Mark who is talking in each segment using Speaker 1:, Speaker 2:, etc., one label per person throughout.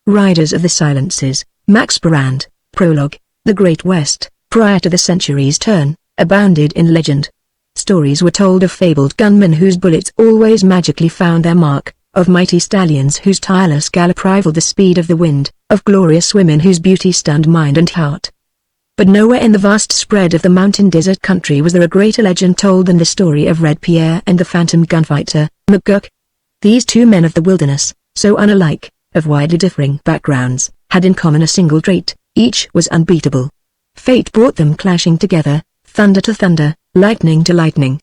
Speaker 1: Riders of the Silences, Max Brand. Prologue. The Great West, prior to the century's turn, abounded in legend. Stories were told of fabled gunmen whose bullets always magically found their mark, of mighty stallions whose tireless gallop rivaled the speed of the wind, of glorious women whose beauty stunned mind and heart. But nowhere in the vast spread of the mountain desert country was there a greater legend told than the story of Red Pierre and the phantom gunfighter, McGurk. These two men of the wilderness, so unalike, of widely differing backgrounds, had in common a single trait: each was unbeatable. Fate brought them clashing together, thunder to thunder, lightning to lightning.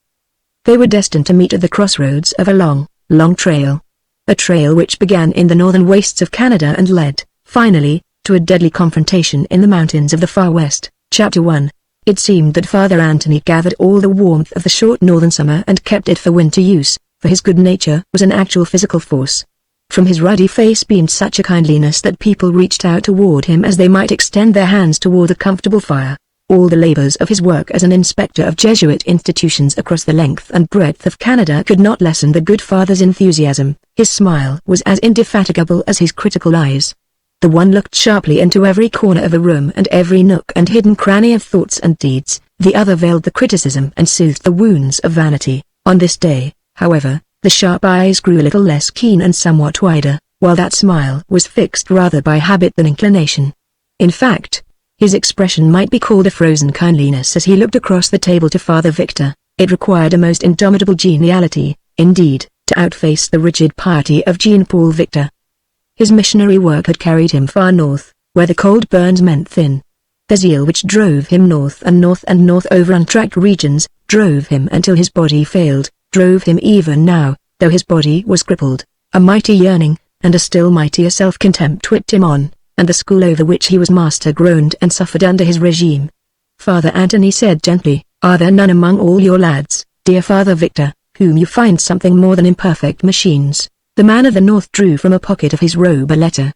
Speaker 1: They were destined to meet at the crossroads of a long, long trail. A trail which began in the northern wastes of Canada and led, finally, to a deadly confrontation in the mountains of the far west. Chapter 1. It seemed that Father Anthony gathered all the warmth of the short northern summer and kept it for winter use, for his good nature was an actual physical force. From his ruddy face beamed such a kindliness that people reached out toward him as they might extend their hands toward a comfortable fire. All the labors of his work as an inspector of Jesuit institutions across the length and breadth of Canada could not lessen the good father's enthusiasm. His smile was as indefatigable as his critical eyes. The one looked sharply into every corner of a room and every nook and hidden cranny of thoughts and deeds, the other veiled the criticism and soothed the wounds of vanity. On this day, however, the sharp eyes grew a little less keen and somewhat wider, while that smile was fixed rather by habit than inclination. In fact, his expression might be called a frozen kindliness as he looked across the table to Father Victor. It required a most indomitable geniality, indeed, to outface the rigid piety of Jean-Paul Victor. His missionary work had carried him far north, where the cold burns meant thin. The zeal which drove him north and north and north over untracked regions, drove him until his body failed, drove him even now, though his body was crippled. A mighty yearning, and a still mightier self-contempt whipped him on, and the school over which he was master groaned and suffered under his regime. Father Anthony said gently, "Are there none among all your lads, dear Father Victor, whom you find something more than imperfect machines?" The man of the north drew from a pocket of his robe a letter.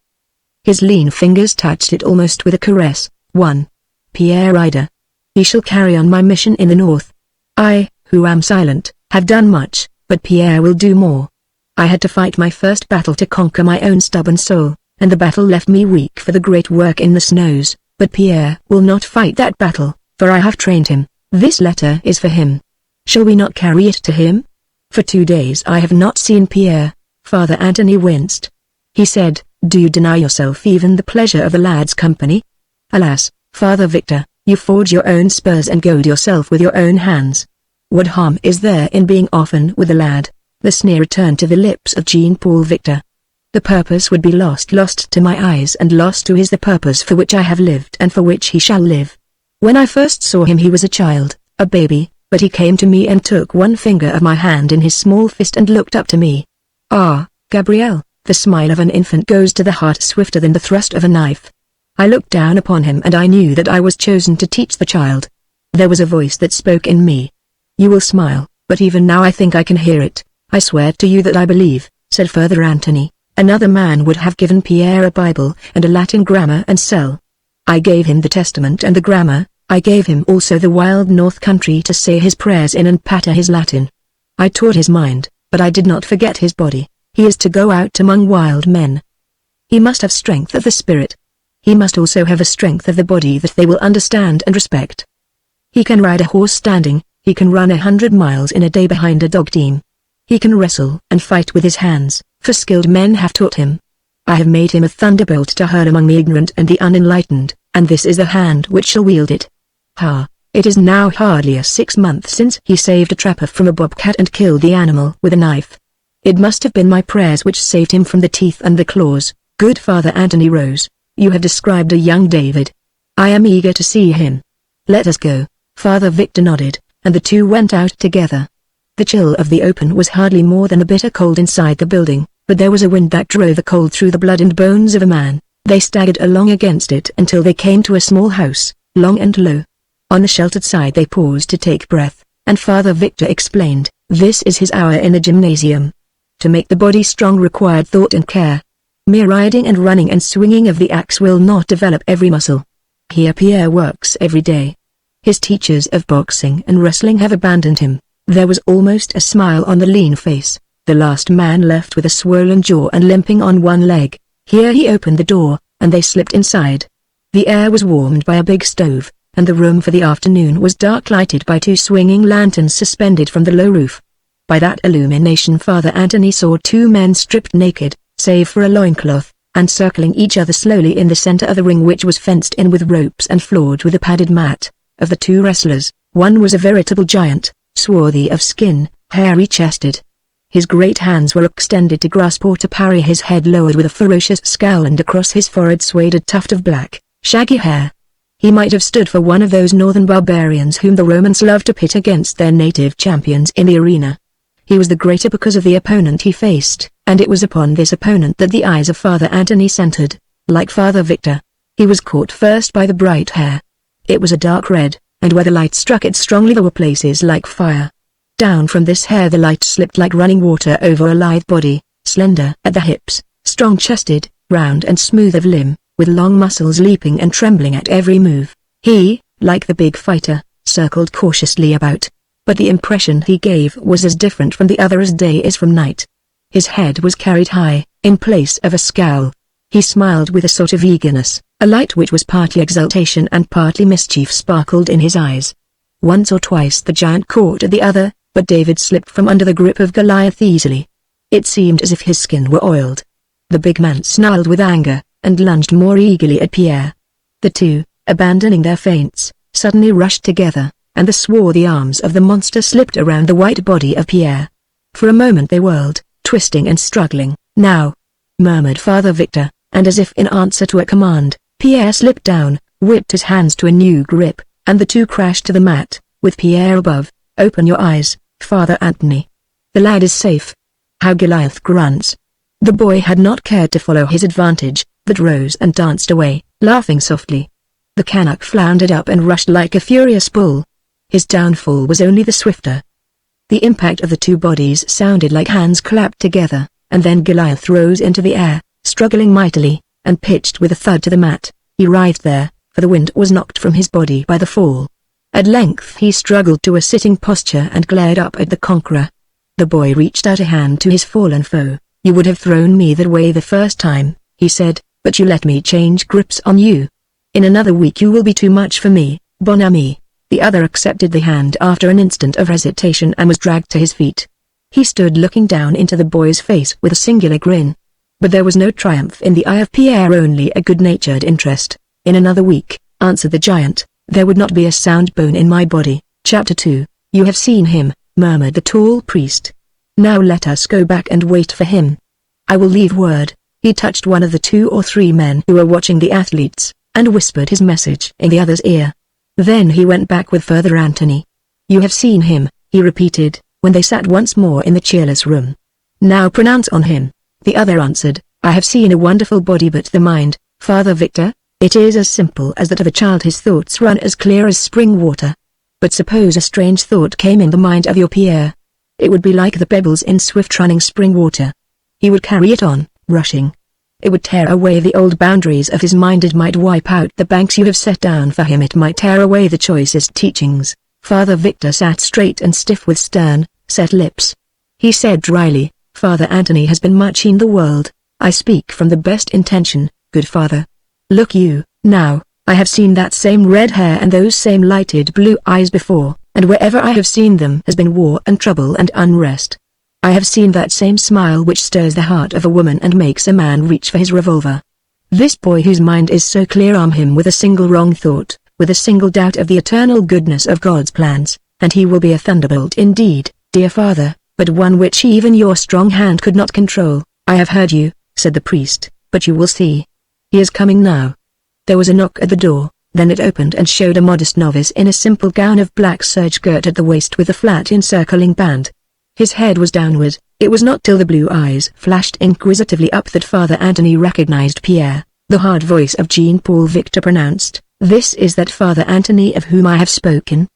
Speaker 1: His lean fingers touched it almost with a caress. 1. Pierre Ryder. He shall carry on my mission in the north. I, who am silent, have done much, but Pierre will do more. I had to fight my first battle to conquer my own stubborn soul, and the battle left me weak for the great work in the snows, but Pierre will not fight that battle, for I have trained him. This letter is for him. Shall we not carry it to him? For 2 days I have not seen Pierre. Father Anthony winced. He said, "Do you deny yourself even the pleasure of the lad's company?" "Alas, Father Victor, you forge your own spurs and goad yourself with your own hands. What harm is there in being often with the lad?" The sneer returned to the lips of Jean-Paul Victor. "The purpose would be lost to my eyes and lost to his the purpose for which I have lived and for which he shall live. When I first saw him he was a child, a baby, but he came to me and took one finger of my hand in his small fist and looked up to me. Ah, Gabrielle, the smile of an infant goes to the heart swifter than the thrust of a knife. I looked down upon him and I knew that I was chosen to teach the child. There was a voice that spoke in me. You will smile, but even now I think I can hear it. I swear to you that I believe," said Father Anthony. "Another man would have given Pierre a Bible and a Latin grammar and cell. I gave him the Testament and the grammar. I gave him also the wild north country to say his prayers in and patter his Latin. I taught his mind, but I did not forget his body. He is to go out among wild men. He must have strength of the spirit. He must also have a strength of the body that they will understand and respect. He can ride a horse standing, he can run 100 miles in a day behind a dog team. He can wrestle and fight with his hands, for skilled men have taught him. I have made him a thunderbolt to hurl among the ignorant and the unenlightened, and this is the hand which shall wield it. It is now hardly 6 months since he saved a trapper from a bobcat and killed the animal with a knife. It must have been my prayers which saved him from the teeth and the claws." Good Father Anthony rose. "You have described a young David. I am eager to see him. Let us go." Father Victor nodded, and the two went out together. The chill of the open was hardly more than a bitter cold inside the building, but there was a wind that drove a cold through the blood and bones of a man. They staggered along against it until they came to a small house, long and low. On the sheltered side they paused to take breath, and Father Victor explained, "This is his hour in the gymnasium. To make the body strong required thought and care. Mere riding and running and swinging of the axe will not develop every muscle. Here Pierre works every day. His teachers of boxing and wrestling have abandoned him." There was almost a smile on the lean face. The last man left with a swollen jaw and limping on one leg. Here he opened the door, and they slipped inside. The air was warmed by a big stove, and the room for the afternoon was dark, lighted by 2 swinging lanterns suspended from the low roof. By that illumination Father Anthony saw 2 men stripped naked, save for a loincloth, and circling each other slowly in the center of the ring, which was fenced in with ropes and floored with a padded mat. Of the 2 wrestlers, one was a veritable giant, swarthy of skin, hairy-chested. His great hands were extended to grasp or to parry, his head lowered with a ferocious scowl, and across his forehead swayed a tuft of black, shaggy hair. He might have stood for one of those northern barbarians whom the Romans loved to pit against their native champions in the arena. He was the greater because of the opponent he faced, and it was upon this opponent that the eyes of Father Anthony centered. Like Father Victor, he was caught first by the bright hair. It was a dark red, and where the light struck it strongly there were places like fire. Down from this hair the light slipped like running water over a lithe body, slender at the hips, strong-chested, round and smooth of limb, with long muscles leaping and trembling at every move. He, like the big fighter, circled cautiously about. But the impression he gave was as different from the other as day is from night. His head was carried high, in place of a scowl. He smiled with a sort of eagerness, a light which was partly exultation and partly mischief sparkled in his eyes. Once or twice the giant caught at the other, but David slipped from under the grip of Goliath easily. It seemed as if his skin were oiled. The big man snarled with anger, and lunged more eagerly at Pierre. The 2, abandoning their feints, suddenly rushed together, and the swarthy arms of the monster slipped around the white body of Pierre. For a moment they whirled, twisting and struggling. "Now," murmured Father Victor, and as if in answer to a command, Pierre slipped down, whipped his hands to a new grip, and the 2 crashed to the mat, with Pierre above. "Open your eyes, Father Anthony. The lad is safe." How Goliath grunts. The boy had not cared to follow his advantage, but rose and danced away, laughing softly. The Canuck floundered up and rushed like a furious bull. His downfall was only the swifter. The impact of the 2 bodies sounded like hands clapped together, and then Goliath rose into the air, struggling mightily, and pitched with a thud to the mat. He writhed there, for the wind was knocked from his body by the fall. At length he struggled to a sitting posture and glared up at the conqueror. The boy reached out a hand to his fallen foe. "You would have thrown me that way the first time," he said, "but you let me change grips on you. In another week you will be too much for me, bon ami." The other accepted the hand after an instant of hesitation and was dragged to his feet. He stood looking down into the boy's face with a singular grin. But there was no triumph in the eye of Pierre, only a good-natured interest. "In another week," answered the giant, "there would not be a sound bone in my body." Chapter 2. "You have seen him," murmured the tall priest. "Now let us go back and wait for him. I will leave word." He touched one of the 2 or 3 men who were watching the athletes, and whispered his message in the other's ear. Then he went back with Father Anthony. "You have seen him," he repeated, when they sat once more in the cheerless room. "Now pronounce on him." The other answered, "I have seen a wonderful body, but the mind, Father Victor, it is as simple as that of a child. His thoughts run as clear as spring water. But suppose a strange thought came in the mind of your Pierre. It would be like the pebbles in swift running spring water. He would carry it on, rushing. It would tear away the old boundaries of his mind. It might wipe out the banks you have set down for him. It might tear away the choicest teachings." Father Victor sat straight and stiff with stern, set lips. He said dryly, "Father Anthony has been much in the world. I speak from the best intention, good father. Look you, now, I have seen that same red hair and those same lighted blue eyes before, and wherever I have seen them has been war and trouble and unrest. I have seen that same smile which stirs the heart of a woman and makes a man reach for his revolver. This boy whose mind is so clear, arm him with a single wrong thought, with a single doubt of the eternal goodness of God's plans, and he will be a thunderbolt indeed, dear father, but one which even your strong hand could not control." "I have heard you," said the priest, "but you will see. He is coming now." There was a knock at the door, then it opened and showed a modest novice in a simple gown of black serge girt at the waist with a flat encircling band. His head was downward. It was not till the blue eyes flashed inquisitively up that Father Anthony recognized Pierre. The hard voice of Jean-Paul Victor pronounced, "This is that Father Anthony of whom I have spoken."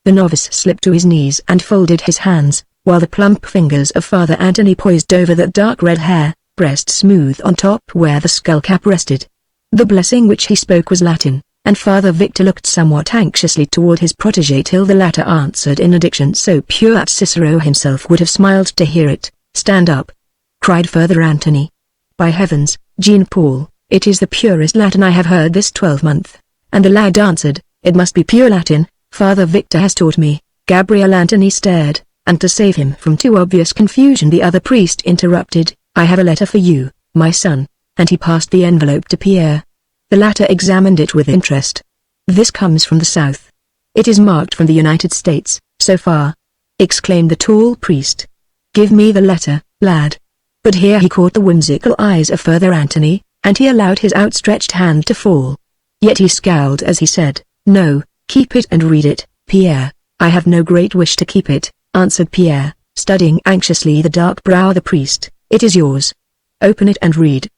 Speaker 1: The novice slipped to his knees and folded his hands, while the plump fingers of Father Anthony poised over that dark red hair, pressed smooth on top where the skull cap rested. The blessing which he spoke was Latin, and Father Victor looked somewhat anxiously toward his protege till the latter answered in a diction so pure that Cicero himself would have smiled to hear it. "Stand up!" cried Father Anthony. "By heavens, Jean-Paul, it is the purest Latin I have heard this 12-month. And the lad answered, it must be pure Latin, Father Victor has taught me. Gabriel Anthony stared, and to save him from too obvious confusion the other priest interrupted, I have a letter for you, my son, and he passed the envelope to Pierre. The latter examined it with interest. This comes from the south. It is marked from the United States, so far, exclaimed the tall priest. Give me the letter, lad. But here he caught the whimsical eyes of Father Anthony, and he allowed his outstretched hand to fall. Yet he scowled as he said, no, keep it and read it, Pierre. I have no great wish to keep it, answered Pierre, studying anxiously the dark brow of the priest. It is yours. Open it and read.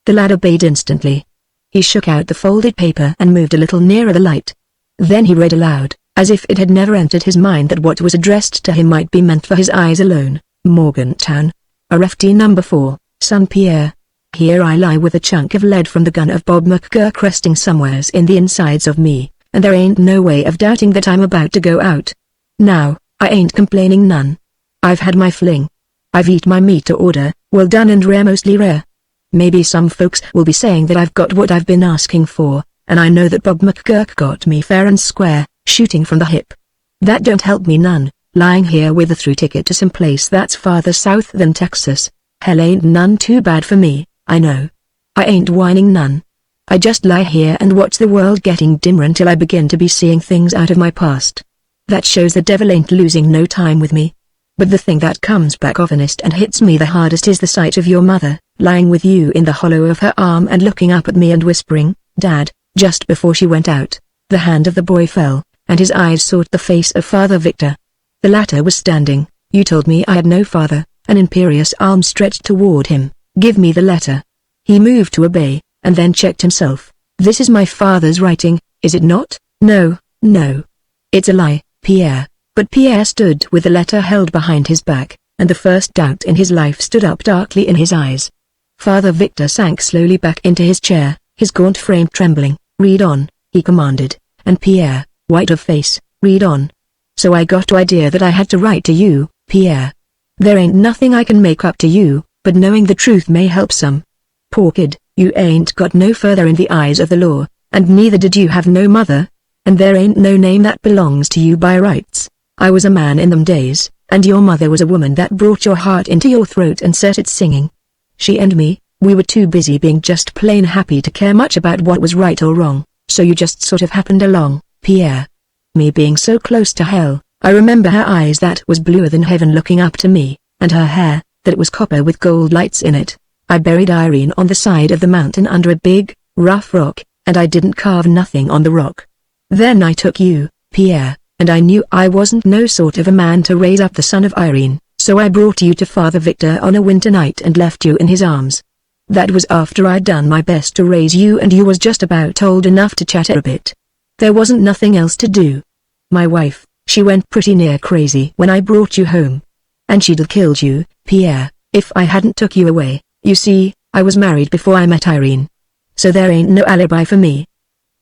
Speaker 1: The lad obeyed instantly. He shook out the folded paper and moved a little nearer the light. Then he read aloud, as if it had never entered his mind that what was addressed to him might be meant for his eyes alone. Morgantown. RFD number 4, son Pierre. Here I lie with a chunk of lead from the gun of Bob McGurk resting somewheres in the insides of me, and there ain't no way of doubting that I'm about to go out. Now, I ain't complaining none. I've had my fling. I've eat my meat to order, well done and rare, mostly rare. Maybe some folks will be saying that I've got what I've been asking for, and I know that Bob McGurk got me fair and square, shooting from the hip. That don't help me none, lying here with a through ticket to some place that's farther south than Texas. Hell ain't none too bad for me, I know. I ain't whining none. I just lie here and watch the world getting dimmer until I begin to be seeing things out of my past. That shows the devil ain't losing no time with me. But the thing that comes back oftenest and hits me the hardest is the sight of your mother, lying with you in the hollow of her arm and looking up at me and whispering, Dad, just before she went out. The hand of the boy fell, and his eyes sought the face of Father Victor. The latter was standing. You told me I had no father. An imperious arm stretched toward him. Give me the letter. He moved to obey, and then checked himself. This is my father's writing, is it not? No, no. It's a lie, Pierre. But Pierre stood with the letter held behind his back, and the first doubt in his life stood up darkly in his eyes. Father Victor sank slowly back into his chair, his gaunt frame trembling. Read on, he commanded, and Pierre, white of face, read on. So I got to idea that I had to write to you, Pierre. There ain't nothing I can make up to you, but knowing the truth may help some. Poor kid, you ain't got no further in the eyes of the law, and neither did you have no mother. And there ain't no name that belongs to you by rights. I was a man in them days, and your mother was a woman that brought your heart into your throat and set it singing. She and me, we were too busy being just plain happy to care much about what was right or wrong, so you just sort of happened along, Pierre. Me being so close to hell, I remember her eyes that was bluer than heaven looking up to me, and her hair, that was copper with gold lights in it. I buried Irene on the side of the mountain under a big, rough rock, and I didn't carve nothing on the rock. Then I took you, Pierre, and I knew I wasn't no sort of a man to raise up the son of Irene, so I brought you to Father Victor on a winter night and left you in his arms. That was after I'd done my best to raise you and you was just about old enough to chatter a bit. There wasn't nothing else to do. My wife, she went pretty near crazy when I brought you home. And she'd have killed you, Pierre, if I hadn't took you away. You see, I was married before I met Irene. So there ain't no alibi for me.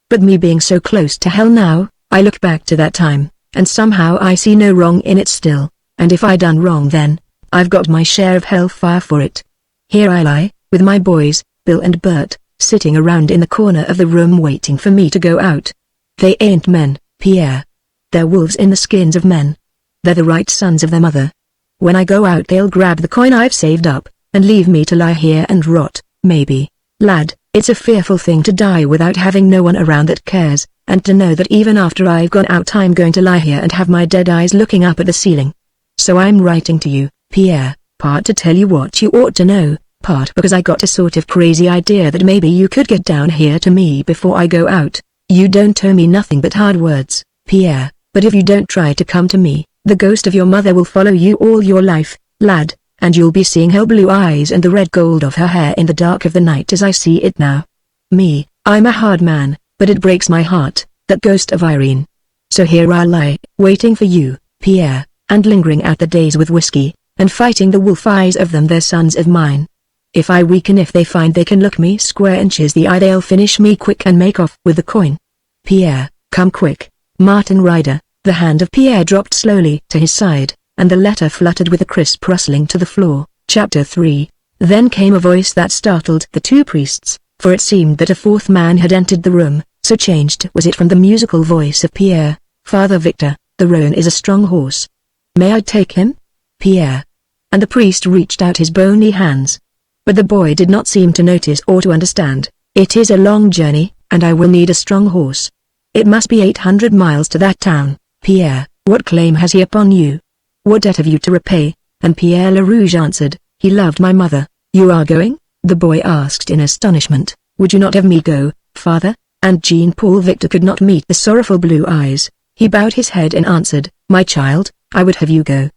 Speaker 1: But me being so close to hell now, I look back to that time, and somehow I see no wrong in it still, and if I done wrong then, I've got my share of hellfire for it. Here I lie, with my boys, Bill and Bert, sitting around in the corner of the room waiting for me to go out. They ain't men, Pierre. They're wolves in the skins of men. They're the right sons of their mother. When I go out they'll grab the coin I've saved up, and leave me to lie here and rot, maybe. Lad, it's a fearful thing to die without having no one around that cares, and to know that even after I've gone out I'm going to lie here and have my dead eyes looking up at the ceiling. So I'm writing to you, Pierre, part to tell you what you ought to know, part because I got a sort of crazy idea that maybe you could get down here to me before I go out. You don't owe me nothing but hard words, Pierre, but if you don't try to come to me, the ghost of your mother will follow you all your life, lad, and you'll be seeing her blue eyes and the red gold of her hair in the dark of the night as I see it now. Me, I'm a hard man, but it breaks my heart, that ghost of Irene. So here I lie, waiting for you, Pierre, and lingering out the days with whiskey, and fighting the wolf eyes of them, their sons of mine. If I weaken, if they find they can look me square inches the eye, they'll finish me quick and make off with the coin. Pierre, come quick, Martin Ryder. The hand of Pierre dropped slowly to his side, and the letter fluttered with a crisp rustling to the floor. Chapter 3, Then came a voice that startled the two priests, for it seemed that a fourth man had entered the room, so changed was it from the musical voice of Pierre. "Father Victor, the roan is a strong horse. May I take him, Pierre?" And the priest reached out his bony hands. But the boy did not seem to notice or to understand. "It is a long journey, and I will need a strong horse. It must be 800 miles to that town, Pierre. What claim has he upon you? What debt have you to repay?" And Pierre Le Rouge answered, "He loved my mother." "You are going?" the boy asked in astonishment. "Would you not have me go, father?" And Jean-Paul Victor could not meet the sorrowful blue eyes. He bowed his head and answered, "My child, I would have you go.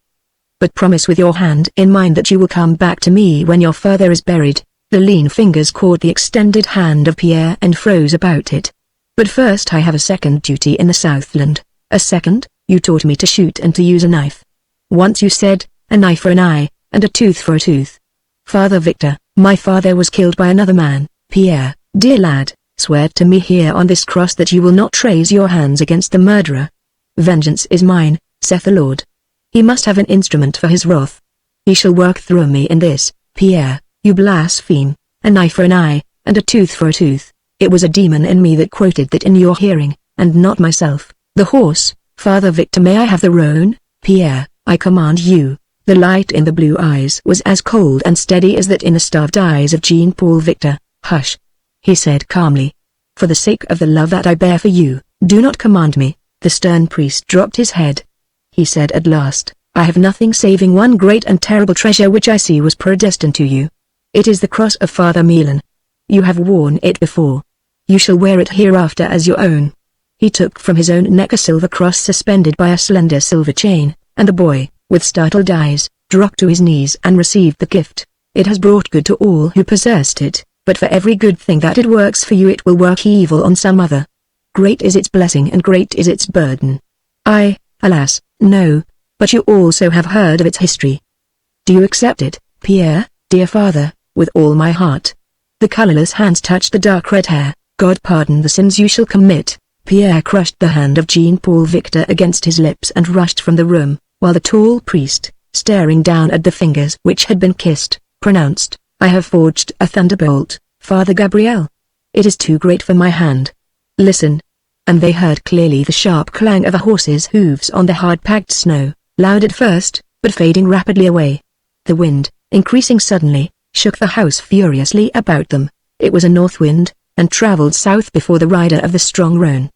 Speaker 1: But promise with your hand in mine that you will come back to me when your father is buried." The lean fingers caught the extended hand of Pierre and froze about it. "But first I have a second duty in the Southland." "A second? You taught me to shoot and to use a knife. Once you said, an eye for an eye, and a tooth for a tooth." "Father Victor, my father was killed by another man. Pierre, dear lad, swear to me here on this cross that you will not raise your hands against the murderer." "Vengeance is mine, saith the Lord. He must have an instrument for his wrath. He shall work through me in this." "Pierre, you blaspheme. An eye for an eye, and a tooth for a tooth. It was a demon in me that quoted that in your hearing, and not myself." "The horse, Father Victor, may I have the roan?" "Pierre, I command you." The light in the blue eyes was as cold and steady as that in the starved eyes of Jean-Paul Victor. "Hush," he said calmly. "For the sake of the love that I bear for you, do not command me." The stern priest dropped his head. He said at last, "I have nothing saving one great and terrible treasure which I see was predestined to you. It is the cross of Father Milan. You have worn it before. You shall wear it hereafter as your own." He took from his own neck a silver cross suspended by a slender silver chain, and the boy, with startled eyes, dropped to his knees and received the gift. "It has brought good to all who possessed it, but for every good thing that it works for you it will work evil on some other. Great is its blessing and great is its burden." "I, alas, no, but you also have heard of its history." "Do you accept it, Pierre, dear father?" "With all my heart." The colorless hands touched the dark red hair. "God pardon the sins you shall commit." Pierre crushed the hand of Jean-Paul Victor against his lips and rushed from the room, while the tall priest, staring down at the fingers which had been kissed, pronounced, "I have forged a thunderbolt, Father Gabriel. It is too great for my hand. Listen." And they heard clearly the sharp clang of a horse's hooves on the hard-packed snow, loud at first, but fading rapidly away. The wind, increasing suddenly, shook the house furiously about them. It was a north wind, and traveled south before the rider of the strong roan.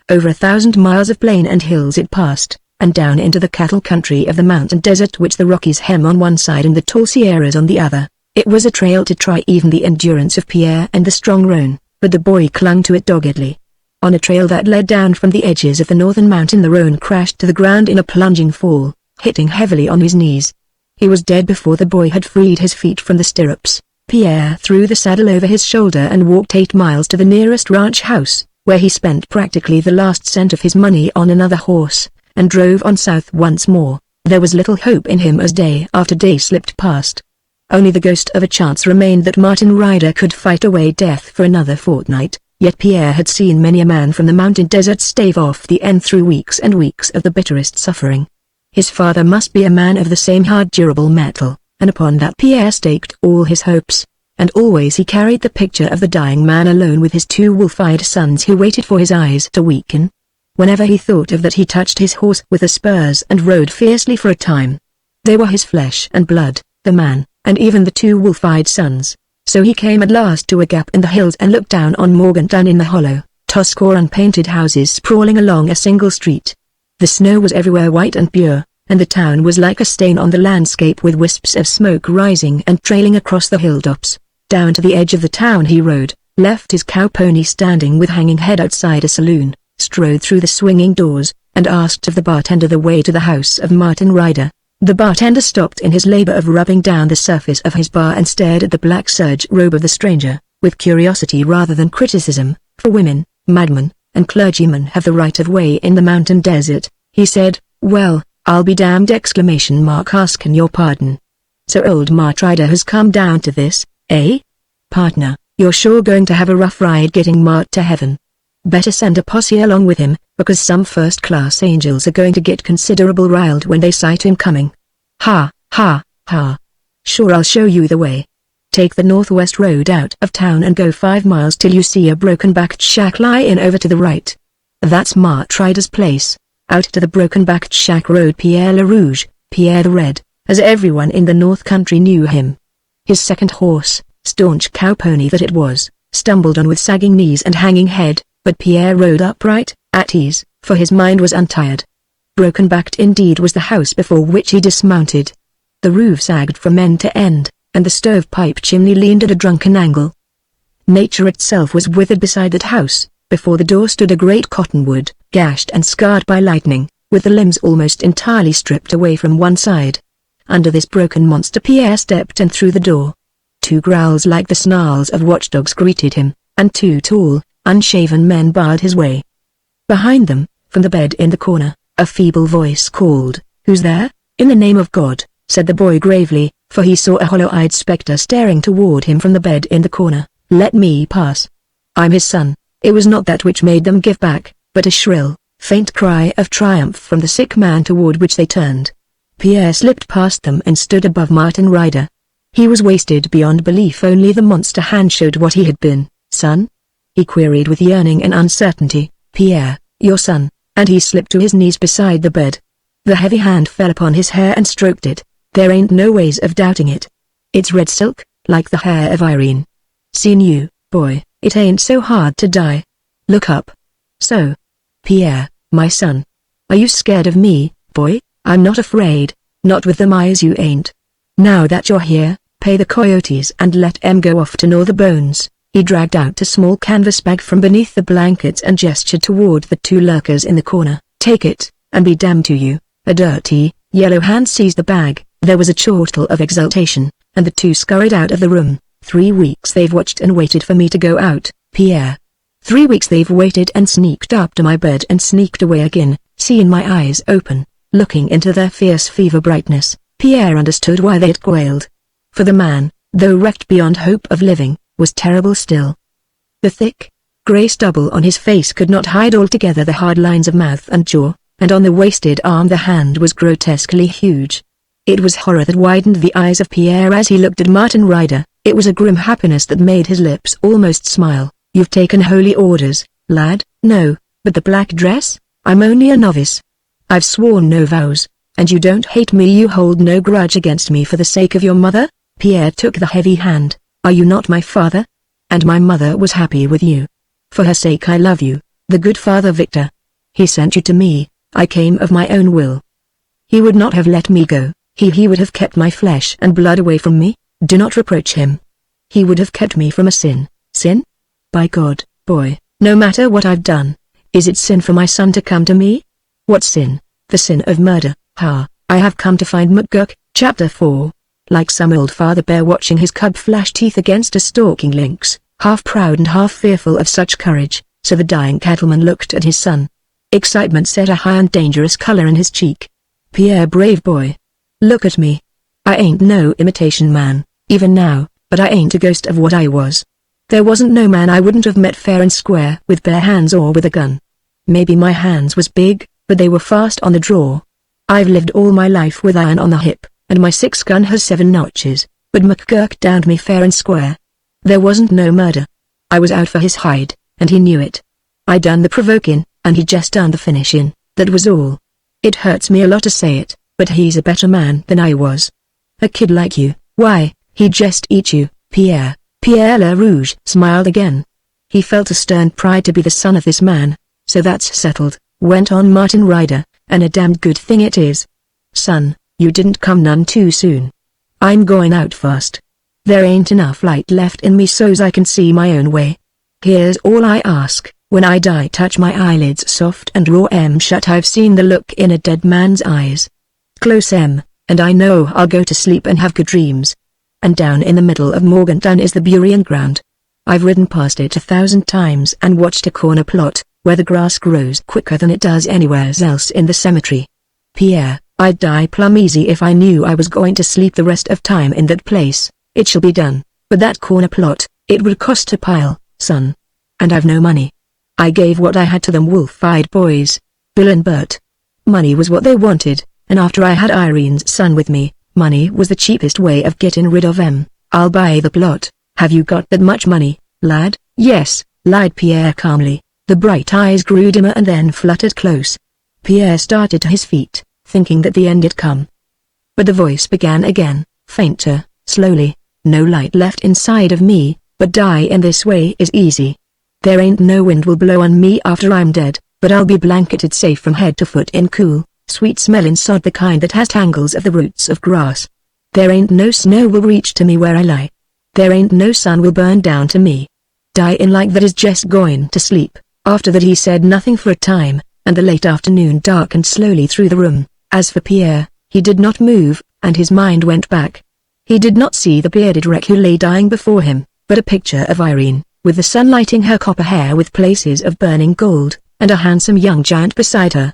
Speaker 1: Over 1,000 miles of plain and hills it passed, and down into the cattle country of the mountain desert which the Rockies hem on one side and the tall Sierras on the other. It was a trail to try even the endurance of Pierre and the strong roan, but the boy clung to it doggedly. On a trail that led down from the edges of the northern mountain the roan crashed to the ground in a plunging fall, hitting heavily on his knees. He was dead before the boy had freed his feet from the stirrups. Pierre threw the saddle over his shoulder and walked 8 miles to the nearest ranch house, where he spent practically the last cent of his money on another horse, and drove on south once more. There was little hope in him as day after day slipped past. Only the ghost of a chance remained that Martin Ryder could fight away death for another fortnight, yet Pierre had seen many a man from the mountain desert stave off the end through weeks and weeks of the bitterest suffering. His father must be a man of the same hard durable metal, and upon that Pierre staked all his hopes. And always he carried the picture of the dying man alone with his 2 wolf-eyed sons who waited for his eyes to weaken. Whenever he thought of that he touched his horse with the spurs and rode fiercely for a time. They were his flesh and blood, the man, and even the 2 wolf-eyed sons. So he came at last to a gap in the hills and looked down on Morgantown in the hollow, tosque unpainted houses sprawling along a single street. The snow was everywhere white and pure, and the town was like a stain on the landscape with wisps of smoke rising and trailing across the hilltops. Down to the edge of the town he rode, left his cow pony standing with hanging head outside a saloon, strode through the swinging doors, and asked of the bartender the way to the house of Martin Ryder. The bartender stopped in his labor of rubbing down the surface of his bar and stared at the black serge robe of the stranger, with curiosity rather than criticism, for women, madmen, and clergymen have the right of way in the mountain desert. He said, "Well, I'll be damned!" Asking your pardon. So old Mart Ryder has come down to this, eh? Partner, you're sure going to have a rough ride getting Mart to heaven. Better send a posse along with him, because some first-class angels are going to get considerable riled when they sight him coming. Ha, ha, ha. Sure, I'll show you the way. Take the northwest road out of town and go 5 miles till you see a broken-backed shack lying over to the right. That's Martrider's place. Out to the broken-backed shack rode Pierre Le Rouge, Pierre the Red, as everyone in the North Country knew him. His second horse, staunch cow pony that it was, stumbled on with sagging knees and hanging head, but Pierre rode upright, at ease, for his mind was untired. Broken-backed indeed was the house before which he dismounted. The roof sagged from end to end, and the stovepipe chimney leaned at a drunken angle. Nature itself was withered beside that house. Before the door stood a great cottonwood, gashed and scarred by lightning, with the limbs almost entirely stripped away from one side. Under this broken monster Pierre stepped and through the door. 2 growls like the snarls of watchdogs greeted him, and 2 tall, unshaven men barred his way. Behind them, from the bed in the corner, a feeble voice called, "Who's there?" "In the name of God," said the boy gravely, for he saw a hollow-eyed spectre staring toward him from the bed in the corner. "Let me pass. I'm his son." It was not that which made them give back, but a shrill, faint cry of triumph from the sick man toward which they turned. Pierre slipped past them and stood above Martin Ryder. He was wasted beyond belief. Only the monster hand showed what he had been. "Son?" he queried with yearning and uncertainty. "Pierre, your son," and he slipped to his knees beside the bed. The heavy hand fell upon his hair and stroked it. "There ain't no ways of doubting it. It's red silk, like the hair of Irene. Seen you, boy, it ain't so hard to die. Look up." "So? Pierre, my son. Are you scared of me, boy?" "I'm not afraid, not with them eyes you ain't. Now that you're here, pay the coyotes and let 'em go off to gnaw the bones." He dragged out a small canvas bag from beneath the blankets and gestured toward the 2 lurkers in the corner. "Take it, and be damned to you." A dirty, yellow hand seized the bag. There was a chortle of exultation, and the 2 scurried out of the room. 3 weeks they've watched and waited for me to go out, Pierre. 3 weeks they've waited and sneaked up to my bed and sneaked away again, seeing my eyes open, looking into their fierce fever brightness. Pierre understood why they'd quailed. For the man, though wrecked beyond hope of living, was terrible still. The thick, grey stubble on his face could not hide altogether the hard lines of mouth and jaw, and on the wasted arm the hand was grotesquely huge. It was horror that widened the eyes of Pierre as he looked at Martin Ryder. It was a grim happiness that made his lips almost smile. "You've taken holy orders, lad." "No, but the black dress? I'm only a novice. I've sworn no vows, and you don't hate me. You hold no grudge against me for the sake of your mother?" Pierre took the heavy hand. "Are you not my father? And my mother was happy with you. For her sake I love you, the good Father Victor. He sent you to me. I came of my own will. He would not have let me go. He would have kept my flesh and blood away from me. Do not reproach him. He would have kept me from a sin." "Sin? By God, boy, no matter what I've done, is it sin for my son to come to me?" "What sin?" "The sin of murder." "Ha, I have come to find McGurk." Chapter 4. Like some old father bear watching his cub flash teeth against a stalking lynx, half proud and half fearful of such courage, so the dying cattleman looked at his son. Excitement set a high and dangerous color in his cheek. "Pierre, brave boy. Look at me. I ain't no imitation man, even now, but I ain't a ghost of what I was. There wasn't no man I wouldn't have met fair and square with bare hands or with a gun. Maybe my hands was big, but they were fast on the draw. I've lived all my life with iron on the hip, and my 6-gun has 7 notches, but McGurk downed me fair and square. There wasn't no murder. I was out for his hide, and he knew it. I done the provoking, and he just done the finishing, that was all. It hurts me a lot to say it, but he's a better man than I was. A kid like you, why, he'd just eat you." Pierre Le Rouge smiled again. He felt a stern pride to be the son of this man. "So that's settled," went on Martin Ryder, "and a damned good thing it is. Son, you didn't come none too soon. I'm going out fast. There ain't enough light left in me so's I can see my own way. Here's all I ask, when I die touch my eyelids soft and raw shut. I've seen the look in a dead man's eyes. Close and I know I'll go to sleep and have good dreams. And down in the middle of Morgantown is the burying ground. I've ridden past it 1,000 times and watched a corner plot, where the grass grows quicker than it does anywhere else in the cemetery. Pierre, I'd die plumb easy if I knew I was going to sleep the rest of time in that place. It shall be done, but that corner plot, it would cost a pile, son. And I've no money. I gave what I had to them wolf-eyed boys, Bill and Bert. Money was what they wanted, and after I had Irene's son with me, money was the cheapest way of getting rid of 'em. I'll buy the plot. Have you got that much money, lad? Yes, lied Pierre calmly. The bright eyes grew dimmer and then fluttered close. Pierre started to his feet, thinking that the end had come. But the voice began again, fainter, slowly. No light left inside of me, but die in this way is easy. There ain't no wind will blow on me after I'm dead, but I'll be blanketed safe from head to foot in cool, sweet smelling sod, the kind that has tangles of the roots of grass. There ain't no snow will reach to me where I lie. There ain't no sun will burn down to me. Dying like that is just going to sleep. After that he said nothing for a time, and the late afternoon darkened slowly through the room. As for Pierre, he did not move, and his mind went back. He did not see the bearded wreck who lay dying before him, but a picture of Irene, with the sun lighting her copper hair with places of burning gold, and a handsome young giant beside her.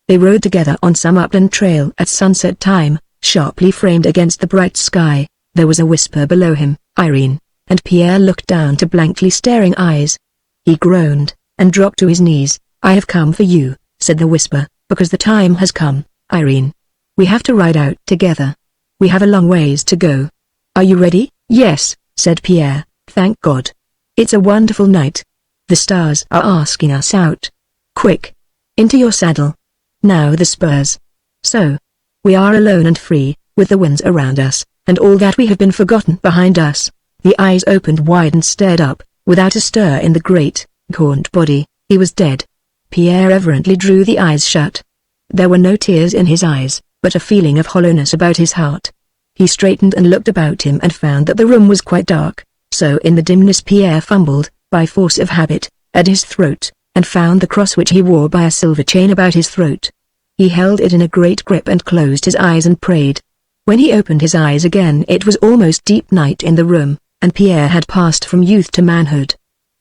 Speaker 1: They rode together on some upland trail at sunset time, sharply framed against the bright sky. There was a whisper below him, Irene, and Pierre looked down to blankly staring eyes. He groaned, and dropped to his knees. I have come for you, said the whisper, because the time has come, Irene. We have to ride out together. We have a long ways to go. Are you ready? Yes, said Pierre, thank God. It's a wonderful night. The stars are asking us out. Quick. Into your saddle. Now the spurs. So. We are alone and free, with the winds around us, and all that we have been forgotten behind us. The eyes opened wide and stared up, without a stir in the great, gaunt body. He was dead. Pierre reverently drew the eyes shut. There were no tears in his eyes, but a feeling of hollowness about his heart. He straightened and looked about him and found that the room was quite dark, so in the dimness Pierre fumbled, by force of habit, at his throat, and found the cross which he wore by a silver chain about his throat. He held it in a great grip and closed his eyes and prayed. When he opened his eyes again it was almost deep night in the room, and Pierre had passed from youth to manhood.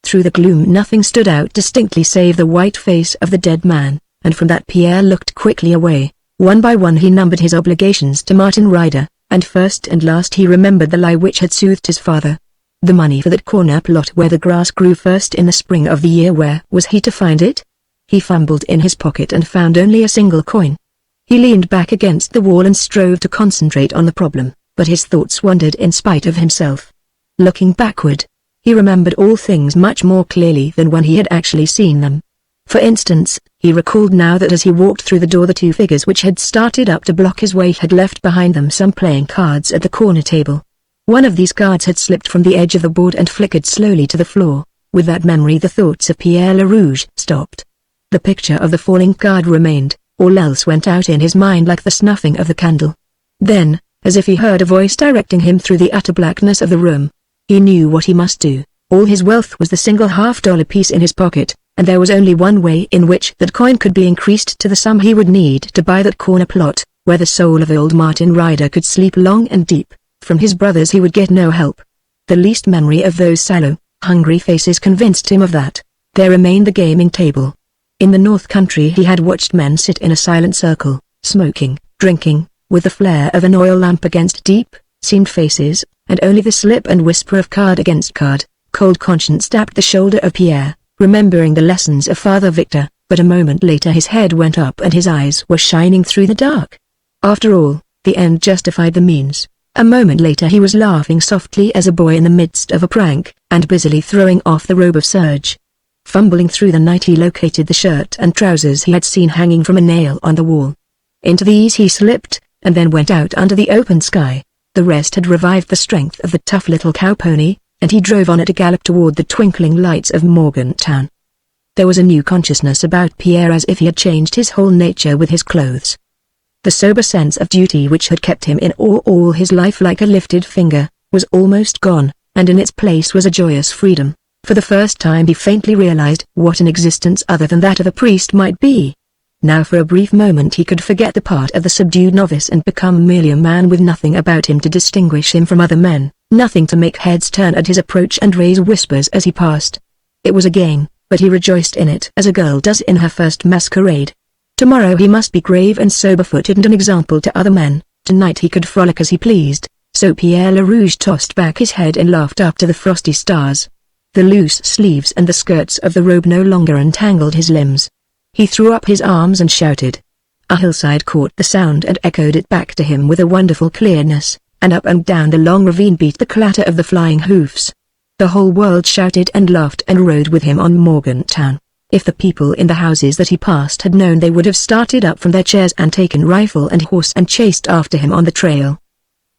Speaker 1: Through the gloom nothing stood out distinctly save the white face of the dead man, and from that Pierre looked quickly away. One by one he numbered his obligations to Martin Ryder, and first and last he remembered the lie which had soothed his father. The money for that corner plot where the grass grew first in the spring of the year, where was he to find it? He fumbled in his pocket and found only a single coin. He leaned back against the wall and strove to concentrate on the problem, but his thoughts wandered in spite of himself. Looking backward, he remembered all things much more clearly than when he had actually seen them. For instance, he recalled now that as he walked through the door the two figures which had started up to block his way had left behind them some playing cards at the corner table. One of these cards had slipped from the edge of the board and flickered slowly to the floor. With that memory the thoughts of Pierre LaRouge stopped. The picture of the falling card remained, all else went out in his mind like the snuffing of the candle. Then, as if he heard a voice directing him through the utter blackness of the room, he knew what he must do. All his wealth was the single $50 piece in his pocket, and there was only one way in which that coin could be increased to the sum he would need to buy that corner plot, where the soul of old Martin Ryder could sleep long and deep. From his brothers he would get no help. The least memory of those sallow, hungry faces convinced him of that. There remained the gaming table. In the North Country he had watched men sit in a silent circle, smoking, drinking, with the flare of an oil lamp against deep, seamed faces, and only the slip and whisper of card against card. Cold conscience tapped the shoulder of Pierre, remembering the lessons of Father Victor, but a moment later his head went up and his eyes were shining through the dark. After all, the end justified the means. A moment later he was laughing softly as a boy in the midst of a prank, and busily throwing off the robe of serge. Fumbling through the night he located the shirt and trousers he had seen hanging from a nail on the wall. Into these he slipped, and then went out under the open sky. The rest had revived the strength of the tough little cow pony, and he drove on at a gallop toward the twinkling lights of Morgantown. There was a new consciousness about Pierre, as if he had changed his whole nature with his clothes. The sober sense of duty which had kept him in awe all his life like a lifted finger, was almost gone, and in its place was a joyous freedom. For the first time he faintly realized what an existence other than that of a priest might be. Now for a brief moment he could forget the part of the subdued novice and become merely a man with nothing about him to distinguish him from other men, nothing to make heads turn at his approach and raise whispers as he passed. It was a game, but he rejoiced in it as a girl does in her first masquerade. Tomorrow he must be grave and sober-footed and an example to other men. Tonight he could frolic as he pleased, so Pierre LaRouge tossed back his head and laughed up to the frosty stars. The loose sleeves and the skirts of the robe no longer entangled his limbs. He threw up his arms and shouted. A hillside caught the sound and echoed it back to him with a wonderful clearness, and up and down the long ravine beat the clatter of the flying hoofs. The whole world shouted and laughed and rode with him on Morgantown. If the people in the houses that he passed had known, they would have started up from their chairs and taken rifle and horse and chased after him on the trail.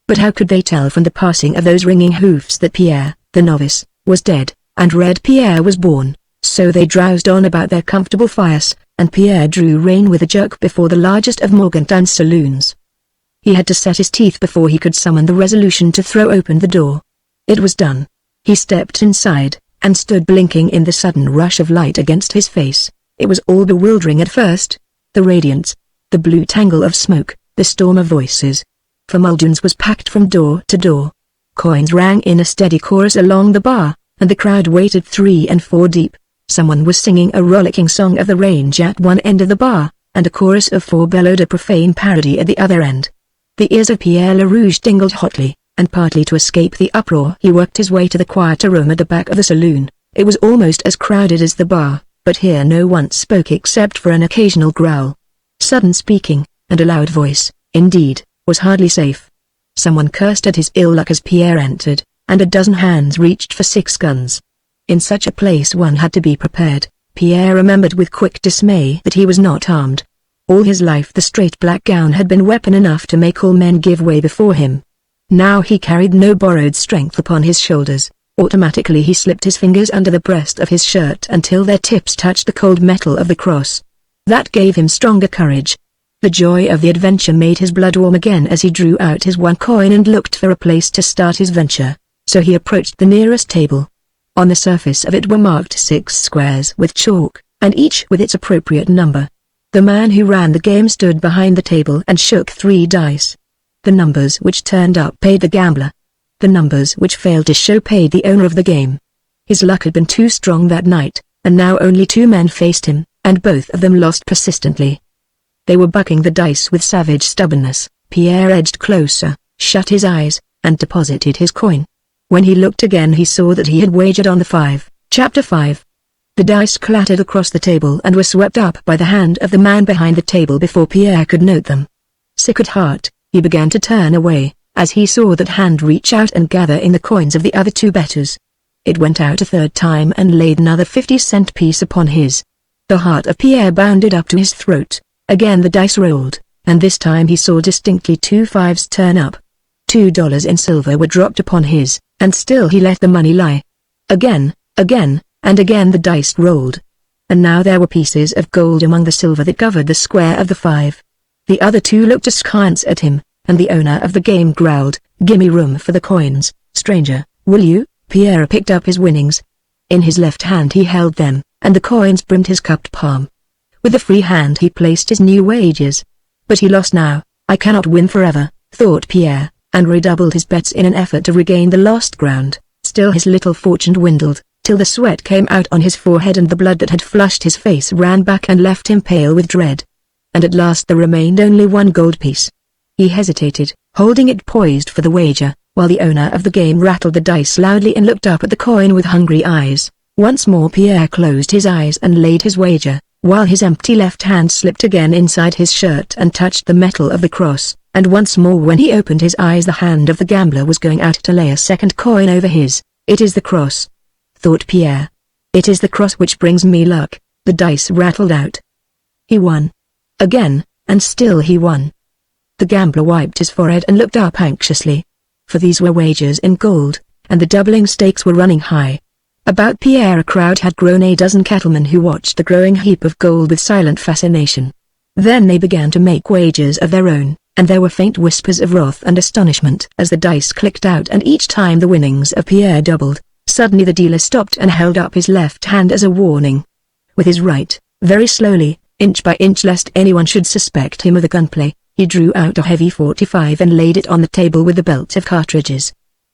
Speaker 1: But how could they tell from the passing of those ringing hoofs that Pierre, the novice, was dead, and Red Pierre was born? So they drowsed on about their comfortable fires, and Pierre drew rein with a jerk before the largest of Morgantown's saloons. He had to set his teeth before he could summon the resolution to throw open the door. It was done. He stepped inside, and stood blinking in the sudden rush of light against his face. It was all bewildering at first. The radiance, the blue tangle of smoke, the storm of voices. Fulgence was packed from door to door. Coins rang in a steady chorus along the bar, and the crowd waited 3 and 4 deep. Someone was singing a rollicking song of the range at one end of the bar, and a chorus of 4 bellowed a profane parody at the other end. The ears of Pierre LaRouge tingled hotly, and partly to escape the uproar he worked his way to the quieter room at the back of the saloon. It was almost as crowded as the bar, but here no one spoke except for an occasional growl. Sudden speaking, and a loud voice, indeed, was hardly safe. Someone cursed at his ill luck as Pierre entered, and a dozen hands reached for 6 guns. In such a place one had to be prepared. Pierre remembered with quick dismay that he was not armed. All his life the straight black gown had been weapon enough to make all men give way before him. Now he carried no borrowed strength upon his shoulders. Automatically he slipped his fingers under the breast of his shirt until their tips touched the cold metal of the cross. That gave him stronger courage. The joy of the adventure made his blood warm again as he drew out his 1 coin and looked for a place to start his venture. So he approached the nearest table. On the surface of it were marked 6 squares with chalk, and each with its appropriate number. The man who ran the game stood behind the table and shook 3 dice. The numbers which turned up paid the gambler. The numbers which failed to show paid the owner of the game. His luck had been too strong that night, and now only 2 men faced him, and both of them lost persistently. They were bucking the dice with savage stubbornness. Pierre edged closer, shut his eyes, and deposited his coin. When he looked again he saw that he had wagered on the 5. Chapter 5. The dice clattered across the table and were swept up by the hand of the man behind the table before Pierre could note them. Sick at heart, he began to turn away, as he saw that hand reach out and gather in the coins of the other 2 bettors. It went out a 3rd time and laid another 50-cent piece upon his. The heart of Pierre bounded up to his throat. Again the dice rolled, and this time he saw distinctly 2 5s turn up. $2 in silver were dropped upon his, and still he let the money lie. Again, and again the dice rolled. And now there were pieces of gold among the silver that covered the square of the 5. The other 2 looked askance at him, and the owner of the game growled, "Gimme room for the coins, stranger, will you?" Pierre picked up his winnings. In his left hand he held them, and the coins brimmed his cupped palm. With the free hand he placed his new wagers. But he lost now. "I cannot win forever," thought Pierre, and redoubled his bets in an effort to regain the lost ground. Still his little fortune dwindled, till the sweat came out on his forehead and the blood that had flushed his face ran back and left him pale with dread. And at last there remained only 1 gold piece. He hesitated, holding it poised for the wager, while the owner of the game rattled the dice loudly and looked up at the coin with hungry eyes. Once more Pierre closed his eyes and laid his wager, while his empty left hand slipped again inside his shirt and touched the metal of the cross, and once more when he opened his eyes the hand of the gambler was going out to lay a 2nd coin over his. "It is the cross," thought Pierre. "It is the cross which brings me luck." The dice rattled out. He won. Again, and still he won. The gambler wiped his forehead and looked up anxiously. For these were wagers in gold, and the doubling stakes were running high. About Pierre a crowd had grown a dozen cattlemen who watched the growing heap of gold with silent fascination. Then they began to make wagers of their own, and there were faint whispers of wrath and astonishment as the dice clicked out and each time the winnings of Pierre doubled. Suddenly the dealer stopped and held up his left hand as a warning. With his right, very slowly, inch by inch lest anyone should suspect him of the gunplay, he drew out a heavy 45 and laid it on the table with the belt of cartridges.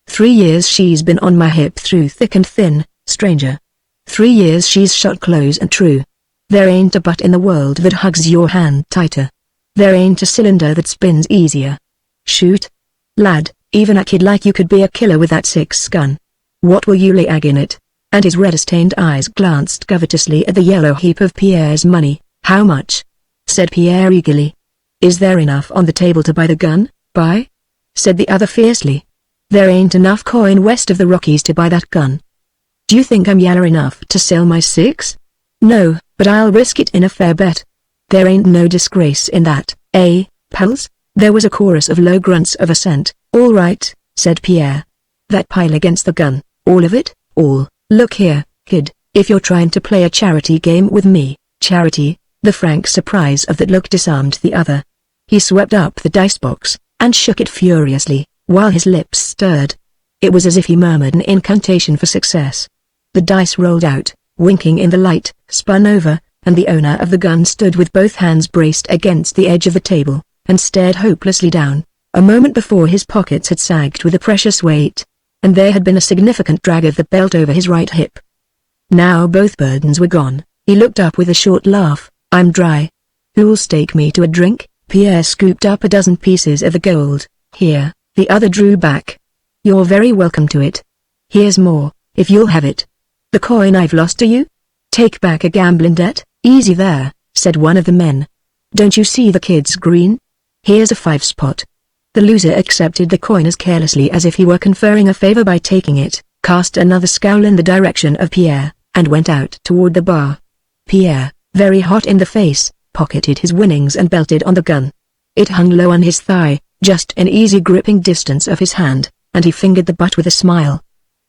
Speaker 1: 3 years she's been on my hip through thick and thin, stranger. 3 years she's shot close and true. There ain't a butt in the world that hugs your hand tighter. There ain't a cylinder that spins easier. Shoot. Lad, even a kid like you could be a killer with that 6 gun. What will you lay ag in it? And his red-stained eyes glanced covetously at the yellow heap of Pierre's money. How much? Said Pierre eagerly. Is there enough on the table to buy the gun? Buy? said the other fiercely. There ain't enough coin west of the Rockies to buy that gun. Do you think I'm yaller enough to sell my 6? No, but I'll risk it in a fair bet. There ain't no disgrace in that, eh, pals? There was a chorus of low grunts of assent. All right, said Pierre. That pile against the gun, all of it, all. Look here, kid, if you're trying to play a charity game with me, charity, the frank surprise of that look disarmed the other. He swept up the dice box, and shook it furiously, while his lips stirred. It was as if he murmured an incantation for success. The dice rolled out, winking in the light, spun over, and the owner of the gun stood with both hands braced against the edge of the table, and stared hopelessly down. A moment before his pockets had sagged with a precious weight, and there had been a significant drag of the belt over his right hip. Now both burdens were gone. He looked up with a short laugh. I'm dry. Who'll stake me to a drink? Pierre scooped up a dozen pieces of the gold. Here, the other drew back. You're very welcome to it. Here's more, if you'll have it. The coin I've lost to you? Take back a gambling debt? Easy there, said one of the men. Don't you see the kid's green? Here's a 5 spot. The loser accepted the coin as carelessly as if he were conferring a favor by taking it, cast another scowl in the direction of Pierre, and went out toward the bar. Pierre, very hot in the face, pocketed his winnings and belted on the gun. It hung low on his thigh, just in easy gripping distance of his hand, and he fingered the butt with a smile.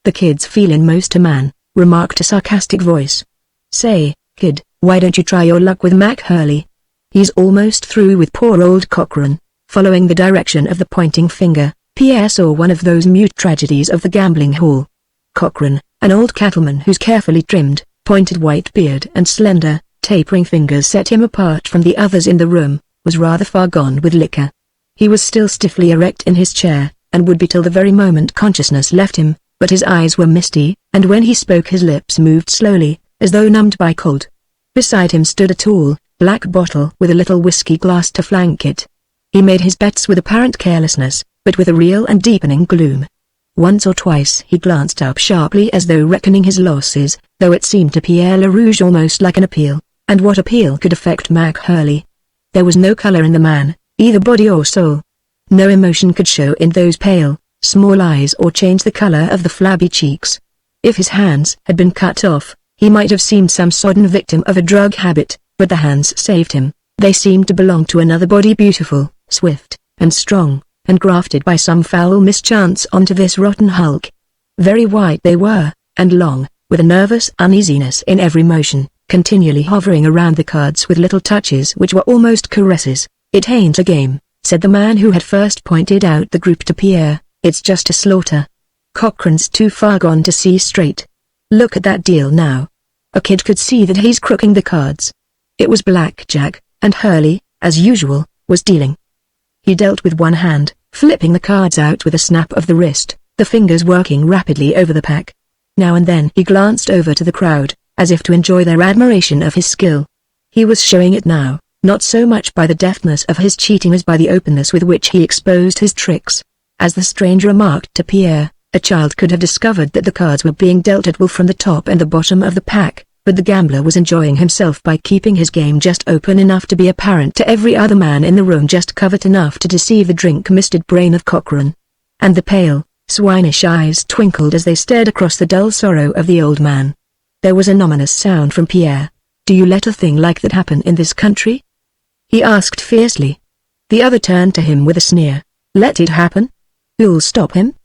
Speaker 1: The kid's feelin' most a man, remarked a sarcastic voice. Say, kid, why don't you try your luck with Mac Hurley? He's almost through with poor old Cochrane. Following the direction of the pointing finger, Pierre saw one of those mute tragedies of the gambling hall. Cochrane, an old cattleman whose carefully trimmed, pointed white beard and slender, tapering fingers set him apart from the others in the room, was rather far gone with liquor. He was still stiffly erect in his chair, and would be till the very moment consciousness left him, but his eyes were misty, and when he spoke his lips moved slowly, as though numbed by cold. Beside him stood a tall, black bottle with a little whiskey glass to flank it. He made his bets with apparent carelessness, but with a real and deepening gloom. Once or twice he glanced up sharply as though reckoning his losses, though it seemed to Pierre Lerouge almost like an appeal, and what appeal could affect Mac Hurley? There was no color in the man, either body or soul. No emotion could show in those pale, small eyes or change the color of the flabby cheeks. If his hands had been cut off, he might have seemed some sodden victim of a drug habit, but the hands saved him. They seemed to belong to another body beautiful, swift, and strong, and grafted by some foul mischance onto this rotten hulk. Very white they were, and long, with a nervous uneasiness in every motion, continually hovering around the cards with little touches which were almost caresses. It ain't a game, said the man who had first pointed out the group to Pierre, it's just a slaughter. Cochrane's too far gone to see straight. Look at that deal now. A kid could see that he's crooking the cards. It was blackjack, and Hurley, as usual, was dealing. He dealt with one hand, flipping the cards out with a snap of the wrist, the fingers working rapidly over the pack. Now and then he glanced over to the crowd, as if to enjoy their admiration of his skill. He was showing it now, not so much by the deftness of his cheating as by the openness with which he exposed his tricks. As the stranger remarked to Pierre, a child could have discovered that the cards were being dealt at will from the top and the bottom of the pack, but the gambler was enjoying himself by keeping his game just open enough to be apparent to every other man in the room, just covert enough to deceive the drink-misted brain of Cochrane. And the pale, swinish eyes twinkled as they stared across the dull sorrow of the old man. There was an ominous sound from Pierre. Do you let a thing like that happen in this country? He asked fiercely. The other turned to him with a sneer. Let it happen? Who'll stop him?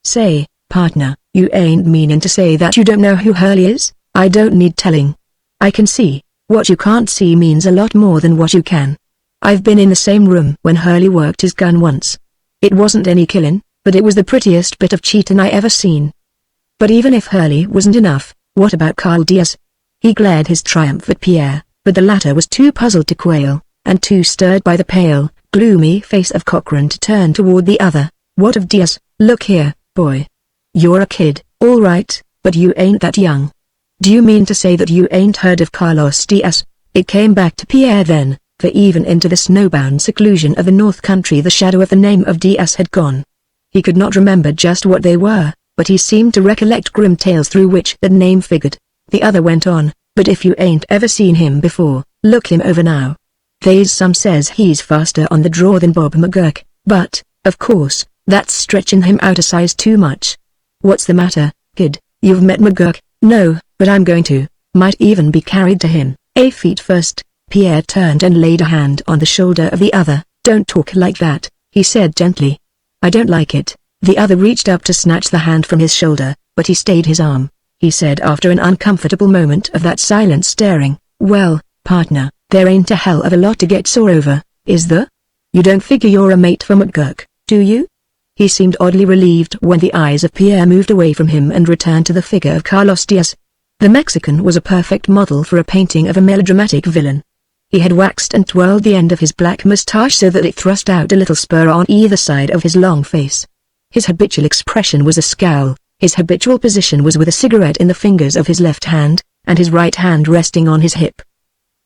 Speaker 1: Say, partner, you ain't meanin' to say that you don't know who Hurley is? I don't need telling. I can see. What you can't see means a lot more than what you can. I've been in the same room when Hurley worked his gun once. It wasn't any killin', but it was the prettiest bit of cheatin' I ever seen. But even if Hurley wasn't enough, what about Carl Diaz? He glared his triumph at Pierre, but the latter was too puzzled to quail, and too stirred by the pale, gloomy face of Cochrane to turn toward the other. What of Diaz? Look here, boy. You're a kid, all right, but you ain't that young. Do you mean to say that you ain't heard of Carlos Diaz? It came back to Pierre then, for even into the snowbound seclusion of the North Country the shadow of the name of Diaz had gone. He could not remember just what they were, but he seemed to recollect grim tales through which that name figured. The other went on, but if you ain't ever seen him before, look him over now. They's some says he's faster on the draw than Bob McGurk, but, of course, That's stretching him out a size too much. What's the matter, kid? You've met McGurk? No, but I'm going to. Might even be carried to him. Feet first. Pierre turned and laid a hand on the shoulder of the other. Don't talk like that, he said gently. I don't like it. The other reached up to snatch the hand from his shoulder, but he stayed his arm. He said after an uncomfortable moment of that silent staring, well, partner, there ain't a hell of a lot to get sore over, is there? You don't figure you're a mate for McGurk, do you? He seemed oddly relieved when the eyes of Pierre moved away from him and returned to the figure of Carlos Diaz. The Mexican was a perfect model for a painting of a melodramatic villain. He had waxed and twirled the end of his black mustache so that it thrust out a little spur on either side of his long face. His habitual expression was a scowl. His habitual position was with a cigarette in the fingers of his left hand, and his right hand resting on his hip.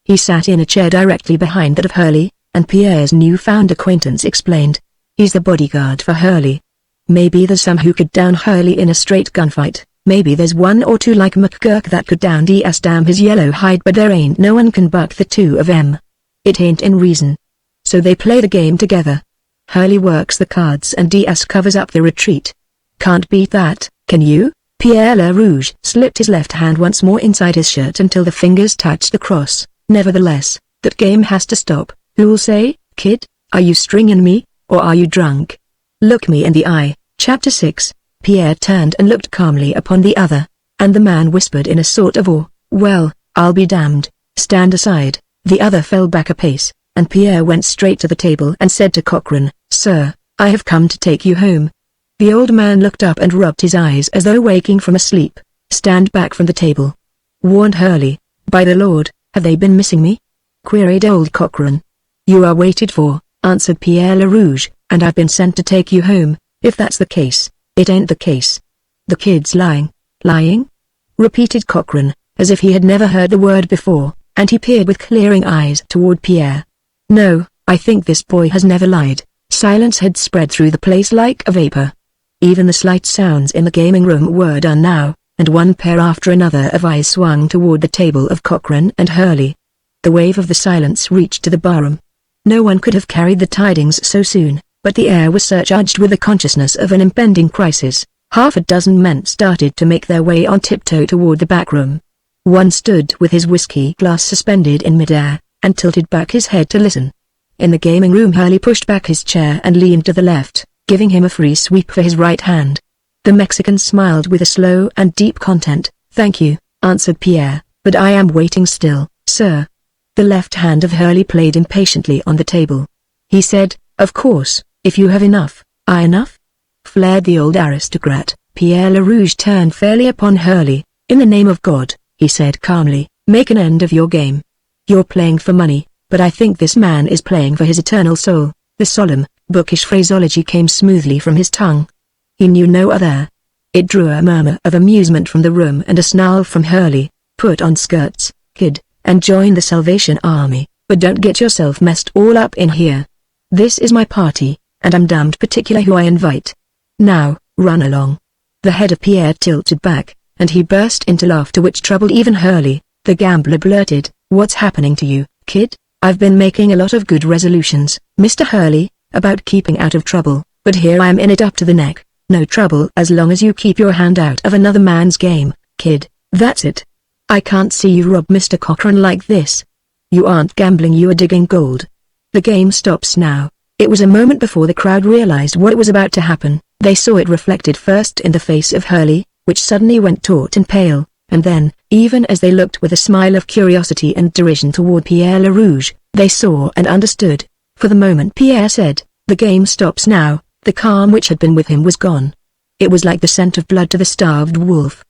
Speaker 1: He sat in a chair directly behind that of Hurley, and Pierre's newfound acquaintance explained. He's the bodyguard for Hurley. Maybe there's some who could down Hurley in a straight gunfight. Maybe there's one or two like McGurk that could down Diaz damn his yellow hide, but there ain't no one can buck the two of 'em. It ain't in reason. So they play the game together. Hurley works the cards and Diaz covers up the retreat. Can't beat that, can you? Pierre Le Rouge slipped his left hand once more inside his shirt until the fingers touched the cross. Nevertheless, that game has to stop. Who'll say, kid, are you stringing me, or are you drunk? Look me in the eye. Chapter 6. Pierre turned and looked calmly upon the other, and the man whispered in a sort of awe, well, I'll be damned. Stand aside. The other fell back a pace, and Pierre went straight to the table and said to Cochrane, Sir, I have come to take you home. The old man looked up and rubbed his eyes as though waking from a sleep. Stand back from the table, warned Hurley. By the Lord, have they been missing me? Queried old Cochrane. You are waited for, answered Pierre Le Rouge, and I've been sent to take you home. If that's the case, it ain't the case. The kid's lying. Lying? Repeated Cochrane, as if he had never heard the word before, and he peered with clearing eyes toward Pierre. No, I think this boy has never lied. Silence had spread through the place like a vapor. Even the slight sounds in the gaming room were done now, and one pair after another of eyes swung toward the table of Cochrane and Hurley. The wave of the silence reached to the barroom. No one could have carried the tidings so soon, but the air was surcharged with the consciousness of an impending crisis. Half a dozen men started to make their way on tiptoe toward the back room. One stood with his whiskey glass suspended in midair, and tilted back his head to listen. In the gaming room Hurley pushed back his chair and leaned to the left, giving him a free sweep for his right hand. The Mexican smiled with a slow and deep content. Thank you, answered Pierre, but I am waiting still, sir. The left hand of Hurley played impatiently on the table. He said, of course, if you have enough. Enough? Flared the old aristocrat. Pierre Le Rouge turned fairly upon Hurley. In the name of God, he said calmly, make an end of your game. You're playing for money, but I think this man is playing for his eternal soul. The solemn, bookish phraseology came smoothly from his tongue. He knew no other. It drew a murmur of amusement from the room and a snarl from Hurley. Put on skirts, kid, and join the Salvation Army, but don't get yourself messed all up in here. This is my party, and I'm damned particular who I invite. Now, run along. The head of Pierre tilted back, and he burst into laughter which troubled even Hurley. The gambler blurted, what's happening to you, kid? I've been making a lot of good resolutions, Mr. Hurley, about keeping out of trouble, but here I am in it up to the neck. No trouble as long as you keep your hand out of another man's game, kid, that's it. I can't see you rob Mr. Cochrane like this. You aren't gambling, you are digging gold. The game stops now. It was a moment before the crowd realized what was about to happen. They saw it reflected first in the face of Hurley, which suddenly went taut and pale, and then, even as they looked with a smile of curiosity and derision toward Pierre Le Rouge, they saw and understood. For the moment Pierre said, the game stops now, the calm which had been with him was gone. It was like the scent of blood to the starved wolf.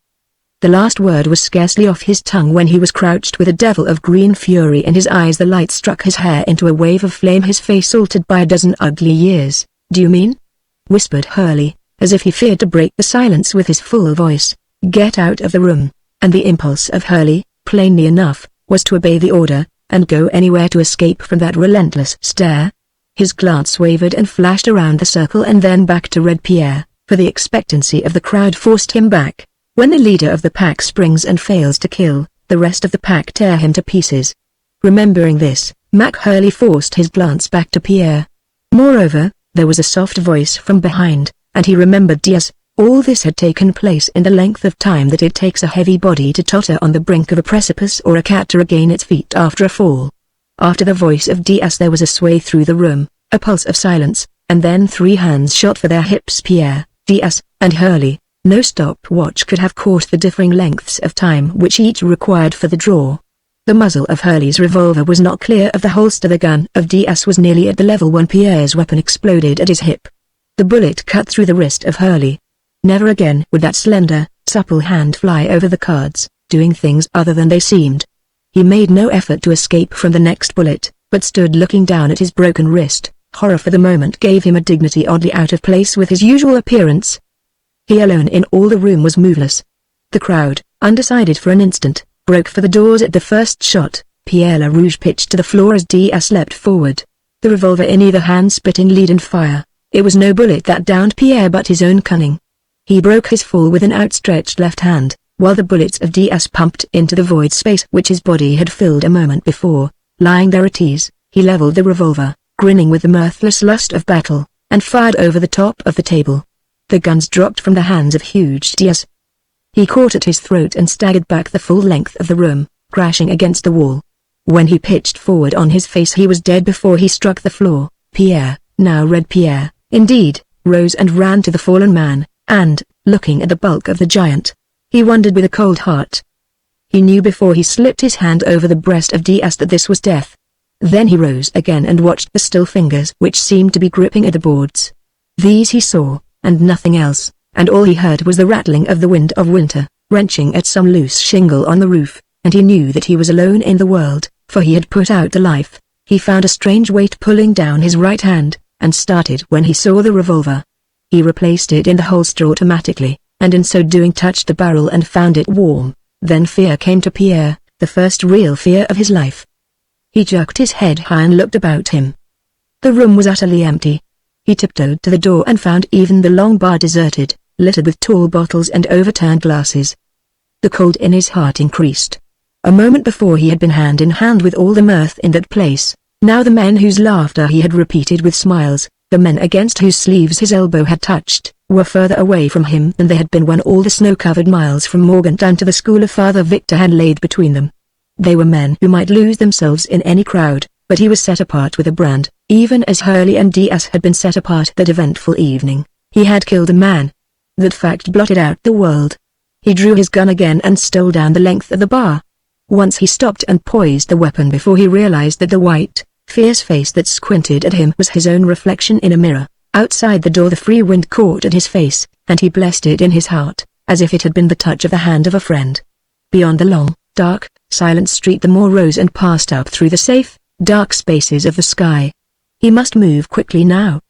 Speaker 1: The last word was scarcely off his tongue when he was crouched with a devil of green fury in his eyes. The light struck his hair into a wave of flame, his face altered by a dozen ugly years. Do you mean? Whispered Hurley, as if he feared to break the silence with his full voice. Get out of the room. And the impulse of Hurley, plainly enough, was to obey the order, and go anywhere to escape from that relentless stare. His glance wavered and flashed around the circle and then back to Red Pierre, for the expectancy of the crowd forced him back. When the leader of the pack springs and fails to kill, the rest of the pack tear him to pieces. Remembering this, Mac Hurley forced his glance back to Pierre. Moreover, There was a soft voice from behind, and he remembered Diaz. All this had taken place in the length of time that it takes a heavy body to totter on the brink of a precipice or a cat to regain its feet after a fall. After the voice of Diaz there was a sway through the room, a pulse of silence, and then 3 hands shot for their hips. Pierre, Diaz, and Hurley. No stopwatch could have caught the differing lengths of time which each required for the draw. The muzzle of Hurley's revolver was not clear of the holster. The gun of Diaz was nearly at the level when Pierre's weapon exploded at his hip. The bullet cut through the wrist of Hurley. Never again would that slender, supple hand fly over the cards, doing things other than they seemed. He made no effort to escape from the next bullet, but stood looking down at his broken wrist. Horror for the moment gave him a dignity oddly out of place with his usual appearance. He alone in all the room was moveless. The crowd, undecided for an instant, broke for the doors at the first shot. Pierre LaRouge pitched to the floor as Diaz leapt forward. The revolver in either hand spitting leaden fire. It was no bullet that downed Pierre but his own cunning. He broke his fall with an outstretched left hand, while the bullets of Diaz pumped into the void space which his body had filled a moment before. Lying there at ease, he leveled the revolver, grinning with the mirthless lust of battle, and fired over the top of the table. The guns dropped from the hands of huge Diaz. He caught at his throat and staggered back the full length of the room, crashing against the wall. When he pitched forward on his face he was dead before he struck the floor. Pierre, now Red Pierre, indeed, rose and ran to the fallen man, and, looking at the bulk of the giant, he wondered with a cold heart. He knew before he slipped his hand over the breast of Diaz that this was death. Then he rose again and watched the still fingers which seemed to be gripping at the boards. These he saw, and nothing else, and all he heard was the rattling of the wind of winter, wrenching at some loose shingle on the roof, and he knew that he was alone in the world, for he had put out the life. He found a strange weight pulling down his right hand, and started when he saw the revolver. He replaced it in the holster automatically, and in so doing touched the barrel and found it warm. Then fear came to Pierre, the first real fear of his life. He jerked his head high and looked about him. The room was utterly empty. He tiptoed to the door and found even the long bar deserted, littered with tall bottles and overturned glasses. The cold in his heart increased. A moment before he had been hand in hand with all the mirth in that place. Now the men whose laughter he had repeated with smiles, the men against whose sleeves his elbow had touched, were further away from him than they had been when all the snow-covered miles from Morgantown to the school of Father Victor had laid between them. They were men who might lose themselves in any crowd, but he was set apart with a brand, even as Hurley and Diaz had been set apart that eventful evening. He had killed a man. That fact blotted out the world. He drew his gun again and stole down the length of the bar. Once he stopped and poised the weapon before he realized that the white, fierce face that squinted at him was his own reflection in a mirror. Outside the door the free wind caught at his face, and he blessed it in his heart, as if it had been the touch of the hand of a friend. Beyond the long, dark, silent street the moor rose and passed up through the safe, dark spaces of the sky. He must move quickly now.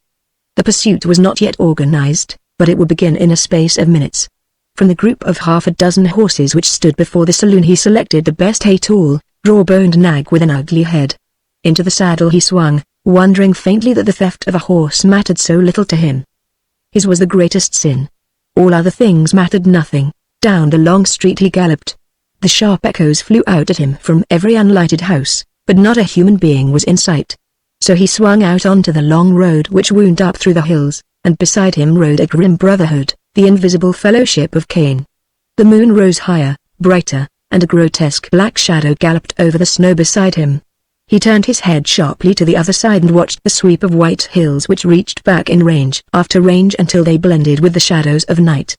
Speaker 1: The pursuit was not yet organized, but it would begin in a space of minutes. From the group of half a dozen horses which stood before the saloon he selected the best hay-tall, raw-boned nag with an ugly head. Into the saddle he swung, wondering faintly that the theft of a horse mattered so little to him. His was the greatest sin. All other things mattered nothing. Down the long street he galloped. The sharp echoes flew out at him from every unlighted house, but not a human being was in sight. So he swung out onto the long road which wound up through the hills, and beside him rode a grim brotherhood, the invisible fellowship of Cain. The moon rose higher, brighter, and a grotesque black shadow galloped over the snow beside him. He turned his head sharply to the other side and watched the sweep of white hills which reached back in range after range until they blended with the shadows of night.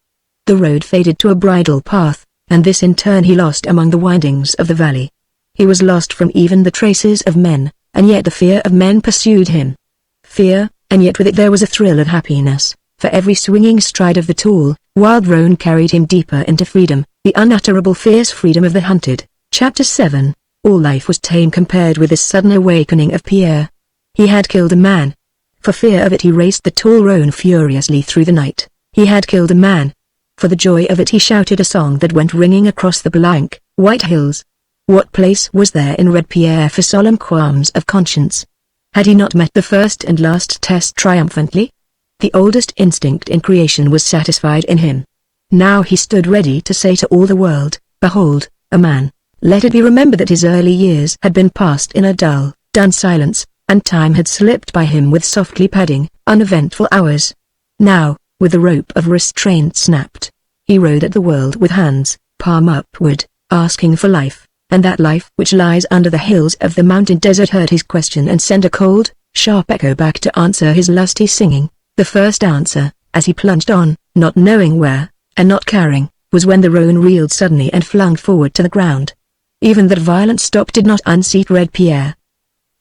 Speaker 1: The road faded to a bridle path, and this in turn he lost among the windings of the valley. He was lost from even the traces of men, and yet the fear of men pursued him. Fear, and yet with it there was a thrill of happiness, for every swinging stride of the tall, wild roan carried him deeper into freedom, the unutterable fierce freedom of the hunted. Chapter 7. All life was tame compared with this sudden awakening of Pierre. He had killed a man. For fear of it he raced the tall roan furiously through the night. He had killed a man. For the joy of it he shouted a song that went ringing across the blank, white hills. What place was there in Red Pierre for solemn qualms of conscience? Had he not met the first and last test triumphantly? The oldest instinct in creation was satisfied in him. Now he stood ready to say to all the world, "Behold, a man." Let it be remembered that his early years had been passed in a dull, dun silence, and time had slipped by him with softly padding, uneventful hours. Now, with the rope of restraint snapped, he rode at the world with hands, palm upward, asking for life, and that life which lies under the hills of the mountain desert heard his question and sent a cold, sharp echo back to answer his lusty singing. The first answer, as he plunged on, not knowing where, and not caring, was when the roan reeled suddenly and flung forward to the ground. Even that violent stop did not unseat Red Pierre.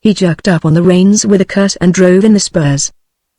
Speaker 1: He jerked up on the reins with a curse and drove in the spurs.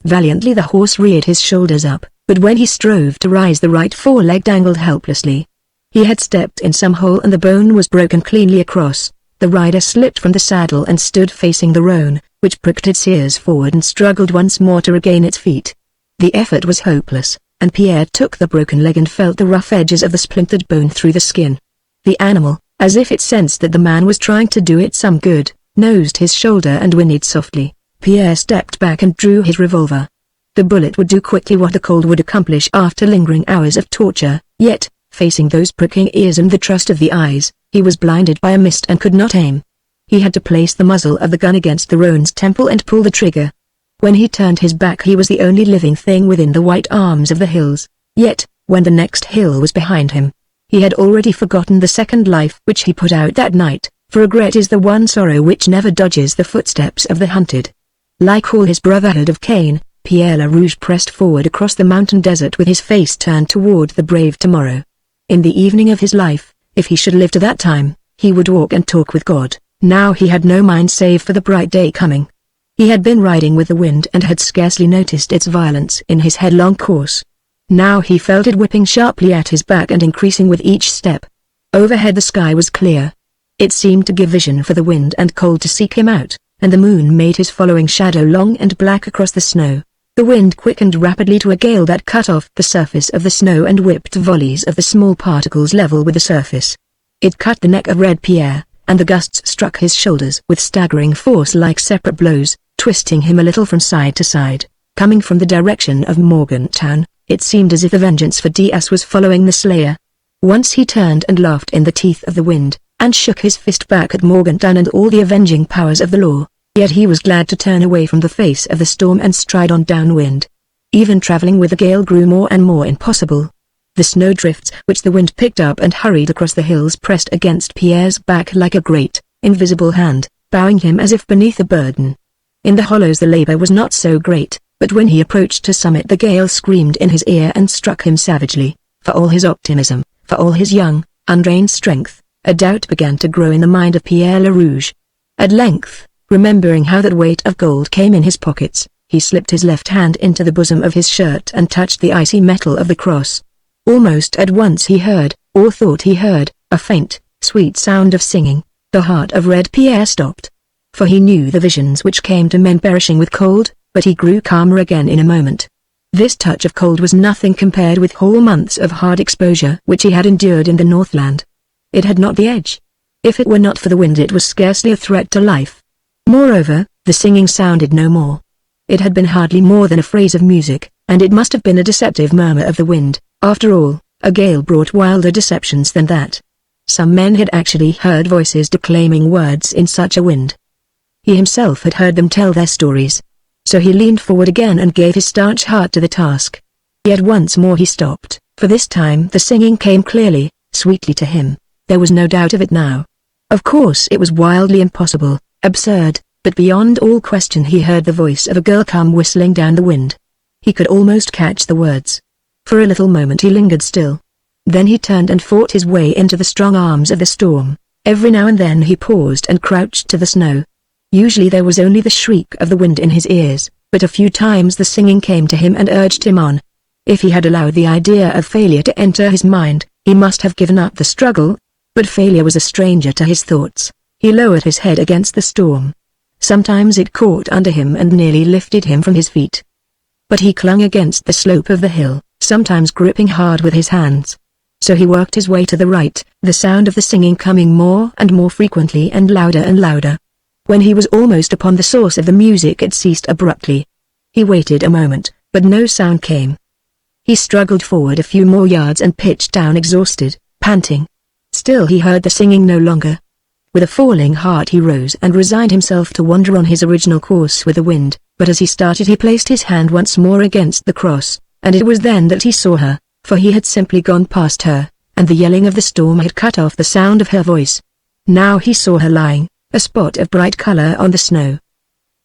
Speaker 1: Valiantly the horse reared his shoulders up, but when he strove to rise the right foreleg dangled helplessly. He had stepped in some hole and the bone was broken cleanly across. The rider slipped from the saddle and stood facing the roan, which pricked its ears forward and struggled once more to regain its feet. The effort was hopeless, and Pierre took the broken leg and felt the rough edges of the splintered bone through the skin. The animal, as if it sensed that the man was trying to do it some good, nosed his shoulder and whinnied softly. Pierre stepped back and drew his revolver. The bullet would do quickly what the cold would accomplish after lingering hours of torture, yet, facing those pricking ears and the trust of the eyes, he was blinded by a mist and could not aim. He had to place the muzzle of the gun against the roan's temple and pull the trigger. When he turned his back he was the only living thing within the white arms of the hills, yet, when the next hill was behind him, he had already forgotten the second life which he put out that night, for regret is the one sorrow which never dodges the footsteps of the hunted. Like all his brotherhood of Cain, Pierre Le Rouge pressed forward across the mountain desert with his face turned toward the brave tomorrow. In the evening of his life, if he should live to that time, he would walk and talk with God. Now he had no mind save for the bright day coming. He had been riding with the wind and had scarcely noticed its violence in his headlong course. Now he felt it whipping sharply at his back and increasing with each step. Overhead the sky was clear. It seemed to give vision for the wind and cold to seek him out, and the moon made his following shadow long and black across the snow. The wind quickened rapidly to a gale that cut off the surface of the snow and whipped volleys of the small particles level with the surface. It cut the neck of Red Pierre, and the gusts struck his shoulders with staggering force like separate blows, twisting him a little from side to side. Coming from the direction of Morgantown, it seemed as if the vengeance for DS was following the slayer. Once he turned and laughed in the teeth of the wind, and shook his fist back at Morgantown and all the avenging powers of the law. Yet he was glad to turn away from the face of the storm and stride on downwind. Even traveling with the gale grew more and more impossible. The snowdrifts which the wind picked up and hurried across the hills pressed against Pierre's back like a great, invisible hand, bowing him as if beneath a burden. In the hollows the labor was not so great, but when he approached to summit the gale screamed in his ear and struck him savagely. For all his optimism, for all his young, undrained strength, a doubt began to grow in the mind of Pierre Le Rouge. At length, remembering how that weight of gold came in his pockets, he slipped his left hand into the bosom of his shirt and touched the icy metal of the cross. Almost at once he heard, or thought he heard, a faint, sweet sound of singing. The heart of Red Pierre stopped. For he knew the visions which came to men perishing with cold, but he grew calmer again in a moment. This touch of cold was nothing compared with whole months of hard exposure which he had endured in the Northland. It had not the edge. If it were not for the wind it was scarcely a threat to life. Moreover, the singing sounded no more. It had been hardly more than a phrase of music, and it must have been a deceptive murmur of the wind. After all, a gale brought wilder deceptions than that. Some men had actually heard voices declaiming words in such a wind. He himself had heard them tell their stories. So he leaned forward again and gave his staunch heart to the task. Yet once more he stopped, for this time the singing came clearly, sweetly to him. There was no doubt of it now. Of course it was wildly impossible, absurd, but beyond all question he heard the voice of a girl come whistling down the wind. He could almost catch the words. For a little moment he lingered still. Then he turned and fought his way into the strong arms of the storm. Every now and then he paused and crouched to the snow. Usually there was only the shriek of the wind in his ears, but a few times the singing came to him and urged him on. If he had allowed the idea of failure to enter his mind, he must have given up the struggle. But failure was a stranger to his thoughts. He lowered his head against the storm. Sometimes it caught under him and nearly lifted him from his feet. But he clung against the slope of the hill, sometimes gripping hard with his hands. So he worked his way to the right, the sound of the singing coming more and more frequently and louder. When he was almost upon the source of the music it ceased abruptly. He waited a moment, but no sound came. He struggled forward a few more yards and pitched down exhausted, panting. Still he heard the singing no longer. With a falling heart he rose and resigned himself to wander on his original course with the wind, but as he started he placed his hand once more against the cross, and it was then that he saw her, for he had simply gone past her, and the yelling of the storm had cut off the sound of her voice. Now he saw her lying, a spot of bright color on the snow.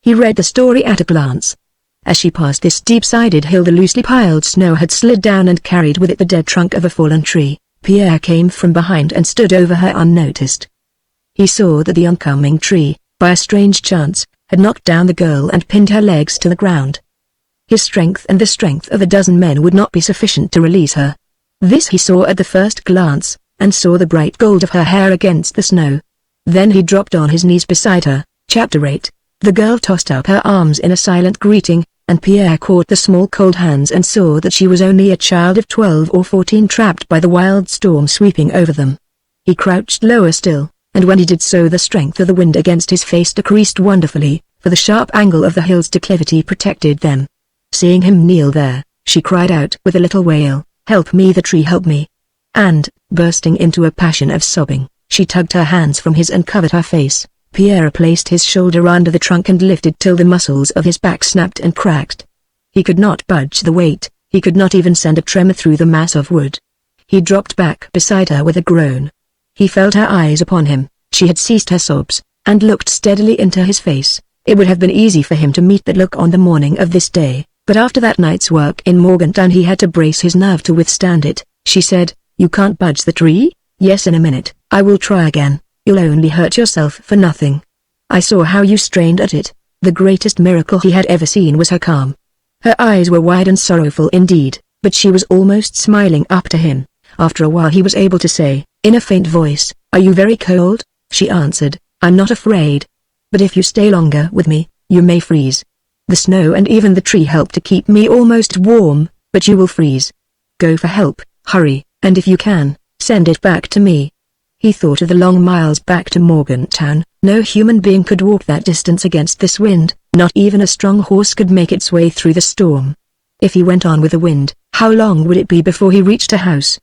Speaker 1: He read the story at a glance. As she passed this steep-sided hill the loosely piled snow had slid down and carried with it the dead trunk of a fallen tree. Pierre came from behind and stood over her unnoticed. He saw that the oncoming tree, by a strange chance, had knocked down the girl and pinned her legs to the ground. His strength and the strength of a dozen men would not be sufficient to release her. This he saw at the first glance, and saw the bright gold of her hair against the snow. Then he dropped on his knees beside her. Chapter 8. The girl tossed up her arms in a silent greeting, and Pierre caught the small cold hands and saw that she was only a child of 12 or 14 trapped by the wild storm sweeping over them. He crouched lower still, and when he did so the strength of the wind against his face decreased wonderfully, for the sharp angle of the hill's declivity protected them. Seeing him kneel there, she cried out with a little wail, "Help me, the tree, help me!" And, bursting into a passion of sobbing, she tugged her hands from his and covered her face. Pierre placed his shoulder under the trunk and lifted till the muscles of his back snapped and cracked. He could not budge the weight, he could not even send a tremor through the mass of wood. He dropped back beside her with a groan. He felt her eyes upon him, she had ceased her sobs, and looked steadily into his face. It would have been easy for him to meet that look on the morning of this day, but after that night's work in Morgantown he had to brace his nerve to withstand it. She said, "You can't budge the tree?" "Yes, in a minute. I will try again. You'll only hurt yourself for nothing." I saw how you strained at it. The greatest miracle he had ever seen was her calm. Her eyes were wide and sorrowful indeed, but she was almost smiling up to him. After a while he was able to say, in a faint voice, "Are you very cold?" She answered, "I'm not afraid. But if you stay longer with me, you may freeze. The snow and even the tree help to keep me almost warm, but you will freeze. Go for help, hurry, and if you can, send it back to me." He thought of the long miles back to Morgantown. No human being could walk that distance against this wind, not even a strong horse could make its way through the storm. If he went on with the wind, how long would it be before he reached a house?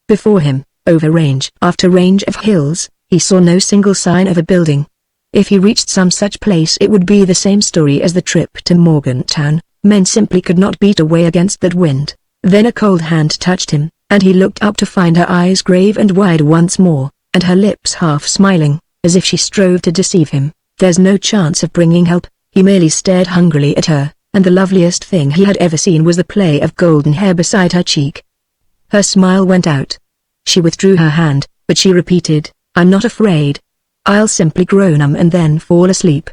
Speaker 1: Before him, over range after range of hills, he saw no single sign of a building. If he reached some such place it would be the same story as the trip to Morgantown. Men simply could not beat away against that wind. Then a cold hand touched him, and he looked up to find her eyes grave and wide once more, and her lips half smiling, as if she strove to deceive him. There's no chance of bringing help. He merely stared hungrily at her, and the loveliest thing he had ever seen was the play of golden hair beside her cheek. Her smile went out. She withdrew her hand, but she repeated, "I'm not afraid. I'll simply grow numb and then fall asleep."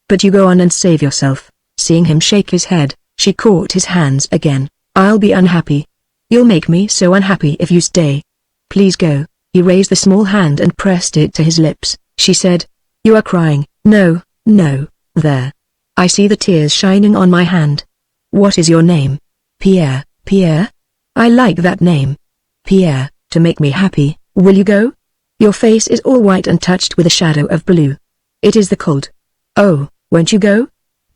Speaker 1: "But you go on and save yourself." Seeing him shake his head, she caught his hands again. "I'll be unhappy. You'll make me so unhappy if you stay. Please go." He raised the small hand and pressed it to his lips. She said, "You are crying." "No, no, there. I see the tears shining on my hand." "What is your name?" "Pierre." "Pierre? I like that name. Pierre, to make me happy, will you go? Your face is all white and touched with a shadow of blue. It is the cold. Oh, won't you go?"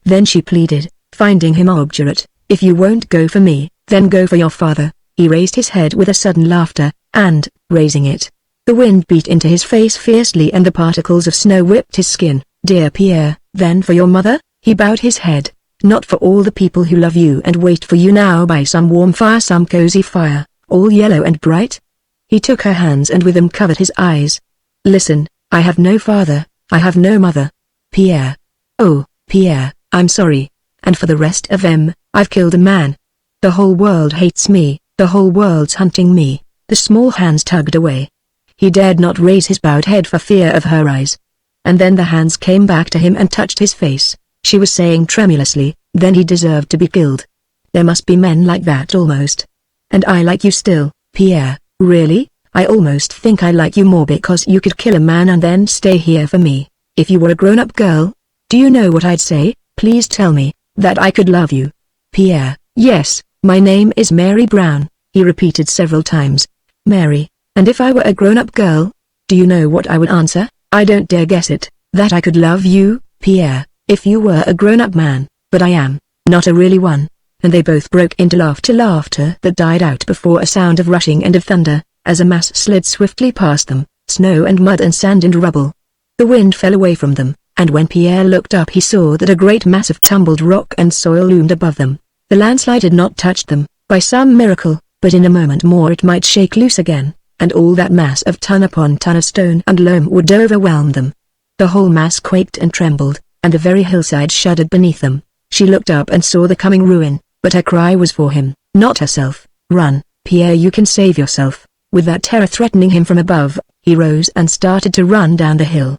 Speaker 1: Then she pleaded, finding him obdurate, "If you won't go for me, then go for your father." He raised his head with a sudden laughter, and, raising it, the wind beat into his face fiercely and the particles of snow whipped his skin. "Dear Pierre, then for your mother?" He bowed his head. "Not for all the people who love you and wait for you now by some warm fire, some cozy fire, all yellow and bright?" He took her hands and with them covered his eyes. "Listen, I have no father, I have no mother. Pierre. Oh, Pierre, I'm sorry. And for the rest of them, I've killed a man. The whole world hates me, the whole world's hunting me." The small hands tugged away. He dared not raise his bowed head for fear of her eyes. And then the hands came back to him and touched his face. She was saying tremulously, "Then he deserved to be killed. There must be men like that almost. And I like you still, Pierre, really? I almost think I like you more because you could kill a man and then stay here for me. If you were a grown-up girl, do you know what I'd say? Please tell me, that I could love you." "Pierre, yes, my name is Mary Brown," he repeated several times. "Mary, and if I were a grown-up girl, do you know what I would answer? I don't dare guess it, that I could love you, Pierre, if you were a grown-up man, but I am, not a really one." And they both broke into laughter that died out before a sound of rushing and of thunder, as a mass slid swiftly past them, snow and mud and sand and rubble. The wind fell away from them, and when Pierre looked up he saw that a great mass of tumbled rock and soil loomed above them. The landslide had not touched them, by some miracle, but in a moment more it might shake loose again, and all that mass of ton upon ton of stone and loam would overwhelm them. The whole mass quaked and trembled, and the very hillside shuddered beneath them. She looked up and saw the coming ruin, but her cry was for him, not herself. "Run, Pierre, you can save yourself." With that terror threatening him from above, he rose and started to run down the hill.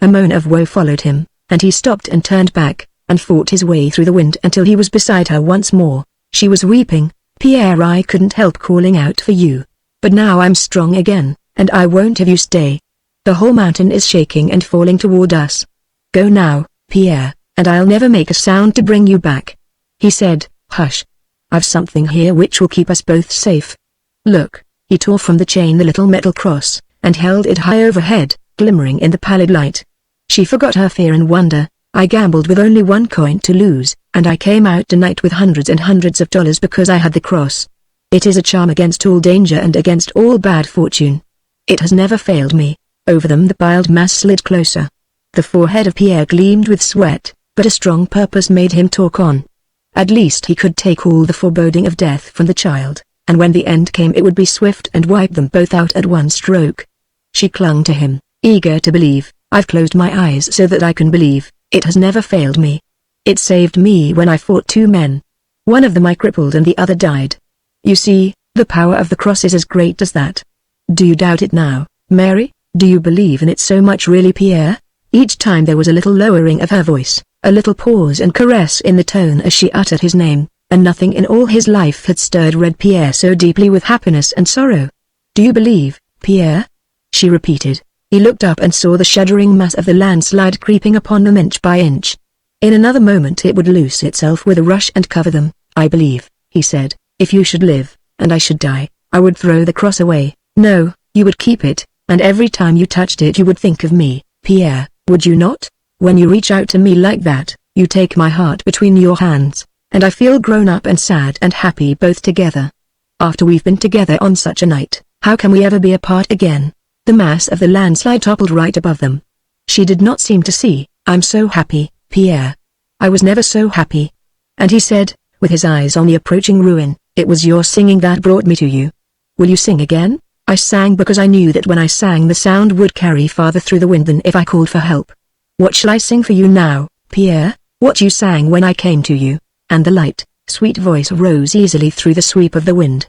Speaker 1: A moan of woe followed him, and he stopped and turned back, and fought his way through the wind until he was beside her once more. She was weeping. "Pierre, I couldn't help calling out for you. But now I'm strong again, and I won't have you stay. The whole mountain is shaking and falling toward us. Go now, Pierre, and I'll never make a sound to bring you back." He said, "Hush. I've something here which will keep us both safe. Look." He tore from the chain the little metal cross, and held it high overhead, glimmering in the pallid light. She forgot her fear and wonder. "I gambled with only one coin to lose, and I came out tonight with hundreds and hundreds of dollars because I had the cross. It is a charm against all danger and against all bad fortune. It has never failed me." Over them the piled mass slid closer. The forehead of Pierre gleamed with sweat, but a strong purpose made him talk on. At least he could take all the foreboding of death from the child, and when the end came it would be swift and wipe them both out at one stroke. She clung to him, eager to believe. "I've closed my eyes so that I can believe. It has never failed me. It saved me when I fought two men. One of them I crippled and the other died. You see, the power of the cross is as great as that. Do you doubt it now, Mary? Do you believe in it so much really, Pierre?" Each time there was a little lowering of her voice, a little pause and caress in the tone as she uttered his name, and nothing in all his life had stirred Red Pierre so deeply with happiness and sorrow. "Do you believe, Pierre?" she repeated. He looked up and saw the shuddering mass of the landslide creeping upon them inch by inch. In another moment it would loose itself with a rush and cover them. "I believe," he said. "If you should live, and I should die, I would throw the cross away." "No, you would keep it, and every time you touched it you would think of me, Pierre, would you not? When you reach out to me like that, you take my heart between your hands, and I feel grown up and sad and happy both together. After we've been together on such a night, how can we ever be apart again?" The mass of the landslide toppled right above them. She did not seem to see. "I'm so happy, Pierre. I was never so happy." And he said, with his eyes on the approaching ruin, "It was your singing that brought me to you. Will you sing again?" "I sang because I knew that when I sang the sound would carry farther through the wind than if I called for help. What shall I sing for you now, Pierre? What you sang when I came to you?" And the light, sweet voice rose easily through the sweep of the wind.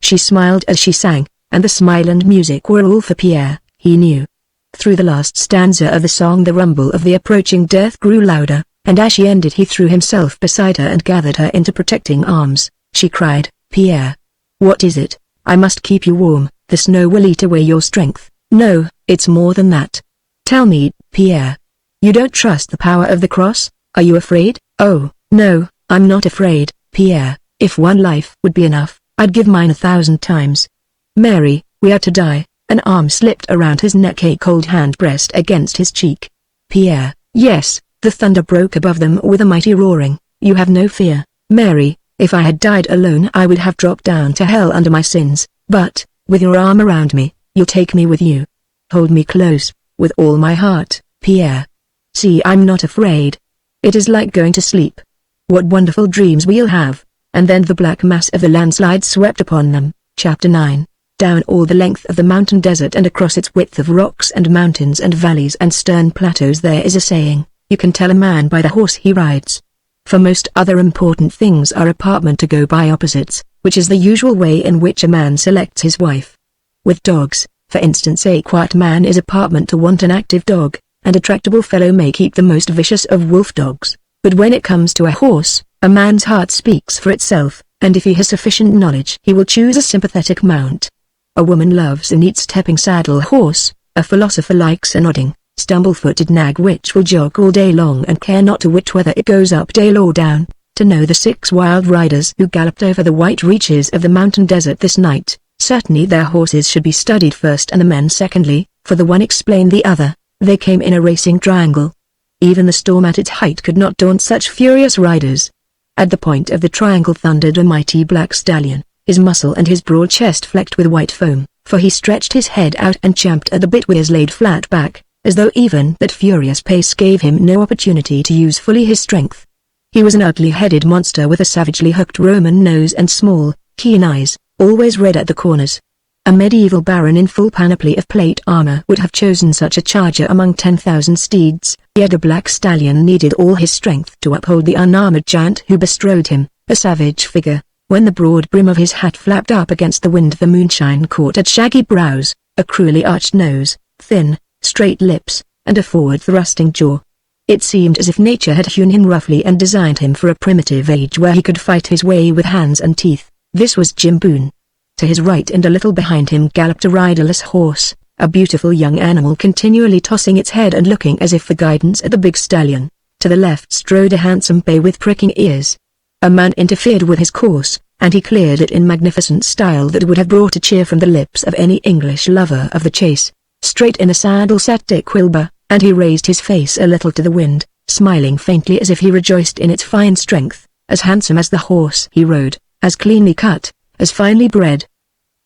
Speaker 1: She smiled as she sang, and the smile and music were all for Pierre, he knew. Through the last stanza of the song the rumble of the approaching death grew louder, and as she ended he threw himself beside her and gathered her into protecting arms. She cried, "Pierre! What is it? I must keep you warm, the snow will eat away your strength." "No, it's more than that. Tell me, Pierre. You don't trust the power of the cross? Are you afraid?" "Oh, no, I'm not afraid, Pierre. If one life would be enough, I'd give mine 1,000 times. Mary, we are to die." An arm slipped around his neck, a cold hand pressed against his cheek. "Pierre." "Yes." The thunder broke above them with a mighty roaring. "You have no fear, Mary. If I had died alone I would have dropped down to hell under my sins, but, with your arm around me, you'll take me with you. Hold me close, with all my heart, Pierre. See, I'm not afraid. It is like going to sleep. What wonderful dreams we'll have." And then the black mass of the landslide swept upon them. Chapter 9. Down all the length of the mountain desert and across its width of rocks and mountains and valleys and stern plateaus there is a saying, "You can tell a man by the horse he rides." For most other important things are apartment to go by opposites, which is the usual way in which a man selects his wife. With dogs, for instance, a quiet man is apartment to want an active dog, and a tractable fellow may keep the most vicious of wolf dogs. But when it comes to a horse, a man's heart speaks for itself, and if he has sufficient knowledge he will choose a sympathetic mount. A woman loves a neat-stepping saddle horse, a philosopher likes a nodding, stumble-footed nag which will jog all day long and care not a whit whether it goes up dale or down. To know the 6 wild riders who galloped over the white reaches of the mountain desert this night, certainly their horses should be studied first and the men secondly, for the one explained the other. They came in a racing triangle. Even the storm at its height could not daunt such furious riders. At the point of the triangle thundered a mighty black stallion, his muscle and his broad chest flecked with white foam, for he stretched his head out and champed at the bit with his laid flat back, as though even that furious pace gave him no opportunity to use fully his strength. He was an ugly-headed monster with a savagely hooked Roman nose and small, keen eyes, always red at the corners. A medieval baron in full panoply of plate armor would have chosen such a charger among 10,000 steeds, yet the black stallion needed all his strength to uphold the unarmored giant who bestrode him, a savage figure. When the broad brim of his hat flapped up against the wind, the moonshine caught at shaggy brows, a cruelly arched nose, thin, straight lips, and a forward-thrusting jaw. It seemed as if nature had hewn him roughly and designed him for a primitive age where he could fight his way with hands and teeth. This was Jim Boone. To his right and a little behind him galloped a riderless horse, a beautiful young animal continually tossing its head and looking as if for guidance at the big stallion. To the left strode a handsome bay with pricking ears. A man interfered with his course, and he cleared it in magnificent style that would have brought a cheer from the lips of any English lover of the chase. Straight in the saddle sat Dick Wilbur, and he raised his face a little to the wind, smiling faintly as if he rejoiced in its fine strength. As handsome as the horse he rode, as cleanly cut, as finely bred.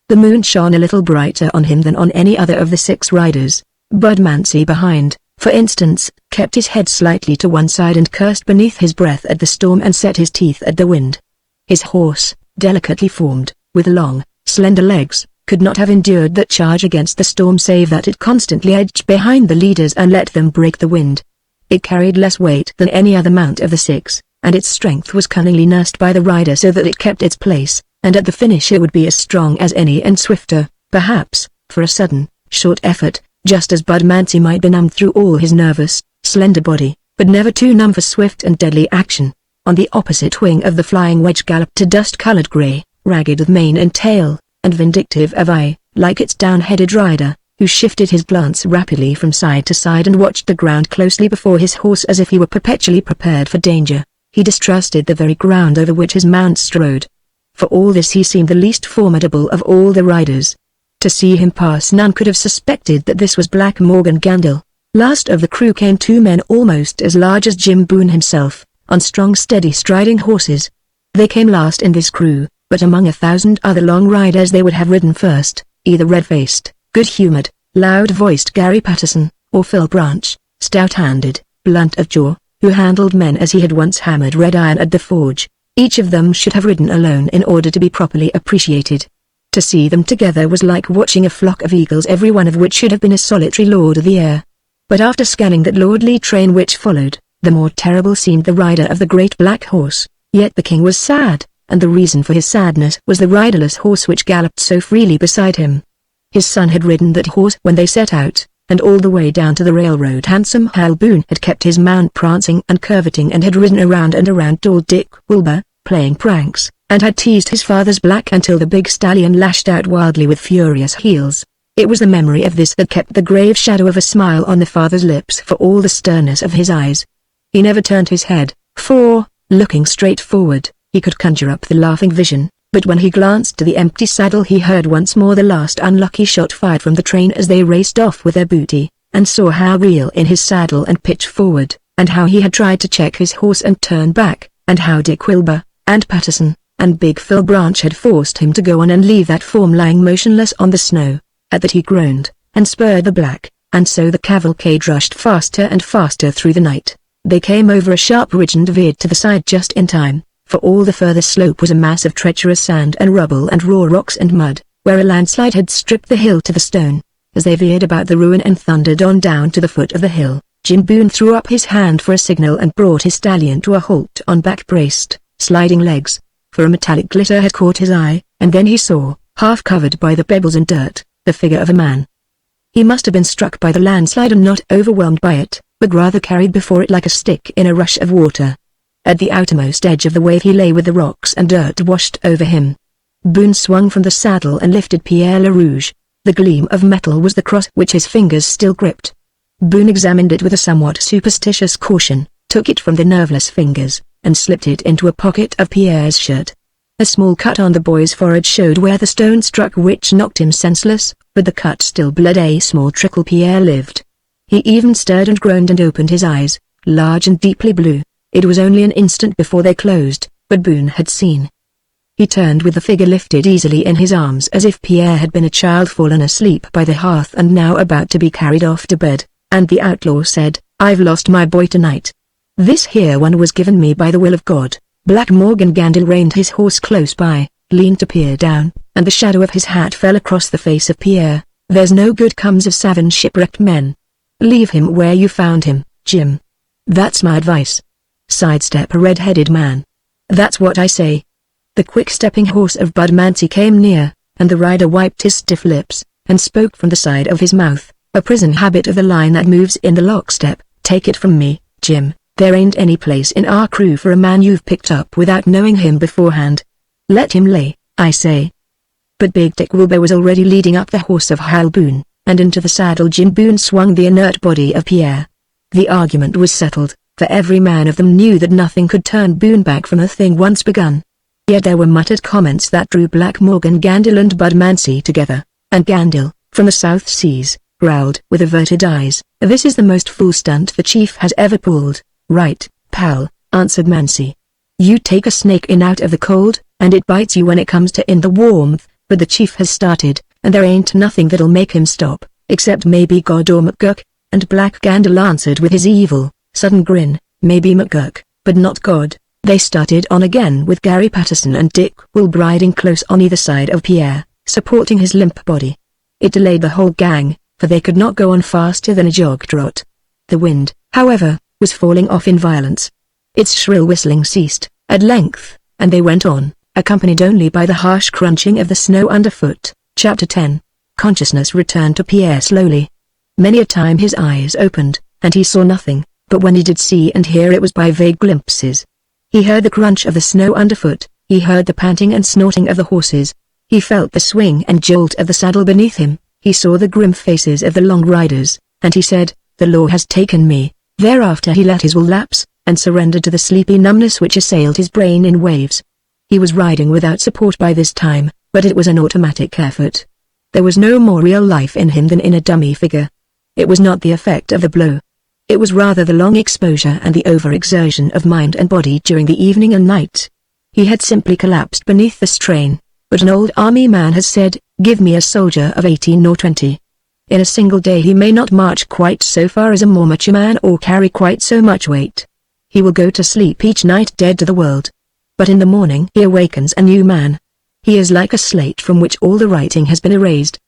Speaker 1: The moon shone a little brighter on him than on any other of the 6 riders. Bud Mancy behind, for instance, kept his head slightly to one side and cursed beneath his breath at the storm and set his teeth at the wind. His horse, delicately formed, with long, slender legs, could not have endured that charge against the storm save that it constantly edged behind the leaders and let them break the wind. It carried less weight than any other mount of the 6, and its strength was cunningly nursed by the rider so that it kept its place, and at the finish it would be as strong as any and swifter, perhaps, for a sudden, short effort, just as Bud Mancy might be numbed through all his nervous, slender body, but never too numb for swift and deadly action. On the opposite wing of the flying wedge galloped a dust-colored grey, ragged of mane and tail, and vindictive of eye, like its down-headed rider, who shifted his glance rapidly from side to side and watched the ground closely before his horse as if he were perpetually prepared for danger. He distrusted the very ground over which his mount strode. For all this he seemed the least formidable of all the riders. To see him pass none could have suspected that this was Black Morgan Gandil. Last of the crew came 2 men almost as large as Jim Boone himself, on strong steady striding horses. They came last in this crew, but among 1,000 other long riders they would have ridden first, either red-faced, good-humored, loud-voiced Gary Patterson, or Phil Branch, stout-handed, blunt of jaw, who handled men as he had once hammered red iron at the forge. Each of them should have ridden alone in order to be properly appreciated. To see them together was like watching a flock of eagles, every one of which should have been a solitary lord of the air. But after scanning that lordly train which followed, the more terrible seemed the rider of the great black horse. Yet the king was sad, and the reason for his sadness was the riderless horse which galloped so freely beside him. His son had ridden that horse when they set out, and all the way down to the railroad handsome Hal Boone had kept his mount prancing and curveting and had ridden around and around old Dick Wilbur, playing pranks, and had teased his father's black until the big stallion lashed out wildly with furious heels. It was the memory of this that kept the grave shadow of a smile on the father's lips for all the sternness of his eyes. He never turned his head, for, looking straight forward, he could conjure up the laughing vision, but when he glanced to the empty saddle he heard once more the last unlucky shot fired from the train as they raced off with their booty, and saw how reel in his saddle and pitch forward, and how he had tried to check his horse and turn back, and how Dick Wilbur, and Patterson, and Big Phil Branch had forced him to go on and leave that form lying motionless on the snow. At that he groaned, and spurred the black, and so the cavalcade rushed faster and faster through the night. They came over a sharp ridge and veered to the side just in time, for all the further slope was a mass of treacherous sand and rubble and raw rocks and mud, where a landslide had stripped the hill to the stone. As they veered about the ruin and thundered on down to the foot of the hill, Jim Boone threw up his hand for a signal and brought his stallion to a halt on back-braced, sliding legs, for a metallic glitter had caught his eye, and then he saw, half covered by the pebbles and dirt, the figure of a man. He must have been struck by the landslide and not overwhelmed by it, but rather carried before it like a stick in a rush of water. At the outermost edge of the wave he lay with the rocks and dirt washed over him. Boone swung from the saddle and lifted Pierre Le Rouge. The gleam of metal was the cross which his fingers still gripped. Boone examined it with a somewhat superstitious caution, took it from the nerveless fingers, and slipped it into a pocket of Pierre's shirt. A small cut on the boy's forehead showed where the stone struck which knocked him senseless, but the cut still bled a small trickle. Pierre lived. He even stirred and groaned and opened his eyes, large and deeply blue. It was only an instant before they closed, but Boone had seen. He turned with the figure lifted easily in his arms as if Pierre had been a child fallen asleep by the hearth and now about to be carried off to bed, And the outlaw said, "I've lost my boy tonight. This here one was given me by the will of God." Black Morgan reined his horse close by, leaned to peer down, and the shadow of his hat fell across the face of Pierre. "There's no good comes of 7 shipwrecked men. Leave him where you found him, Jim. That's my advice. Sidestep a red-headed man. That's what I say." The quick-stepping horse of Bud Mancy came near, and the rider wiped his stiff lips, and spoke from the side of his mouth, a prison habit of the line that moves in the lockstep. "Take it from me, Jim, there ain't any place in our crew for a man you've picked up without knowing him beforehand. Let him lay, I say." But Big Dick Wilbur was already leading up the horse of Hal Boone, and into the saddle Jim Boone swung the inert body of Pierre. The argument was settled, for every man of them knew that nothing could turn Boone back from a thing once begun. Yet there were muttered comments that drew Black Morgan and Bud Mancy together, and Gandil, from the South Seas, growled with averted eyes, "This is the most fool stunt the chief has ever pulled." "Right, pal," answered Mancy. "You take a snake in out of the cold, and it bites you when it comes to in the warmth, but the chief has started, and there ain't nothing that'll make him stop, except maybe God or McGurk." And Black Gandil answered with his evil, sudden grin, "Maybe McGurk, but not God." They started on again with Gary Patterson and Dick Wilbur riding close on either side of Pierre, supporting his limp body. It delayed the whole gang, for they could not go on faster than a jog trot. The wind, however, was falling off in violence. Its shrill whistling ceased, at length, and they went on, accompanied only by the harsh crunching of the snow underfoot. Chapter 10. Consciousness returned to Pierre slowly. Many a time his eyes opened, and he saw nothing, but when he did see and hear it was by vague glimpses. He heard the crunch of the snow underfoot, he heard the panting and snorting of the horses. He felt the swing and jolt of the saddle beneath him, he saw the grim faces of the long riders, and he said, "The law has taken me." Thereafter he let his will lapse, and surrendered to the sleepy numbness which assailed his brain in waves. He was riding without support by this time, but it was an automatic effort. There was no more real life in him than in a dummy figure. It was not the effect of the blow. It was rather the long exposure and the overexertion of mind and body during the evening and night. He had simply collapsed beneath the strain, but an old army man has said, "Give me a soldier of 18 or 20. In a single day he may not march quite so far as a more mature man or carry quite so much weight. He will go to sleep each night dead to the world. But in the morning he awakens a new man. He is like a slate from which all the writing has been erased.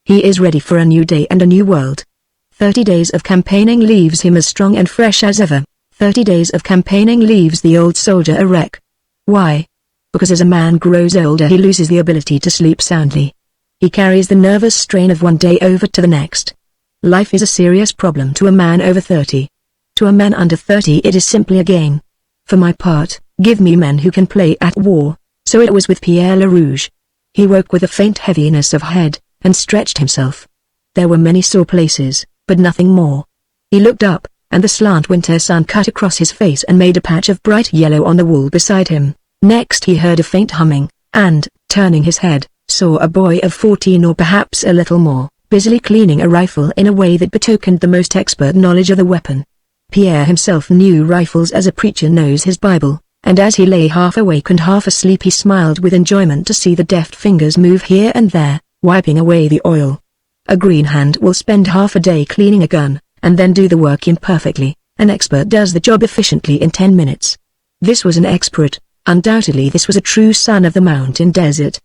Speaker 1: He is ready for a new day and a new world. 30 days of campaigning leaves him as strong and fresh as ever. 30 days of campaigning leaves the old soldier a wreck. Why? Because as a man grows older he loses the ability to sleep soundly. He carries the nervous strain of one day over to the next. Life is a serious problem to a man over 30. To a man under 30 it is simply a game. For my part, give me men who can play at war. So it was with Pierre LaRouge. He woke with a faint heaviness of head, and stretched himself. There were many sore places, but nothing more. He looked up, and the slant winter sun cut across his face and made a patch of bright yellow on the wall beside him. Next he heard a faint humming, and, turning his head, saw a boy of 14 or perhaps a little more, busily cleaning a rifle in a way that betokened the most expert knowledge of the weapon. Pierre himself knew rifles as a preacher knows his Bible, and as he lay half awake and half asleep he smiled with enjoyment to see the deft fingers move here and there, wiping away the oil. A green hand will spend half a day cleaning a gun, and then do the work imperfectly. An expert does the job efficiently in 10 minutes. This was an expert. Undoubtedly this was a true son of the mountain desert.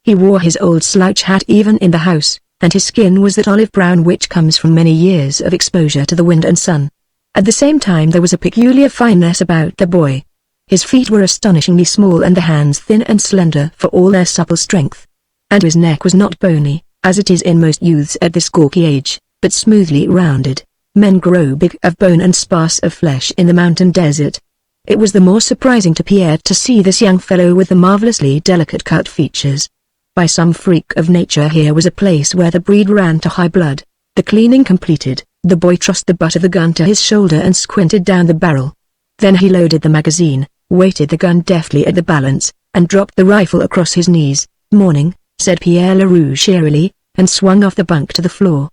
Speaker 1: He wore his old slouch hat even in the house, and his skin was that olive brown which comes from many years of exposure to the wind and sun. At the same time there was a peculiar fineness about the boy. His feet were astonishingly small and the hands thin and slender for all their supple strength. And his neck was not bony, as it is in most youths at this gawky age, but smoothly rounded. Men grow big of bone and sparse of flesh in the mountain desert. It was the more surprising to Pierre to see this young fellow with the marvelously delicate cut features. By some freak of nature here was a place where the breed ran to high blood. The cleaning completed, the boy trussed the butt of the gun to his shoulder and squinted down the barrel. Then he loaded the magazine, weighted the gun deftly at the balance, and dropped the rifle across his knees. "Morning," said Pierre LaRouge cheerily, and swung off the bunk to the floor.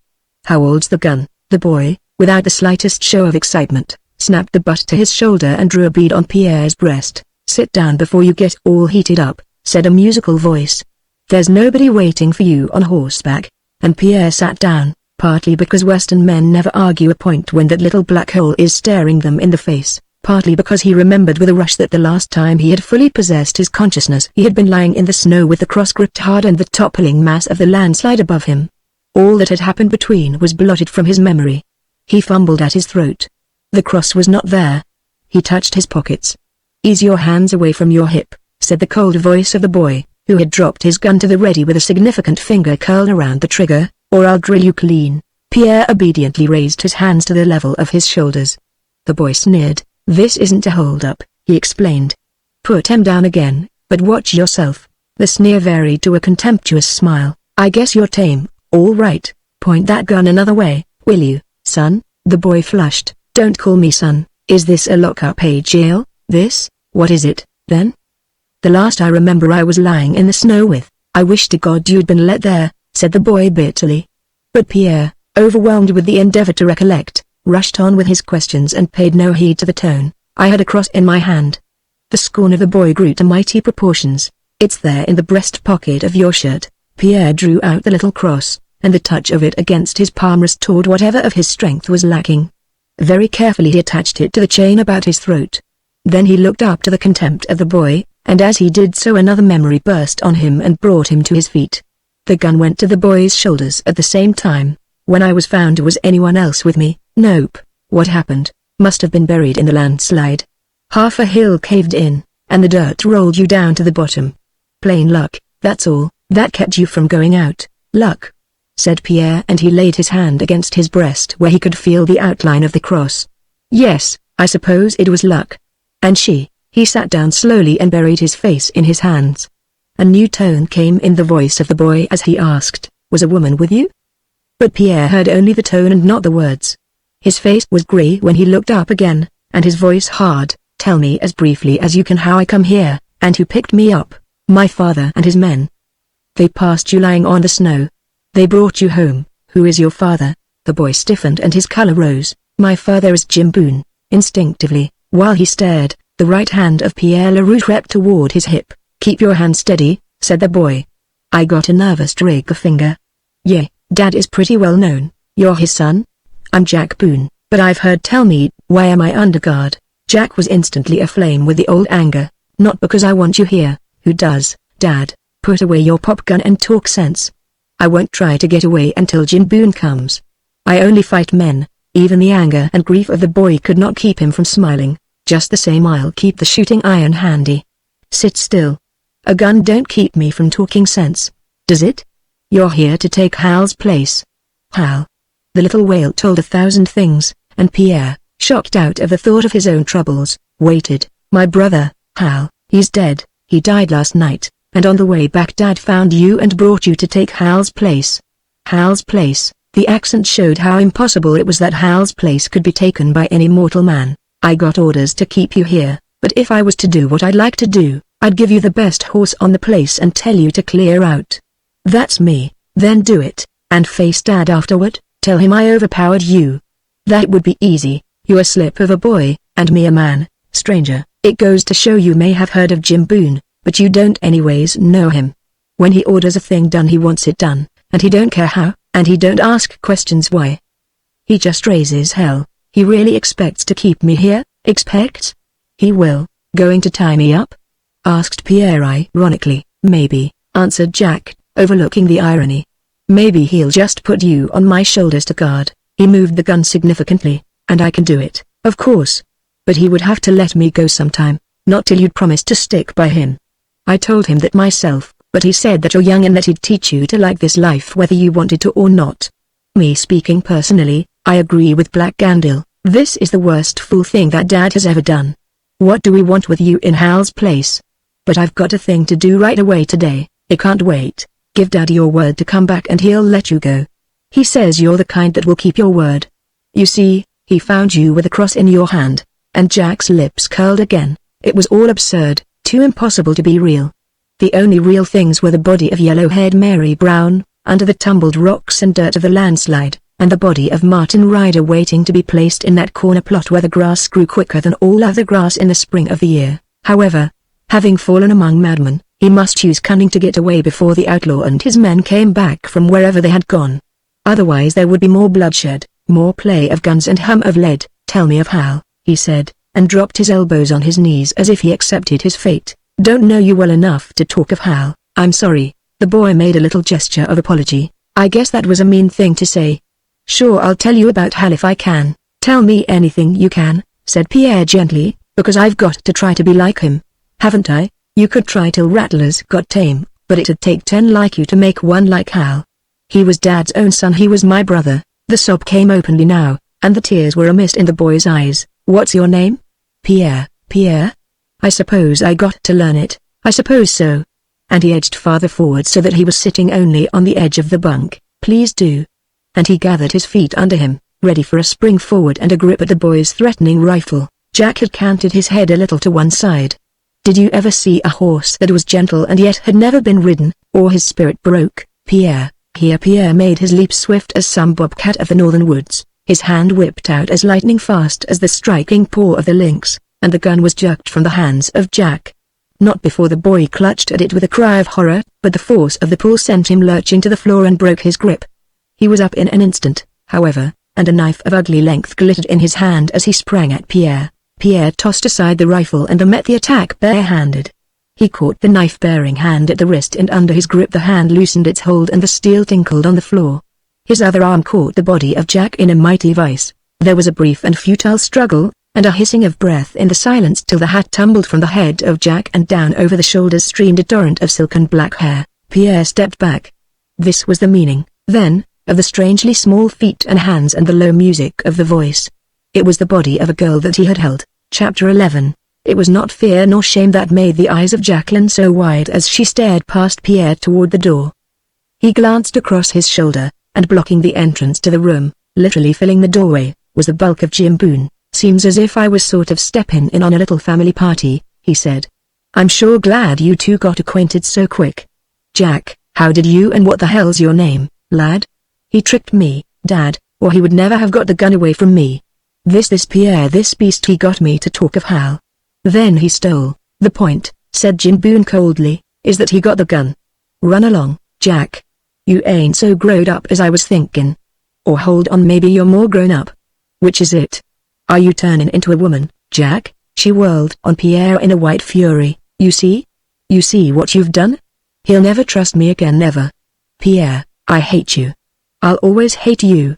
Speaker 1: "How old's the gun?" The boy, without the slightest show of excitement, snapped the butt to his shoulder and drew a bead on Pierre's breast. "Sit down before you get all heated up," said a musical voice. "There's nobody waiting for you on horseback," and Pierre sat down. partly because Western men never argue a point when that little black hole is staring them in the face, partly because he remembered with a rush that the last time he had fully possessed his consciousness he had been lying in the snow with the cross gripped hard and the toppling mass of the landslide above him. All that had happened between was blotted from his memory. He fumbled at his throat. The cross was not there. He touched his pockets. "Ease your hands away from your hip," said the cold voice of the boy, who had dropped his gun to the ready with a significant finger curled around the trigger, "or I'll drill you clean." Pierre obediently raised his hands to the level of his shoulders. The boy sneered. "This isn't a hold-up," he explained. "Put him down again, but watch yourself." The sneer varied to a contemptuous smile. "I guess you're tame, all right. Point that gun another way, will you, son?" The boy flushed. "Don't call me son. Is this a lock-up, a jail? This? What is it, then?" "The last I remember I was lying in the snow with. I wish to God you'd been let there," said the boy bitterly. But Pierre, overwhelmed with the endeavor to recollect, rushed on with his questions and paid no heed to the tone. "I had a cross in my hand." The scorn of the boy grew to mighty proportions. "It's there in the breast pocket of your shirt." Pierre drew out the little cross, and the touch of it against his palm restored whatever of his strength was lacking. Very carefully he attached it to the chain about his throat. Then he looked up to the contempt of the boy, and as he did so another memory burst on him and brought him to his feet. The gun went to the boy's shoulders at the same time. "When I was found, was anyone else with me?" "Nope." "What happened?" "Must have been buried in the landslide. Half a hill caved in, and the dirt rolled you down to the bottom. Plain luck, that's all. That kept you from going out." "Luck," said Pierre, and he laid his hand against his breast where he could feel the outline of the cross. "Yes, I suppose it was luck." "And she?" He sat down slowly and buried his face in his hands. A new tone came in the voice of the boy as he asked, "Was a woman with you?" But Pierre heard only the tone and not the words. His face was grey when he looked up again, and his voice hard. "Tell me as briefly as you can how I come here, and who picked me up." "My father and his men." "They passed you lying on the snow. They brought you home." "Who is your father?" The boy stiffened and his color rose. "My father is Jim Boone." Instinctively, while he stared, the right hand of Pierre Leroux crept toward his hip. "Keep your hand steady," said the boy. "I got a nervous trigger finger." "Yeah, Dad is pretty well known." "You're his son?" "I'm Jack Boone, but I've heard tell me, why am I under guard?" Jack was instantly aflame with the old anger. "Not because I want you here." "Who does, Dad? Put away your pop gun and talk sense." "I won't try to get away until Jim Boone comes. I only fight men." Even the anger and grief of the boy could not keep him from smiling. "Just the same, I'll keep the shooting iron handy." "Sit still. A gun don't keep me from talking sense. Does it? You're here to take Hal's place." "Hal?" The little whale told 1,000 things, and Pierre, shocked out of the thought of his own troubles, waited. "My brother, Hal, he's dead. He died last night, and on the way back Dad found you and brought you to take Hal's place." "Hal's place?" The accent showed how impossible it was that Hal's place could be taken by any mortal man. "I got orders to keep you here, but if I was to do what I'd like to do, I'd give you the best horse on the place and tell you to clear out." "That's me." "Then do it, and face Dad afterward. Tell him I overpowered you." "That would be easy. You're a slip of a boy, and me a man." "Stranger, it goes to show you may have heard of Jim Boone, but you don't anyways know him. When he orders a thing done he wants it done, and he don't care how, and he don't ask questions why. He just raises hell." "He really expects to keep me here?" "Expects? He will." "Going to tie me up?" asked Pierre ironically. "Maybe," answered Jack, overlooking the irony. "Maybe he'll just put you on my shoulders to guard." He moved the gun significantly. "And I can do it, of course. But he would have to let me go sometime, not till you'd promised to stick by him." "I told him that myself, but he said that you're young and that he'd teach you to like this life whether you wanted to or not. Me speaking personally, I agree with Black Gandil. This is the worst fool thing that Dad has ever done. What do we want with you in Hal's place? But I've got a thing to do right away today. I can't wait. Give Dad your word to come back and he'll let you go. He says you're the kind that will keep your word. You see, he found you with a cross in your hand." And Jack's lips curled again. It was all absurd, too impossible to be real. The only real things were the body of yellow-haired Mary Brown, under the tumbled rocks and dirt of the landslide, and the body of Martin Ryder waiting to be placed in that corner plot where the grass grew quicker than all other grass in the spring of the year. However, having fallen among madmen, he must use cunning to get away before the outlaw and his men came back from wherever they had gone. Otherwise there would be more bloodshed, more play of guns and hum of lead. Tell me of Hal, he said, and dropped his elbows on his knees as if he accepted his fate. Don't know you well enough to talk of Hal. I'm sorry. The boy made a little gesture of apology. I guess that was a mean thing to say. Sure, I'll tell you about Hal if I can. Tell me anything you can, said Pierre gently, because I've got to try to be like him. Haven't I? You could try till rattlers got tame, but it'd take 10 like you to make one like Hal. He was Dad's own son, he was my brother. The sob came openly now, and the tears were a mist in the boy's eyes. What's your name? Pierre. Pierre? I suppose I got to learn it. I suppose so. And he edged farther forward so that he was sitting only on the edge of the bunk. Please do. And he gathered his feet under him, ready for a spring forward and a grip at the boy's threatening rifle. Jack had canted his head a little to one side. Did you ever see a horse that was gentle and yet had never been ridden, or his spirit broke? Pierre. Here Pierre made his leap swift as some bobcat of the northern woods. His hand whipped out as lightning fast as the striking paw of the lynx, and the gun was jerked from the hands of Jack. Not before the boy clutched at it with a cry of horror, but the force of the pull sent him lurching to the floor and broke his grip. He was up in an instant, however, and a knife of ugly length glittered in his hand as he sprang at Pierre. Pierre tossed aside the rifle and met the attack bare-handed. He caught the knife-bearing hand at the wrist, and under his grip the hand loosened its hold and the steel tinkled on the floor. His other arm caught the body of Jack in a mighty vice. There was a brief and futile struggle, and a hissing of breath in the silence till the hat tumbled from the head of Jack and down over the shoulders streamed a torrent of silken black hair. Pierre stepped back. This was the meaning, then, of the strangely small feet and hands and the low music of the voice. It was the body of a girl that he had held. Chapter 11. It was not fear nor shame that made the eyes of Jacqueline so wide as she stared past Pierre toward the door. He glanced across his shoulder, and blocking the entrance to the room, literally filling the doorway, was the bulk of Jim Boone. Seems as if I was sort of stepping in on a little family party, he said. I'm sure glad you two got acquainted so quick. Jack, how did you, and what the hell's your name, lad? He tricked me, Dad, or he would never have got the gun away from me. This Pierre, this beast, he got me to talk of Hal. Then he stole. The point, said Jim Boone coldly, is that he got the gun. Run along, Jack. You ain't so growed up as I was thinking. Or hold on, maybe you're more grown up. Which is it? Are you turning into a woman, Jack? She whirled on Pierre in a white fury. You see? You see what you've done? He'll never trust me again, never. Pierre, I hate you. I'll always hate you.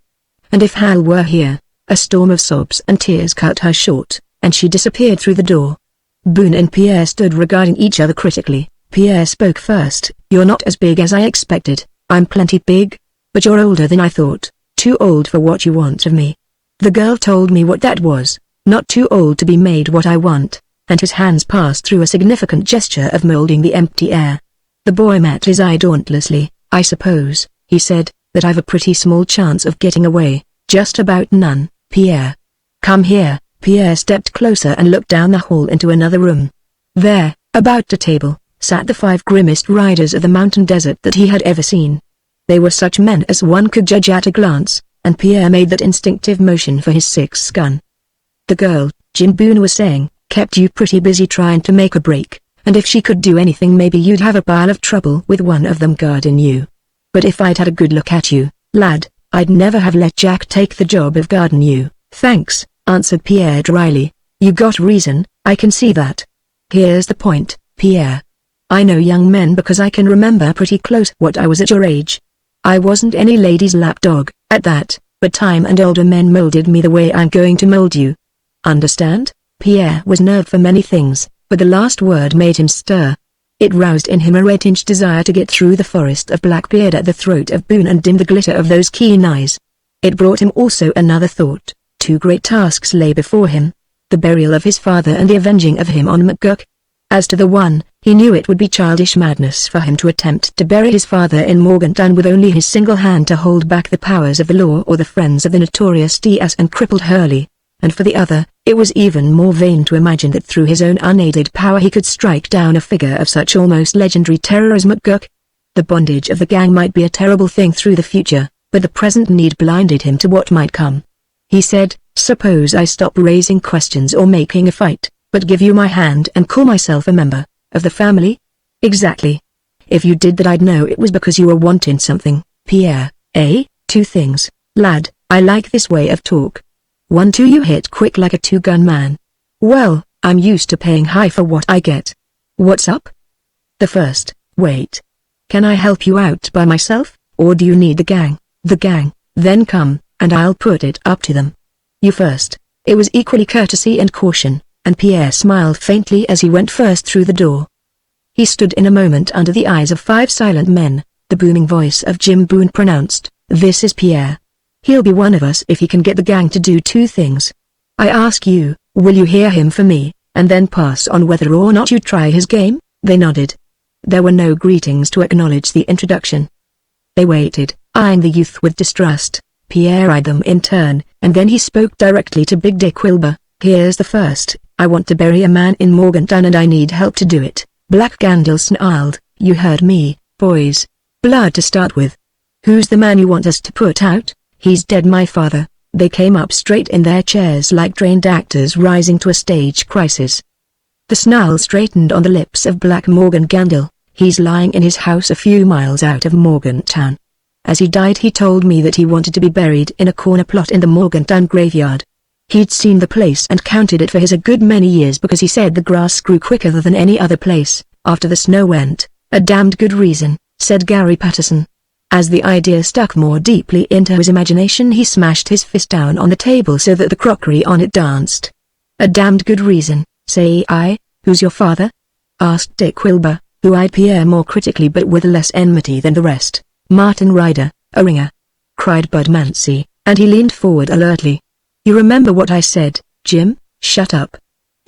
Speaker 1: And if Hal were here, a storm of sobs and tears cut her short, and she disappeared through the door. Boone and Pierre stood regarding each other critically. Pierre spoke first. You're not as big as I expected. I'm plenty big, but you're older than I thought. Too old for what you want of me. The girl told me what that was. Not too old to be made what I want, and his hands passed through a significant gesture of molding the empty air. The boy met his eye dauntlessly. I suppose, he said, that I've a pretty small chance of getting away. Just about none, Pierre. Come here. Pierre stepped closer and looked down the hall into another room. There, about a table, sat the 5 grimmest riders of the mountain desert that he had ever seen. They were such men as one could judge at a glance, and Pierre made that instinctive motion for his 6 gun. The girl, Jim Boone was saying, kept you pretty busy trying to make a break, and if she could do anything maybe you'd have a pile of trouble with one of them guarding you. But if I'd had a good look at you, lad, I'd never have let Jack take the job of guarding you. Thanks, answered Pierre dryly. You got reason, I can see that. Here's the point, Pierre. I know young men because I can remember pretty close what I was at your age. I wasn't any lady's lapdog, at that, but time and older men molded me the way I'm going to mold you. Understand? Pierre was nerved for many things, but the last word made him stir. It roused in him a red-tinged desire to get through the forest of Blackbeard at the throat of Boone and dim the glitter of those keen eyes. It brought him also another thought. 2 great tasks lay before him. The burial of his father and the avenging of him on McGurk. As to the one, he knew it would be childish madness for him to attempt to bury his father in Morgantown with only his single hand to hold back the powers of the law or the friends of the notorious Diaz and crippled Hurley. And for the other, it was even more vain to imagine that through his own unaided power he could strike down a figure of such almost legendary terror as McGurk. The bondage of the gang might be a terrible thing through the future, but the present need blinded him to what might come. He said, suppose I stop raising questions or making a fight, but give you my hand and call myself a member of the family? Exactly. If you did that I'd know it was because you were wanting something, Pierre, eh? 2 things, lad, I like this way of talk. 1 2 You hit quick like a 2-gun man. Well, I'm used to paying high for what I get. What's up? The first, wait. Can I help you out by myself, or do you need the gang? The gang, then come, and I'll put it up to them. You first. It was equally courtesy and caution, and Pierre smiled faintly as he went first through the door. He stood in a moment under the eyes of 5 silent men. The booming voice of Jim Boone pronounced, "This is Pierre. He'll be one of us if he can get the gang to do 2 things. I ask you, will you hear him for me, and then pass on whether or not you try his game?" They nodded. There were no greetings to acknowledge the introduction. They waited, eyeing the youth with distrust. Pierre eyed them in turn, and then he spoke directly to Big Dick Wilbur. "Here's the first. I want to bury a man in Morgantown and I need help to do it." Black Gandil snarled, "You heard me, boys. Blood to start with. Who's the man you want us to put out?" "He's dead, my father." They came up straight in their chairs like trained actors rising to a stage crisis. The snarl straightened on the lips of Black Morgan Gandil. "He's lying in his house a few miles out of Morgantown. As he died he told me that he wanted to be buried in a corner plot in the Morgantown graveyard. He'd seen the place and counted it for his a good many years because he said the grass grew quicker than any other place, after the snow went." "A damned good reason," said Gary Patterson. As the idea stuck more deeply into his imagination he smashed his fist down on the table so that the crockery on it danced. "A damned good reason, say I. Who's your father?" asked Dick Wilbur, who eyed Pierre more critically but with less enmity than the rest. "Martin Ryder, a ringer," cried Bud Mancy, and he leaned forward alertly. "You remember what I said, Jim?" "Shut up.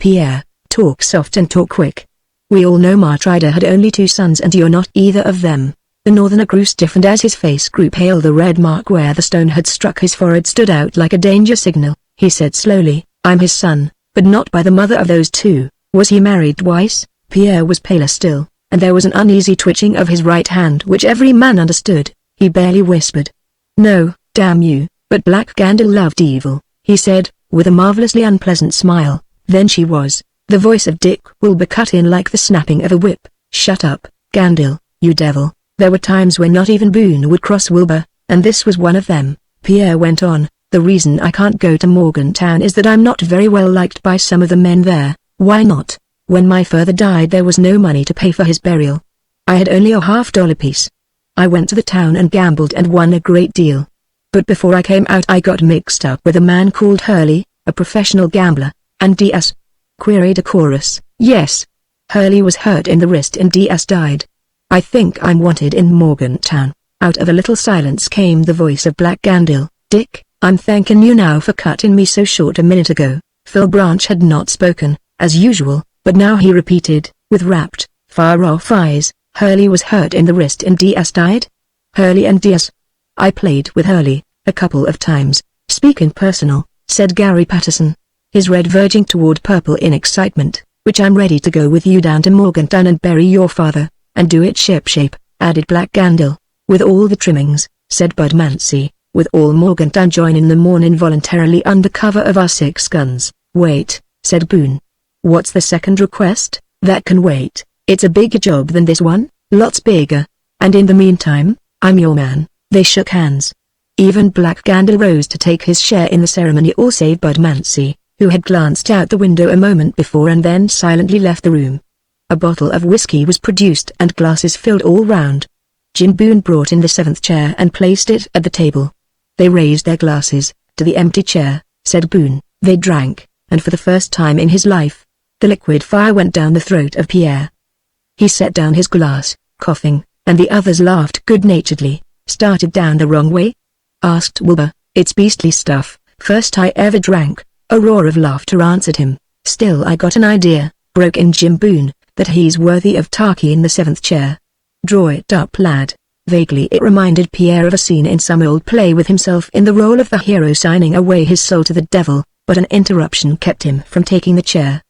Speaker 1: Pierre, talk soft and talk quick. We all know Mart Ryder had only 2 sons and you're not either of them." The northerner grew stiffened as his face grew pale. The red mark where the stone had struck his forehead stood out like a danger signal. He said slowly, "I'm his son, but not by the mother of those 2. Was he married twice?" Pierre was paler still, and there was an uneasy twitching of his right hand which every man understood. He barely whispered, "No, damn you." But Black Gandil loved evil, he said, with a marvelously unpleasant smile. "Then she was." The voice of Dick Wilbur cut in like the snapping of a whip. "Shut up, Gandil, you devil." There were times when not even Boone would cross Wilbur, and this was one of them. Pierre went on, "The reason I can't go to Morgantown is that I'm not very well liked by some of the men there." "Why not?" "When my father died there was no money to pay for his burial. I had only a $half piece. I went to the town and gambled and won a great deal. But before I came out I got mixed up with a man called Hurley, a professional gambler." "And Diaz?" queried a chorus. "Yes. Hurley was hurt in the wrist and Diaz died. I think I'm wanted in Morgantown." Out of a little silence came the voice of Black Gandil. "Dick, I'm thanking you now for cutting me so short a minute ago." Phil Branch had not spoken, as usual, but now he repeated, with rapt, far-off eyes, "Hurley was hurt in the wrist and Diaz died?" "Hurley and Diaz? I played with Hurley, a couple of times." "Speaking personal," said Gary Patterson, his red verging toward purple in excitement, "which I'm ready to go with you down to Morgantown and bury your father. And do it ship-shape," added Black Gandil. "With all the trimmings," said Bud Mancy, "with all Morgantown join in the morn involuntarily under cover of our 6 guns." "Wait," said Boone. "What's the second request?" "That can wait. It's a bigger job than this one, lots bigger. And in the meantime, I'm your man." They shook hands. Even Black Gandil rose to take his share in the ceremony, all save Bud Mancy, who had glanced out the window a moment before and then silently left the room. A bottle of whiskey was produced and glasses filled all round. Jim Boone brought in the 7th chair and placed it at the table. They raised their glasses, "To the empty chair," said Boone. They drank, and for the first time in his life, the liquid fire went down the throat of Pierre. He set down his glass, coughing, and the others laughed good-naturedly. "Started down the wrong way?" asked Wilbur. "It's beastly stuff, first I ever drank." A roar of laughter answered him. "Still I got an idea," broke in Jim Boone, "that he's worthy of Taki in the 7th chair. Draw it up, lad." Vaguely it reminded Pierre of a scene in some old play with himself in the role of the hero signing away his soul to the devil, but an interruption kept him from taking the chair.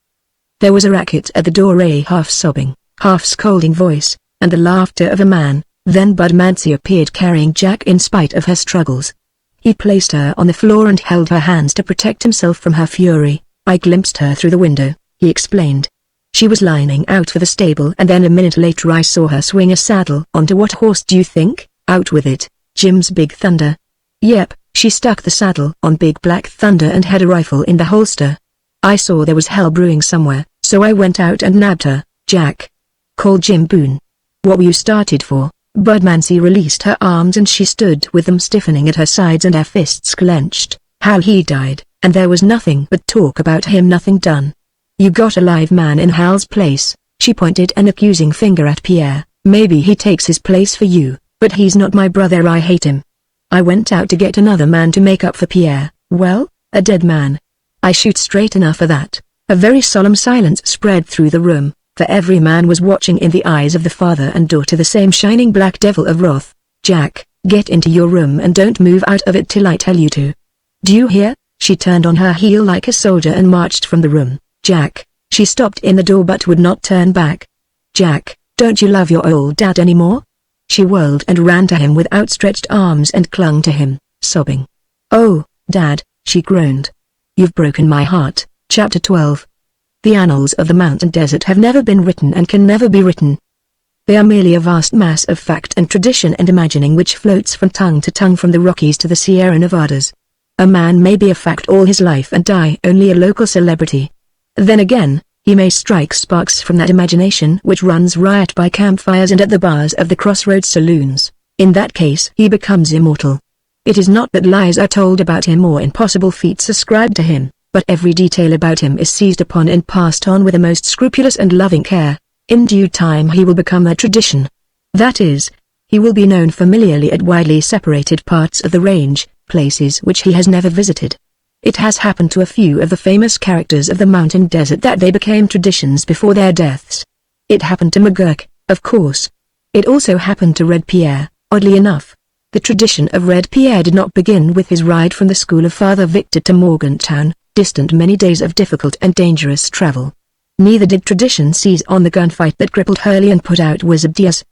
Speaker 1: There was a racket at the door, a half-sobbing, half-scolding voice, and the laughter of a man. Then Bud Mancy appeared carrying Jack in spite of her struggles. He placed her on the floor and held her hands to protect himself from her fury. "I glimpsed her through the window," he explained. "She was lining out for the stable and then a minute later I saw her swing a saddle onto what horse do you think? Out with it, Jim's Big Thunder." Yep, she stuck the saddle on Big Black Thunder and had a rifle in the holster. I saw there was hell brewing somewhere, so I went out and nabbed her, Jack. Called Jim Boone. What were you started for? Budmancy released her arms and she stood with them stiffening at her sides and her fists clenched. How he died, and there was nothing but talk about him, nothing done. You got a live man in Hal's place. She pointed an accusing finger at Pierre. Maybe he takes his place for you, but he's not my brother. I hate him. I went out to get another man to make up for Pierre. Well, a dead man. I shoot straight enough for that. A very solemn silence spread through the room, for every man was watching in the eyes of the father and daughter the same shining black devil of wrath. Jack, get into your room and don't move out of it till I tell you to. Do you hear? She turned on her heel like a soldier and marched from the room. Jack. She stopped in the door but would not turn back. Jack, don't you love your old dad anymore? She whirled and ran to him with outstretched arms and clung to him, sobbing. Oh, Dad, she groaned. You've broken my heart. Chapter 12. The annals of the mountain desert have never been written and can never be written. They are merely a vast mass of fact and tradition and imagining which floats from tongue to tongue from the Rockies to the Sierra Nevadas. A man may be a fact all his life and die only a local celebrity. Then again, he may strike sparks from that imagination which runs riot by campfires and at the bars of the crossroads saloons. In that case he becomes immortal. It is not that lies are told about him or impossible feats ascribed to him, but every detail about him is seized upon and passed on with the most scrupulous and loving care. In due time he will become a tradition. That is, he will be known familiarly at widely separated parts of the range, places which he has never visited. It has happened to a few of the famous characters of the mountain desert that they became traditions before their deaths. It happened to McGurk, of course. It also happened to Red Pierre, oddly enough. The tradition of Red Pierre did not begin with his ride from the school of Father Victor to Morgantown, distant many days of difficult and dangerous travel. Neither did tradition seize on the gunfight that crippled Hurley and put out Wizard Diaz.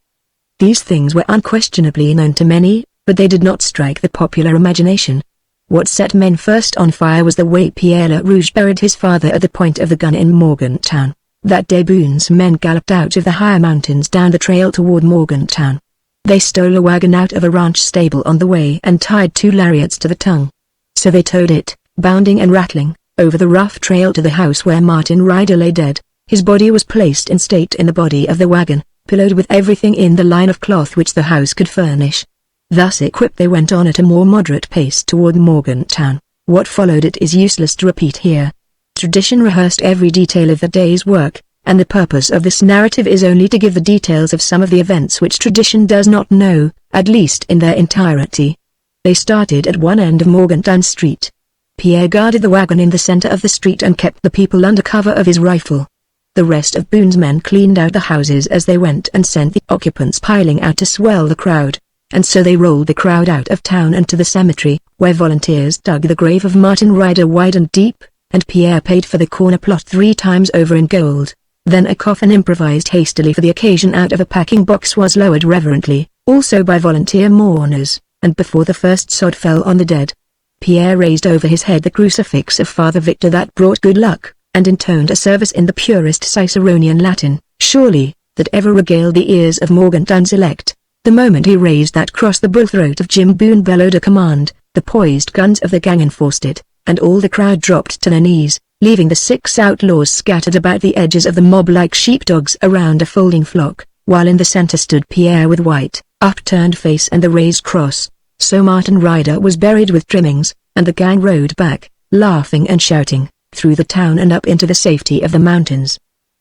Speaker 1: These things were unquestionably known to many, but they did not strike the popular imagination. What set men first on fire was the way Pierre Le Rouge buried his father at the point of the gun in Morgantown. That day Boone's men galloped out of the higher mountains down the trail toward Morgantown. They stole a wagon out of a ranch stable on the way and tied 2 lariats to the tongue. So they towed it, bounding and rattling, over the rough trail to the house where Martin Ryder lay dead. His body was placed in state in the body of the wagon, pillowed with everything in the line of cloth which the house could furnish. Thus equipped they went on at a more moderate pace toward Morgantown. What followed it is useless to repeat here. Tradition rehearsed every detail of the day's work, and the purpose of this narrative is only to give the details of some of the events which tradition does not know, at least in their entirety. They started at one end of Morgantown Street. Pierre guarded the wagon in the center of the street and kept the people under cover of his rifle. The rest of Boone's men cleaned out the houses as they went and sent the occupants piling out to swell the crowd. And so they rolled the crowd out of town and to the cemetery, where volunteers dug the grave of Martin Ryder wide and deep, and Pierre paid for the corner plot 3 times over in gold. Then a coffin improvised hastily for the occasion out of a packing box was lowered reverently, also by volunteer mourners, and before the first sod fell on the dead, Pierre raised over his head the crucifix of Father Victor that brought good luck, and intoned a service in the purest Ciceronian Latin, surely, that ever regaled the ears of Morgantown's elect. The moment he raised that cross the bull-throat of Jim Boone bellowed a command, the poised guns of the gang enforced it, and all the crowd dropped to their knees, leaving the 6 outlaws scattered about the edges of the mob like sheepdogs around a folding flock, while in the center stood Pierre with white, upturned face and the raised cross. So Martin Ryder was buried with trimmings, and the gang rode back, laughing and shouting, through the town and up into the safety of the mountains.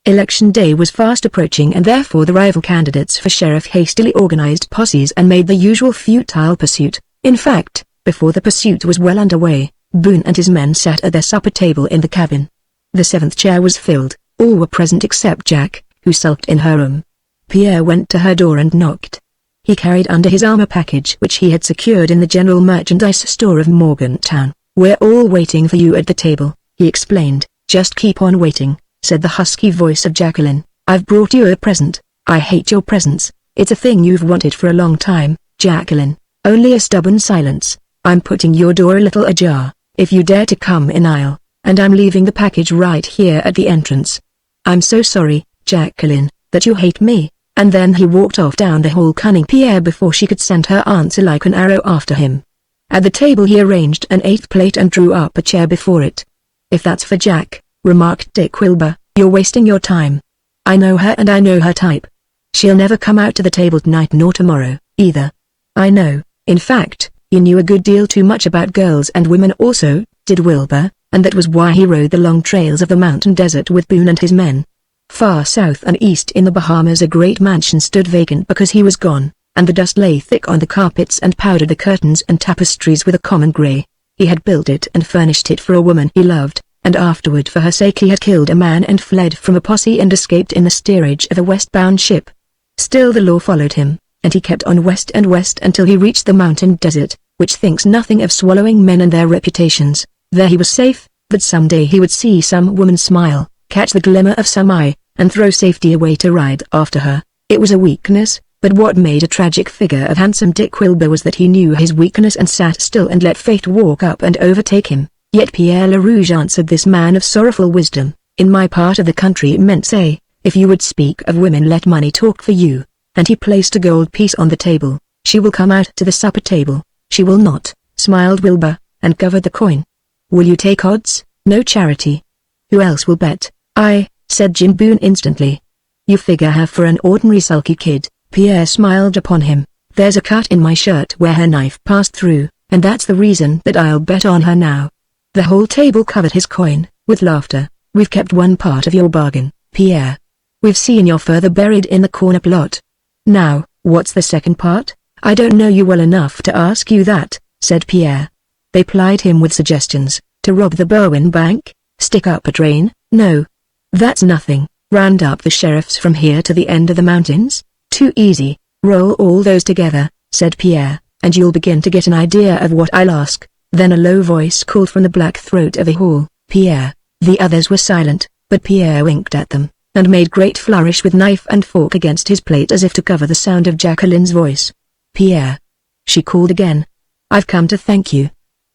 Speaker 1: Election day was fast approaching and therefore the rival candidates for sheriff hastily organized posses and made the usual futile pursuit. In fact, before the pursuit was well underway, Boone and his men sat at their supper table in the cabin. The 7th chair was filled, all were present except Jack, who sulked in her room. Pierre went to her door and knocked. He carried under his arm a package which he had secured in the general merchandise store of Morgantown. "We're all waiting for you at the table," he explained. "Just keep on waiting," said the husky voice of Jacqueline. "I've brought you a present. I hate your presents. It's a thing you've wanted for a long time, Jacqueline." Only a stubborn silence. "I'm putting your door a little ajar, if you dare to come in aisle, and I'm leaving the package right here at the entrance." "I'm so sorry, Jacqueline, that you hate me," and then he walked off down the hall cunning Pierre before she could send her answer like an arrow after him. At the table he arranged an 8th plate and drew up a chair before it. "If that's for Jack," remarked Dick Wilbur, "you're wasting your time. I know her and I know her type. She'll never come out to the table tonight nor tomorrow, either." "I know, in fact, you knew a good deal too much about girls and women also, did Wilbur, and that was why he rode the long trails of the mountain desert with Boone and his men." Far south and east in the Bahamas a great mansion stood vacant because he was gone, and the dust lay thick on the carpets and powdered the curtains and tapestries with a common grey. He had built it and furnished it for a woman he loved, and afterward for her sake he had killed a man and fled from a posse and escaped in the steerage of a westbound ship. Still the law followed him, and he kept on west and west until he reached the mountain desert, which thinks nothing of swallowing men and their reputations. There he was safe, but someday he would see some woman smile, catch the glimmer of some eye, and throw safety away to ride after her. It was a weakness, but what made a tragic figure of handsome Dick Wilbur was that he knew his weakness and sat still and let fate walk up and overtake him. Yet Pierre LaRouge answered this man of sorrowful wisdom, "In my part of the country it meant say, if you would speak of women let money talk for you," and he placed a gold piece on the table. "She will come out to the supper table." "She will not," smiled Wilbur, and covered the coin. "Will you take odds?" "No charity." "Who else will bet?" "I," said Jim Boone instantly. "You figure her for an ordinary sulky kid." Pierre smiled upon him. "There's a cut in my shirt where her knife passed through, and that's the reason that I'll bet on her now." The whole table covered his coin, with laughter. "We've kept one part of your bargain, Pierre. We've seen your further buried in the corner plot. Now, what's the second part?" "I don't know you well enough to ask you that," said Pierre. They plied him with suggestions. "To rob the Berwyn Bank? Stick up a drain?" "No. That's nothing. Round up the sheriffs from here to the end of the mountains? Too easy. Roll all those together," said Pierre, "and you'll begin to get an idea of what I'll ask." Then a low voice called from the black throat of the hall, "Pierre." The others were silent, but Pierre winked at them, and made great flourish with knife and fork against his plate as if to cover the sound of Jacqueline's voice. "Pierre," she called again. "I've come to thank you."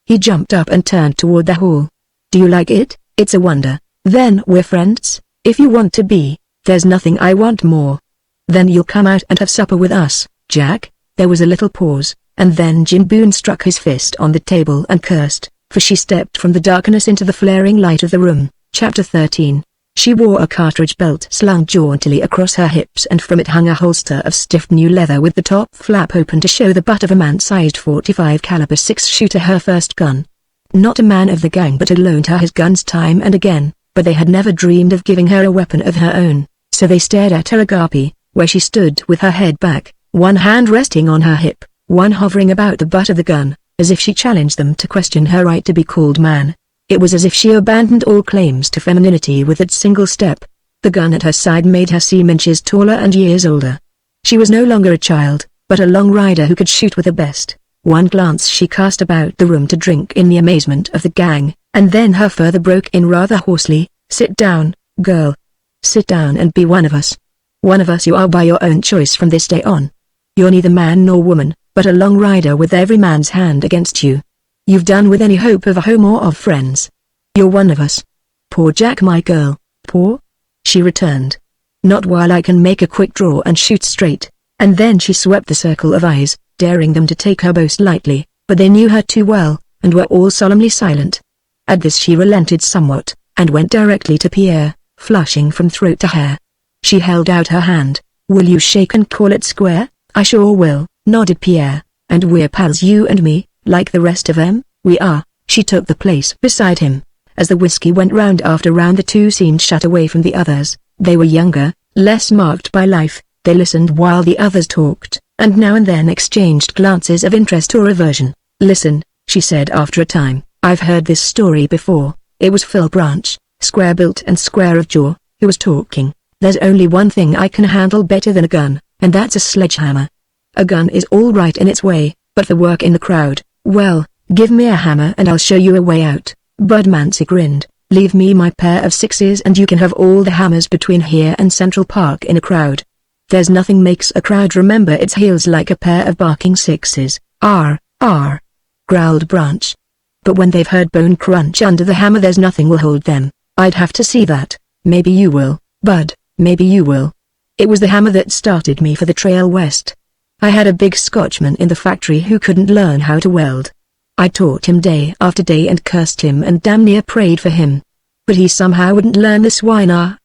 Speaker 1: He jumped up and turned toward the hall. "Do you like it?" "It's a wonder." "Then we're friends, if you want to be." "There's nothing I want more." "Then you'll come out and have supper with us, Jack?" There was a little pause, and then Jim Boone struck his fist on the table and cursed, for she stepped from the darkness into the flaring light of the room. Chapter 13. She wore a cartridge belt slung jauntily across her hips, and from it hung a holster of stiff new leather with the top flap open to show the butt of a man-sized .45 caliber 6-shooter, her first gun. Not a man of the gang but had loaned her his guns time and again, but they had never dreamed of giving her a weapon of her own, so they stared at her agape, where she stood with her head back, one hand resting on her hip, one hovering about the butt of the gun, as if she challenged them to question her right to be called man. It was as if she abandoned all claims to femininity with that single step. The gun at her side made her seem inches taller and years older. She was no longer a child, but a long rider who could shoot with the best. One glance she cast about the room to drink in the amazement of the gang, and then her father broke in rather hoarsely, "Sit down, girl. Sit down and be one of us. One of us you are by your own choice from this day on. You're neither man nor woman, but a long rider with every man's hand against you. You've done with any hope of a home or of friends. You're one of us." "Poor Jack, my girl." "Poor?" she returned. "Not while I can make a quick draw and shoot straight." And then she swept the circle of eyes, daring them to take her boast lightly, but they knew her too well, and were all solemnly silent. At this she relented somewhat, and went directly to Pierre, flushing from throat to hair. She held out her hand. "Will you shake and call it square?" "I sure will," nodded Pierre. "And we're pals, you and me, like the rest of them?" "We are." She took the place beside him. As the whiskey went round after round the two seemed shut away from the others. They were younger, less marked by life. They listened while the others talked, and now and then exchanged glances of interest or aversion. "Listen," she said after a time, "I've heard this story before." It was Phil Branch, square-built and square of jaw, who was talking. "There's only one thing I can handle better than a gun, and that's a sledgehammer. A gun is all right in its way, but the work in the crowd, well, give me a hammer and I'll show you a way out." Bud Mancy grinned. "Leave me my pair of sixes and you can have all the hammers between here and Central Park in a crowd. There's nothing makes a crowd remember its heels like a pair of barking sixes." "R, R," growled Branch. "But when they've heard bone crunch under the hammer there's nothing will hold them." "I'd have to see that." "Maybe you will, Bud, maybe you will. It was the hammer that started me for the trail west. I had a big Scotchman in the factory who couldn't learn how to weld. I taught him day after day and cursed him and damn near prayed for him. But he somehow wouldn't learn the swine.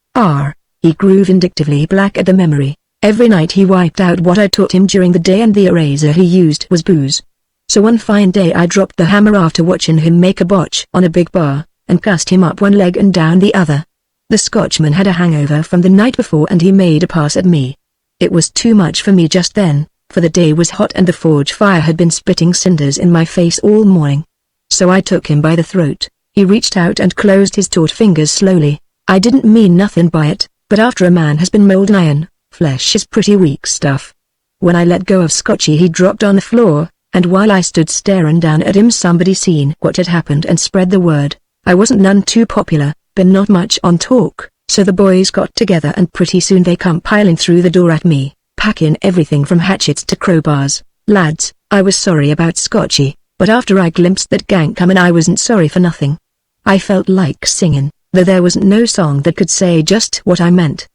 Speaker 1: He grew vindictively black at the memory. Every night he wiped out what I taught him during the day, and the eraser he used was booze. So one fine day I dropped the hammer after watching him make a botch on a big bar, and cussed him up one leg and down the other. The Scotchman had a hangover from the night before and he made a pass at me. It was too much for me just then, for the day was hot and the forge fire had been spitting cinders in my face all morning. So I took him by the throat. He reached out and closed his taut fingers slowly. I didn't mean nothing by it, but after a man has been molded iron, flesh is pretty weak stuff. When I let go of Scotchy he dropped on the floor, and while I stood staring down at him somebody seen what had happened and spread the word. I wasn't none too popular, but not much on talk, so the boys got together and pretty soon they come piling through the door at me, packing everything from hatchets to crowbars. Lads, I was sorry about Scotchy, but after I glimpsed that gang coming I wasn't sorry for nothing. I felt like singing, though there wasn't no song that could say just what I meant.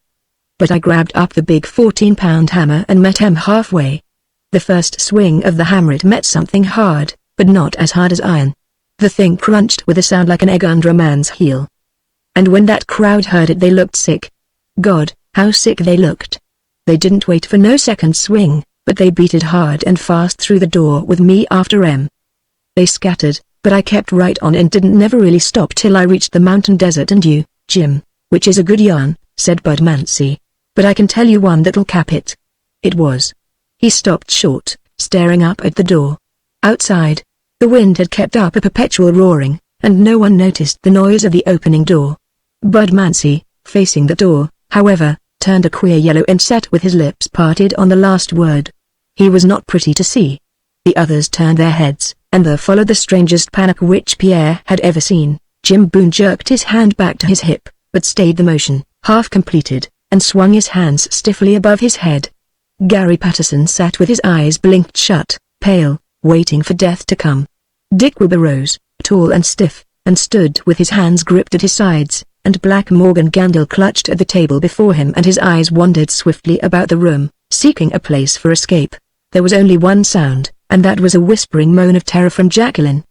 Speaker 1: But I grabbed up the big 14-pound hammer and met him halfway. The first swing of the hammer it met something hard, but not as hard as iron. The thing crunched with a sound like an egg under a man's heel. And when that crowd heard it they looked sick. God, how sick they looked. They didn't wait for no second swing, but they beat it hard and fast through the door with me after 'em. They scattered, but I kept right on and didn't never really stop till I reached the mountain desert and you, Jim, which is a good yarn, said Bud Mancy. But I can tell you one that'll cap it. It was. He stopped short, staring up at the door. Outside, the wind had kept up a perpetual roaring, and no one noticed the noise of the opening door. Bud Mancy, facing the door, however, turned a queer yellow and sat with his lips parted on the last word. He was not pretty to see. The others turned their heads, and there followed the strangest panic which Pierre had ever seen. Jim Boone jerked his hand back to his hip, but stayed the motion, half completed, and swung his hands stiffly above his head. Gary Patterson sat with his eyes blinked shut, pale, waiting for death to come. Dick Wilbur rose, tall and stiff, and stood with his hands gripped at his sides, and Black Morgan Gandil clutched at the table before him and his eyes wandered swiftly about the room, seeking a place for escape. There was only one sound, and that was a whispering moan of terror from Jacqueline.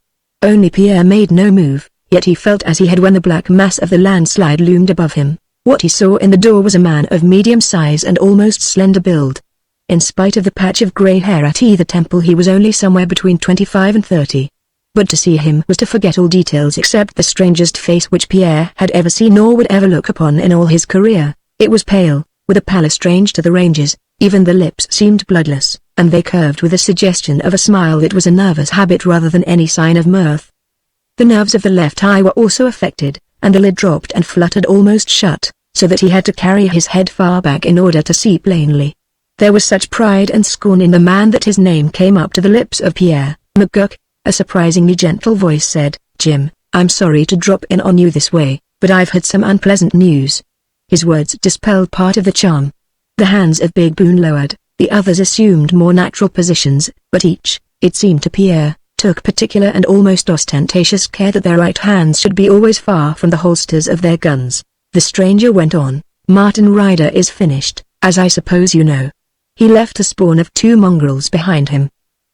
Speaker 1: Only Pierre made no move, yet he felt as he had when the black mass of the landslide loomed above him. What he saw in the door was a man of medium size and almost slender build. In spite of the patch of grey hair at either temple he was only somewhere between 25 and 30. But to see him was to forget all details except the strangest face which Pierre had ever seen or would ever look upon in all his career. It was pale, with a pallor strange to the ranges, even the lips seemed bloodless, and they curved with a suggestion of a smile that was a nervous habit rather than any sign of mirth. The nerves of the left eye were also affected, and the lid dropped and fluttered almost shut, so that he had to carry his head far back in order to see plainly. There was such pride and scorn in the man that his name came up to the lips of Pierre. McGurk, a surprisingly gentle voice said, "Jim, I'm sorry to drop in on you this way, but I've had some unpleasant news." His words dispelled part of the charm. The hands of Big Boone lowered, the others assumed more natural positions, but each, it seemed to Pierre, took particular and almost ostentatious care that their right hands should be always far from the holsters of their guns. The stranger went on, "Martin Ryder is finished, as I suppose you know. He left a spawn of 2 mongrels behind him.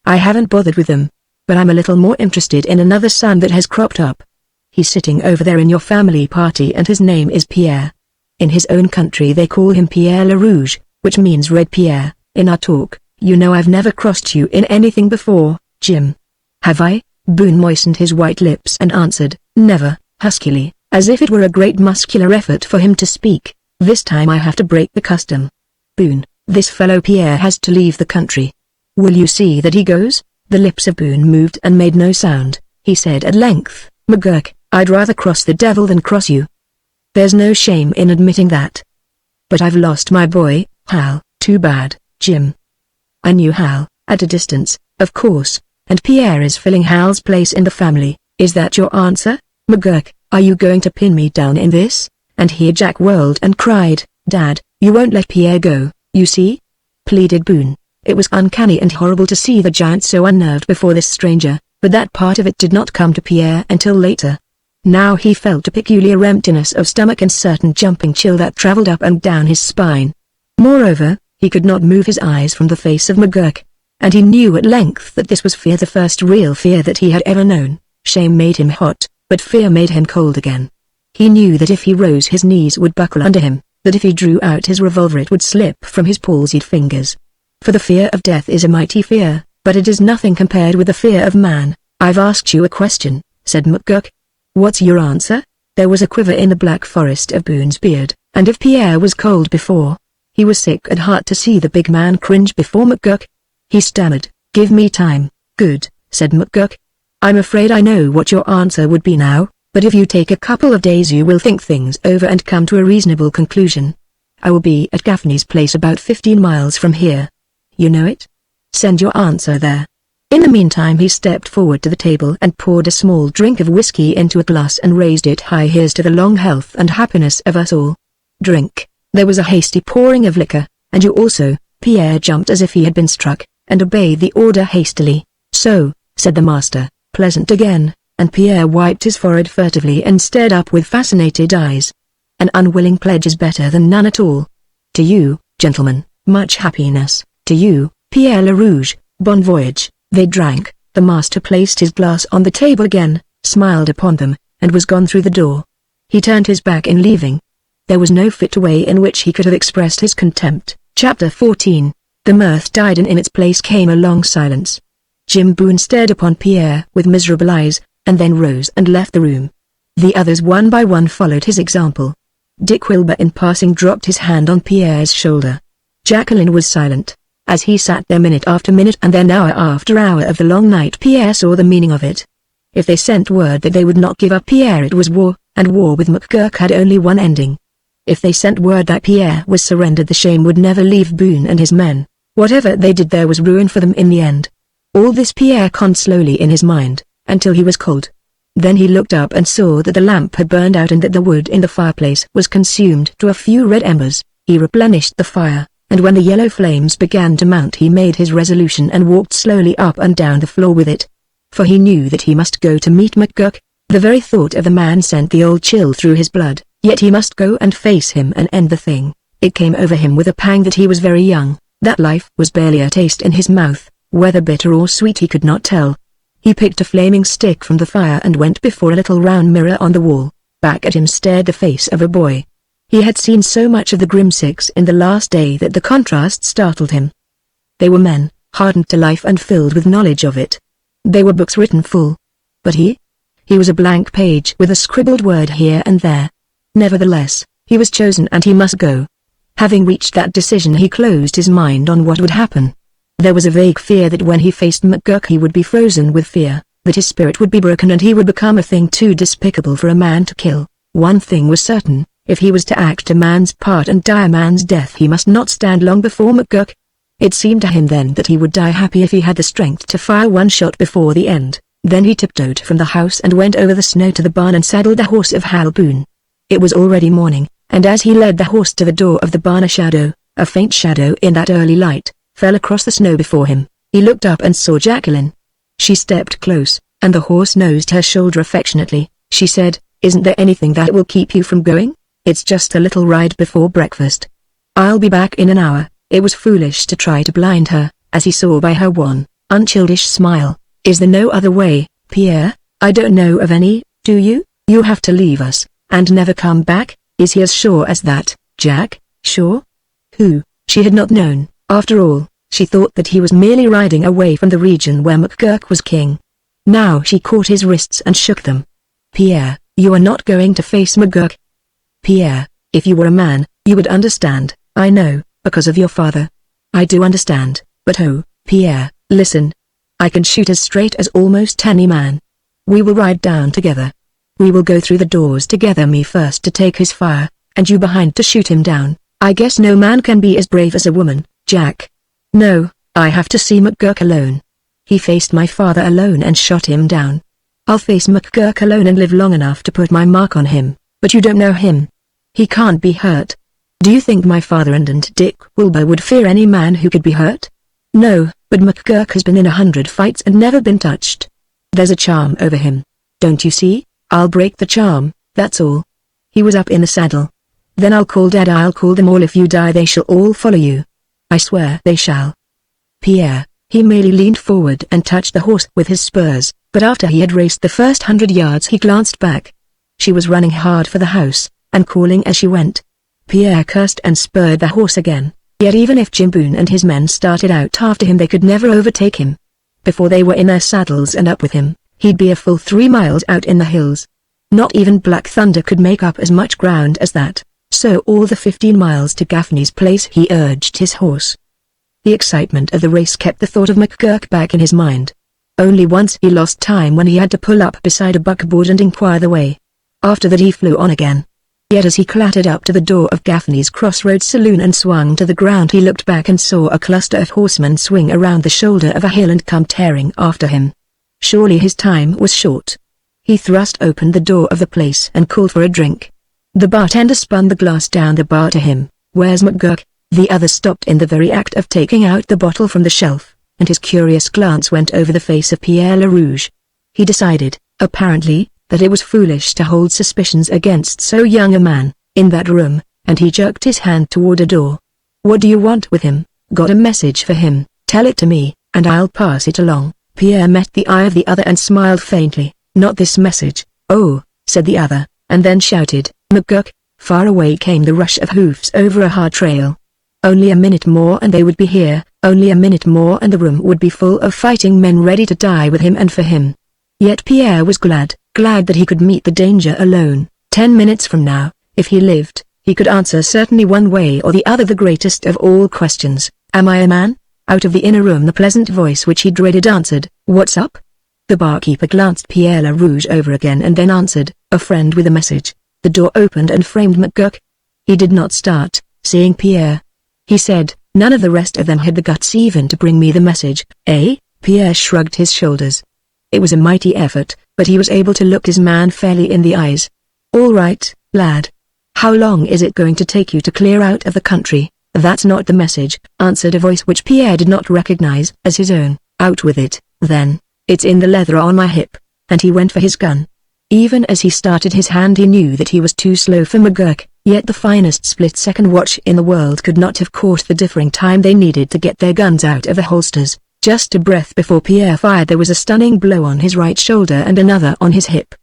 Speaker 1: I haven't bothered with them, but I'm a little more interested in another son that has cropped up. He's sitting over there in your family party and his name is Pierre. In his own country they call him Pierre Le Rouge, which means Red Pierre. In our talk, you know I've never crossed you in anything before, Jim." "Have I?" Boone moistened his white lips and answered, "Never," huskily, as if it were a great muscular effort for him to speak. "This time I have to break the custom. Boone, this fellow Pierre has to leave the country. Will you see that he goes?" The lips of Boone moved and made no sound. He said at length, "McGurk, I'd rather cross the devil than cross you. There's no shame in admitting that. But I've lost my boy, Hal." "Too bad, Jim." "I knew Hal, at a distance, of course, and Pierre is filling Hal's place in the family. Is that your answer, McGurk? Are you going to pin me down in this?" And here Jack whirled and cried, "Dad, you won't let Pierre go, you see?" pleaded Boone. It was uncanny and horrible to see the giant so unnerved before this stranger, but that part of it did not come to Pierre until later. Now he felt a peculiar emptiness of stomach and certain jumping chill that traveled up and down his spine. Moreover, he could not move his eyes from the face of McGurk. and he knew at length that this was fear, the first real fear that he had ever known. Shame made him hot, but fear made him cold again. He knew that if he rose his knees would buckle under him, that if he drew out his revolver it would slip from his palsied fingers. For the fear of death is a mighty fear, but it is nothing compared with the fear of man. "I've asked you a question," said McGurk. "What's your answer?" There was a quiver in the black forest of Boone's beard, and if Pierre was cold before, he was sick at heart to see the big man cringe before McGurk. He stammered, "Give me time." "Good," said McGurk. "I'm afraid I know what your answer would be now, but if you take a couple of days you will think things over and come to a reasonable conclusion. I will be at Gaffney's place about 15 miles from here. You know it? Send your answer there." In the meantime he stepped forward to the table and poured a small drink of whiskey into a glass and raised it high. "Here's to the long health and happiness of us all. Drink." There was a hasty pouring of liquor, "And you also." Pierre jumped as if he had been struck, and obeyed the order hastily. "So," said the master, pleasant again, and Pierre wiped his forehead furtively and stared up with fascinated eyes. "An unwilling pledge is better than none at all. To you, gentlemen, much happiness. To you, Pierre Le Rouge, bon voyage." They drank. The master placed his glass on the table again, smiled upon them, and was gone through the door. He turned his back in leaving. There was no fit way in which he could have expressed his contempt. Chapter 14. The mirth died and in its place came a long silence. Jim Boone stared upon Pierre with miserable eyes, and then rose and left the room. The others one by one followed his example. Dick Wilbur in passing dropped his hand on Pierre's shoulder. Jacqueline was silent. As he sat there minute after minute and then hour after hour of the long night, Pierre saw the meaning of it. If they sent word that they would not give up Pierre, it was war, and war with McGurk had only one ending. If they sent word that Pierre was surrendered, the shame would never leave Boone and his men. Whatever they did, there was ruin for them in the end. All this Pierre conned slowly in his mind, until he was cold. Then he looked up and saw that the lamp had burned out and that the wood in the fireplace was consumed to a few red embers. He replenished the fire, and when the yellow flames began to mount he made his resolution and walked slowly up and down the floor with it. For he knew that he must go to meet McGurk. The very thought of the man sent the old chill through his blood, yet he must go and face him and end the thing. It came over him with a pang that he was very young, that life was barely a taste in his mouth, whether bitter or sweet he could not tell. He picked a flaming stick from the fire and went before a little round mirror on the wall. Back at him stared the face of a boy. He had seen so much of the Grimsix in the last day that the contrast startled him. They were men, hardened to life and filled with knowledge of it. They were books written full. But he was a blank page with a scribbled word here and there. Nevertheless, he was chosen and he must go. Having reached that decision, he closed his mind on what would happen. There was a vague fear that when he faced McGurk he would be frozen with fear, that his spirit would be broken and he would become a thing too despicable for a man to kill. One thing was certain. If he was to act a man's part and die a man's death, he must not stand long before McGurk. It seemed to him then that he would die happy if he had the strength to fire one shot before the end. Then he tiptoed from the house and went over the snow to the barn and saddled the horse of Hal Boone. It was already morning, and as he led the horse to the door of the barn a faint shadow in that early light, fell across the snow before him. He looked up and saw Jacqueline. She stepped close, and the horse nosed her shoulder affectionately. She said, "Isn't there anything that will keep you from going? It's just a little ride before breakfast. I'll be back in an hour." It was foolish to try to blind her, as he saw by her wan, unchildish smile. "Is there no other way, Pierre?" "I don't know of any, do you? You have to leave us, and never come back." "Is he as sure as that, Jack?" "Sure?" Who? She had not known. After all, she thought that he was merely riding away from the region where McGurk was king. Now she caught his wrists and shook them. "Pierre, you are not going to face McGurk." "Pierre, if you were a man, you would understand." "I know, because of your father. I do understand, but oh, Pierre, listen. I can shoot as straight as almost any man. We will ride down together. We will go through the doors together, me first to take his fire, and you behind to shoot him down. I guess no man can be as brave as a woman, Jack." "No, I have to see McGurk alone. He faced my father alone and shot him down. I'll face McGurk alone and live long enough to put my mark on him, but you don't know him. He can't be hurt. Do you think my father and Dick Wilbur would fear any man who could be hurt? No, but McGurk has been in 100 fights and never been touched. There's a charm over him. Don't you see? I'll break the charm, that's all." He was up in the saddle. "Then I'll call Dad. I'll call them all. If you die they shall all follow you. I swear they shall." "Pierre, He merely leaned forward and touched the horse with his spurs, but after he had raced the first 100 yards he glanced back. She was running hard for the house, and calling as she went. Pierre cursed and spurred the horse again, yet even if Jimboon and his men started out after him they could never overtake him. Before they were in their saddles and up with him, he'd be a full 3 miles out in the hills. Not even Black Thunder could make up as much ground as that, so all the 15 miles to Gaffney's place he urged his horse. The excitement of the race kept the thought of McGurk back in his mind. Only once he lost time when he had to pull up beside a buckboard and inquire the way. After that he flew on again. Yet as he clattered up to the door of Gaffney's Crossroads saloon and swung to the ground he looked back and saw a cluster of horsemen swing around the shoulder of a hill and come tearing after him. Surely his time was short. He thrust open the door of the place and called for a drink. The bartender spun the glass down the bar to him. "Where's McGurk?" The other stopped in the very act of taking out the bottle from the shelf, and his curious glance went over the face of Pierre LaRouge. He decided, apparently, that it was foolish to hold suspicions against so young a man, in that room, and he jerked his hand toward a door. "What do you want with him?" "Got a message for him. Tell it to me, and I'll pass it along." Pierre met the eye of the other and smiled faintly. "Not this message." "Oh," said the other, and then shouted, "McGurk!" Far away came the rush of hoofs over a hard trail. Only a minute more and they would be here, only a minute more and the room would be full of fighting men ready to die with him and for him. Yet Pierre was glad that he could meet the danger alone. 10 minutes from now, if he lived, he could answer certainly one way or the other the greatest of all questions, "Am I a man?" Out of the inner room the pleasant voice which he dreaded answered, "What's up?" The barkeeper glanced Pierre LaRouge over again and then answered, "A friend with a message." The door opened and framed McGurk. He did not start, seeing Pierre. He said, "None of the rest of them had the guts even to bring me the message." "Eh?" Pierre shrugged his shoulders. It was a mighty effort, but he was able to look his man fairly in the eyes. "All right, lad. How long is it going to take you to clear out of the country?" "That's not the message," answered a voice which Pierre did not recognize as his own. "Out with it, then. It's in the leather on my hip." And he went for his gun. Even as he started his hand he knew that he was too slow for McGurk, yet the finest split-second watch in the world could not have caught the differing time they needed to get their guns out of the holsters. Just a breath before Pierre fired there was a stunning blow on his right shoulder and another on his hip.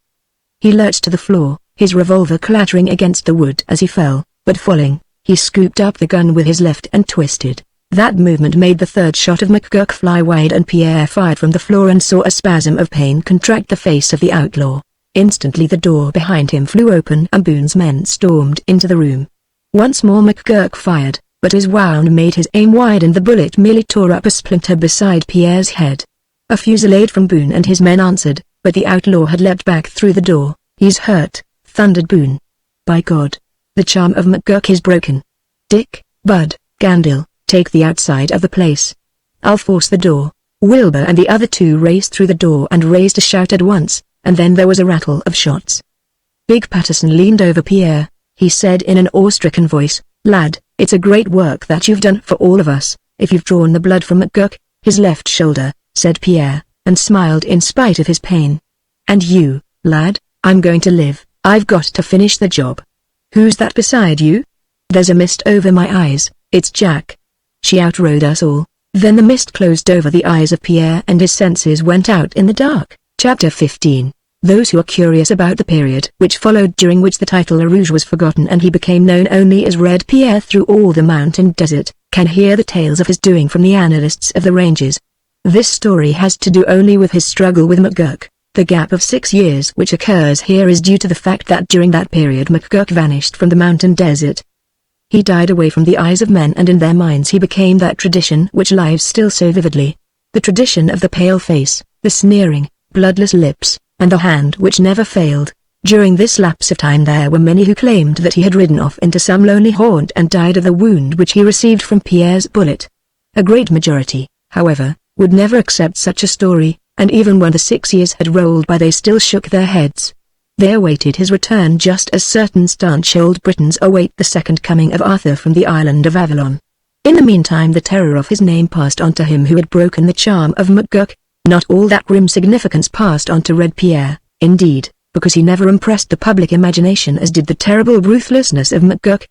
Speaker 1: He lurched to the floor, his revolver clattering against the wood as he fell, but falling, he scooped up the gun with his left and twisted. That movement made the third shot of McGurk fly wide and Pierre fired from the floor and saw a spasm of pain contract the face of the outlaw. Instantly the door behind him flew open and Boone's men stormed into the room. Once more McGurk fired, but his wound made his aim wide and the bullet merely tore up a splinter beside Pierre's head. A fusillade from Boone and his men answered, but the outlaw had leapt back through the door. "He's hurt," thundered Boone. "By God! The charm of McGurk is broken. Dick, Bud, Gandil, take the outside of the place. I'll force the door." Wilbur and the other two raced through the door and raised a shout at once, and then there was a rattle of shots. Big Patterson leaned over Pierre. He said in an awe-stricken voice, "Lad, it's a great work that you've done for all of us. If you've drawn the blood from McGurk, his left shoulder," said Pierre, and smiled in spite of his pain. "And you, lad, I'm going to live. I've got to finish the job. Who's that beside you?" "There's a mist over my eyes. It's Jack. She outrode us all." Then the mist closed over the eyes of Pierre and his senses went out in the dark. Chapter 15. Those who are curious about the period which followed during which the title LaRouge was forgotten and he became known only as Red Pierre through all the mountain desert, can hear the tales of his doing from the annalists of the ranges. This story has to do only with his struggle with McGurk. The gap of 6 years which occurs here is due to the fact that during that period McGurk vanished from the mountain desert. He died away from the eyes of men and in their minds he became that tradition which lives still so vividly. The tradition of the pale face, the sneering, bloodless lips, and the hand which never failed. During this lapse of time there were many who claimed that he had ridden off into some lonely haunt and died of the wound which he received from Pierre's bullet. A great majority, however, would never accept such a story, and even when the 6 years had rolled by they still shook their heads. They awaited his return just as certain staunch old Britons await the second coming of Arthur from the island of Avalon. In the meantime the terror of his name passed on to him who had broken the charm of McGurk. Not all that grim significance passed on to Red Pierre, indeed, because he never impressed the public imagination as did the terrible ruthlessness of McGurk.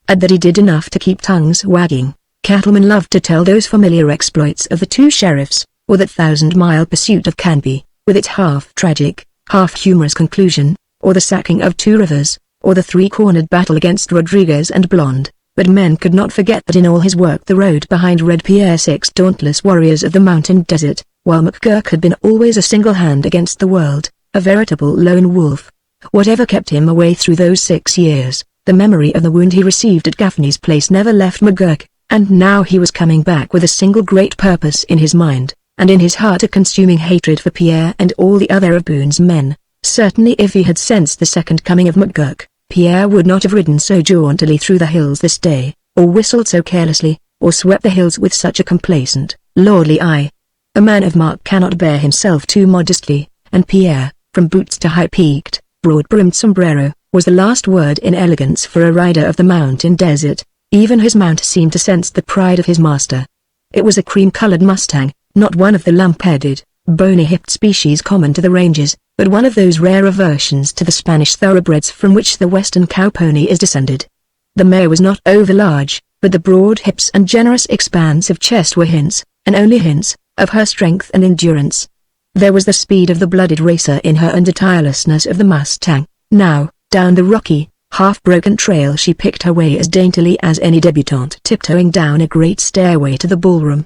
Speaker 1: At that he did enough to keep tongues wagging. Cattlemen loved to tell those familiar exploits of the two sheriffs, or that 1,000-mile pursuit of Canby, with its half-tragic, half-humorous conclusion, or the sacking of Two Rivers, or the three-cornered battle against Rodriguez and Blonde, but men could not forget that in all his work the road behind Red Pierre 6 dauntless warriors of the mountain desert, while McGurk had been always a single hand against the world, a veritable lone wolf. Whatever kept him away through those 6 years, the memory of the wound he received at Gaffney's place never left McGurk, and now he was coming back with a single great purpose in his mind, and in his heart a consuming hatred for Pierre and all the other of Boone's men. Certainly if he had sensed the second coming of McGurk, Pierre would not have ridden so jauntily through the hills this day, or whistled so carelessly, or swept the hills with such a complacent, lordly eye. A man of mark cannot bear himself too modestly, and Pierre, from boots to high-peaked, broad-brimmed sombrero, was the last word in elegance for a rider of the mountain desert. Even his mount seemed to sense the pride of his master. It was a cream-colored Mustang, not one of the lump-headed, bony-hipped species common to the ranges, but one of those rare aversions to the Spanish thoroughbreds from which the western cow-pony is descended. The mare was not over-large, but the broad hips and generous expanse of chest were hints, and only hints, of her strength and endurance. There was the speed of the blooded racer in her and the tirelessness of the Mustang. Now, down the rocky, half-broken trail she picked her way as daintily as any debutante tiptoeing down a great stairway to the ballroom.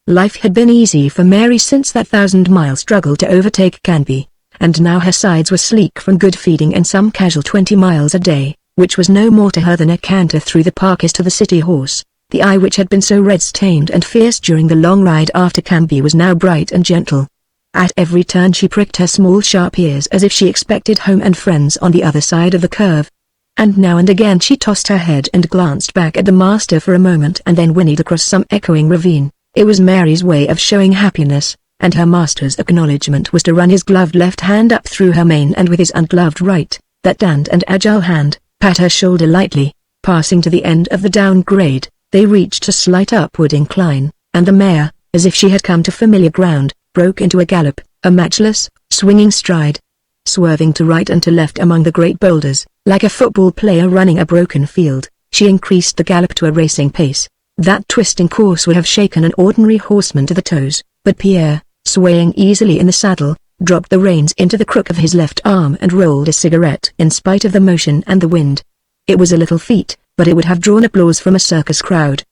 Speaker 1: Life had been easy for Mary since that 1,000-mile struggle to overtake Canby, and now her sides were sleek from good feeding and some casual 20 miles a day, which was no more to her than a canter through the park is to the city horse. The eye which had been so red-stained and fierce during the long ride after Canby was now bright and gentle. At every turn she pricked her small sharp ears as if she expected home and friends on the other side of the curve. And now and again she tossed her head and glanced back at the master for a moment and then whinnied across some echoing ravine. It was Mary's way of showing happiness, and her master's acknowledgement was to run his gloved left hand up through her mane and with his ungloved right, that damned and agile hand, pat her shoulder lightly. Passing to the end of the downgrade, they reached a slight upward incline, and the mare, as if she had come to familiar ground, broke into a gallop, a matchless, swinging stride. Swerving to right and to left among the great boulders, like a football player running a broken field, she increased the gallop to a racing pace. That twisting course would have shaken an ordinary horseman to the toes, but Pierre, swaying easily in the saddle, dropped the reins into the crook of his left arm and rolled a cigarette in spite of the motion and the wind. It was a little feat, but it would have drawn applause from a circus crowd.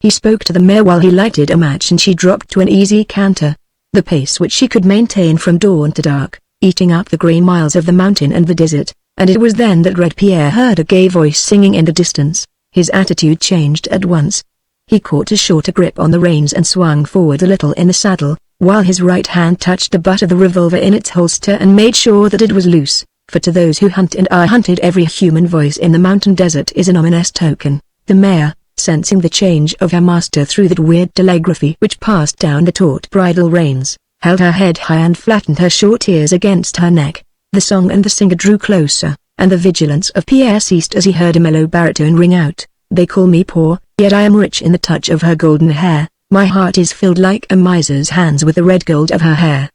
Speaker 1: He spoke to the mare while he lighted a match and she dropped to an easy canter. The pace which she could maintain from dawn to dark, eating up the grey miles of the mountain and the desert, and it was then that Red Pierre heard a gay voice singing in the distance. His attitude changed at once. He caught a shorter grip on the reins and swung forward a little in the saddle, while his right hand touched the butt of the revolver in its holster and made sure that it was loose, for to those who hunt and are hunted every human voice in the mountain desert is an ominous token. The mare, sensing the change of her master through that weird telegraphy which passed down the taut bridle reins, held her head high and flattened her short ears against her neck. The song and the singer drew closer, and the vigilance of Pierre ceased as he heard a mellow baritone ring out, "They call me poor, yet I am rich in the touch of her golden hair. My heart is filled like a miser's hands with the red gold of her hair.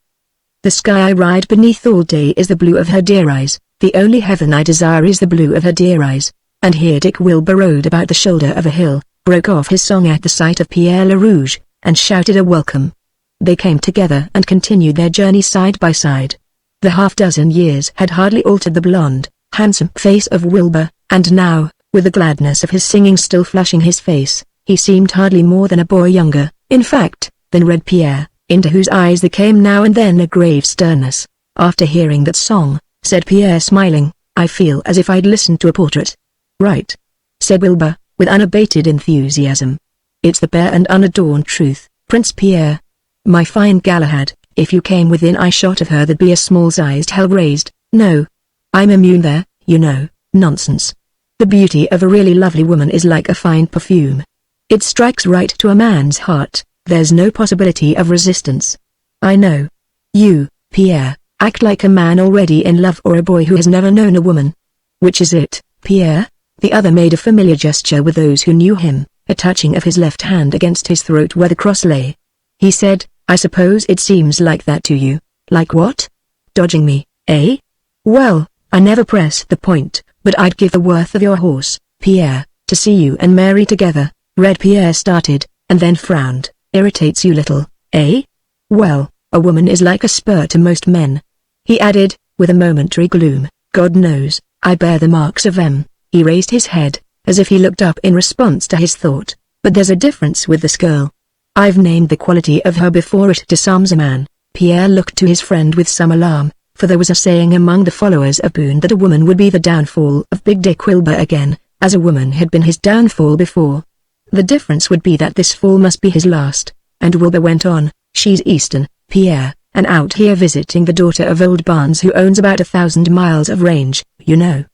Speaker 1: The sky I ride beneath all day is the blue of her dear eyes, the only heaven I desire is the blue of her dear eyes." And here Dick Wilbur rode about the shoulder of a hill, broke off his song at the sight of Pierre Le Rouge, and shouted a welcome. They came together and continued their journey side by side. The half-dozen years had hardly altered the blonde, handsome face of Wilbur, and now, with the gladness of his singing still flushing his face, he seemed hardly more than a boy younger, in fact, than Red Pierre, into whose eyes there came now and then a grave sternness. "After hearing that song," said Pierre smiling, "I feel as if I'd listened to a portrait." "Right," said Wilbur, with unabated enthusiasm. "It's the bare and unadorned truth, Prince Pierre. My fine Galahad, if you came within eye-shot of her there'd be a small-sized hell raised. No. I'm immune there, you know." "Nonsense. The beauty of a really lovely woman is like a fine perfume. It strikes right to a man's heart, there's no possibility of resistance." "I know. You, Pierre, act like a man already in love or a boy who has never known a woman." "Which is it, Pierre?" The other made a familiar gesture with those who knew him, a touching of his left hand against his throat where the cross lay. He said, "I suppose it seems like that to you." "Like what?" "Dodging me, eh?" "Well, I never press the point, but I'd give the worth of your horse, Pierre, to see you and Mary together." Red Pierre started, and then frowned. Irritates you little, eh? Well, a woman is like a spur to most men. He added, with a momentary gloom, God knows, I bear the marks of them. He raised his head, as if he looked up in response to his thought, but there's a difference with this girl. I've named the quality of her before it disarms a man. Pierre looked to his friend with some alarm, for there was a saying among the followers of Boone that a woman would be the downfall of Big Dick Wilbur again, as a woman had been his downfall before. The difference would be that this fall must be his last, and Wilbur went on, she's Eastern, Pierre, and out here visiting the daughter of old Barnes who owns about 1,000 miles of range, you know.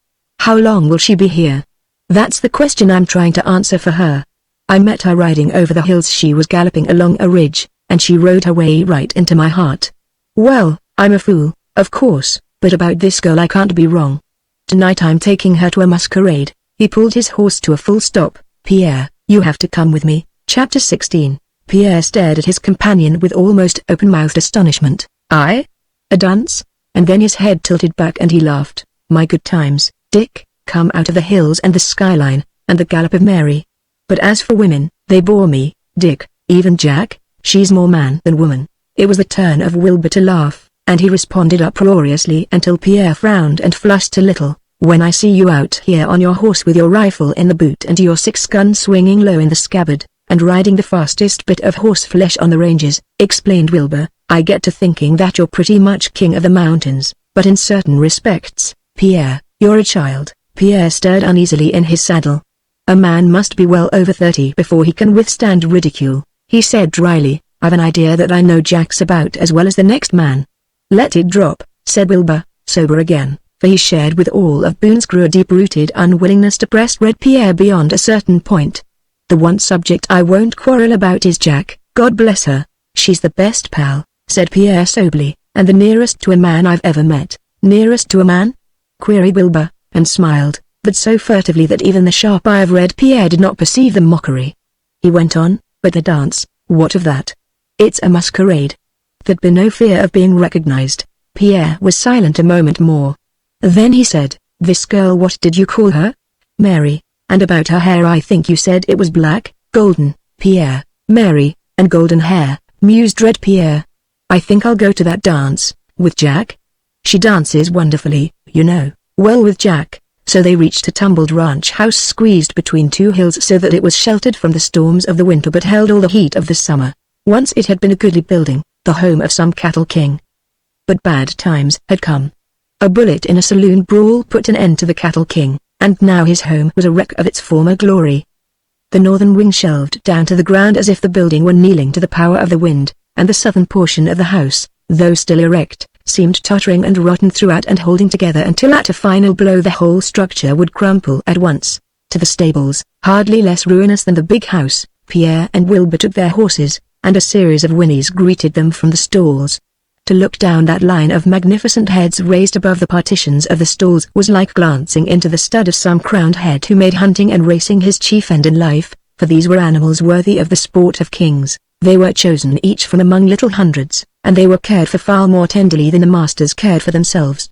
Speaker 1: How long will she be here? That's the question I'm trying to answer for her. I met her riding over the hills. She was galloping along a ridge, and she rode her way right into my heart. Well, I'm a fool, of course, but about this girl I can't be wrong. Tonight I'm taking her to a masquerade. He pulled his horse to a full stop. Pierre, you have to come with me. Chapter 16. Pierre stared at his companion with almost open-mouthed astonishment. I? A dance? And then his head tilted back and he laughed. My good times, Dick, come out of the hills and the skyline, and the gallop of Mary. But as for women, they bore me, Dick, even Jack, she's more man than woman. It was the turn of Wilbur to laugh, and he responded uproariously until Pierre frowned and flushed a little. When I see you out here on your horse with your rifle in the boot and your 6-gun swinging low in the scabbard, and riding the fastest bit of horse flesh on the ranges, explained Wilbur, I get to thinking that you're pretty much king of the mountains, but in certain respects, Pierre, you're a child. Pierre stirred uneasily in his saddle. A man must be well over 30 before he can withstand ridicule, he said dryly. I've an idea that I know Jack's about as well as the next man. Let it drop, said Wilbur, sober again, for he shared with all of Boone's crew a deep-rooted unwillingness to press Red Pierre beyond a certain point. The one subject I won't quarrel about is Jack, God bless her. She's the best pal, said Pierre soberly, and the nearest to a man I've ever met. Nearest to a man? Queried Wilbur, and smiled, but so furtively that even the sharp eye of Red Pierre did not perceive the mockery. He went on, but the dance, what of that? It's a masquerade. There'd be no fear of being recognized. Pierre was silent a moment more. Then he said, this girl, what did you call her? Mary, and about her hair I think you said it was black, golden. Pierre, Mary, and golden hair, mused Red Pierre. I think I'll go to that dance, with Jack. She dances wonderfully, you know. Well, with Jack. So they reached a tumbled ranch house squeezed between two hills so that it was sheltered from the storms of the winter but held all the heat of the summer. Once it had been a goodly building, the home of some cattle king. But bad times had come. A bullet in a saloon brawl put an end to the cattle king, and now his home was a wreck of its former glory. The northern wing shelved down to the ground as if the building were kneeling to the power of the wind, and the southern portion of the house, though still erect, seemed tottering and rotten throughout and holding together until at a final blow the whole structure would crumple at once. To the stables, hardly less ruinous than the big house, Pierre and Wilbur took their horses, and a series of whinnies greeted them from the stalls. To look down that line of magnificent heads raised above the partitions of the stalls was like glancing into the stud of some crowned head who made hunting and racing his chief end in life, for these were animals worthy of the sport of kings. They were chosen each from among little hundreds, and they were cared for far more tenderly than the masters cared for themselves.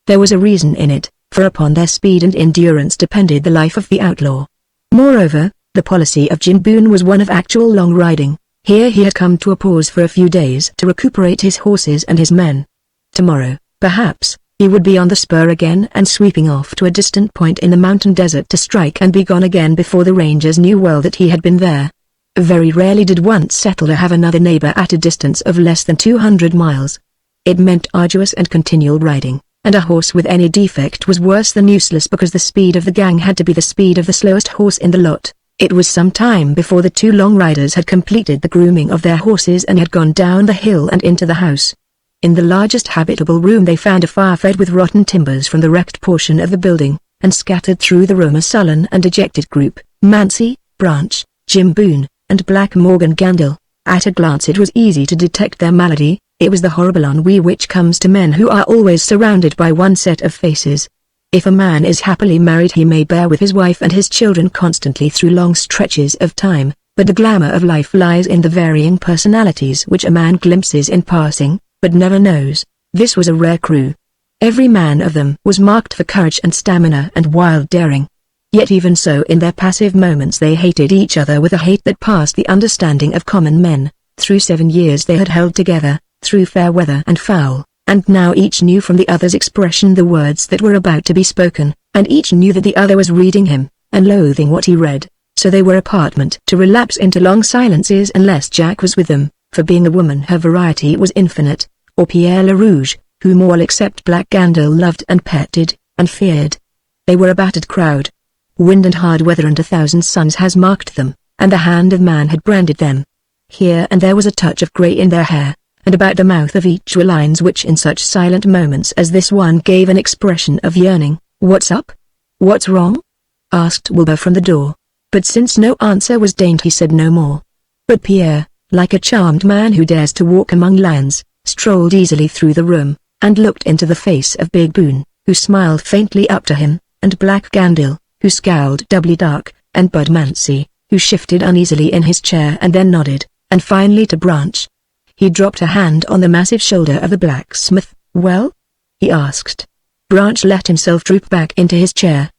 Speaker 1: There was a reason in it, for upon their speed and endurance depended the life of the outlaw. Moreover, the policy of Jim Boone was one of actual long riding. Here he had come to a pause for a few days to recuperate his horses and his men. Tomorrow, perhaps, he would be on the spur again and sweeping off to a distant point in the mountain desert to strike and be gone again before the rangers knew well that he had been there. Very rarely did one settler have another neighbor at a distance of less than 200 miles. It meant arduous and continual riding, and a horse with any defect was worse than useless because the speed of the gang had to be the speed of the slowest horse in the lot. It was some time before the two long riders had completed the grooming of their horses and had gone down the hill and into the house. In the largest habitable room they found a fire fed with rotten timbers from the wrecked portion of the building, and scattered through the room a sullen and dejected group, Mancy, Branch, Jim Boone, and Black Morgan Gandil. At a glance it was easy to detect their malady. It was the horrible ennui which comes to men who are always surrounded by one set of faces. If a man is happily married he may bear with his wife and his children constantly through long stretches of time, but the glamour of life lies in the varying personalities which a man glimpses in passing, but never knows. This was a rare crew. Every man of them was marked for courage and stamina and wild daring. Yet even so in their passive moments they hated each other with a hate that passed the understanding of common men. Through 7 years they had held together, through fair weather and foul, and now each knew from the other's expression the words that were about to be spoken, and each knew that the other was reading him, and loathing what he read. So they were apartment to relapse into long silences unless Jack was with them, for being a woman her variety was infinite, or Pierre Le Rouge, whom all except Black Gandil loved and petted, and feared. They were a battered crowd. Wind and hard weather and 1,000 suns has marked them, and the hand of man had branded them. Here and there was a touch of grey in their hair, and about the mouth of each were lines which in such silent moments as this one gave an expression of yearning. "What's up? What's wrong?" asked Wilbur from the door. But since no answer was deigned he said no more. But Pierre, like a charmed man who dares to walk among lions, strolled easily through the room, and looked into the face of Big Boone, who smiled faintly up to him, and Black Gandil, who scowled doubly dark, and Bud Mancy, who shifted uneasily in his chair and then nodded, and finally to Branch. He dropped a hand on the massive shoulder of the blacksmith. "Well?" he asked. Branch let himself droop back into his chair.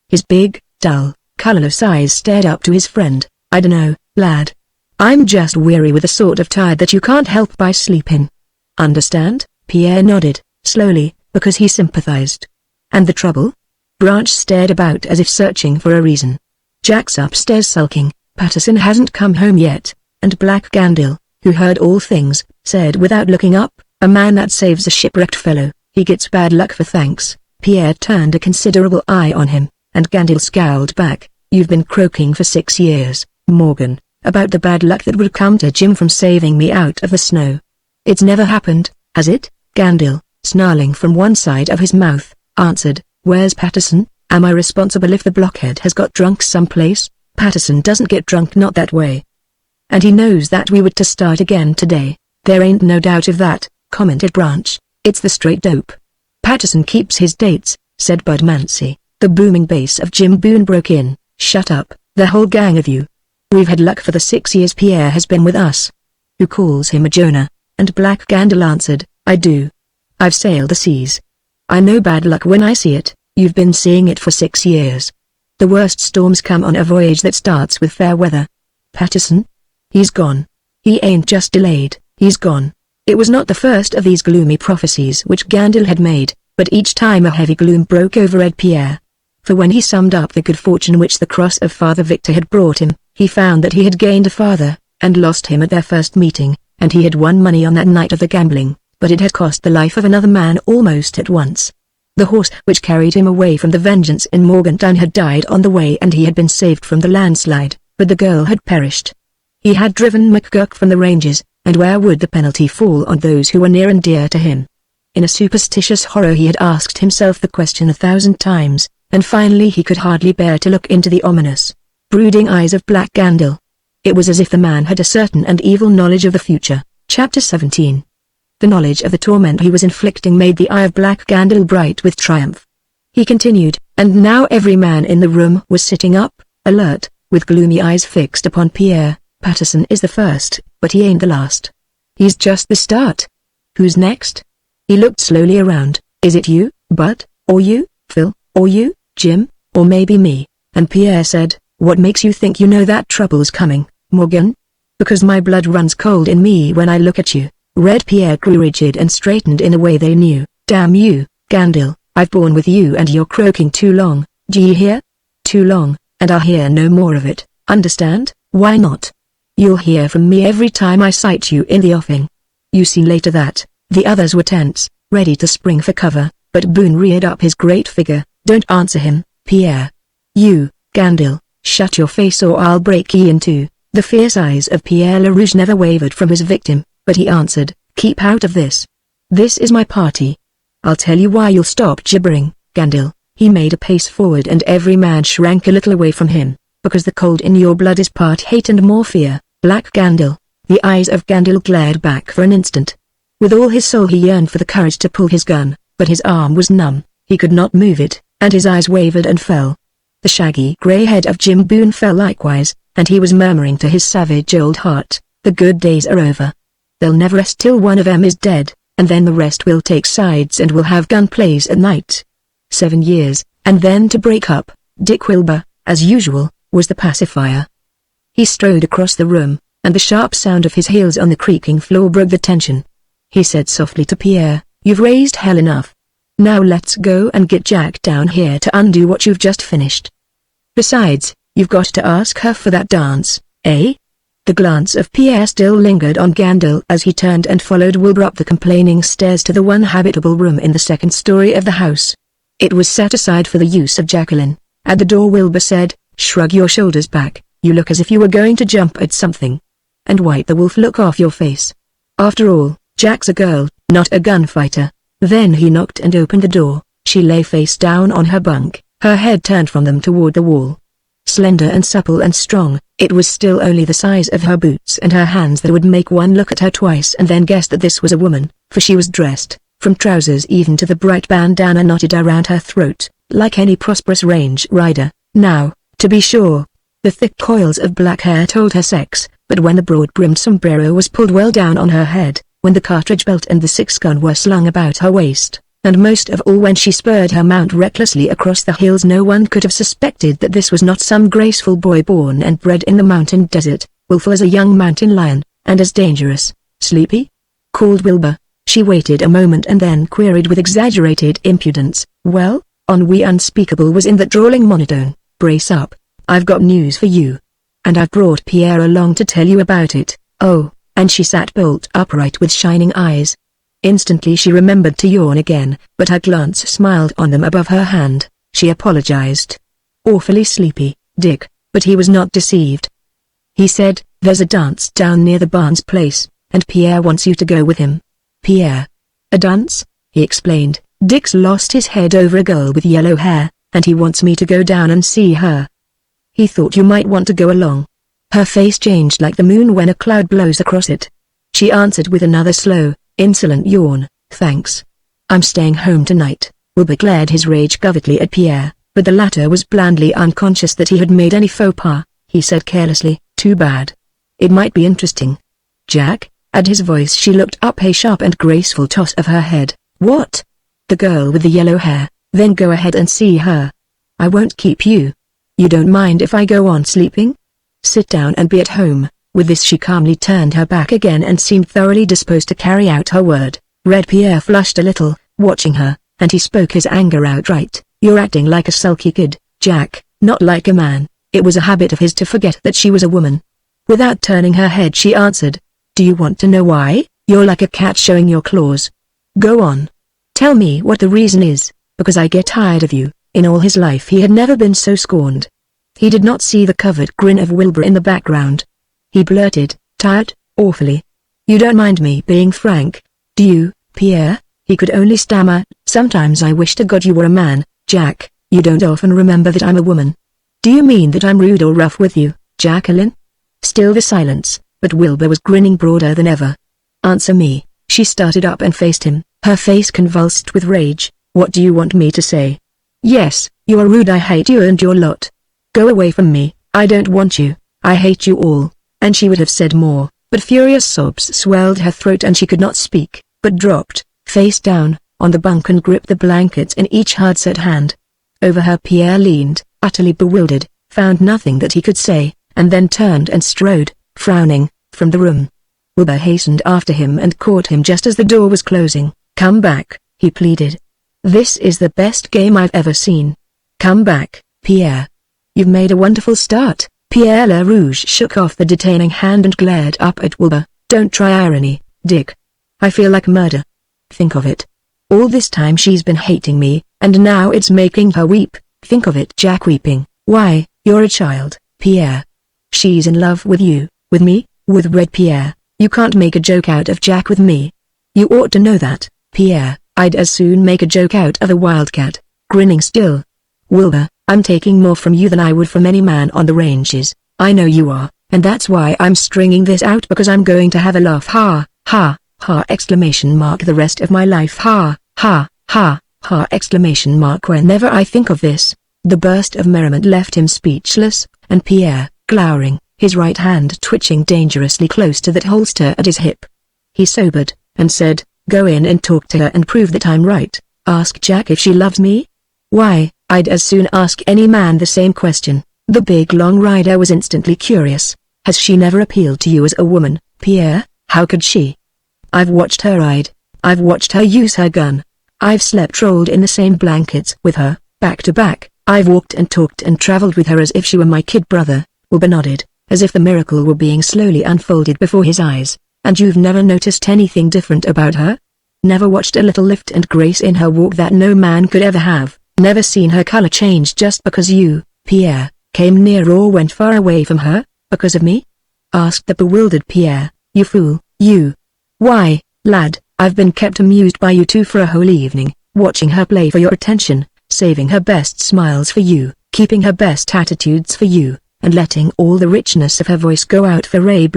Speaker 1: His big, dull, colorless eyes stared up to his friend. "I dunno, lad. I'm just weary with the sort of tired that you can't help by sleeping." "Understand?" Pierre nodded, slowly, because he sympathized. "And the trouble?" Branch stared about as if searching for a reason. "Jack's upstairs sulking, Patterson hasn't come home yet, and Black Gandil, who heard all things, said without looking up, 'A man that saves a shipwrecked fellow, he gets bad luck for thanks.'" Pierre turned a considerable eye on him, and Gandil scowled back. "You've been croaking for 6 years, Morgan, about the bad luck that would come to Jim from saving me out of the snow. It's never happened, has it?" Gandil, snarling from one side of his mouth, answered, "Where's Patterson? Am I responsible if the blockhead has got drunk someplace? Patterson doesn't get drunk, not that way. And he knows that we were to start again today." "There ain't no doubt of that," commented Branch. "It's the straight dope." "Patterson keeps his dates," said Bud Mancy. The booming bass of Jim Boone broke in. "Shut up, the whole gang of you. We've had luck for the 6 years Pierre has been with us." "Who calls him a Jonah?" And Black Gandil answered, "I do. I've sailed the seas. I know bad luck when I see it. You've been seeing it for 6 years. The worst storms come on a voyage that starts with fair weather. Patterson? He's gone. He ain't just delayed, he's gone." It was not the first of these gloomy prophecies which Gandil had made, but each time a heavy gloom broke over Ed Pierre. For when he summed up the good fortune which the cross of Father Victor had brought him, he found that he had gained a father, and lost him at their first meeting, and he had won money on that night of the gambling, but it had cost the life of another man almost at once. The horse which carried him away from the vengeance in Morgantown had died on the way and he had been saved from the landslide, but the girl had perished. He had driven McGurk from the ranges, and where would the penalty fall on those who were near and dear to him? In a superstitious horror he had asked himself the question 1,000 times, and finally he could hardly bear to look into the ominous, brooding eyes of Black Gandil. It was as if the man had a certain and evil knowledge of the future. Chapter 17. The knowledge of the torment he was inflicting made the eye of Black Gandil bright with triumph. He continued, and now every man in the room was sitting up, alert, with gloomy eyes fixed upon Pierre. "Patterson is the first, but he ain't the last. He's just the start. Who's next?" He looked slowly around. "Is it you, Bud, or you, Phil, or you, Jim, or maybe me?" And Pierre said, "What makes you think you know that trouble's coming, Morgan?" "Because my blood runs cold in me when I look at you." Red Pierre grew rigid and straightened in a way they knew. "Damn you, Gandil, I've borne with you and your croaking too long, d'ye hear? Too long, and I'll hear no more of it, understand?" "Why not? You'll hear from me every time I sight you in the offing." "You see later that." The others were tense, ready to spring for cover, but Boone reared up his great figure. "Don't answer him, Pierre. You, Gandil, shut your face or I'll break ye in two." The fierce eyes of Pierre Le Rouge never wavered from his victim, but he answered, "Keep out of this. This is my party. I'll tell you why you'll stop gibbering, Gandil." He made a pace forward and every man shrank a little away from him, "because the cold in your blood is part hate and more fear, Black Gandil." The eyes of Gandil glared back for an instant. With all his soul he yearned for the courage to pull his gun, but his arm was numb, he could not move it, and his eyes wavered and fell. The shaggy grey head of Jim Boone fell likewise, and he was murmuring to his savage old heart, "The good days are over. They'll never rest till one of 'em is dead, and then the rest will take sides and will have gun plays at night. 7 years, and then to break up, Dick Wilbur, as usual, was the pacifier. He strode across the room, and the sharp sound of his heels on the creaking floor broke the tension. He said softly to Pierre, "You've raised hell enough. Now let's go and get Jack down here to undo what you've just finished. Besides, you've got to ask her for that dance, eh?" The glance of Pierre still lingered on Gandil as he turned and followed Wilbur up the complaining stairs to the one habitable room in the second story of the house. It was set aside for the use of Jacqueline. At the door Wilbur said, "Shrug your shoulders back, you look as if you were going to jump at something. And wipe the wolf look off your face. After all, Jack's a girl, not a gunfighter." Then he knocked and opened the door. She lay face down on her bunk, her head turned from them toward the wall. Slender and supple and strong, it was still only the size of her boots and her hands that would make one look at her twice and then guess that this was a woman, for she was dressed, from trousers even to the bright bandana knotted around her throat, like any prosperous range rider. Now, to be sure, the thick coils of black hair told her sex, but when the broad-brimmed sombrero was pulled well down on her head, when the cartridge belt and the six-gun were slung about her waist, and most of all when she spurred her mount recklessly across the hills, no one could have suspected that this was not some graceful boy born and bred in the mountain desert, willful as a young mountain lion, and as dangerous. "Sleepy?" called Wilbur. She waited a moment and then queried with exaggerated impudence, "Well?" Ennui unspeakable was in that drawling monotone. "Brace up. I've got news for you. And I've brought Pierre along to tell you about it." "Oh," and she sat bolt upright with shining eyes. Instantly she remembered to yawn again, but her glance smiled on them above her hand. She apologized. "Awfully sleepy, Dick," but he was not deceived. He said, "There's a dance down near the Barnes place, and Pierre wants you to go with him." "Pierre? A dance?" he explained. "Dick's lost his head over a girl with yellow hair, and he wants me to go down and see her. He thought you might want to go along." Her face changed like the moon when a cloud blows across it. She answered with another slow, insolent yawn, "Thanks. I'm staying home tonight." Wilbur glared his rage covertly at Pierre, but the latter was blandly unconscious that he had made any faux pas. He said carelessly, "Too bad. It might be interesting." "Jack?" At his voice she looked up a sharp and graceful toss of her head. "What?" "The girl with the yellow hair." "Then go ahead and see her. I won't keep you. You don't mind if I go on sleeping? Sit down and be at home." With this she calmly turned her back again and seemed thoroughly disposed to carry out her word. Red Pierre flushed a little, watching her, and he spoke his anger outright. "You're acting like a sulky kid, Jack, not like a man." It was a habit of his to forget that she was a woman. Without turning her head she answered, "Do you want to know why? You're like a cat showing your claws. Go on. Tell me what the reason is." "Because I get tired of you." In all his life he had never been so scorned. He did not see the covert grin of Wilbur in the background. He blurted, "Tired? Awfully. You don't mind me being frank, do you, Pierre?" He could only stammer, "Sometimes I wish to God you were a man, Jack. You don't often remember that I'm a woman." "Do you mean that I'm rude or rough with you, Jacqueline?" Still the silence, but Wilbur was grinning broader than ever. "Answer me." She started up and faced him, her face convulsed with rage. "What do you want me to say?" "Yes, you are rude. I hate you and your lot. Go away from me. I don't want you. I hate you all." And she would have said more, but furious sobs swelled her throat and she could not speak, but dropped, face down, on the bunk and gripped the blankets in each hard-set hand. Over her Pierre leaned, utterly bewildered, found nothing that he could say, and then turned and strode, frowning, from the room. Wilbur hastened after him and caught him just as the door was closing. "Come back," he pleaded. "This is the best game I've ever seen. Come back, Pierre. You've made a wonderful start." Pierre Le Rouge shook off the detaining hand and glared up at Wilbur. "Don't try irony, Dick. I feel like murder. Think of it. All this time she's been hating me, and now it's making her weep. Think of it." Jack weeping. "Why, you're a child, Pierre. She's in love with you." "With me?" "With Red Pierre. You can't make a joke out of Jack with me. You ought to know that, Pierre. I'd as soon make a joke out of a wildcat." Grinning still. "Wilbur, I'm taking more from you than I would from any man on the ranges. I know you are, and that's why I'm stringing this out, because I'm going to have a laugh. Ha, ha, ha, exclamation mark, the rest of my life. Ha, ha, ha, ha, exclamation mark. Whenever I think of this." The burst of merriment left him speechless, and Pierre, glowering, his right hand twitching dangerously close to that holster at his hip. He sobered, and said, "Go in and talk to her and prove that I'm right. Ask Jack if she loves me." "Why, I'd as soon ask any man the same question." The big long rider was instantly curious. "Has she never appealed to you as a woman, Pierre? How could she? I've watched her ride. I've watched her use her gun. I've slept rolled in the same blankets with her, back to back. I've walked and talked and traveled with her as if she were my kid brother." Wilbur nodded, as if the miracle were being slowly unfolded before his eyes. "And you've never noticed anything different about her? Never watched a little lift and grace in her walk that no man could ever have? Never seen her color change just because you, Pierre, came near or went far away from her, because of me?" asked the bewildered Pierre. "You fool, you! Why, lad, I've been kept amused by you two for a whole evening, watching her play for your attention, saving her best smiles for you, keeping her best attitudes for you, and letting all the richness of her voice go out for Ray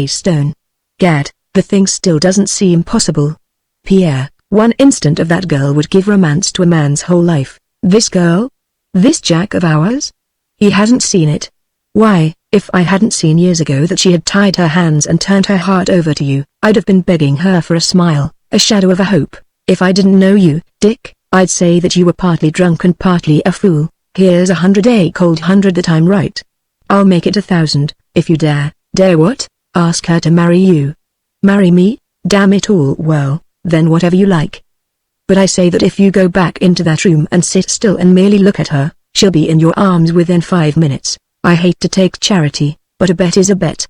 Speaker 1: Stone. Gad, the thing still doesn't seem possible. Pierre, one instant of that girl would give romance to a man's whole life. This girl? This Jack of ours? He hasn't seen it. Why, if I hadn't seen years ago that she had tied her hands and turned her heart over to you, I'd have been begging her for a smile, a shadow of a hope. If I didn't know you, Dick, I'd say that you were partly drunk and partly a fool. Here's 100 cold 100 that I'm right. I'll make it 1,000, if you dare." "Dare what?" "Ask her to marry you." "Marry me? Damn it all. Well, then whatever you like. But I say that if you go back into that room and sit still and merely look at her, she'll be in your arms within 5 minutes. I hate to take charity, but a bet is a bet.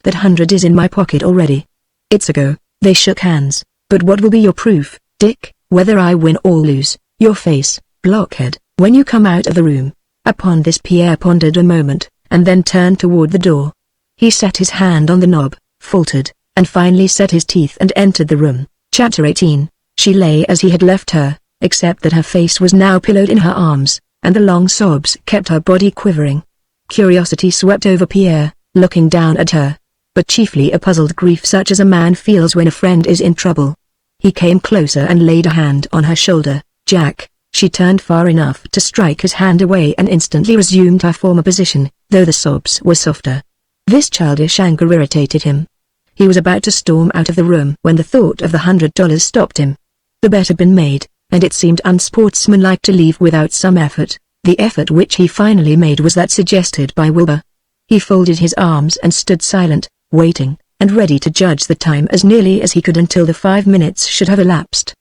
Speaker 1: That 100 is in my pocket already. It's a go." They shook hands. "But what will be your proof, Dick, whether I win or lose?" "Your face, blockhead, when you come out of the room." Upon this Pierre pondered a moment, and then turned toward the door. He set his hand on the knob, faltered, and finally set his teeth and entered the room. Chapter 18. She lay as he had left her, except that her face was now pillowed in her arms, and the long sobs kept her body quivering. Curiosity swept over Pierre, looking down at her, but chiefly a puzzled grief such as a man feels when a friend is in trouble. He came closer and laid a hand on her shoulder. "Jack." She turned far enough to strike his hand away and instantly resumed her former position, though the sobs were softer. This childish anger irritated him. He was about to storm out of the room when the thought of the $100 stopped him. The bet had been made, and it seemed unsportsmanlike to leave without some effort. The effort which he finally made was that suggested by Wilbur. He folded his arms and stood silent, waiting, and ready to judge the time as nearly as he could until the 5 minutes should have elapsed.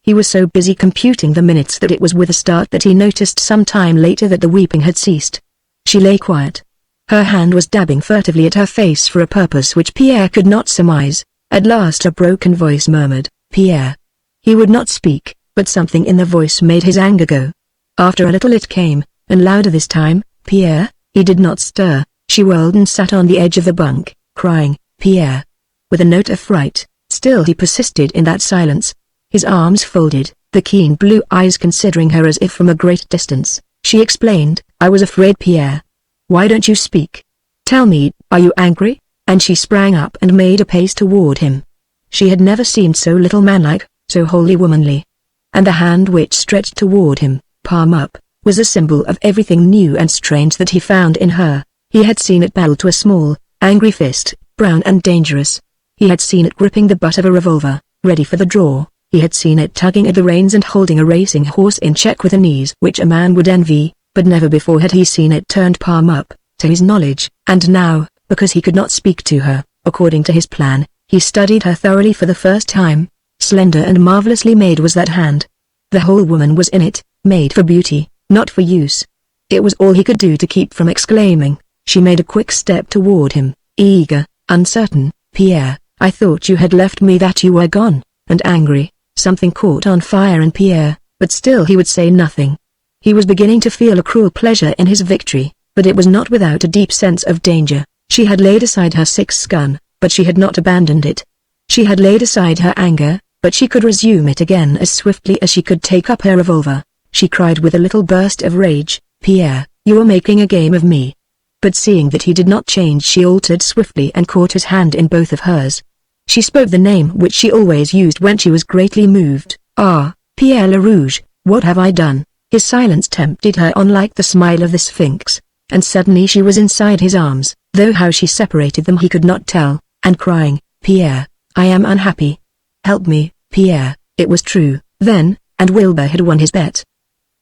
Speaker 1: He was so busy computing the minutes that it was with a start that he noticed some time later that the weeping had ceased. She lay quiet. Her hand was dabbing furtively at her face for a purpose which Pierre could not surmise. At last a broken voice murmured, "Pierre." He would not speak, but something in the voice made his anger go. After a little it came, and louder this time, "Pierre." He did not stir. She whirled and sat on the edge of the bunk, crying, "Pierre." With a note of fright, still he persisted in that silence. His arms folded, the keen blue eyes considering her as if from a great distance. She explained, "I was afraid, Pierre. Why don't you speak? Tell me, are you angry?" And she sprang up and made a pace toward him. She had never seemed so little manlike, so wholly womanly. And the hand which stretched toward him, palm up, was a symbol of everything new and strange that he found in her. He had seen it balled to a small, angry fist, brown and dangerous. He had seen it gripping the butt of a revolver, ready for the draw. He had seen it tugging at the reins and holding a racing horse in check with an ease which a man would envy, but never before had he seen it turned palm up, to his knowledge. And now, because he could not speak to her, according to his plan, he studied her thoroughly for the first time. Slender and marvelously made was that hand. The whole woman was in it, made for beauty, not for use. It was all he could do to keep from exclaiming. She made a quick step toward him, eager, uncertain. "Pierre, I thought you had left me, that you were gone," and angry. Something caught on fire in Pierre, but still he would say nothing. He was beginning to feel a cruel pleasure in his victory, but it was not without a deep sense of danger. She had laid aside her 6 gun, but she had not abandoned it. She had laid aside her anger, but she could resume it again as swiftly as she could take up her revolver. She cried with a little burst of rage, "Pierre, you are making a game of me." But seeing that he did not change, she altered swiftly and caught his hand in both of hers. She spoke the name which she always used when she was greatly moved. "Ah, Pierre Le Rouge, what have I done?" His silence tempted her on like the smile of the Sphinx, and suddenly she was inside his arms, though how she separated them he could not tell, and crying, "Pierre, I am unhappy. Help me, Pierre." It was true, then, and Wilbur had won his bet.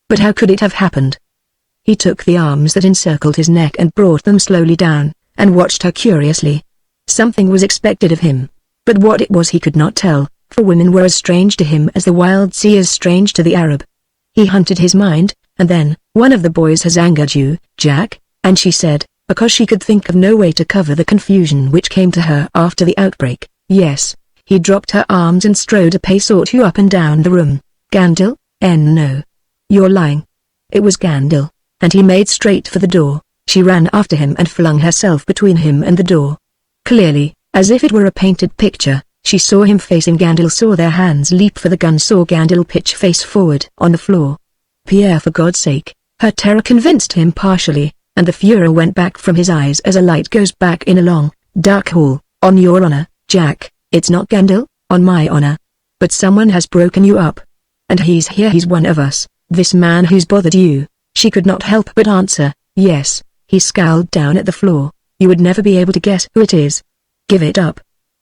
Speaker 1: But how could it have happened? He took the arms that encircled his neck and brought them slowly down, and watched her curiously. Something was expected of him. But what it was he could not tell, for women were as strange to him as the wild sea is strange to the Arab. He hunted his mind, and then, "One of the boys has angered you, Jack," and she said, because she could think of no way to cover the confusion which came to her after the outbreak, "Yes." He dropped her arms and strode a pace or two up and down the room. "Gandil? No. You're lying." It was Gandil, and he made straight for the door. She ran after him and flung herself between him and the door. Clearly, as if it were a painted picture, she saw him facing Gandil, saw their hands leap for the gun, saw Gandil pitch face forward on the floor. "Pierre, for God's sake!" Her terror convinced him partially, and the furor went back from his eyes as a light goes back in a long, dark hall. "On your honor, Jack, it's not Gandil?" "On my honor. But someone has broken you up. And he's here, he's one of us, this man who's bothered you." She could not help but answer, "Yes." He scowled down at the floor. "You would never be able to guess who it is. Give it up.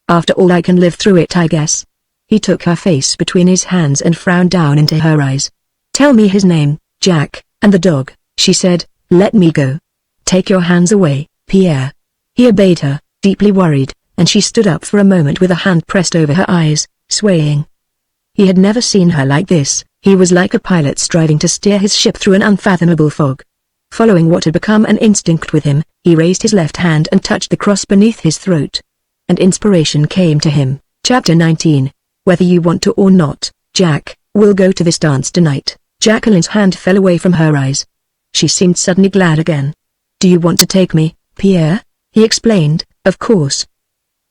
Speaker 1: After all, I can live through it, I guess." He took her face between his hands and frowned down into her eyes. "Tell me his name, Jack, and the dog," she said. "Let me go." "Take your hands away, Pierre." He obeyed her, deeply worried, and she stood up for a moment with a hand pressed over her eyes, swaying. He had never seen her like this. He was like a pilot striving to steer his ship through an unfathomable fog. Following what had become an instinct with him, he raised his left hand and touched the cross beneath his throat. And inspiration came to him. Chapter 19. Whether you want to or not, Jack, we'll go to this dance tonight. Jacqueline's hand fell away from her eyes. She seemed suddenly glad again. "Do you want to take me, Pierre?" He explained, "Of course.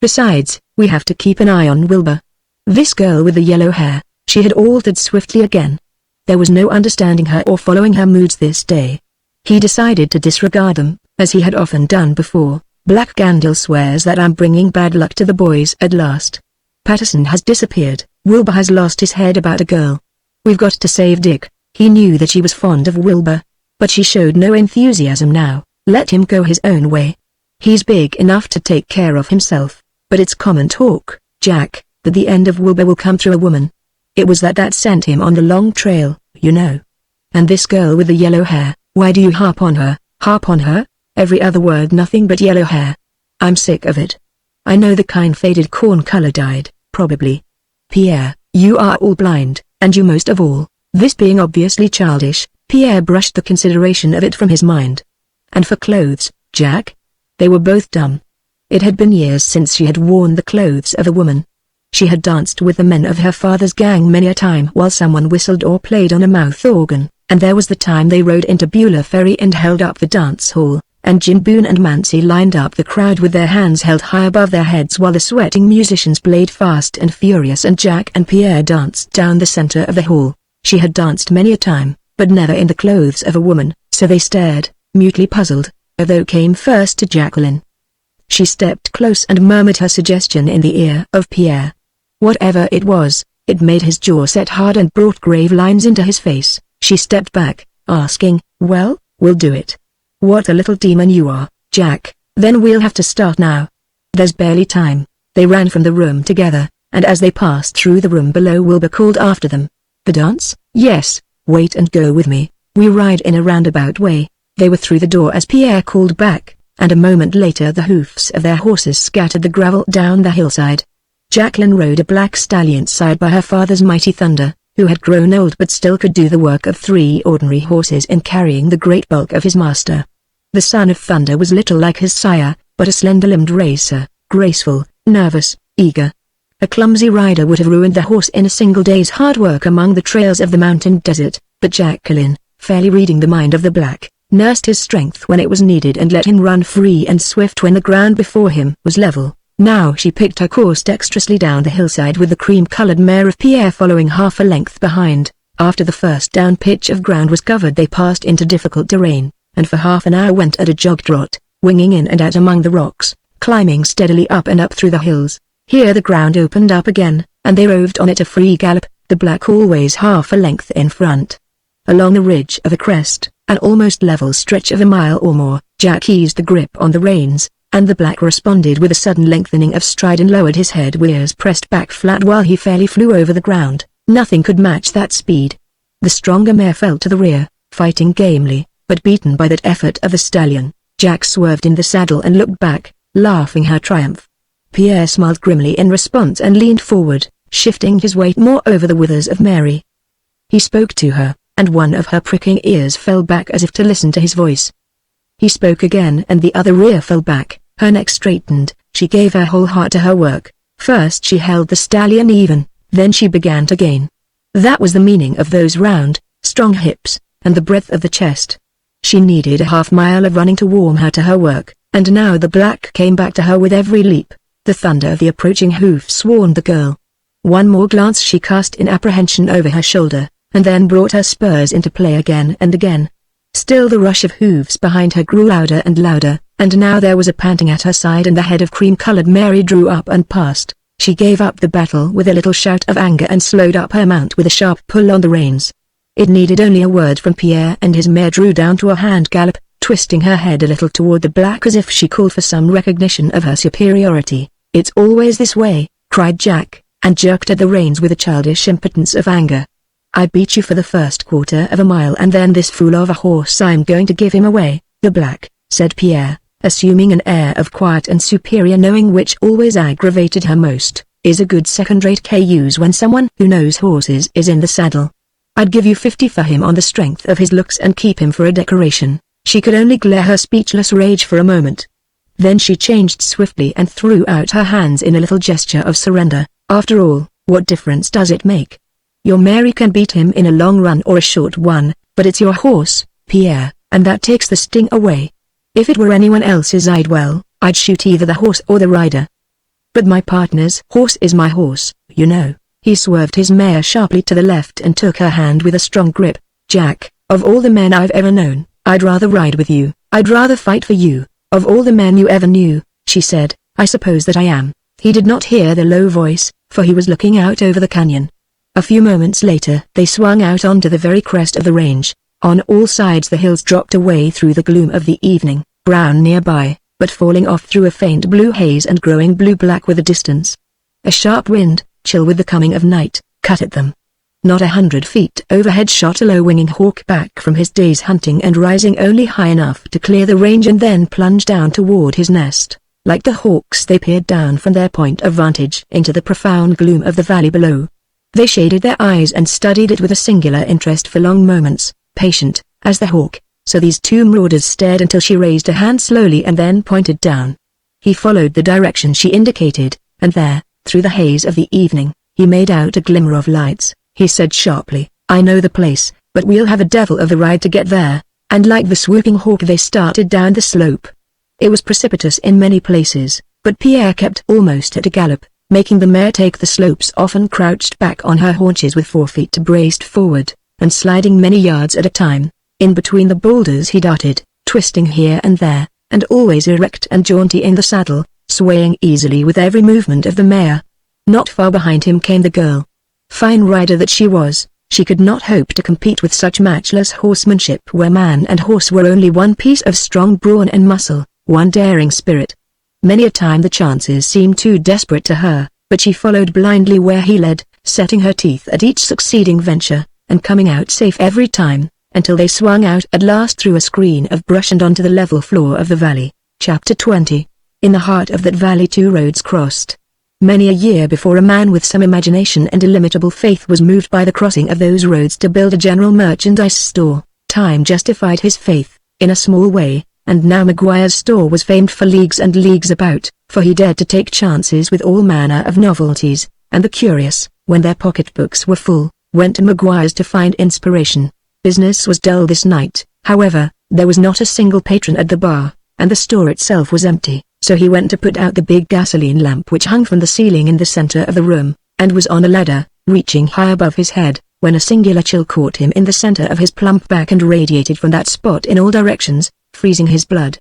Speaker 1: Besides, we have to keep an eye on Wilbur." This girl with the yellow hair, she had altered swiftly again. There was no understanding her or following her moods this day. He decided to disregard them, as he had often done before. "Black Gandil swears that I'm bringing bad luck to the boys at last. Patterson has disappeared. Wilbur has lost his head about a girl. We've got to save Dick." He knew that she was fond of Wilbur, but she showed no enthusiasm now. Let him go his own way. He's big enough to take care of himself. But it's common talk, Jack, that the end of Wilbur will come through a woman. It was that sent him on the long trail, you know. And this girl with the yellow hair, why do you harp on her? Harp on her? Every other word nothing but yellow hair. I'm sick of it. I know the kind faded corn color dyed, probably. Pierre, you are all blind, and you most of all. This being obviously childish, Pierre brushed the consideration of it from his mind. And for clothes, Jack? They were both dumb. It had been years since she had worn the clothes of a woman. She had danced with the men of her father's gang many a time while someone whistled or played on a mouth organ, and there was the time they rode into Beulah Ferry and held up the dance hall, and Jim Boone and Mancy lined up the crowd with their hands held high above their heads while the sweating musicians played fast and furious, and Jack and Pierre danced down the center of the hall. She had danced many a time, but never in the clothes of a woman, so they stared, mutely puzzled, although came first to Jacqueline. She stepped close and murmured her suggestion in the ear of Pierre. Whatever it was, it made his jaw set hard and brought grave lines into his face. She stepped back, asking, "Well, we'll do it." "What a little demon you are, Jack, then we'll have to start now." "There's barely time." They ran from the room together, and as they passed through the room below, Wilbur called after them. "The dance?" "Yes, wait and go with me. We ride in a roundabout way." They were through the door as Pierre called back, and a moment later the hoofs of their horses scattered the gravel down the hillside. Jacqueline rode a black stallion side by her father's mighty Thunder, who had grown old but still could do the work of 3 ordinary horses in carrying the great bulk of his master. The son of Thunder was little like his sire, but a slender-limbed racer, graceful, nervous, eager. A clumsy rider would have ruined the horse in a single day's hard work among the trails of the mountain desert, but Jacqueline, fairly reading the mind of the black, nursed his strength when it was needed and let him run free and swift when the ground before him was level. Now she picked her course dexterously down the hillside with the cream-colored mare of Pierre following half a length behind. After the first down pitch of ground was covered, they passed into difficult terrain, and for half an hour went at a jog trot, winging in and out among the rocks, climbing steadily up and up through the hills. Here the ground opened up again, and they roved on at a free gallop, the black always half a length in front. Along the ridge of a crest, an almost level stretch of a mile or more, Jack eased the grip on the reins, and the black responded with a sudden lengthening of stride and lowered his head with ears pressed back flat while he fairly flew over the ground. Nothing could match that speed. The stronger mare fell to the rear, fighting gamely, but beaten by that effort of the stallion. Jack swerved in the saddle and looked back, laughing her triumph. Pierre smiled grimly in response and leaned forward, shifting his weight more over the withers of Mary. He spoke to her, and one of her pricking ears fell back as if to listen to his voice. He spoke again and the other ear fell back, her neck straightened. She gave her whole heart to her work. First she held the stallion even, then she began to gain. That was the meaning of those round, strong hips, and the breadth of the chest. She needed a half-mile of running to warm her to her work, and now the black came back to her with every leap. The thunder of the approaching hoofs warned the girl. One more glance she cast in apprehension over her shoulder, and then brought her spurs into play again and again. Still the rush of hooves behind her grew louder and louder, and now there was a panting at her side and the head of cream-colored Mary drew up and passed. She gave up the battle with a little shout of anger and slowed up her mount with a sharp pull on the reins. It needed only a word from Pierre and his mare drew down to a hand gallop, twisting her head a little toward the black as if she called for some recognition of her superiority. "It's always this way," cried Jack, and jerked at the reins with a childish impotence of anger. "I beat you for the first quarter of a mile and then this fool of a horse I'm going to give him away." "The black," said Pierre, assuming an air of quiet and superior knowing which always aggravated her most, "is a good second-rate cuse when someone who knows horses is in the saddle. I'd give you 50 for him on the strength of his looks and keep him for a decoration." She could only glare her speechless rage for a moment. Then she changed swiftly and threw out her hands in a little gesture of surrender. "After all, what difference does it make? Your Mary can beat him in a long run or a short one, but it's your horse, Pierre, and that takes the sting away. If it were anyone else's I'd shoot either the horse or the rider. But my partner's horse is my horse, you know." He swerved his mare sharply to the left and took her hand with a strong grip. "Jack, of all the men I've ever known, I'd rather ride with you, I'd rather fight for you. Of all the men you ever knew," she said, "I suppose that I am." He did not hear the low voice, for he was looking out over the canyon. A few moments later they swung out onto the very crest of the range. On all sides the hills dropped away through the gloom of the evening, brown nearby, but falling off through a faint blue haze and growing blue-black with the distance. A sharp wind, chill with the coming of night, cut at them. Not 100 feet overhead shot a low-winging hawk back from his day's hunting and rising only high enough to clear the range and then plunge down toward his nest. Like the hawks they peered down from their point of vantage into the profound gloom of the valley below. They shaded their eyes and studied it with a singular interest for long moments, patient, as the hawk, so these two marauders stared until she raised a hand slowly and then pointed down. He followed the direction she indicated, and there, through the haze of the evening, he made out a glimmer of lights. He said sharply, "I know the place, but we'll have a devil of a ride to get there," and like the swooping hawk they started down the slope. It was precipitous in many places, but Pierre kept almost at a gallop, making the mare take the slopes often crouched back on her haunches with 4 feet braced forward, and sliding many yards at a time. In between the boulders he darted, twisting here and there, and always erect and jaunty in the saddle, swaying easily with every movement of the mare. Not far behind him came the girl. Fine rider that she was, she could not hope to compete with such matchless horsemanship where man and horse were only one piece of strong brawn and muscle, one daring spirit. Many a time the chances seemed too desperate to her, but she followed blindly where he led, setting her teeth at each succeeding venture, and coming out safe every time, until they swung out at last through a screen of brush and onto the level floor of the valley. Chapter 20. In the heart of that valley 2 roads crossed. Many a year before a man with some imagination and illimitable faith was moved by the crossing of those roads to build a general merchandise store. Time justified his faith, in a small way, and now Maguire's store was famed for leagues and leagues about, for he dared to take chances with all manner of novelties, and the curious, when their pocketbooks were full, went to Maguire's to find inspiration. Business was dull this night, however, there was not a single patron at the bar, and the store itself was empty. So he went to put out the big gasoline lamp which hung from the ceiling in the center of the room, and was on a ladder, reaching high above his head, when a singular chill caught him in the center of his plump back and radiated from that spot in all directions, freezing his blood.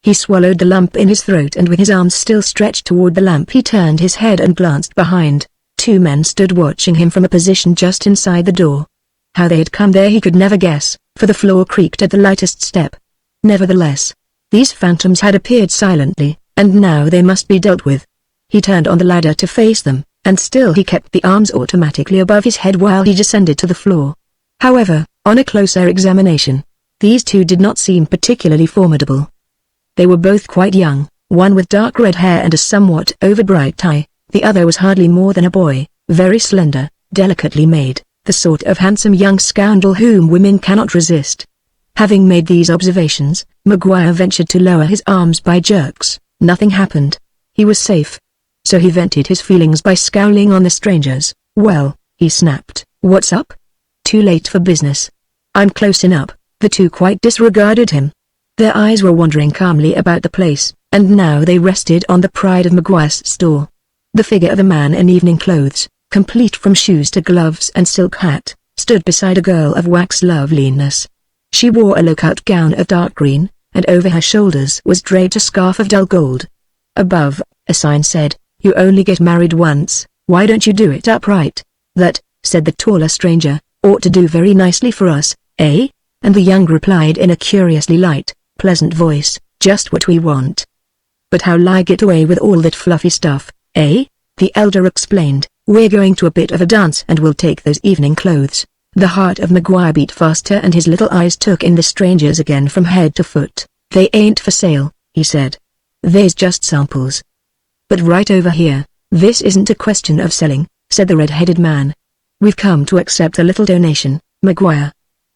Speaker 1: He swallowed the lump in his throat and with his arms still stretched toward the lamp he turned his head and glanced behind. 2 men stood watching him from a position just inside the door. How they had come there he could never guess, for the floor creaked at the lightest step. Nevertheless, these phantoms had appeared silently, and now they must be dealt with. He turned on the ladder to face them, and still he kept the arms automatically above his head while he descended to the floor. However, on a closer examination, these two did not seem particularly formidable. They were both quite young, one with dark red hair and a somewhat overbright eye, the other was hardly more than a boy, very slender, delicately made, the sort of handsome young scoundrel whom women cannot resist. Having made these observations, Maguire ventured to lower his arms by jerks. Nothing happened. He was safe. So he vented his feelings by scowling on the strangers. "Well," he snapped, "what's up? Too late for business." "I'm close enough." The two quite disregarded him. Their eyes were wandering calmly about the place, and now they rested on the pride of Maguire's store. The figure of a man in evening clothes, complete from shoes to gloves and silk hat, stood beside a girl of wax loveliness. She wore a low-cut gown of dark green, and over her shoulders was draped a scarf of dull gold. Above, a sign said, "You only get married once, why don't you do it upright?" "That," said the taller stranger, "ought to do very nicely for us, eh?" And the young replied in a curiously light, pleasant voice, "Just what we want." "But how'll I get away with all that fluffy stuff, eh?" The elder explained, "We're going to a bit of a dance and we'll take those evening clothes." The heart of Maguire beat faster and his little eyes took in the strangers again from head to foot. "They ain't for sale," he said. "They's just samples." "But right over here, this isn't a question of selling," said the red-headed man. "We've come to accept a little donation, Maguire."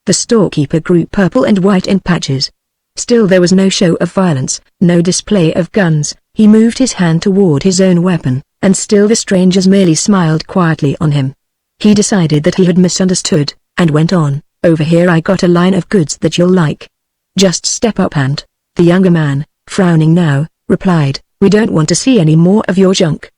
Speaker 1: The storekeeper grew purple and white in patches. Still there was no show of violence, no display of guns. He moved his hand toward his own weapon, and still the strangers merely smiled quietly on him. He decided that he had misunderstood, and went on, "Over here I got a line of goods that you'll like. Just step up and..." The younger man, frowning now, replied, "We don't want to see any more of your junk.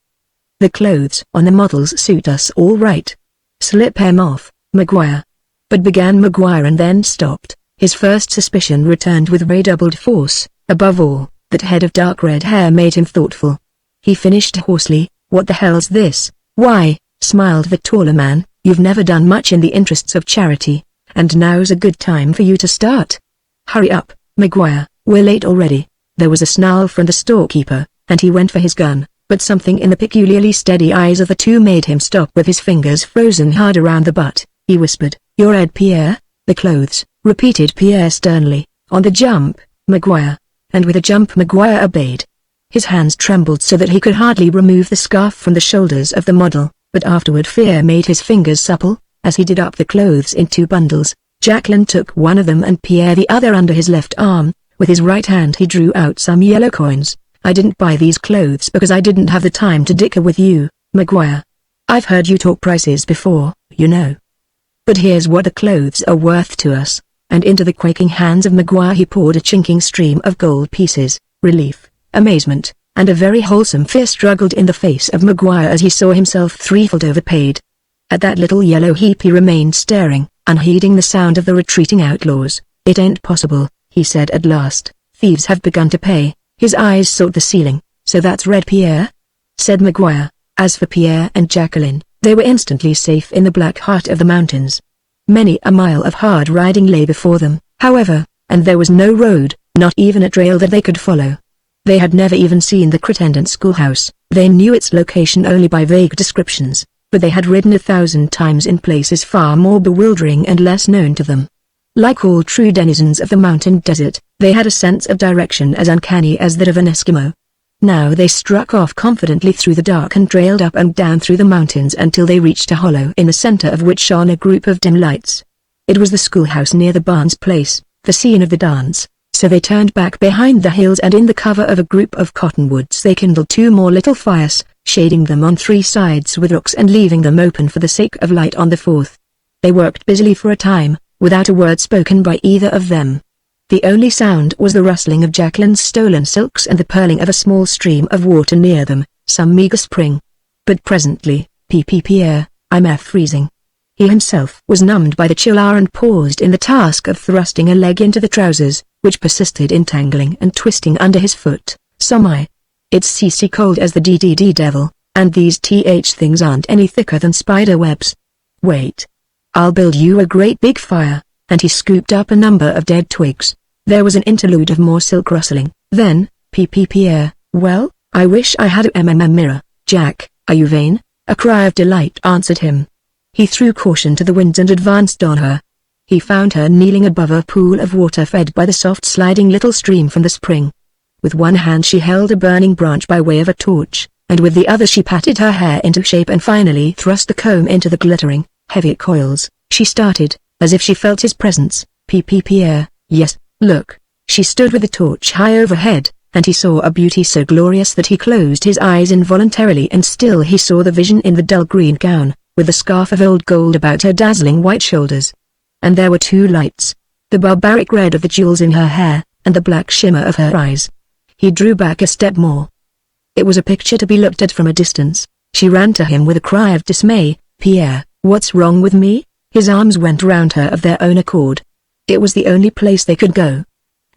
Speaker 1: The clothes on the models suit us all right. Slip them off, Maguire." But began Maguire and then stopped. His first suspicion returned with redoubled force. Above all, that head of dark red hair made him thoughtful. He finished hoarsely, "What the hell's this?" "Why," smiled the taller man, "you've never done much in the interests of charity, and now's a good time for you to start. Hurry up, Maguire, we're late already." There was a snarl from the storekeeper, and he went for his gun, but something in the peculiarly steady eyes of the two made him stop with his fingers frozen hard around the butt. He whispered, "You're Ed Pierre?" "The clothes," repeated Pierre sternly. "On the jump, Maguire." And with a jump Maguire obeyed. His hands trembled so that he could hardly remove the scarf from the shoulders of the model, but afterward fear made his fingers supple, as he did up the clothes in two bundles. Jacqueline took one of them and Pierre the other under his left arm. With his right hand he drew out some yellow coins. "I didn't buy these clothes because I didn't have the time to dicker with you, Maguire. I've heard you talk prices before, you know. But here's what the clothes are worth to us." And into the quaking hands of Maguire he poured a chinking stream of gold pieces. Relief, amazement, and a very wholesome fear struggled in the face of Maguire as he saw himself threefold overpaid. At that little yellow heap he remained staring, unheeding the sound of the retreating outlaws. "It ain't possible," he said at last. "Thieves have begun to pay." His eyes sought the ceiling. "So that's Red Pierre?" said Maguire. As for Pierre and Jacqueline, they were instantly safe in the black heart of the mountains. Many a mile of hard riding lay before them, however, and there was no road, not even a trail that they could follow. They had never even seen the Cretendant schoolhouse. They knew its location only by vague descriptions, but they had ridden 1,000 times in places far more bewildering and less known to them. Like all true denizens of the mountain desert, they had a sense of direction as uncanny as that of an Eskimo. Now they struck off confidently through the dark and trailed up and down through the mountains until they reached a hollow in the center of which shone a group of dim lights. It was the schoolhouse near the Barnes place, the scene of the dance, so they turned back behind the hills and in the cover of a group of cottonwoods they kindled two more little fires, shading them on three sides with rocks and leaving them open for the sake of light on the fourth. They worked busily for a time, without a word spoken by either of them. The only sound was the rustling of Jacqueline's stolen silks and the purling of a small stream of water near them, some meager spring. But presently, Pierre, I'm freezing. He himself was numbed by the chill hour and paused in the task of thrusting a leg into the trousers, which persisted in tangling and twisting under his foot. It's CC cold as the DDD devil, and these things aren't any thicker than spider webs. Wait. I'll build you a great big fire. And he scooped up a number of dead twigs. There was an interlude of more silk rustling. Then, Pierre, well, I wish I had a mirror. Jack, are you vain? A cry of delight answered him. He threw caution to the winds and advanced on her. He found her kneeling above a pool of water fed by the soft sliding little stream from the spring. With one hand she held a burning branch by way of a torch, and with the other she patted her hair into shape and finally thrust the comb into the glittering, heavy coils. She started, as if she felt his presence. Pierre, yes, look. She stood with the torch high overhead, and he saw a beauty so glorious that he closed his eyes involuntarily, and still he saw the vision in the dull green gown, with the scarf of old gold about her dazzling white shoulders. And there were two lights, the barbaric red of the jewels in her hair, and the black shimmer of her eyes. He drew back a step more. It was a picture to be looked at from a distance. She ran to him with a cry of dismay. Pierre, what's wrong with me? His arms went round her of their own accord. It was the only place they could go.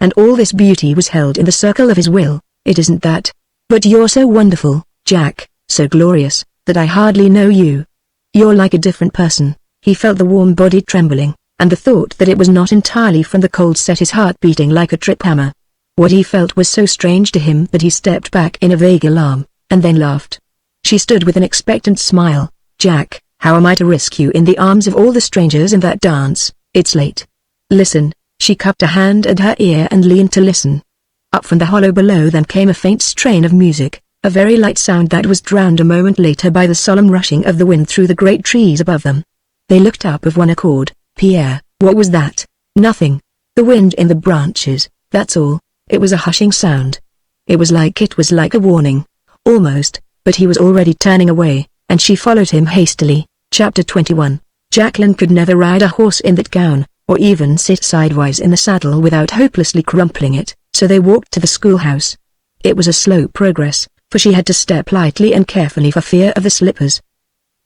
Speaker 1: And all this beauty was held in the circle of his will. It isn't that. But you're so wonderful, Jack, so glorious, that I hardly know you. You're like a different person. He felt the warm body trembling, and the thought that it was not entirely from the cold set his heart beating like a trip hammer. What he felt was so strange to him that he stepped back in a vague alarm, and then laughed. She stood with an expectant smile. Jack, how am I to risk you in the arms of all the strangers in that dance? It's late. Listen. She cupped a hand at her ear and leaned to listen. Up from the hollow below then came a faint strain of music, a very light sound that was drowned a moment later by the solemn rushing of the wind through the great trees above them. They looked up of one accord. Pierre, what was that? Nothing. The wind in the branches, that's all. It was a hushing sound. It was like a warning, almost, but he was already turning away, and she followed him hastily. Chapter 21. Jacqueline could never ride a horse in that gown, or even sit sidewise in the saddle without hopelessly crumpling it, so they walked to the schoolhouse. It was a slow progress, for she had to step lightly and carefully for fear of the slippers.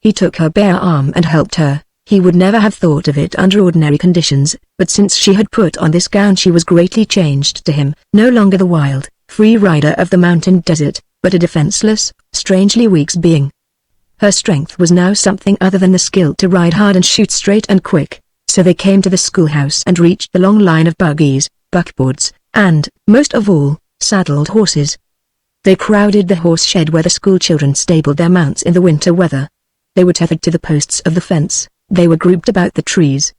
Speaker 1: He took her bare arm and helped her. He would never have thought of it under ordinary conditions, but since she had put on this gown she was greatly changed to him, no longer the wild, free rider of the mountain desert, but a defenseless, strangely weak being. Her strength was now something other than the skill to ride hard and shoot straight and quick. So they came to the schoolhouse and reached the long line of buggies, buckboards, and, most of all, saddled horses. They crowded the horse shed where the schoolchildren stabled their mounts in the winter weather. They were tethered to the posts of the fence. They were grouped about the trees.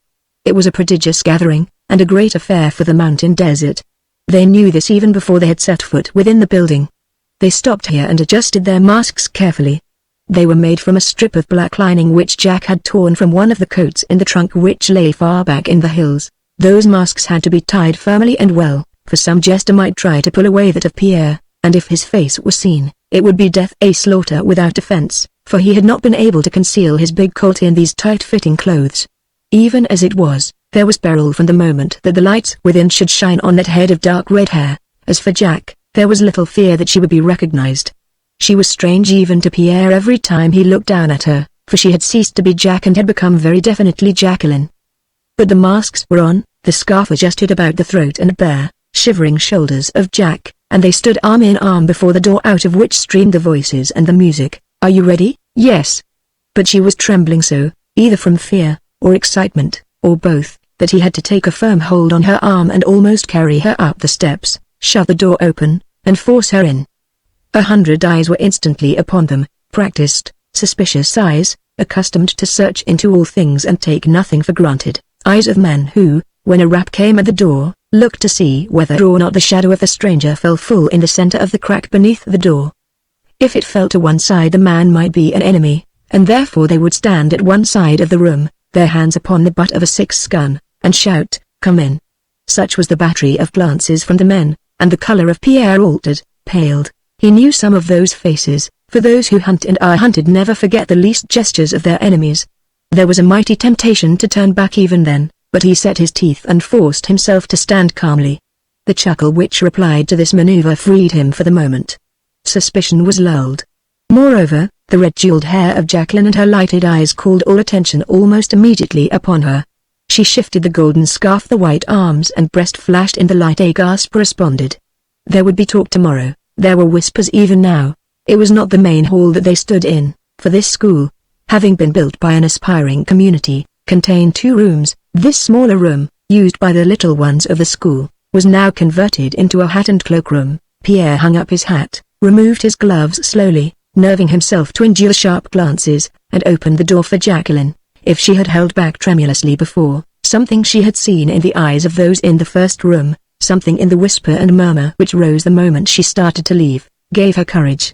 Speaker 1: It was a prodigious gathering, and a great affair for the mountain desert. They knew this even before they had set foot within the building. They stopped here and adjusted their masks carefully. They were made from a strip of black lining which Jack had torn from one of the coats in the trunk which lay far back in the hills. Those masks had to be tied firmly and well, for some jester might try to pull away that of Pierre, and if his face was seen, it would be death, a slaughter without defense, for he had not been able to conceal his big colt in these tight-fitting clothes. Even as it was, there was peril from the moment that the lights within should shine on that head of dark red hair. As for Jack, there was little fear that she would be recognized. She was strange even to Pierre every time he looked down at her, for she had ceased to be Jack and had become very definitely Jacqueline. But the masks were on, the scarf adjusted about the throat and bare, shivering shoulders of Jack, and they stood arm in arm before the door out of which streamed the voices and the music. Are you ready? Yes. But she was trembling so, either from fear, or excitement, or both, that he had to take a firm hold on her arm and almost carry her up the steps, shove the door open, and force her in. 100 eyes were instantly upon them, practiced, suspicious eyes, accustomed to search into all things and take nothing for granted, eyes of men who, when a rap came at the door, looked to see whether or not the shadow of the stranger fell full in the center of the crack beneath the door. If it fell to one side the man might be an enemy, and therefore they would stand at one side of the room, their hands upon the butt of a 6-gun, and shout, "Come in." Such was the battery of glances from the men, and the color of Pierre altered, paled. He knew some of those faces, for those who hunt and are hunted never forget the least gestures of their enemies. There was a mighty temptation to turn back even then, but he set his teeth and forced himself to stand calmly. The chuckle which replied to this maneuver freed him for the moment. Suspicion was lulled. Moreover, the red jeweled hair of Jacqueline and her lighted eyes called all attention almost immediately upon her. She shifted the golden scarf, the white arms and breast flashed in the light, a gasp responded. There would be talk tomorrow. There were whispers even now. It was not the main hall that they stood in, for this school, having been built by an aspiring community, contained 2 rooms. This smaller room, used by the little ones of the school, was now converted into a hat and cloak room. Pierre hung up his hat, removed his gloves slowly, nerving himself to endure sharp glances, and opened the door for Jacqueline. If she had held back tremulously before, Something she had seen in the eyes of those in the first room, something in the whisper and murmur which rose the moment she started to leave, gave her courage.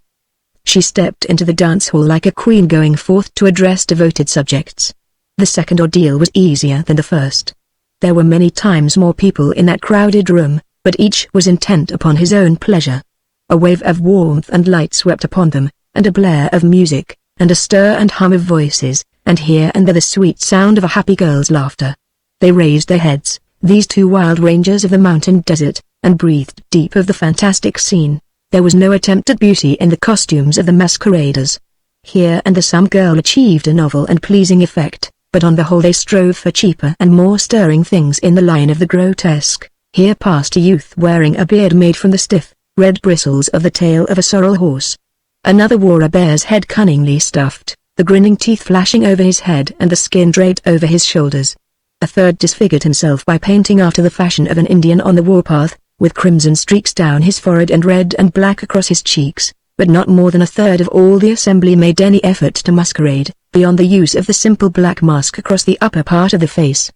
Speaker 1: She stepped into the dance hall like a queen going forth to address devoted subjects. The second ordeal was easier than the first. There were many times more people in that crowded room, but each was intent upon his own pleasure. A wave of warmth and light swept upon them, and a blare of music, and a stir and hum of voices, and here and there the sweet sound of a happy girl's laughter. They raised their heads, these two wild rangers of the mountain desert, and breathed deep of the fantastic scene. There was no attempt at beauty in the costumes of the masqueraders. Here and there some girl achieved a novel and pleasing effect, but on the whole they strove for cheaper and more stirring things in the line of the grotesque. Here passed a youth wearing a beard made from the stiff, red bristles of the tail of a sorrel horse. Another wore a bear's head cunningly stuffed, the grinning teeth flashing over his head and the skin draped over his shoulders. A third disfigured himself by painting after the fashion of an Indian on the warpath, with crimson streaks down his forehead and red and black across his cheeks, but not more than a third of all the assembly made any effort to masquerade, beyond the use of the simple black mask across the upper part of the face.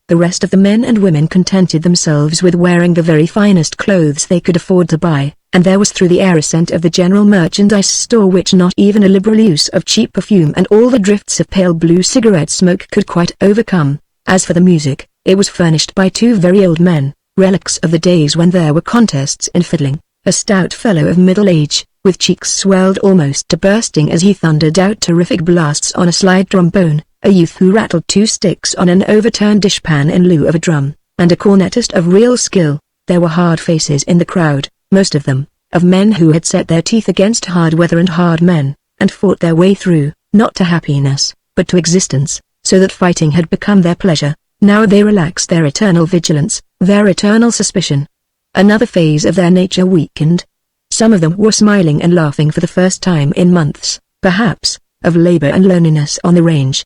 Speaker 1: The rest of the men and women contented themselves with wearing the very finest clothes they could afford to buy, and there was through the air a scent of the general merchandise store which not even a liberal use of cheap perfume and all the drifts of pale blue cigarette smoke could quite overcome. As for the music, it was furnished by two very old men, relics of the days when there were contests in fiddling, a stout fellow of middle age, with cheeks swelled almost to bursting as he thundered out terrific blasts on a slide trombone, a youth who rattled two sticks on an overturned dishpan in lieu of a drum, and a cornetist of real skill. There were hard faces in the crowd, most of them, of men who had set their teeth against hard weather and hard men, and fought their way through, not to happiness, but to existence, so that fighting had become their pleasure. Now they relaxed their eternal vigilance, their eternal suspicion. Another phase of their nature weakened. Some of them were smiling and laughing for the first time in months, perhaps, of labor and loneliness on the range.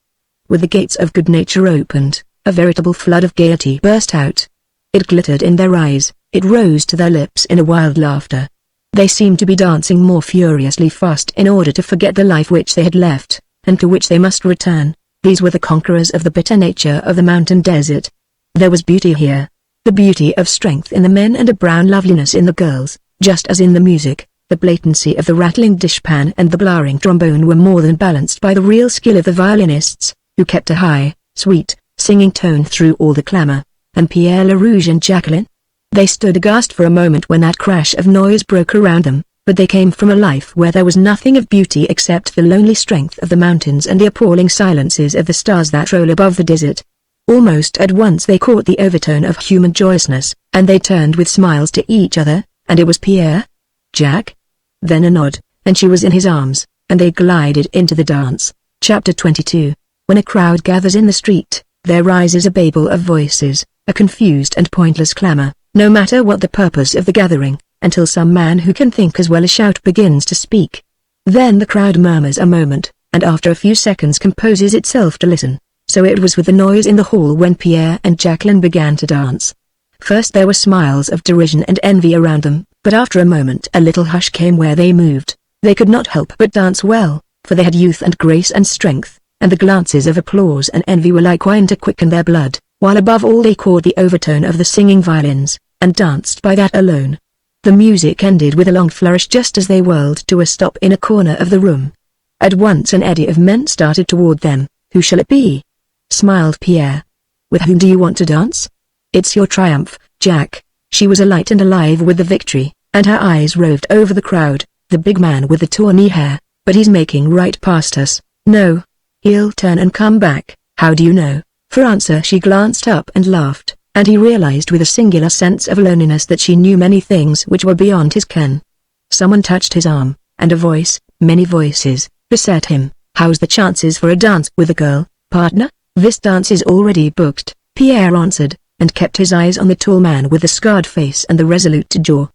Speaker 1: With the gates of good nature opened, a veritable flood of gaiety burst out. It glittered in their eyes, it rose to their lips in a wild laughter. They seemed to be dancing more furiously fast in order to forget the life which they had left, and to which they must return. These were the conquerors of the bitter nature of the mountain desert. There was beauty here, the beauty of strength in the men and a brown loveliness in the girls, just as in the music. The blatancy of the rattling dishpan and the blaring trombone were more than balanced by the real skill of the violinists, who kept a high, sweet, singing tone through all the clamor. And Pierre Le Rouge and Jacqueline? They stood aghast for a moment when that crash of noise broke around them, but they came from a life where there was nothing of beauty except the lonely strength of the mountains and the appalling silences of the stars that roll above the desert. Almost at once they caught the overtone of human joyousness, and they turned with smiles to each other, and it was Pierre? Jack? Then a nod, and she was in his arms, and they glided into the dance. Chapter 22. When a crowd gathers in the street, there rises a babel of voices, a confused and pointless clamor, no matter what the purpose of the gathering, until some man who can think as well as shout begins to speak. Then the crowd murmurs a moment, and after a few seconds composes itself to listen. So it was with the noise in the hall when Pierre and Jacqueline began to dance. First there were smiles of derision and envy around them, but after a moment a little hush came where they moved. They could not help but dance well, for they had youth and grace and strength, and the glances of applause and envy were like wine to quicken their blood, while above all they caught the overtone of the singing violins, and danced by that alone. The music ended with a long flourish just as they whirled to a stop in a corner of the room. At once an eddy of men started toward them. Who shall it be? Smiled Pierre. With whom do you want to dance? It's your triumph, Jack. She was alight and alive with the victory, and her eyes roved over the crowd. The big man with the tawny hair, but he's making right past us. No. He'll turn and come back. How do you know? For answer she glanced up and laughed, and he realized with a singular sense of loneliness that she knew many things which were beyond his ken. Someone touched his arm, and a voice, many voices, beset him. How's the chances for a dance with a girl, partner? This dance is already booked, Pierre answered, and kept his eyes on the tall man with the scarred face and the resolute jaw.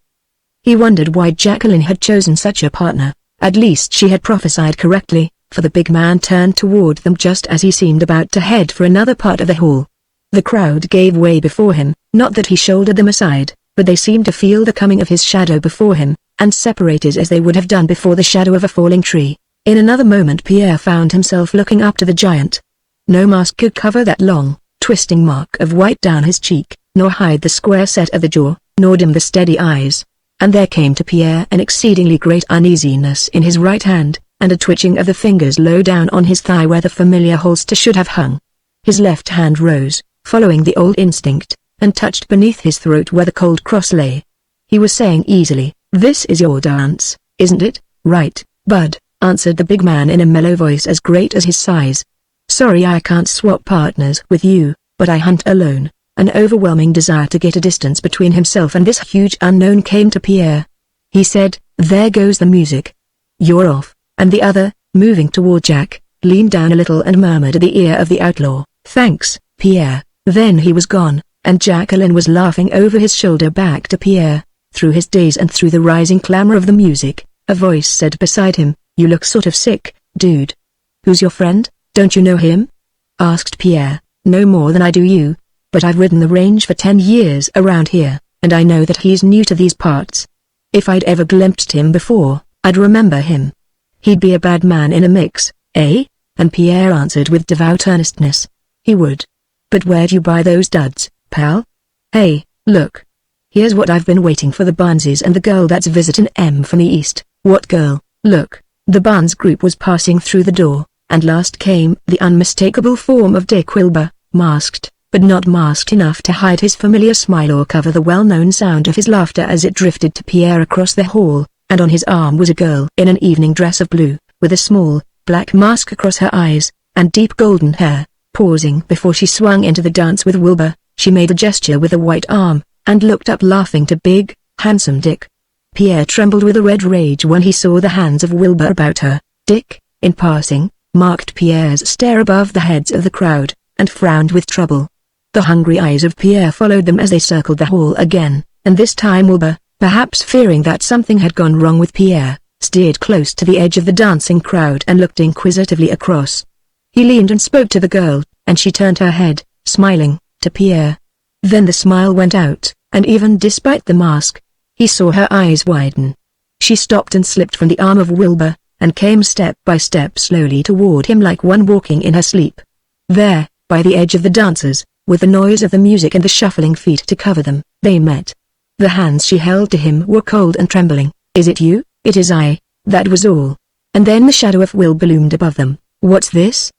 Speaker 1: He wondered why Jacqueline had chosen such a partner. At least she had prophesied correctly, for the big man turned toward them just as he seemed about to head for another part of the hall. The crowd gave way before him, not that he shouldered them aside, but they seemed to feel the coming of his shadow before him, and separated as they would have done before the shadow of a falling tree. In another moment Pierre found himself looking up to the giant. No mask could cover that long, twisting mark of white down his cheek, nor hide the square set of the jaw, nor dim the steady eyes. And there came to Pierre an exceedingly great uneasiness in his right hand, and a twitching of the fingers low down on his thigh where the familiar holster should have hung. His left hand rose, following the old instinct, and touched beneath his throat where the cold cross lay. He was saying easily, "This is your dance, isn't it?" "Right, bud," answered the big man in a mellow voice as great as his size. "Sorry I can't swap partners with you, but I hunt alone." An overwhelming desire to get a distance between himself and this huge unknown came to Pierre. He said, "There goes the music. You're off," and the other, moving toward Jack, leaned down a little and murmured at the ear of the outlaw, "Thanks, Pierre." Then he was gone, and Jacqueline was laughing over his shoulder back to Pierre. Through his daze and through the rising clamor of the music, a voice said beside him, "You look sort of sick, dude." "Who's your friend? Don't you know him?" asked Pierre. "No more than I do you. But I've ridden the range for 10 years around here, and I know that he's new to these parts. If I'd ever glimpsed him before, I'd remember him. He'd be a bad man in a mix, eh?" And Pierre answered with devout earnestness, "He would. But where'd you buy those duds, pal? Hey, look. Here's what I've been waiting for, the Barneses and the girl that's visitin' 'em from the east." "What girl?" "Look." The Barnes group was passing through the door, and last came the unmistakable form of Dick Wilbur, masked, but not masked enough to hide his familiar smile or cover the well-known sound of his laughter as it drifted to Pierre across the hall, and on his arm was a girl in an evening dress of blue, with a small, black mask across her eyes, and deep golden hair. Pausing before she swung into the dance with Wilbur, she made a gesture with a white arm, and looked up laughing to big, handsome Dick. Pierre trembled with a red rage when he saw the hands of Wilbur about her. Dick, in passing, marked Pierre's stare above the heads of the crowd, and frowned with trouble. The hungry eyes of Pierre followed them as they circled the hall again, and this time Wilbur, perhaps fearing that something had gone wrong with Pierre, steered close to the edge of the dancing crowd and looked inquisitively across. He leaned and spoke to the girl, and she turned her head, smiling, to Pierre. Then the smile went out, and even despite the mask, he saw her eyes widen. She stopped and slipped from the arm of Wilbur, and came step by step slowly toward him like one walking in her sleep. There, by the edge of the dancers, with the noise of the music and the shuffling feet to cover them, they met. The hands she held to him were cold and trembling. "Is it you?" "It is I," that was all. And then the shadow of Wilbur loomed above them. "What's this?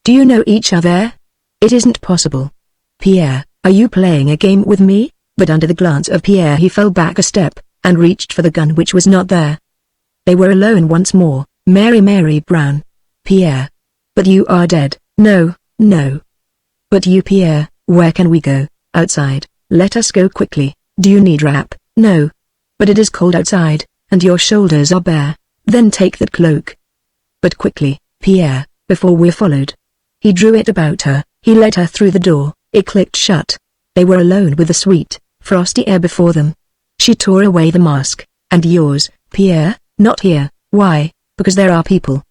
Speaker 1: Do you know each other?" "It isn't possible. Pierre, are you playing a game with me?" But under the glance of Pierre he fell back a step, and reached for the gun which was not there. They were alone once more. Mary Brown. "Pierre. But you are dead." "No, no." "But you, Pierre, where can we go?" "Outside." "Let us go quickly." "Do you need wrap?" "No. But it is cold outside, and your shoulders are bare." "Then take that cloak. But quickly, Pierre, before we're followed." He drew it about her. He led her through the door. It clicked shut. They were alone with the sweet, frosty air before them. She tore away the mask. "And yours, Pierre?" "Not here." "Why?" "Because there are people."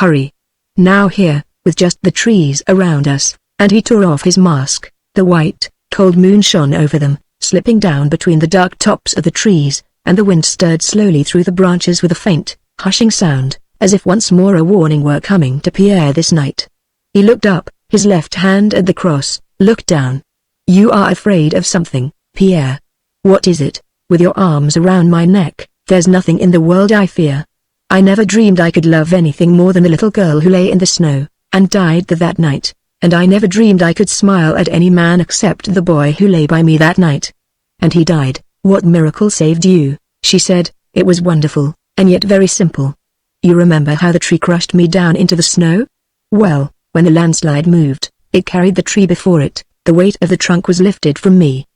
Speaker 1: "Hurry." "Now here, with just the trees around us." And he tore off his mask. The white, cold moon shone over them, slipping down between the dark tops of the trees, and the wind stirred slowly through the branches with a faint, hushing sound, as if once more a warning were coming to Pierre this night. He looked up, his left hand at the cross, looked down. "You are afraid of something, Pierre. What is it?" "With your arms around my neck, there's nothing in the world I fear. I never dreamed I could love anything more than the little girl who lay in the snow, and died that night. And I never dreamed I could smile at any man except the boy who lay by me that night. And he died." "What miracle saved you?" she said. "It was wonderful, and yet very simple. You remember how the tree crushed me down into the snow? Well, when the landslide moved, it carried the tree before it. The weight of the trunk was lifted from me.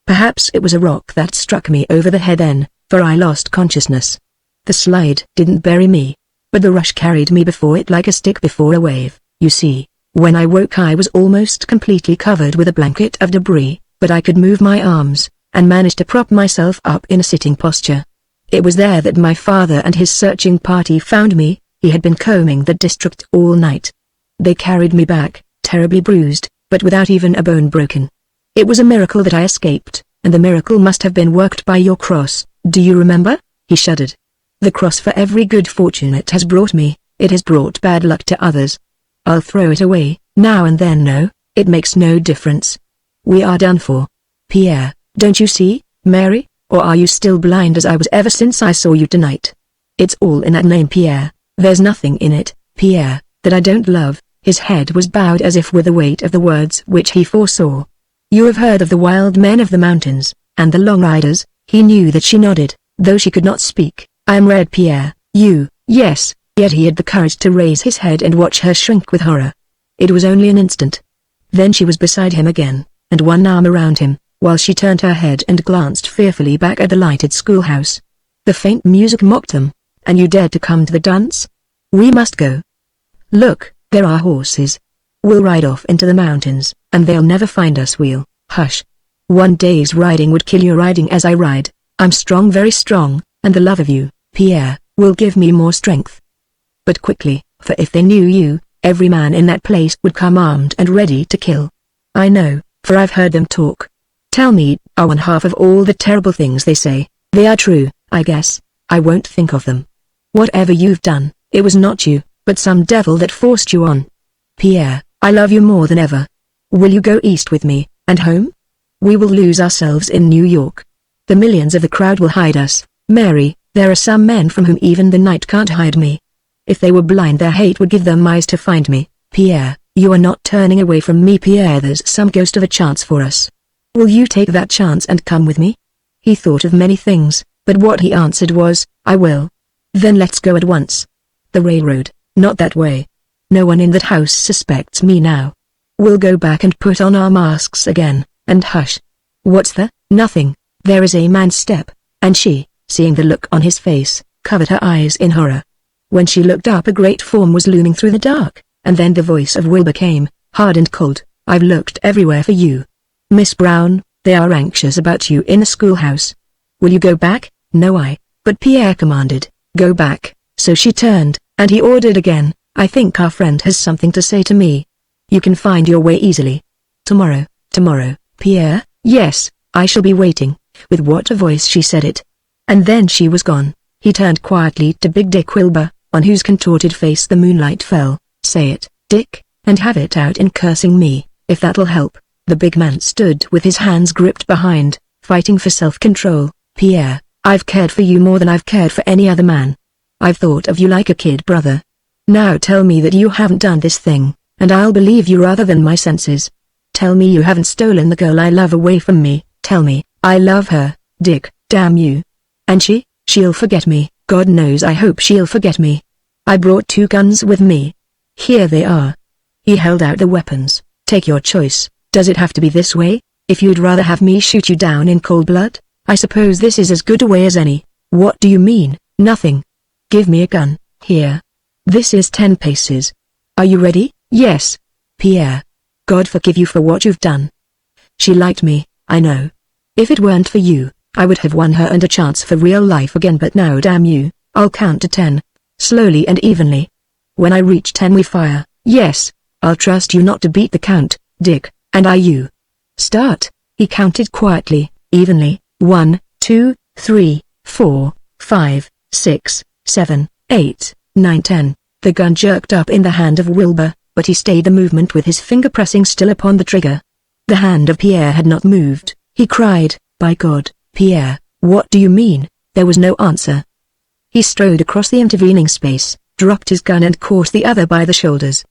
Speaker 1: Perhaps it was a rock that struck me over the head then, for I lost consciousness. The slide didn't bury me, but the rush carried me before it like a stick before a wave. You see, when I woke I was almost completely covered with a blanket of debris, but I could move my arms, and managed to prop myself up in a sitting posture. It was there that my father and his searching party found me. He had been combing the district all night. They carried me back, terribly bruised, but without even a bone broken. It was a miracle that I escaped, and the miracle must have been worked by your cross. Do you remember?" He shuddered. "The cross, for every good fortune it has brought me, it has brought bad luck to others. I'll throw it away, now and then. No, It makes no difference. We are done for. Pierre, don't you see, Mary, or are you still blind as I was ever since I saw you tonight? It's all in that name Pierre, there's nothing in it, Pierre, that I don't love. His head was bowed as if with the weight of the words which he foresaw. You have heard of the wild men of the mountains, and the long riders. He knew that she nodded, though she could not speak. I am red Pierre, you, yes, yet he had the courage to raise his head and watch her shrink with horror. It was only an instant. Then she was beside him again, and one arm around him, while she turned her head and glanced fearfully back at the lighted schoolhouse. The faint music mocked them. And you dared to come to the dance? We must go. Look, there are horses. We'll ride off into the mountains, and they'll never find us. We'll, hush. One day's riding would kill your riding as I ride. I'm strong, very strong, and the love of you, Pierre, will give me more strength. But quickly, for if they knew you, every man in that place would come armed and ready to kill. I know, for I've heard them talk. Tell me, are one half of all the terrible things they say, they are true? I guess. I won't think of them. Whatever you've done, it was not you, but some devil that forced you on. Pierre, I love you more than ever. Will you go east with me, and home? We will lose ourselves in New York. The millions of the crowd will hide us. Mary, there are some men from whom even the night can't hide me. If they were blind, their hate would give them eyes to find me. Pierre, you are not turning away from me. Pierre, there's some ghost of a chance for us. Will you take that chance and come with me? He thought of many things, but what he answered was, I will. Then let's go at once. The railroad, not that way. No one in that house suspects me now. We'll go back and put on our masks again, and hush. What's the? Nothing. There is a man's step, and she, seeing the look on his face, covered her eyes in horror. When she looked up, a great form was looming through the dark, and then the voice of Wilbur came, hard and cold. I've looked everywhere for you. Miss Brown, they are anxious about you in the schoolhouse. Will you go back? No, but Pierre commanded. Go back. So she turned, and he ordered again, I think our friend has something to say to me. You can find your way easily. Tomorrow, Pierre, yes, I shall be waiting. With what a voice she said it. And then she was gone. He turned quietly to Big Dick Wilbur, on whose contorted face the moonlight fell. Say it, Dick, and have it out in cursing me, if that'll help. The big man stood with his hands gripped behind, fighting for self-control. Pierre, I've cared for you more than I've cared for any other man. I've thought of you like a kid brother. Now tell me that you haven't done this thing, and I'll believe you rather than my senses. Tell me you haven't stolen the girl I love away from me. Tell me, I love her, Dick, damn you. And she'll forget me. God knows I hope she'll forget me. I brought 2 guns with me. Here they are. He held out the weapons. Take your choice. Does it have to be this way? If you'd rather have me shoot you down in cold blood, I suppose this is as good a way as any. What do you mean? Nothing. Give me a gun. Here. This is 10 paces. Are you ready? Yes. Pierre. God forgive you for what you've done. She liked me, I know. If it weren't for you, I would have won her and a chance for real life again, but now damn you, I'll count to 10. Slowly and evenly. When I reach 10 we fire. Yes, I'll trust you not to beat the count, Dick, and you. Start. He counted quietly, evenly. 1, 2, 3, 4, 5, 6, 7, 8, 9, 10. The gun jerked up in the hand of Wilbur, but he stayed the movement with his finger pressing still upon the trigger. The hand of Pierre had not moved. He cried, by God, Pierre, what do you mean? There was no answer. He strode across the intervening space, dropped his gun and caught the other by the shoulders.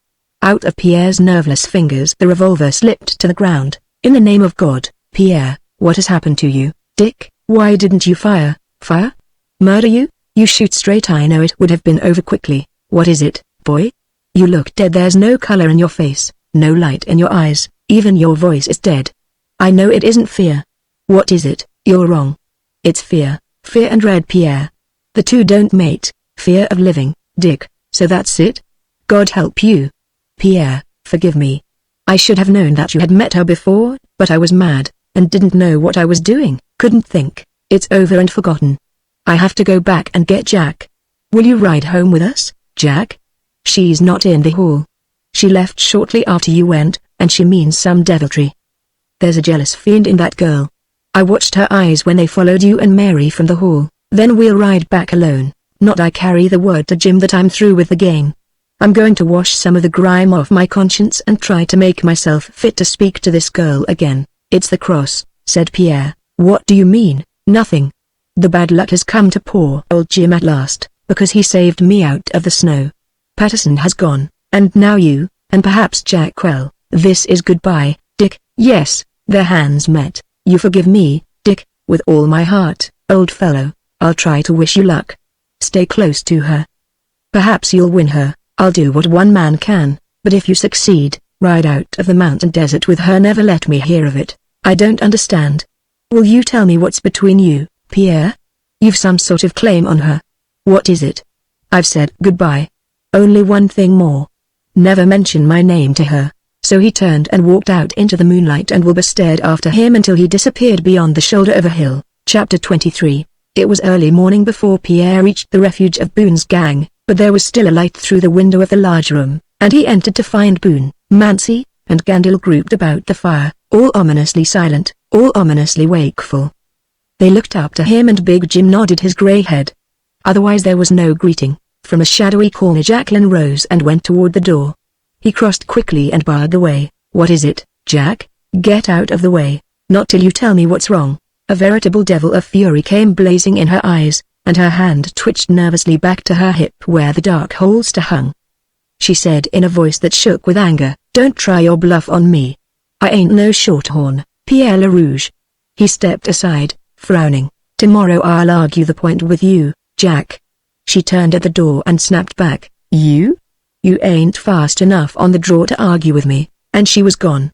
Speaker 1: Out of Pierre's nerveless fingers the revolver slipped to the ground. In the name of God, Pierre, what has happened to you? Dick, why didn't you fire? Fire? Murder you? You shoot straight. I know it would have been over quickly. What is it, boy? You look dead. There's no color in your face, no light in your eyes, even your voice is dead. I know it isn't fear. What is it? You're wrong. It's fear, fear and red, Pierre. The two don't mate. Fear of living, Dick, so that's it? God help you. Pierre, forgive me. I should have known that you had met her before, but I was mad, and didn't know what I was doing, couldn't think. It's over and forgotten. I have to go back and get Jack. Will you ride home with us, Jack? She's not in the hall. She left shortly after you went, and she means some deviltry. There's a jealous fiend in that girl. I watched her eyes when they followed you and Mary from the hall. Then we'll ride back alone. Not I carry the word to Jim that I'm through with the game. I'm going to wash some of the grime off my conscience and try to make myself fit to speak to this girl again. It's the cross, said Pierre. What do you mean? Nothing. The bad luck has come to poor old Jim at last, because he saved me out of the snow. Patterson has gone, and now you, and perhaps Jack. Well, this is goodbye, Dick. Yes, their hands met. You forgive me, Dick? With all my heart, old fellow. I'll try to wish you luck. Stay close to her. Perhaps you'll win her. I'll do what one man can, but if you succeed, ride out of the mountain desert with her. Never let me hear of it. I don't understand. Will you tell me what's between you, Pierre? You've some sort of claim on her. What is it? I've said goodbye. Only one thing more. Never mention my name to her. So he turned and walked out into the moonlight, and Wilbur stared after him until he disappeared beyond the shoulder of a hill. Chapter 23. It was early morning before Pierre reached the refuge of Boone's gang, but there was still a light through the window of the large room, and he entered to find Boone, Mancy, and Gandil grouped about the fire, all ominously silent, all ominously wakeful. They looked up to him, and Big Jim nodded his grey head. Otherwise there was no greeting. From a shadowy corner Jacqueline rose and went toward the door. He crossed quickly and barred the way. What is it, Jack? Get out of the way. Not till you tell me what's wrong. A veritable devil of fury came blazing in her eyes, and her hand twitched nervously back to her hip where the dark holster hung. She said in a voice that shook with anger, "Don't try your bluff on me. I ain't no shorthorn, Pierre Le Rouge." He stepped aside, frowning. "Tomorrow I'll argue the point with you, Jack." She turned at the door and snapped back, "You? You ain't fast enough on the draw to argue with me," and she was gone.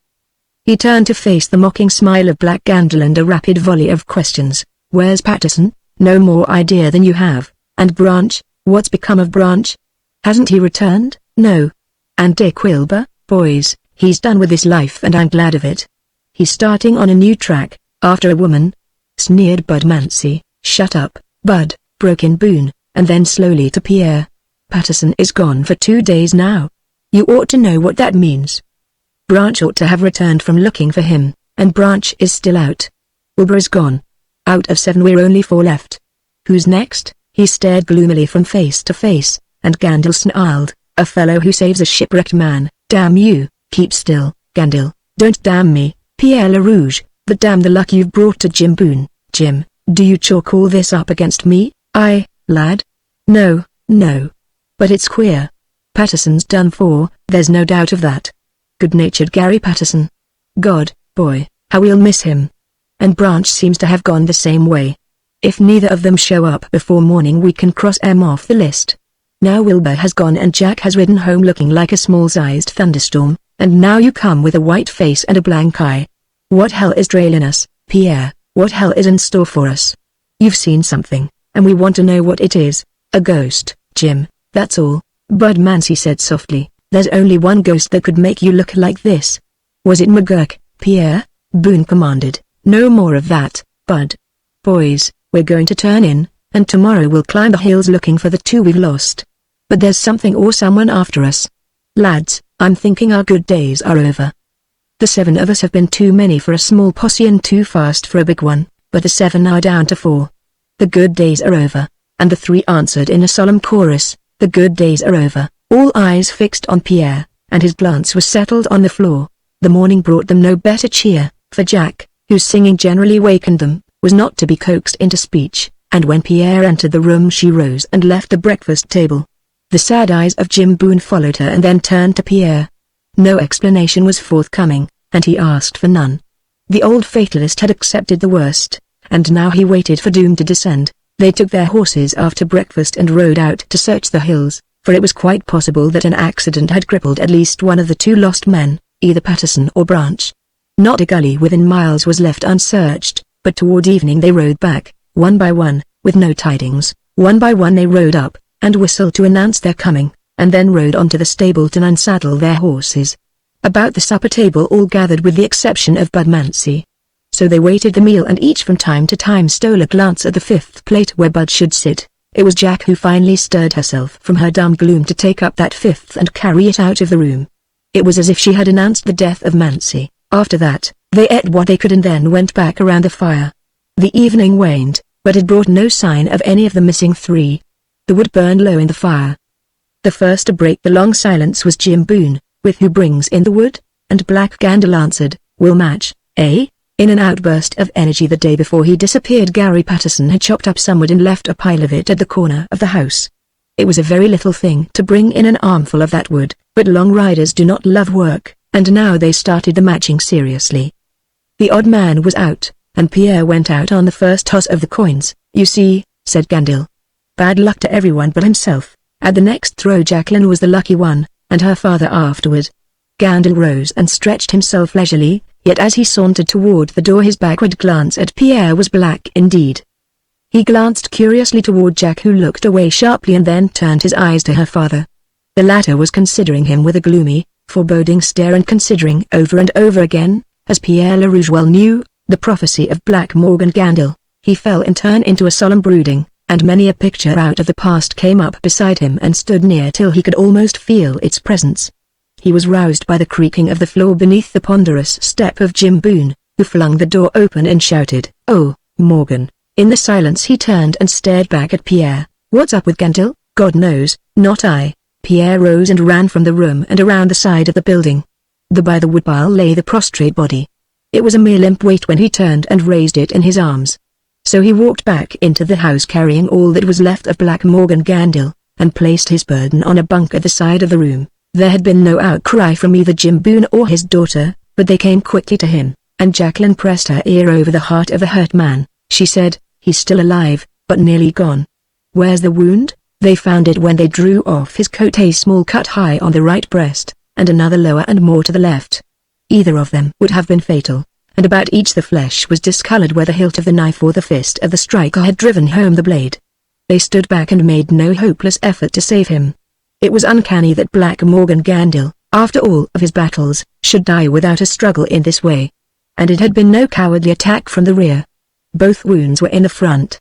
Speaker 1: He turned to face the mocking smile of Black Gandil and a rapid volley of questions. "Where's Patterson? No more idea than you have. And Branch? What's become of Branch? Hasn't he returned?" "No." "And Dick Wilbur? Boys, he's done with his life, and I'm glad of it. He's starting on a new track, after a woman," sneered Bud Mancy. "Shut up, Bud," broke in Boone, and then slowly to Pierre. "Patterson is gone for 2 days now. You ought to know what that means. Branch ought to have returned from looking for him, and Branch is still out. Wilbur is gone. Out of 7 we're only 4 left. Who's next?" He stared gloomily from face to face, and Gandil snarled, "A fellow who saves a shipwrecked man. Damn you, keep still, Gandil. Don't damn me, Pierre Le Rouge, but damn the luck you've brought to Jim Boone." "Jim, do you chalk all this up against me?" Lad? No, no. But it's queer. Patterson's done for, there's no doubt of that. Good-natured Gary Patterson. God, boy, how we'll miss him. And Branch seems to have gone the same way. If neither of them show up before morning we can cross them off the list. Now Wilbur has gone and Jack has ridden home looking like a small-sized thunderstorm, and now you come with a white face and a blank eye. What hell is trailing us, Pierre? What hell is in store for us? You've seen something, and we want to know what it is. A ghost, Jim, that's all," Bud Mancy said softly. "There's only one ghost that could make you look like this." "Was it McGurk, Pierre?" Boone commanded. "No more of that, Bud. Boys, we're going to turn in, and tomorrow we'll climb the hills looking for the 2 we've lost. But there's something or someone after us. Lads, I'm thinking our good days are over. The 7 of us have been too many for a small posse and too fast for a big one, but the 7 are down to 4. The good days are over." And the 3 answered in a solemn chorus, "The good days are over." All eyes fixed on Pierre, and his glance was settled on the floor. The morning brought them no better cheer, for Jack, whose singing generally wakened them, was not to be coaxed into speech, and when Pierre entered the room she rose and left the breakfast table. The sad eyes of Jim Boone followed her and then turned to Pierre. No explanation was forthcoming, and he asked for none. The old fatalist had accepted the worst, and now he waited for doom to descend. They took their horses after breakfast and rode out to search the hills, for it was quite possible that an accident had crippled at least one of the 2 lost men, either Patterson or Branch. Not a gully within miles was left unsearched, but toward evening they rode back, one by one, with no tidings. One by one they rode up, and whistled to announce their coming, and then rode on to the stable to unsaddle their horses. About the supper table all gathered with the exception of Bud Mancy. So they waited the meal, and each from time to time stole a glance at the 5th plate where Bud should sit. It was Jack who finally stirred herself from her dumb gloom to take up that 5th and carry it out of the room. It was as if she had announced the death of Mancy. After that, they ate what they could and then went back around the fire. The evening waned, but it brought no sign of any of the missing 3. The wood burned low in the fire. The first to break the long silence was Jim Boone, with "Who brings in the wood?" and Black Gandil answered, "We'll match, eh?" In an outburst of energy the day before he disappeared, Gary Patterson had chopped up some wood and left a pile of it at the corner of the house. It was a very little thing to bring in an armful of that wood, but long riders do not love work, and now they started the matching seriously. The odd man was out, and Pierre went out on the first toss of the coins. "You see," said Gandil. "Bad luck to everyone but himself." At the next throw Jacqueline was the lucky one, and her father afterward. Gandil rose and stretched himself leisurely, yet as he sauntered toward the door his backward glance at Pierre was black indeed. He glanced curiously toward Jack, who looked away sharply and then turned his eyes to her father. The latter was considering him with a gloomy, foreboding stare and considering over and over again, as Pierre LaRouge well knew, the prophecy of Black Morgan Gandil. He fell in turn into a solemn brooding, and many a picture out of the past came up beside him and stood near till he could almost feel its presence. He was roused by the creaking of the floor beneath the ponderous step of Jim Boone, who flung the door open and shouted, "Oh, Morgan." In the silence he turned and stared back at Pierre. "What's up with Gandil?" "God knows, not I." Pierre rose and ran from the room and around the side of the building. By the woodpile lay the prostrate body. It was a mere limp weight when he turned and raised it in his arms. So he walked back into the house carrying all that was left of Black Morgan Gandil, and placed his burden on a bunk at the side of the room. There had been no outcry from either Jim Boone or his daughter, but they came quickly to him, and Jacqueline pressed her ear over the heart of the hurt man. She said, "He's still alive, but nearly gone." "Where's the wound?" They found it when they drew off his coat, a small cut high on the right breast, and another lower and more to the left. Either of them would have been fatal, and about each the flesh was discolored where the hilt of the knife or the fist of the striker had driven home the blade. They stood back and made no hopeless effort to save him. It was uncanny that Black Morgan Gandil, after all of his battles, should die without a struggle in this way. And it had been no cowardly attack from the rear. Both wounds were in the front.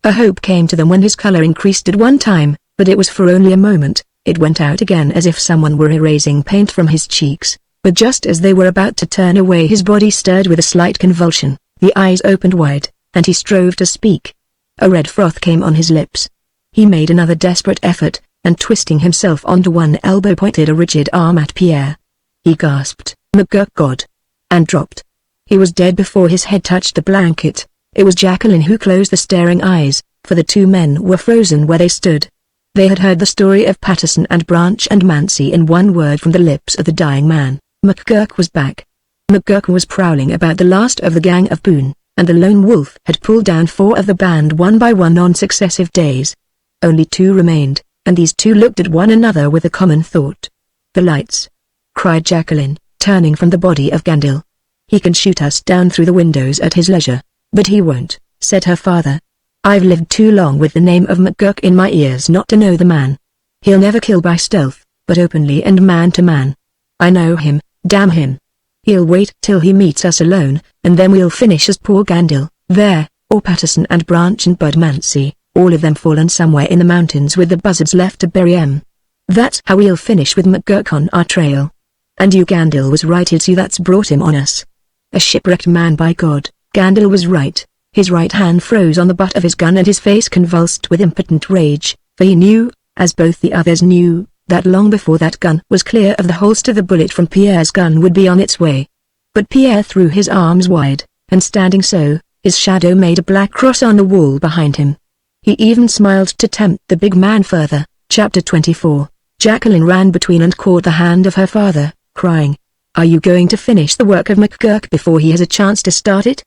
Speaker 1: A hope came to them when his color increased at one time, but it was for only a moment. It went out again as if someone were erasing paint from his cheeks, but just as they were about to turn away his body stirred with a slight convulsion, the eyes opened wide, and he strove to speak. A red froth came on his lips. He made another desperate effort, and twisting himself onto one elbow pointed a rigid arm at Pierre. He gasped, "McGurk God!" and dropped. He was dead before his head touched the blanket. It was Jacqueline who closed the staring eyes, for the two men were frozen where they stood. They had heard the story of Patterson and Branch and Mancy in one word from the lips of the dying man. McGurk was back. McGurk was prowling about the last of the gang of Boone, and the lone wolf had pulled down 4 of the band one by one on successive days. Only 2 remained, and these 2 looked at one another with a common thought. "The lights!" cried Jacqueline, turning from the body of Gandil. "He can shoot us down through the windows at his leisure." "But he won't," said her father. "I've lived too long with the name of McGurk in my ears not to know the man. He'll never kill by stealth, but openly and man to man. I know him, damn him. He'll wait till he meets us alone, and then we'll finish as poor Gandil, there, or Patterson and Branch and Bud Mancy, all of them fallen somewhere in the mountains with the buzzards left to bury 'em. That's how we'll finish with McGurk on our trail. And you Gandil was right, it's you that's brought him on us. A shipwrecked man, by God." Gandil was right. His right hand froze on the butt of his gun and his face convulsed with impotent rage, for he knew, as both the others knew, that long before that gun was clear of the holster the bullet from Pierre's gun would be on its way. But Pierre threw his arms wide, and standing so, his shadow made a black cross on the wall behind him. He even smiled to tempt the big man further. Chapter 24. Jacqueline ran between and caught the hand of her father, crying, "Are you going to finish the work of McGurk before he has a chance to start it?"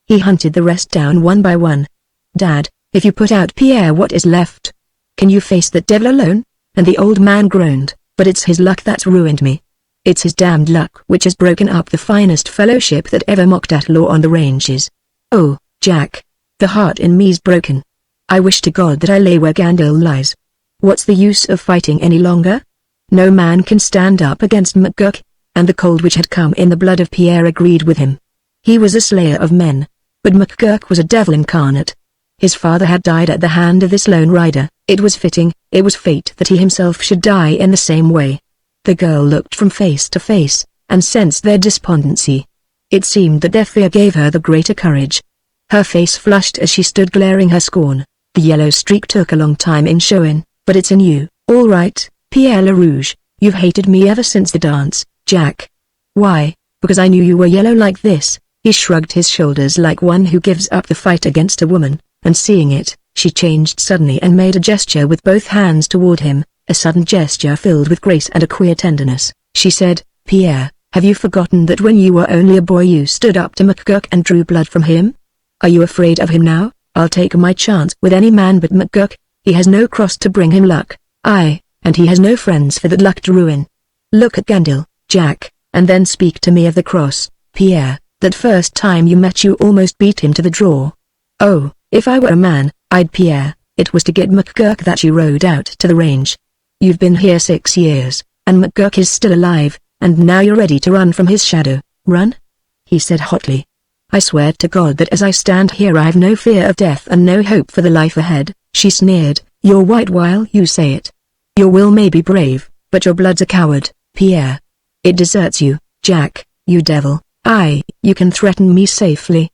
Speaker 1: He hunted the rest down one by one. "Dad, if you put out Pierre, what is left? Can you face that devil alone?" And the old man groaned, "But it's his luck that's ruined me. It's his damned luck which has broken up the finest fellowship that ever mocked at law on the ranges. Oh, Jack, the heart in me's broken. I wish to God that I lay where Gandil lies. What's the use of fighting any longer? No man can stand up against McGurk," and the cold which had come in the blood of Pierre agreed with him. He was a slayer of men, but McGurk was a devil incarnate. His father had died at the hand of this lone rider. It was fitting, it was fate that he himself should die in the same way. The girl looked from face to face, and sensed their despondency. It seemed that their fear gave her the greater courage. Her face flushed as she stood glaring her scorn. "The yellow streak took a long time in showing, but it's in you, All right, Pierre Le Rouge, you've hated me ever since the dance, Jack. Why? Because I knew you were yellow like this. He shrugged his shoulders like one who gives up the fight against a woman, and seeing it, she changed suddenly and made a gesture with both hands toward him, a sudden gesture filled with grace and a queer tenderness. She said, Pierre, have you forgotten that when you were only a boy you stood up to McGurk and drew blood from him? Are you afraid of him now? I'll take my chance with any man but McGurk. He has no cross to bring him luck, and he has no friends for that luck to ruin. Look at Gandil, Jack, and then speak to me of the cross, Pierre. That first time you met you almost beat him to the draw. Oh, if I were a man, I'd Pierre, it was to get McGurk that you rode out to the range. You've been here 6 years, and McGurk is still alive, and now you're ready to run from his shadow. Run? He said hotly. I swear to God that as I stand here I've no fear of death and no hope for the life ahead, she sneered. You're white while you say it. Your will may be brave, but your blood's a coward, Pierre. It deserts you, Jack, you devil. You can threaten me safely.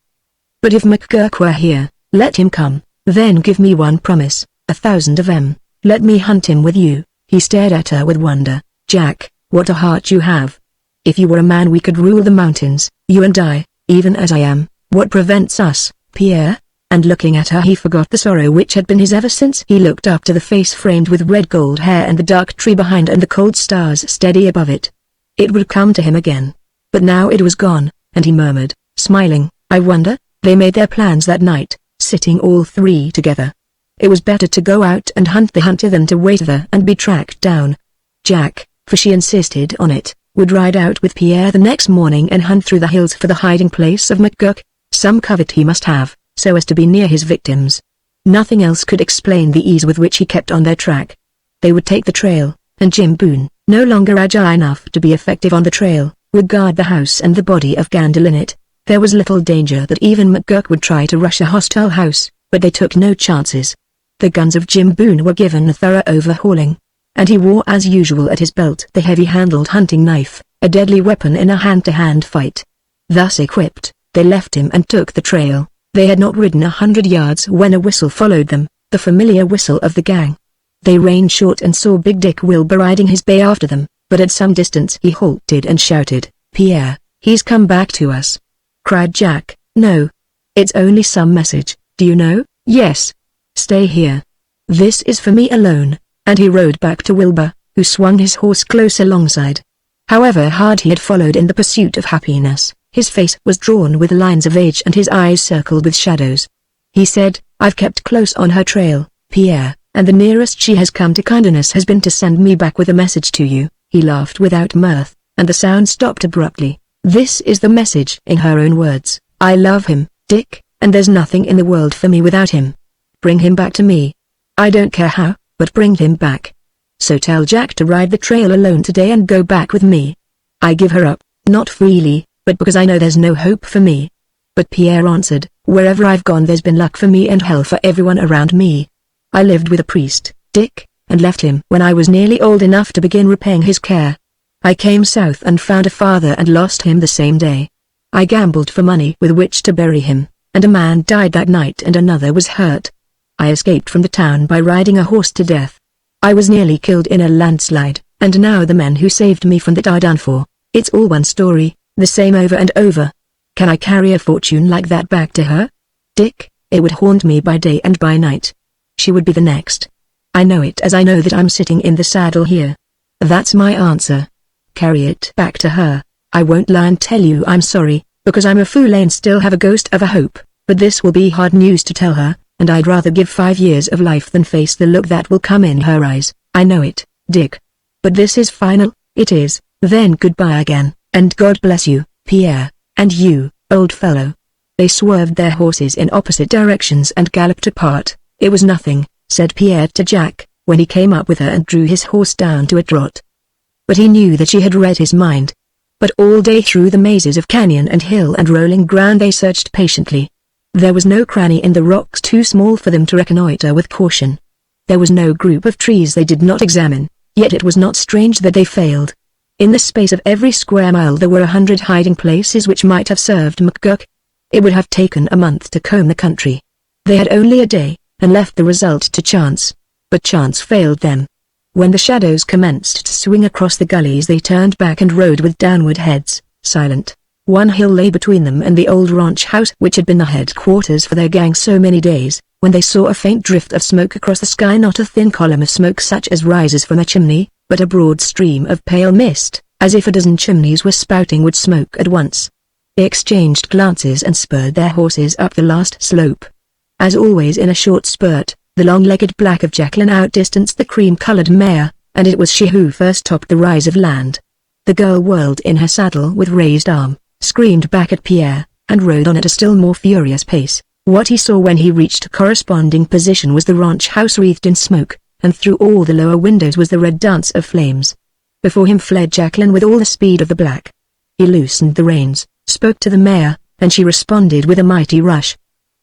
Speaker 1: But if McGurk were here, let him come, then give me one promise, 1,000 of them, let me hunt him with you. He stared at her with wonder. Jack, what a heart you have. If you were a man we could rule the mountains, you and I, even as I am. What prevents us, Pierre? And looking at her he forgot the sorrow which had been his ever since he looked up to the face framed with red gold hair and the dark tree behind and the cold stars steady above it. It would come to him again. But now it was gone, and he murmured, smiling, I wonder. They made their plans that night, sitting all three together. It was better to go out and hunt the hunter than to wait there and be tracked down. Jack, for she insisted on it, would ride out with Pierre the next morning and hunt through the hills for the hiding place of McGurk. Some covert he must have, so as to be near his victims. Nothing else could explain the ease with which he kept on their track. They would take the trail, and Jim Boone, no longer agile enough to be effective on the trail, would guard the house and the body of Gandil in it. There was little danger that even McGurk would try to rush a hostile house, but they took no chances. The guns of Jim Boone were given a thorough overhauling, and he wore as usual at his belt the heavy-handled hunting knife, a deadly weapon in a hand-to-hand fight. Thus equipped, they left him and took the trail. They had not ridden 100 yards when a whistle followed them, the familiar whistle of the gang. They reined short and saw Big Dick Wilbur riding his bay after them, but at some distance he halted and shouted, Pierre, he's come back to us. Cried Jack, no. It's only some message, do you know? Yes. Stay here. This is for me alone, and he rode back to Wilbur, who swung his horse close alongside. However hard he had followed in the pursuit of happiness, his face was drawn with lines of age and his eyes circled with shadows. He said, I've kept close on her trail, Pierre, and the nearest she has come to kindness has been to send me back with a message to you. He laughed without mirth, and the sound stopped abruptly. This is the message in her own words. I love him, Dick, and there's nothing in the world for me without him. Bring him back to me. I don't care how, but bring him back. So tell Jack to ride the trail alone today and go back with me. I give her up, not freely, but because I know there's no hope for me. But Pierre answered, wherever I've gone there's been luck for me and hell for everyone around me. I lived with a priest, Dick, and left him when I was nearly old enough to begin repaying his care. I came south and found a father and lost him the same day. I gambled for money with which to bury him, and a man died that night and another was hurt. I escaped from the town by riding a horse to death. I was nearly killed in a landslide, and now the men who saved me from that are done for. It's all one story, the same over and over. Can I carry a fortune like that back to her? Dick, it would haunt me by day and by night. She would be the next. I know it as I know that I'm sitting in the saddle here. That's my answer. Carry it back to her. I won't lie and tell you I'm sorry, because I'm a fool and still have a ghost of a hope, but this will be hard news to tell her, and I'd rather give 5 years of life than face the look that will come in her eyes. I know it, Dick. But this is final, it is. Then goodbye again, and God bless you, Pierre, and you, old fellow. They swerved their horses in opposite directions and galloped apart. It was nothing, said Pierre to Jack, when he came up with her and drew his horse down to a trot. But he knew that she had read his mind. But all day through the mazes of canyon and hill and rolling ground they searched patiently. There was no cranny in the rocks too small for them to reconnoiter with caution. There was no group of trees they did not examine, yet it was not strange that they failed. In the space of every square mile there were 100 hiding places which might have served McGurk. It would have taken a month to comb the country. They had only a day, and left the result to chance. But chance failed them. When the shadows commenced to swing across the gullies, they turned back and rode with downward heads, silent. One hill lay between them and the old ranch house which had been the headquarters for their gang so many days. When they saw a faint drift of smoke across the sky, not a thin column of smoke such as rises from a chimney, but a broad stream of pale mist, as if a dozen chimneys were spouting wood smoke at once. They exchanged glances and spurred their horses up the last slope. As always in a short spurt, the long-legged black of Jacqueline outdistanced the cream-colored mare, and it was she who first topped the rise of land. The girl whirled in her saddle with raised arm, screamed back at Pierre, and rode on at a still more furious pace. What he saw when he reached a corresponding position was the ranch house wreathed in smoke, and through all the lower windows was the red dance of flames. Before him fled Jacqueline with all the speed of the black. He loosened the reins, spoke to the mare, and she responded with a mighty rush.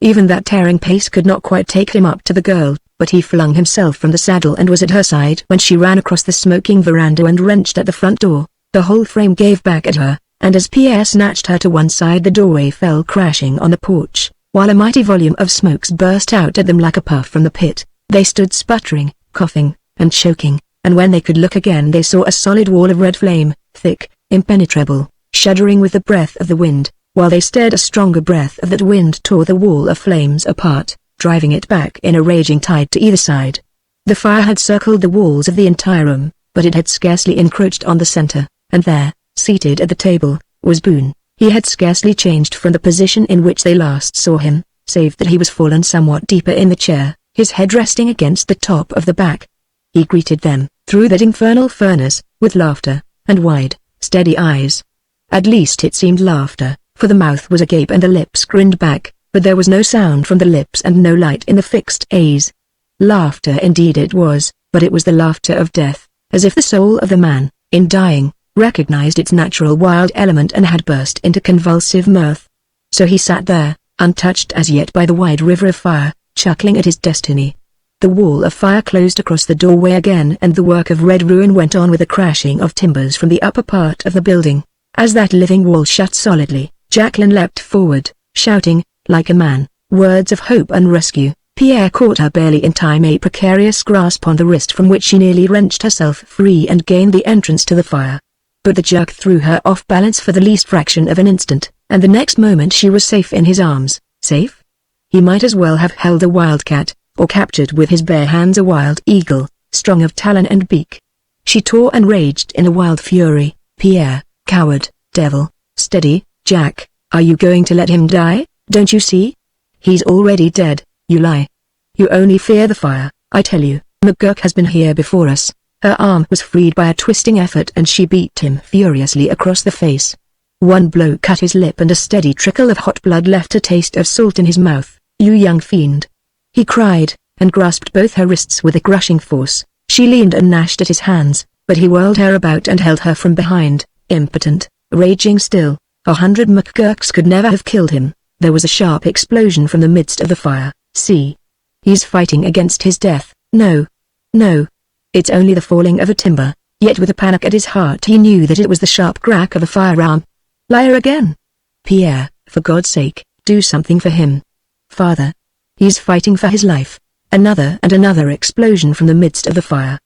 Speaker 1: Even that tearing pace could not quite take him up to the girl, but he flung himself from the saddle and was at her side when she ran across the smoking veranda and wrenched at the front door. The whole frame gave back at her, and as Pierre snatched her to one side, the doorway fell crashing on the porch, while a mighty volume of smokes burst out at them like a puff from the pit. They stood sputtering, coughing, and choking, and when they could look again they saw a solid wall of red flame, thick, impenetrable, shuddering with the breath of the wind. While they stared, a stronger breath of that wind tore the wall of flames apart, driving it back in a raging tide to either side. The fire had circled the walls of the entire room, but it had scarcely encroached on the center, and there, seated at the table, was Boone. He had scarcely changed from the position in which they last saw him, save that he was fallen somewhat deeper in the chair, his head resting against the top of the back. He greeted them, through that infernal furnace, with laughter, and wide, steady eyes. At least it seemed laughter, for the mouth was agape and the lips grinned back, but there was no sound from the lips and no light in the fixed eyes. Laughter indeed it was, but it was the laughter of death, as if the soul of the man, in dying, recognized its natural wild element and had burst into convulsive mirth. So he sat there, untouched as yet by the wide river of fire, chuckling at his destiny. The wall of fire closed across the doorway again, and the work of red ruin went on with a crashing of timbers from the upper part of the building. As that living wall shut solidly, Jacqueline leapt forward, shouting, like a man, words of hope and rescue. Pierre caught her barely in time, a precarious grasp on the wrist from which she nearly wrenched herself free and gained the entrance to the fire. But the jerk threw her off balance for the least fraction of an instant, and the next moment she was safe in his arms. Safe? He might as well have held a wildcat, or captured with his bare hands a wild eagle, strong of talon and beak. She tore and raged in a wild fury. Pierre, coward, devil, steady, Jack, are you going to let him die? Don't you see? He's already dead, you lie. You only fear the fire, I tell you. McGurk has been here before us. Her arm was freed by a twisting effort and she beat him furiously across the face. One blow cut his lip and a steady trickle of hot blood left a taste of salt in his mouth. You young fiend! He cried, and grasped both her wrists with a crushing force. She leaned and gnashed at his hands, but he whirled her about and held her from behind, impotent, raging still. 100 McGurks could never have killed him. There was a sharp explosion from the midst of the fire. See? He's fighting against his death. No. No. It's only the falling of a timber. Yet with a panic at his heart he knew that it was the sharp crack of a firearm. Liar again! Pierre, for God's sake, do something for him. Father. He's fighting for his life. Another and another explosion from the midst of the fire.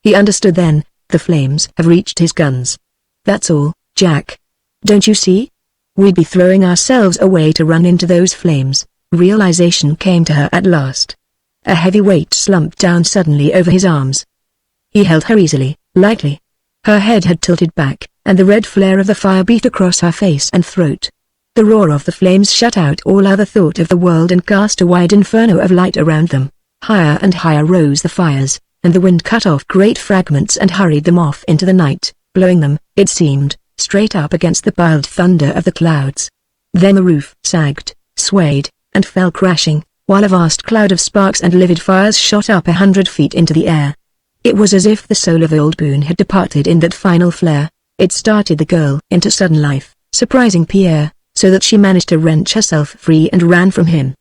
Speaker 1: He understood then, the flames have reached his guns. That's all, Jack. Don't you see? We'd be throwing ourselves away to run into those flames. Realization came to her at last. A heavy weight slumped down suddenly over his arms. He held her easily, lightly. Her head had tilted back, and the red flare of the fire beat across her face and throat. The roar of the flames shut out all other thought of the world and cast a wide inferno of light around them. Higher and higher rose the fires, and the wind cut off great fragments and hurried them off into the night, blowing them, it seemed, straight up against the piled thunder of the clouds. Then the roof sagged, swayed, and fell crashing, while a vast cloud of sparks and livid fires shot up 100 feet into the air. It was as if the soul of old Boone had departed in that final flare. It started the girl into sudden life, surprising Pierre, so that she managed to wrench herself free and ran from him.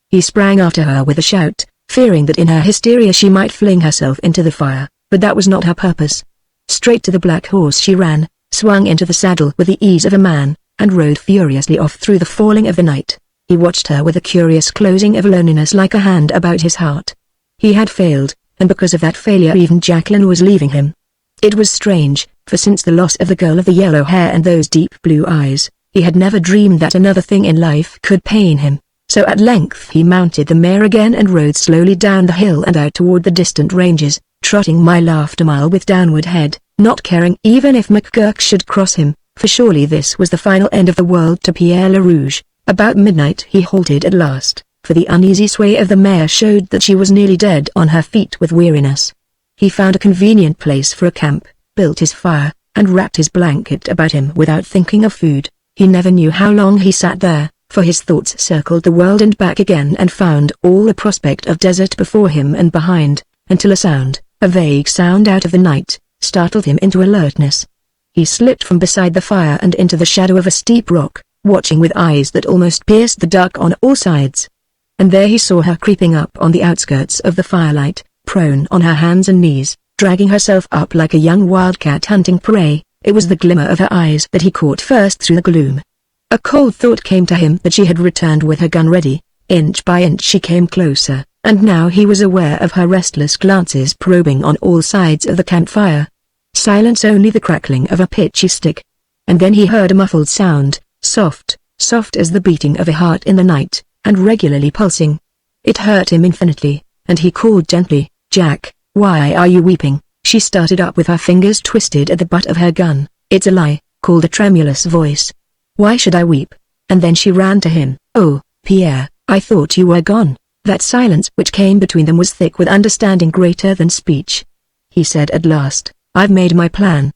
Speaker 1: He sprang after her with a shout, fearing that in her hysteria she might fling herself into the fire, but that was not her purpose. Straight to the black horse she ran, swung into the saddle with the ease of a man, and rode furiously off through the falling of the night. He watched her with a curious closing of loneliness like a hand about his heart. He had failed, and because of that failure even Jacqueline was leaving him. It was strange, for since the loss of the girl of the yellow hair and those deep blue eyes, he had never dreamed that another thing in life could pain him. So at length he mounted the mare again and rode slowly down the hill and out toward the distant ranges, trotting mile after mile with downward head, not caring even if McGurk should cross him, for surely this was the final end of the world to Pierre Le Rouge. About midnight he halted at last, for the uneasy sway of the mare showed that she was nearly dead on her feet with weariness. He found a convenient place for a camp, built his fire, and wrapped his blanket about him without thinking of food. He never knew how long he sat there, for his thoughts circled the world and back again and found all the prospect of desert before him and behind, until a sound, a vague sound out of the night, startled him into alertness. He slipped from beside the fire and into the shadow of a steep rock, watching with eyes that almost pierced the dark on all sides. And there he saw her creeping up on the outskirts of the firelight, prone on her hands and knees, dragging herself up like a young wildcat hunting prey. It was the glimmer of her eyes that he caught first through the gloom. A cold thought came to him that she had returned with her gun ready. Inch by inch she came closer, and now he was aware of her restless glances probing on all sides of the campfire. Silence, only the crackling of a pitchy stick. And then he heard a muffled sound, soft, soft as the beating of a heart in the night, and regularly pulsing. It hurt him infinitely, and he called gently, "Jack, why are you weeping?" She started up with her fingers twisted at the butt of her gun. "It's a lie," called a tremulous voice. "Why should I weep?" And then she ran to him. "Oh, Pierre, I thought you were gone." That silence which came between them was thick with understanding greater than speech. He said at last, "I've made my plan.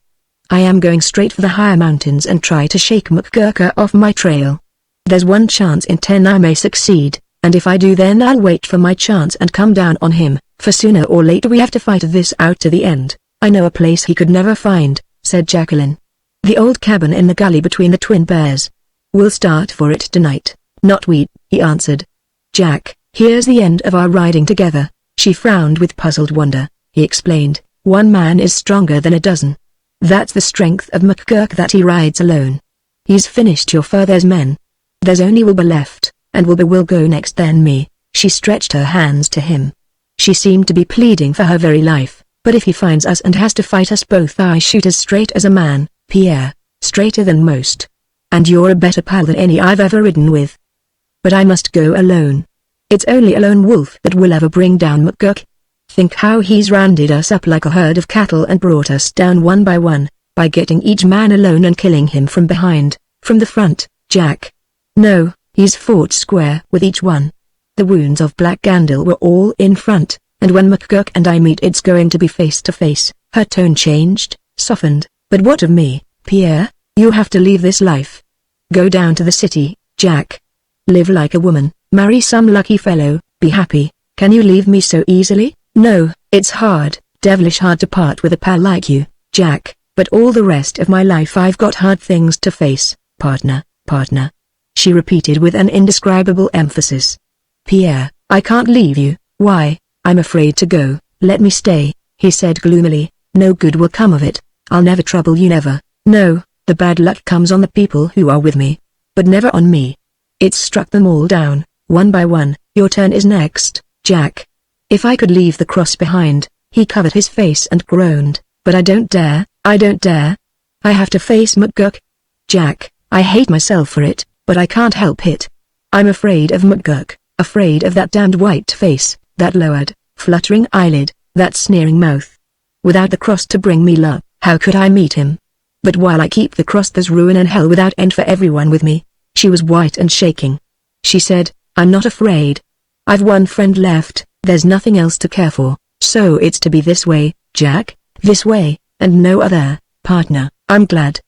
Speaker 1: I am going straight for the higher mountains and try to shake McGurk off my trail. There's 1 chance in 10 I may succeed, and if I do then I'll wait for my chance and come down on him, for sooner or later we have to fight this out to the end." "I know a place he could never find," said Jacqueline. "The old cabin in the gully between the twin bears. We'll start for it tonight." "Not we," he answered. "Jack, here's the end of our riding together." She frowned with puzzled wonder. He explained, "1 man is stronger than a dozen. That's the strength of McGurk that he rides alone. He's finished your father's men. There's only Wilbur left, and Wilbur will go next, then me." She stretched her hands to him. She seemed to be pleading for her very life. "But if he finds us and has to fight us both, I shoot as straight as a man, Pierre, straighter than most. And you're a better pal than any I've ever ridden with. But I must go alone. It's only a lone wolf that will ever bring down McGurk. Think how he's rounded us up like a herd of cattle and brought us down one by one, by getting each man alone and killing him from behind, from the front, Jack. No, he's fought square with each one. The wounds of Black Gandil were all in front, and when McGurk and I meet it's going to be face to face." Her tone changed, softened. "But what of me, Pierre? You have to leave this life. Go down to the city, Jack. Live like a woman, marry some lucky fellow, be happy. Can you leave me so easily?" "No, it's hard, devilish hard to part with a pal like you, Jack, but all the rest of my life I've got hard things to face, partner, partner," she repeated with an indescribable emphasis. "Pierre, I can't leave you." "Why?" "I'm afraid to go." "Let me stay," he said gloomily. "No good will come of it. I'll never trouble you, never. No, the bad luck comes on the people who are with me. But never on me. It's struck them all down, one by one. Your turn is next, Jack. If I could leave the cross behind," he covered his face and groaned, "but I don't dare, I don't dare. I have to face McGurk. Jack, I hate myself for it, but I can't help it. I'm afraid of McGurk, afraid of that damned white face, that lowered, fluttering eyelid, that sneering mouth. Without the cross to bring me luck, how could I meet him? But while I keep the cross there's ruin and hell without end for everyone with me." She was white and shaking. She said, "I'm not afraid. I've one friend left, there's nothing else to care for, so it's to be this way, Jack, this way, and no other, partner. I'm glad.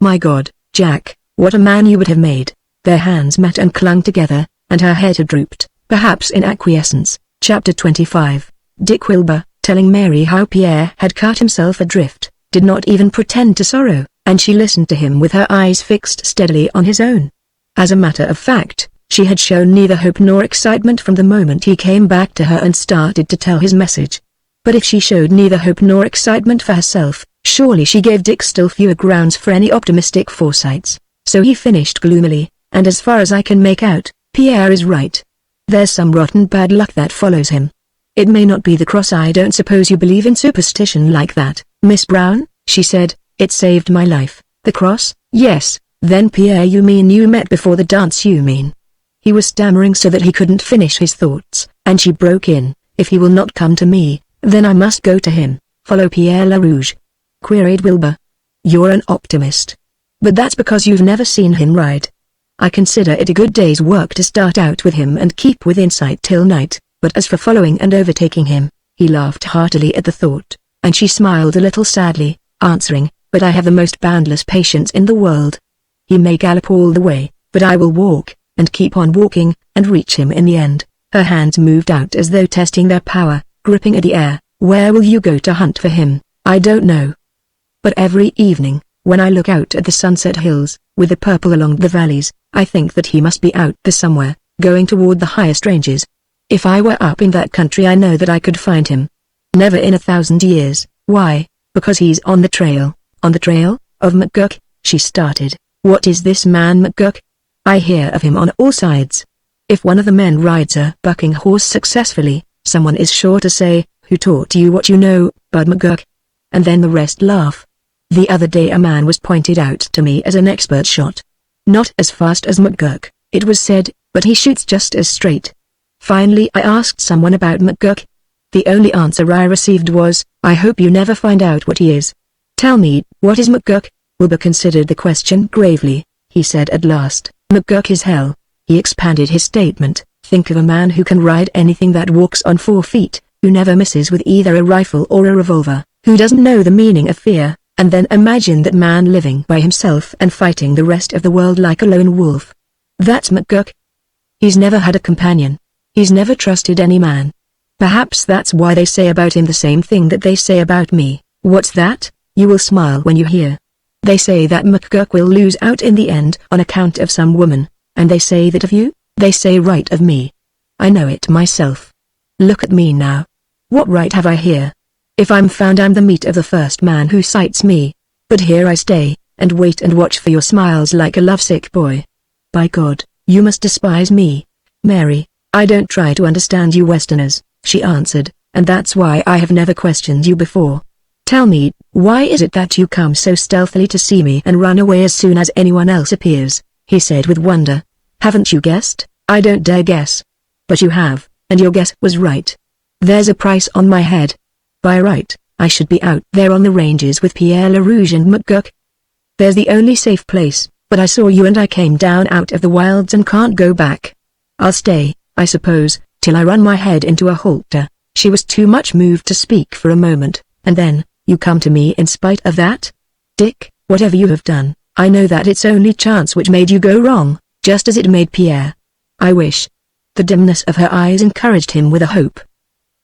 Speaker 1: My God, Jack, what a man you would have made." Their hands met and clung together, and her head had drooped, perhaps in acquiescence. Chapter 25. Dick Wilbur, telling Mary how Pierre had cut himself adrift, did not even pretend to sorrow, and she listened to him with her eyes fixed steadily on his own. As a matter of fact, she had shown neither hope nor excitement from the moment he came back to her and started to tell his message. But if she showed neither hope nor excitement for herself, surely she gave Dick still fewer grounds for any optimistic foresights. So he finished gloomily, "And as far as I can make out, Pierre is right. There's some rotten bad luck that follows him. It may not be the cross. I don't suppose you believe in superstition like that, Miss Brown, she said. It saved my life. The cross? Yes. Then Pierre you mean you met before the dance you mean? He was stammering so that he couldn't finish his thoughts, and she broke in. If he will not come to me, then I must go to him. Follow Pierre LaRouge? Queried Wilbur. You're an optimist. But that's because you've never seen him ride. I consider it a good day's work to start out with him and keep within sight till night, but as for following and overtaking him, he laughed heartily at the thought, and she smiled a little sadly, answering, but I have the most boundless patience in the world. He may gallop all the way, but I will walk, and keep on walking, and reach him in the end. Her hands moved out as though testing their power, gripping at the air. Where will you go to hunt for him? I don't know. But every evening, when I look out at the sunset hills, with the purple along the valleys, I think that he must be out there somewhere, going toward the highest ranges. If I were up in that country I know that I could find him. Never in 1,000 years. Why? Because he's on the trail. On the trail? Of McGurk? She started. What is this man McGurk? I hear of him on all sides. If one of the men rides a bucking horse successfully, someone is sure to say, who taught you what you know, Bud McGurk? And then the rest laugh. The other day a man was pointed out to me as an expert shot. Not as fast as McGurk, it was said, but he shoots just as straight. Finally I asked someone about McGurk. The only answer I received was, I hope you never find out what he is. Tell me, what is McGurk? Wilbur considered the question gravely. He said at last, McGurk is hell. He expanded his statement. Think of a man who can ride anything that walks on 4 feet, who never misses with either a rifle or a revolver, who doesn't know the meaning of fear, and then imagine that man living by himself and fighting the rest of the world like a lone wolf. That's McGurk. He's never had a companion. He's never trusted any man. Perhaps that's why they say about him the same thing that they say about me. What's that? You will smile when you hear. They say that McGurk will lose out in the end on account of some woman, and they say that of you? They say right of me. I know it myself. Look at me now. What right have I here? If I'm found I'm the meat of the first man who sights me. But here I stay, and wait and watch for your smiles like a lovesick boy. By God, you must despise me. Mary, I don't try to understand you Westerners, she answered, and that's why I have never questioned you before. Tell me, why is it that you come so stealthily to see me and run away as soon as anyone else appears? He said with wonder. Haven't you guessed? I don't dare guess. But you have, and your guess was right. There's a price on my head. By right, I should be out there on the ranges with Pierre LaRouge and McGurk. There's the only safe place, but I saw you and I came down out of the wilds and can't go back. I'll stay, I suppose, till I run my head into a halter. She was too much moved to speak for a moment, and then, you come to me in spite of that? Dick, whatever you have done, I know that it's only chance which made you go wrong, just as it made Pierre. I wish. The dimness of her eyes encouraged him with a hope.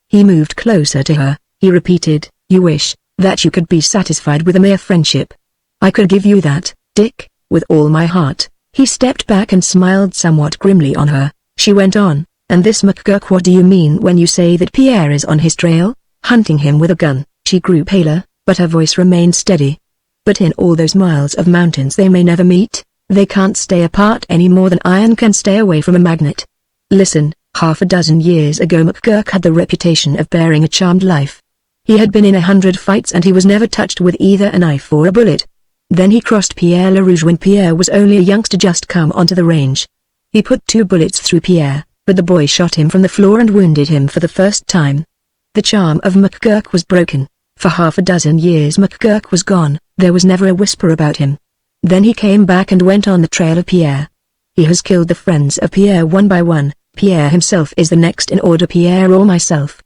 Speaker 1: He moved closer to her. He repeated, you wish, that you could be satisfied with a mere friendship. I could give you that, Dick, with all my heart. He stepped back and smiled somewhat grimly on her. She went on, and this McGurk, what do you mean when you say that Pierre is on his trail, hunting him with a gun? She grew paler, but her voice remained steady. But in all those miles of mountains they may never meet. They can't stay apart any more than iron can stay away from a magnet. Listen, 6 years ago McGurk had the reputation of bearing a charmed life. He had been in 100 fights and he was never touched with either a knife or a bullet. Then he crossed Pierre LaRouge when Pierre was only a youngster just come onto the range. He put 2 bullets through Pierre, but the boy shot him from the floor and wounded him for the first time. The charm of McGurk was broken. For 6 years McGurk was gone, there was never a whisper about him. Then he came back and went on the trail of Pierre. He has killed the friends of Pierre one by one. Pierre himself is the next in order, Pierre or myself.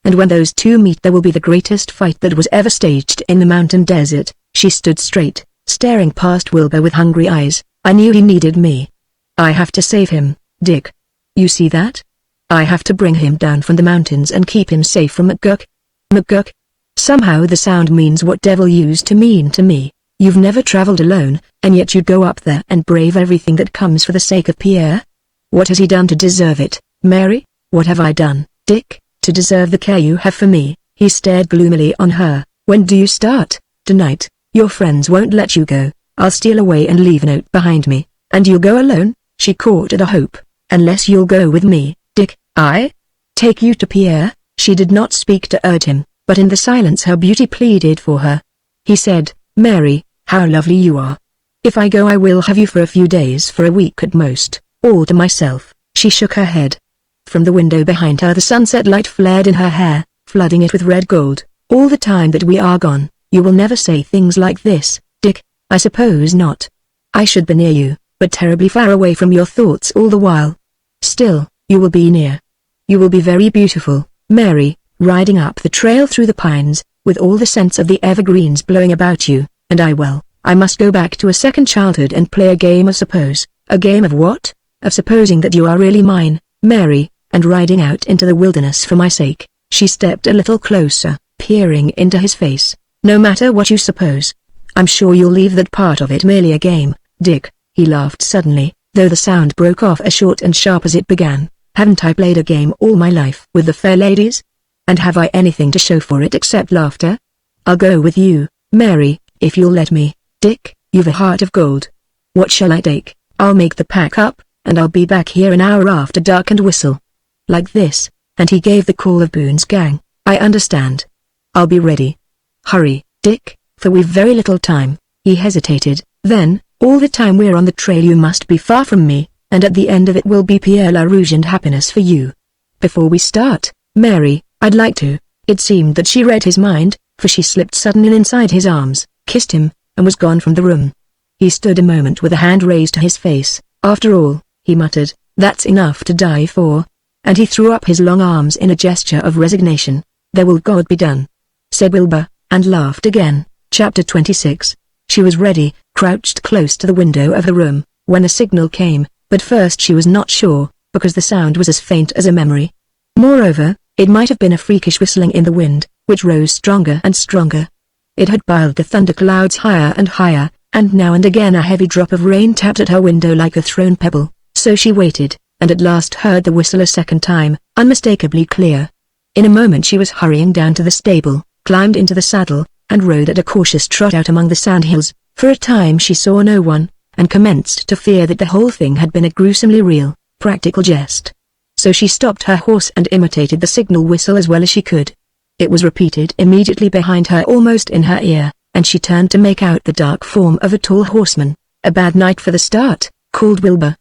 Speaker 1: And when those two meet there will be the greatest fight that was ever staged in the mountain desert. She stood straight, staring past Wilbur with hungry eyes. I knew he needed me. I have to save him, Dick. You see that? I have to bring him down from the mountains and keep him safe from McGurk. McGurk? Somehow the sound means what devil used to mean to me. You've never traveled alone, and yet you'd go up there and brave everything that comes for the sake of Pierre? What has he done to deserve it, Mary? What have I done, Dick, to deserve the care you have for me? He stared gloomily on her. When do you start? Tonight. Your friends won't let you go. I'll steal away and leave a note behind me. And you'll go alone? She caught at a hope. Unless you'll go with me, Dick. I? Take you to Pierre? She did not speak to urge him, but in the silence her beauty pleaded for her. He said, "Mary, how lovely you are. If I go I will have you for a few days, for a week at most, all to myself." She shook her head. From the window behind her the sunset light flared in her hair, flooding it with red gold. "All the time that we are gone, you will never say things like this, Dick." "I suppose not. I should be near you, but terribly far away from your thoughts all the while. Still, you will be near. You will be very beautiful, Mary, riding up the trail through the pines, with all the scents of the evergreens blowing about you, and I must go back to a second childhood and play a game of suppose." "A game of what?" "Of supposing that you are really mine, Mary, and riding out into the wilderness for my sake." She stepped a little closer, peering into his face. "No matter what you suppose, I'm sure you'll leave that part of it merely a game, Dick." He laughed suddenly, though the sound broke off as short and sharp as it began. "Haven't I played a game all my life with the fair ladies? And have I anything to show for it except laughter? I'll go with you, Mary, if you'll let me. Dick, you've a heart of gold. What shall I take?" "I'll make the pack up, and I'll be back here an hour after dark and whistle. Like this," and he gave the call of Boone's gang. "I understand. I'll be ready. Hurry, Dick, for we've very little time." He hesitated, then, "All the time we're on the trail you must be far from me, and at the end of it will be Pierre LaRouge and happiness for you. Before we start, Mary, I'd like to." It seemed that she read his mind, for she slipped suddenly inside his arms, kissed him, and was gone from the room. He stood a moment with a hand raised to his face. "After all," he muttered, "that's enough to die for." And he threw up his long arms in a gesture of resignation. "There will God be done," said Wilbur, and laughed again. Chapter 26. She was ready, crouched close to the window of the room, when the signal came, but first she was not sure, because the sound was as faint as a memory. Moreover, it might have been a freakish whistling in the wind, which rose stronger and stronger. It had piled the thunderclouds higher and higher, and now and again a heavy drop of rain tapped at her window like a thrown pebble. So she waited, and at last heard the whistle a second time, unmistakably clear. In a moment she was hurrying down to the stable, climbed into the saddle, and rode at a cautious trot out among the sandhills. For a time she saw no one, and commenced to fear that the whole thing had been a gruesomely real, practical jest. So she stopped her horse and imitated the signal whistle as well as she could. It was repeated immediately behind her, almost in her ear, and she turned to make out the dark form of a tall horseman. "A bad night for the start," called Wilbur.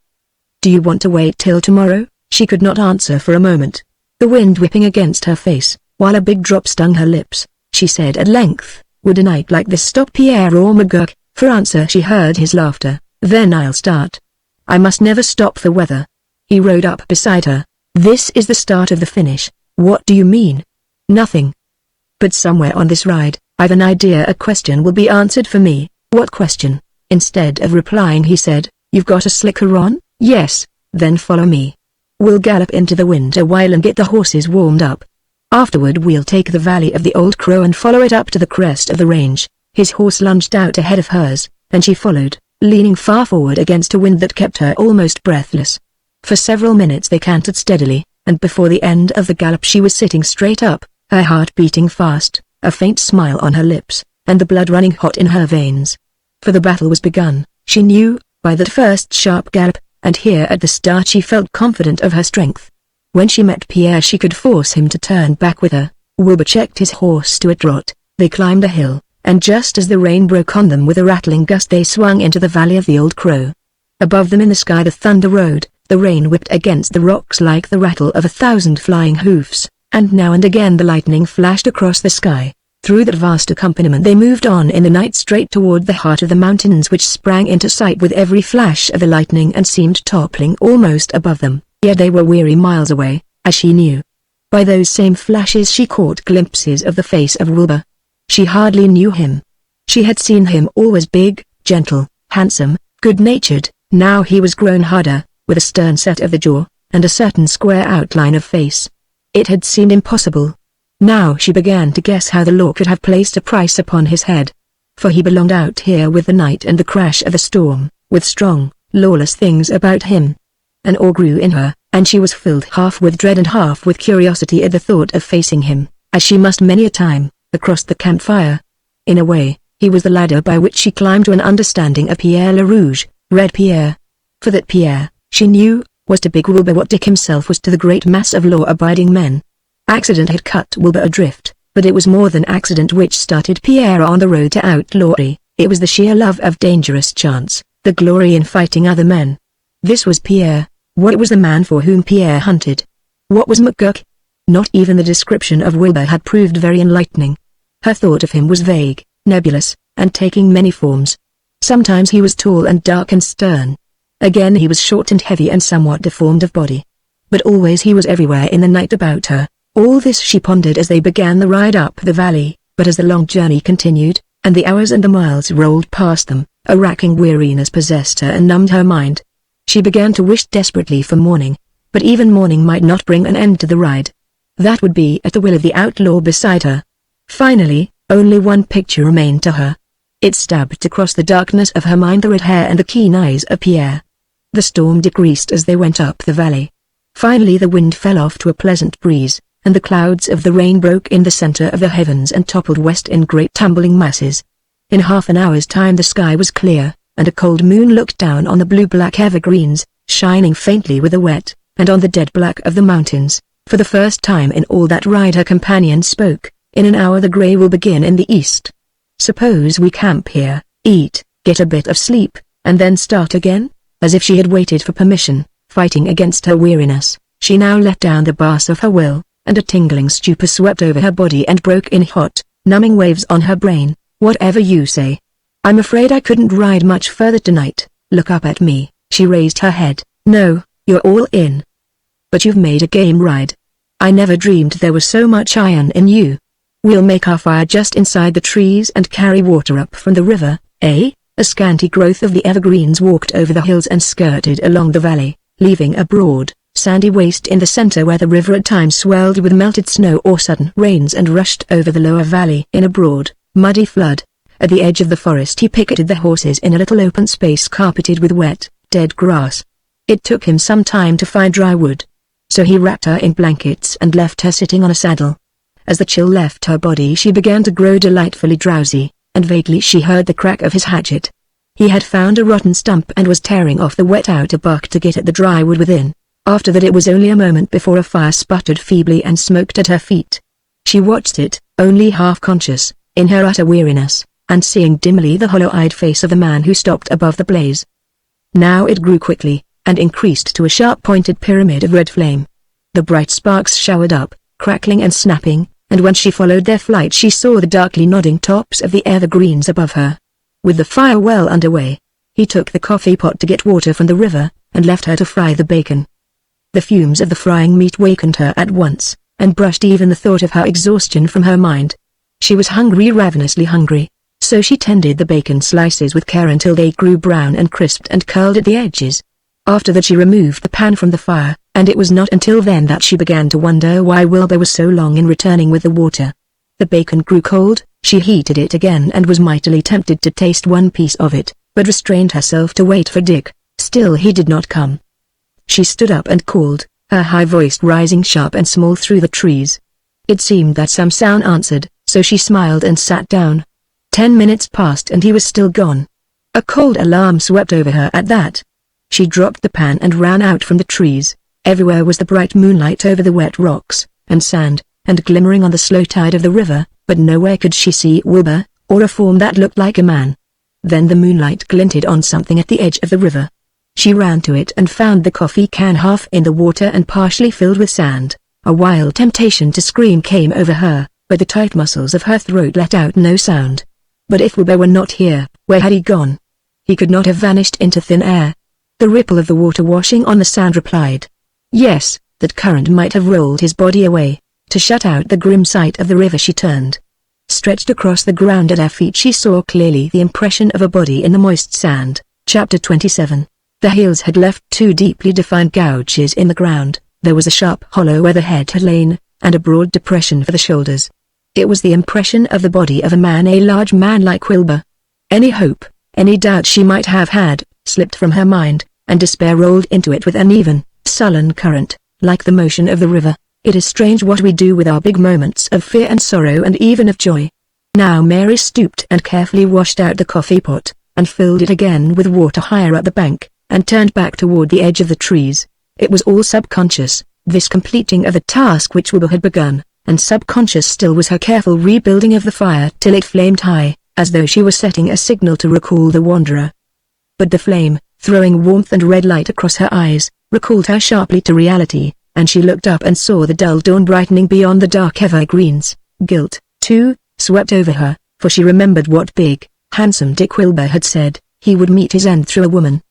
Speaker 1: "Do you want to wait till tomorrow?" She could not answer for a moment, the wind whipping against her face, while a big drop stung her lips. She said at length, "Would a night like this stop Pierre or McGurk?" For answer she heard his laughter. "Then I'll start. I must never stop for weather." He rode up beside her. "This is the start of the finish." "What do you mean?" "Nothing. But somewhere on this ride, I've an idea a question will be answered for me." "What question?" Instead of replying he said, "You've got a slicker on?" "Yes." "Then follow me. We'll gallop into the wind a while and get the horses warmed up. Afterward we'll take the valley of the Old Crow and follow it up to the crest of the range." His horse lunged out ahead of hers, and she followed, leaning far forward against a wind that kept her almost breathless. For several minutes they cantered steadily, and before the end of the gallop she was sitting straight up, her heart beating fast, a faint smile on her lips, and the blood running hot in her veins. For the battle was begun, she knew, by that first sharp gallop, and here at the start she felt confident of her strength. When she met Pierre she could force him to turn back with her. Wilbur checked his horse to a trot. They climbed a hill, and just as the rain broke on them with a rattling gust they swung into the valley of the Old Crow. Above them in the sky the thunder rode, the rain whipped against the rocks like the rattle of 1,000 flying hoofs, and now and again the lightning flashed across the sky. Through that vast accompaniment they moved on in the night straight toward the heart of the mountains which sprang into sight with every flash of the lightning and seemed toppling almost above them, yet they were weary miles away, as she knew. By those same flashes she caught glimpses of the face of Wilbur. She hardly knew him. She had seen him always big, gentle, handsome, good-natured. Now he was grown harder, with a stern set of the jaw, and a certain square outline of face. It had seemed impossible. Now she began to guess how the law could have placed a price upon his head. For he belonged out here with the night and the crash of the storm, with strong, lawless things about him. An awe grew in her, and she was filled half with dread and half with curiosity at the thought of facing him, as she must many a time, across the campfire. In a way, he was the ladder by which she climbed to an understanding of Pierre LaRouge, Red Pierre. For that Pierre, she knew, was to big Wilbur what Dick himself was to the great mass of law-abiding men. Accident had cut Wilbur adrift, but it was more than accident which started Pierre on the road to outlawry. It was the sheer love of dangerous chance, the glory in fighting other men. This was Pierre. What was the man for whom Pierre hunted? What was McGurk? Not even the description of Wilbur had proved very enlightening. Her thought of him was vague, nebulous, and taking many forms. Sometimes he was tall and dark and stern. Again he was short and heavy and somewhat deformed of body. But always he was everywhere in the night about her. All this she pondered as they began the ride up the valley, but as the long journey continued, and the hours and the miles rolled past them, a racking weariness possessed her and numbed her mind. She began to wish desperately for morning, but even morning might not bring an end to the ride. That would be at the will of the outlaw beside her. Finally, only one picture remained to her. It stabbed across the darkness of her mind the red hair and the keen eyes of Pierre. The storm decreased as they went up the valley. Finally the wind fell off to a pleasant breeze, and the clouds of the rain broke in the center of the heavens and toppled west in great tumbling masses. In half an hour's time the sky was clear, and a cold moon looked down on the blue-black evergreens, shining faintly with the wet, and on the dead black of the mountains. For the first time in all that ride her companion spoke. In an hour the grey will begin in the east. Suppose we camp here, eat, get a bit of sleep, and then start again? As if she had waited for permission, fighting against her weariness, she now let down the bars of her will, and a tingling stupor swept over her body and broke in hot, numbing waves on her brain. Whatever you say. I'm afraid I couldn't ride much further tonight. Look up at me. She raised her head. No, you're all in. But you've made a game ride. I never dreamed there was so much iron in you. We'll make our fire just inside the trees and carry water up from the river, eh? A scanty growth of the evergreens walked over the hills and skirted along the valley, leaving a broad, sandy waste in the center where the river at times swelled with melted snow or sudden rains and rushed over the lower valley in a broad, muddy flood. At the edge of the forest he picketed the horses in a little open space carpeted with wet, dead grass. It took him some time to find dry wood. So he wrapped her in blankets and left her sitting on a saddle. As the chill left her body she began to grow delightfully drowsy, and vaguely she heard the crack of his hatchet. He had found a rotten stump and was tearing off the wet outer bark to get at the dry wood within. After that it was only a moment before a fire sputtered feebly and smoked at her feet. She watched it, only half conscious, in her utter weariness, and seeing dimly the hollow-eyed face of the man who stopped above the blaze. Now it grew quickly, and increased to a sharp-pointed pyramid of red flame. The bright sparks showered up, crackling and snapping, and when she followed their flight she saw the darkly nodding tops of the evergreens above her. With the fire well underway, he took the coffee pot to get water from the river, and left her to fry the bacon. The fumes of the frying meat wakened her at once, and brushed even the thought of her exhaustion from her mind. She was hungry, ravenously hungry, so she tended the bacon slices with care until they grew brown and crisped and curled at the edges. After that she removed the pan from the fire, and it was not until then that she began to wonder why Wilbur was so long in returning with the water. The bacon grew cold, she heated it again and was mightily tempted to taste one piece of it, but restrained herself to wait for Dick. Still he did not come. She stood up and called, her high voice rising sharp and small through the trees. It seemed that some sound answered, so she smiled and sat down. 10 minutes passed and he was still gone. A cold alarm swept over her at that. She dropped the pan and ran out from the trees. Everywhere was the bright moonlight over the wet rocks, and sand, and glimmering on the slow tide of the river, but nowhere could she see Wilbur, or a form that looked like a man. Then the moonlight glinted on something at the edge of the river. She ran to it and found the coffee can half in the water and partially filled with sand. A wild temptation to scream came over her, but the tight muscles of her throat let out no sound. But if Wilbur were not here, where had he gone? He could not have vanished into thin air. The ripple of the water washing on the sand replied. Yes, that current might have rolled his body away. To shut out the grim sight of the river she turned. Stretched across the ground at her feet she saw clearly the impression of a body in the moist sand. Chapter 27. The heels had left 2 deeply defined gouges in the ground. There was a sharp hollow where the head had lain, and a broad depression for the shoulders. It was the impression of the body of a man, a large man like Wilbur. Any hope, any doubt she might have had, slipped from her mind, and despair rolled into it with an even, sullen current, like the motion of the river. It is strange what we do with our big moments of fear and sorrow and even of joy. Now Mary stooped and carefully washed out the coffee pot, and filled it again with water higher up the bank, and turned back toward the edge of the trees. It was all subconscious, this completing of the task which Wilbur had begun, and subconscious still was her careful rebuilding of the fire till it flamed high, as though she was setting a signal to recall the wanderer. But the flame, throwing warmth and red light across her eyes, recalled her sharply to reality, and she looked up and saw the dull dawn brightening beyond the dark evergreens. Guilt, too, swept over her, for she remembered what big, handsome Dick Wilbur had said, he would meet his end through a woman.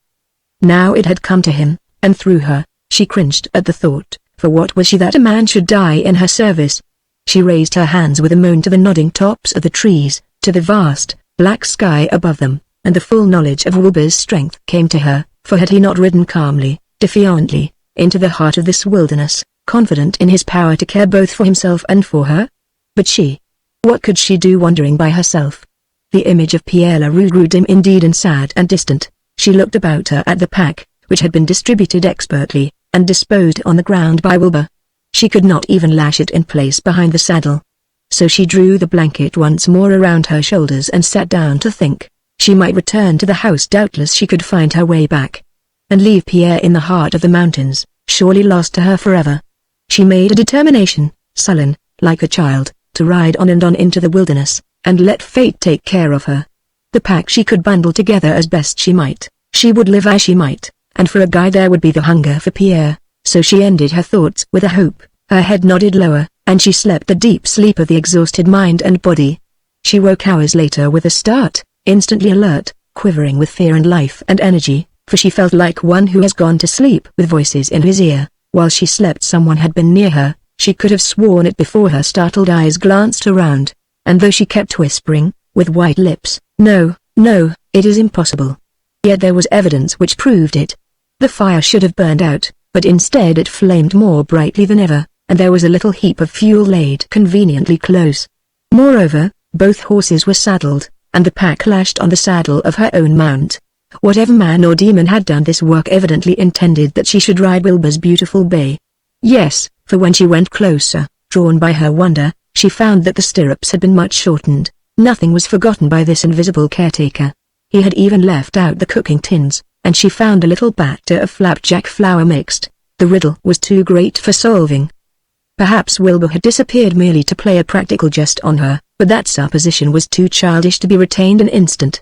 Speaker 1: Now it had come to him, and through her. She cringed at the thought, for what was she that a man should die in her service? She raised her hands with a moan to the nodding tops of the trees, to the vast, black sky above them, and the full knowledge of Wilbur's strength came to her, for had he not ridden calmly, defiantly, into the heart of this wilderness, confident in his power to care both for himself and for her? But she, what could she do wandering by herself? The image of Pierre Leroux grew dim indeed and sad and distant. She looked about her at the pack, which had been distributed expertly, and disposed on the ground by Wilbur. She could not even lash it in place behind the saddle. So she drew the blanket once more around her shoulders and sat down to think. She might return to the house, doubtless she could find her way back. And leave Pierre in the heart of the mountains, surely lost to her forever. She made a determination, sullen, like a child, to ride on and on into the wilderness, and let fate take care of her. The pack she could bundle together as best she might, she would live as she might, and for a guide there would be the hunger for Pierre, so she ended her thoughts with a hope. Her head nodded lower, and she slept the deep sleep of the exhausted mind and body. She woke hours later with a start, instantly alert, quivering with fear and life and energy, for she felt like one who has gone to sleep with voices in his ear. While she slept someone had been near her, she could have sworn it before her startled eyes glanced around, and though she kept whispering, with white lips, "No, no, it is impossible," yet there was evidence which proved it. The fire should have burned out, but instead it flamed more brightly than ever, and there was a little heap of fuel laid conveniently close. Moreover, both horses were saddled, and the pack lashed on the saddle of her own mount. Whatever man or demon had done this work evidently intended that she should ride Wilbur's beautiful bay. Yes, for when she went closer, drawn by her wonder, she found that the stirrups had been much shortened. Nothing was forgotten by this invisible caretaker. He had even left out the cooking tins, and she found a little batter of flapjack flour mixed. The riddle was too great for solving. Perhaps Wilbur had disappeared merely to play a practical jest on her, but that supposition was too childish to be retained an instant.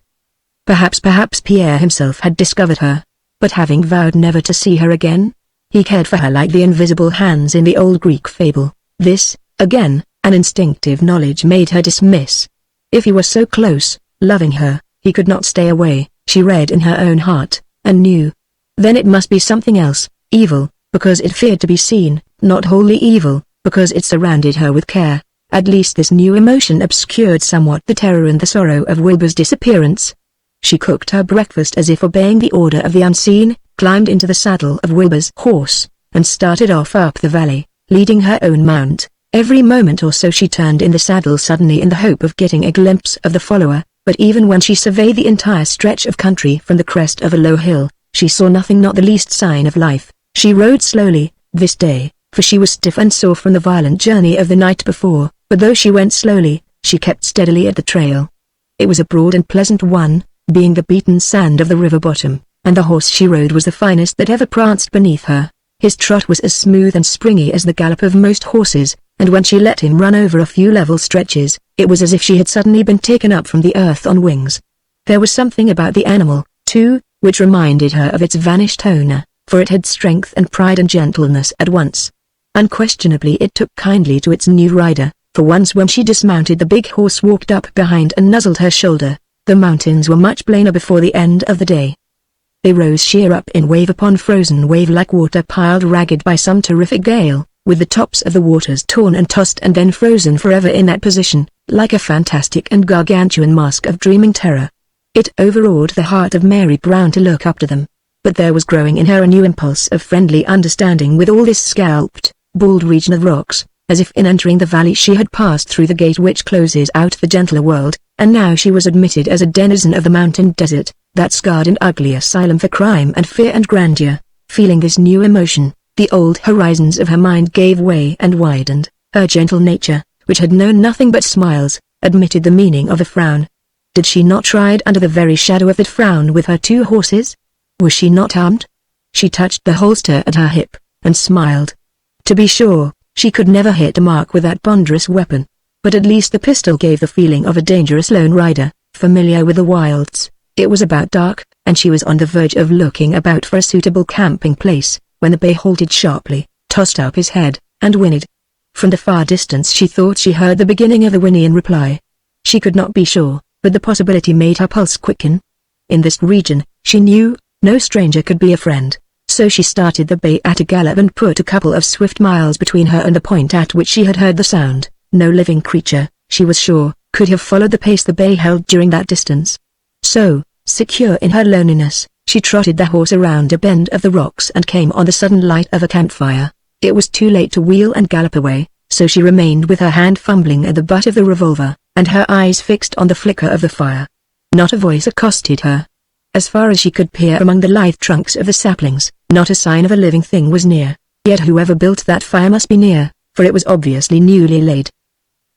Speaker 1: Perhaps Pierre himself had discovered her, but having vowed never to see her again, he cared for her like the invisible hands in the old Greek fable. This, again, an instinctive knowledge made her dismiss. If he were so close, loving her, he could not stay away, she read in her own heart, and knew. Then it must be something else, evil, because it feared to be seen, not wholly evil, because it surrounded her with care. At least this new emotion obscured somewhat the terror and the sorrow of Wilbur's disappearance. She cooked her breakfast as if obeying the order of the unseen, climbed into the saddle of Wilbur's horse, and started off up the valley, leading her own mount. Every moment or so she turned in the saddle suddenly in the hope of getting a glimpse of the follower, but even when she surveyed the entire stretch of country from the crest of a low hill, she saw nothing, not the least sign of life. She rode slowly, this day, for she was stiff and sore from the violent journey of the night before, but though she went slowly, she kept steadily at the trail. It was a broad and pleasant one, being the beaten sand of the river bottom, and the horse she rode was the finest that ever pranced beneath her. His trot was as smooth and springy as the gallop of most horses, and when she let him run over a few level stretches, it was as if she had suddenly been taken up from the earth on wings. There was something about the animal, too, which reminded her of its vanished owner, for it had strength and pride and gentleness at once. Unquestionably it took kindly to its new rider, for once when she dismounted the big horse walked up behind and nuzzled her shoulder. The mountains were much plainer before the end of the day. They rose sheer up in wave upon frozen wave like water piled ragged by some terrific gale, with the tops of the waters torn and tossed and then frozen forever in that position, like a fantastic and gargantuan mask of dreaming terror. It overawed the heart of Mary Brown to look up to them, but there was growing in her a new impulse of friendly understanding with all this scalped, bald region of rocks, as if in entering the valley she had passed through the gate which closes out the gentler world, and now she was admitted as a denizen of the mountain desert, that scarred and ugly asylum for crime and fear and grandeur. Feeling this new emotion, the old horizons of her mind gave way and widened. Her gentle nature, which had known nothing but smiles, admitted the meaning of the frown. Did she not ride under the very shadow of that frown with her two horses? Was she not armed? She touched the holster at her hip, and smiled. To be sure, she could never hit a mark with that ponderous weapon. But at least the pistol gave the feeling of a dangerous lone rider, familiar with the wilds. It was about dark, and she was on the verge of looking about for a suitable camping place, when the bay halted sharply, tossed up his head, and whinnied. From the far distance she thought she heard the beginning of the whinny in reply. She could not be sure, but the possibility made her pulse quicken. In this region, she knew, no stranger could be a friend, so she started the bay at a gallop and put a couple of swift miles between her and the point at which she had heard the sound. No living creature, she was sure, could have followed the pace the bay held during that distance. So, secure in her loneliness, she trotted the horse around a bend of the rocks and came on the sudden light of a campfire. It was too late to wheel and gallop away, so she remained with her hand fumbling at the butt of the revolver, and her eyes fixed on the flicker of the fire. Not a voice accosted her. As far as she could peer among the lithe trunks of the saplings, not a sign of a living thing was near. Yet whoever built that fire must be near, for it was obviously newly laid.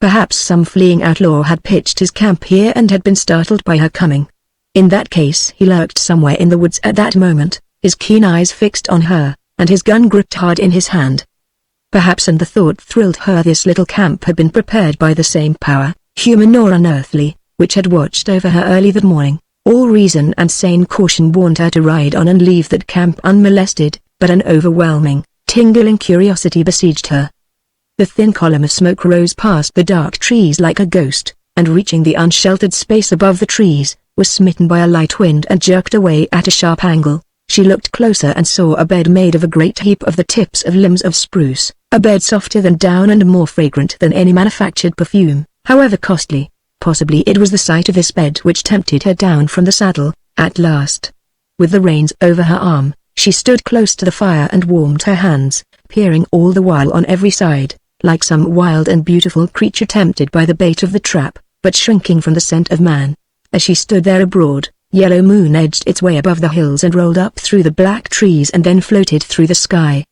Speaker 1: Perhaps some fleeing outlaw had pitched his camp here and had been startled by her coming. In that case he lurked somewhere in the woods at that moment, his keen eyes fixed on her, and his gun gripped hard in his hand. Perhaps, and the thought thrilled her, this little camp had been prepared by the same power, human or unearthly, which had watched over her early that morning. All reason and sane caution warned her to ride on and leave that camp unmolested, but an overwhelming, tingling curiosity besieged her. The thin column of smoke rose past the dark trees like a ghost, and reaching the unsheltered space above the trees, was smitten by a light wind and jerked away at a sharp angle. She looked closer and saw a bed made of a great heap of the tips of limbs of spruce, a bed softer than down and more fragrant than any manufactured perfume, however costly. Possibly it was the sight of this bed which tempted her down from the saddle, at last. With the reins over her arm, she stood close to the fire and warmed her hands, peering all the while on every side, like some wild and beautiful creature tempted by the bait of the trap, but shrinking from the scent of man. As she stood there, a broad, yellow moon edged its way above the hills and rolled up through the black trees and then floated through the sky.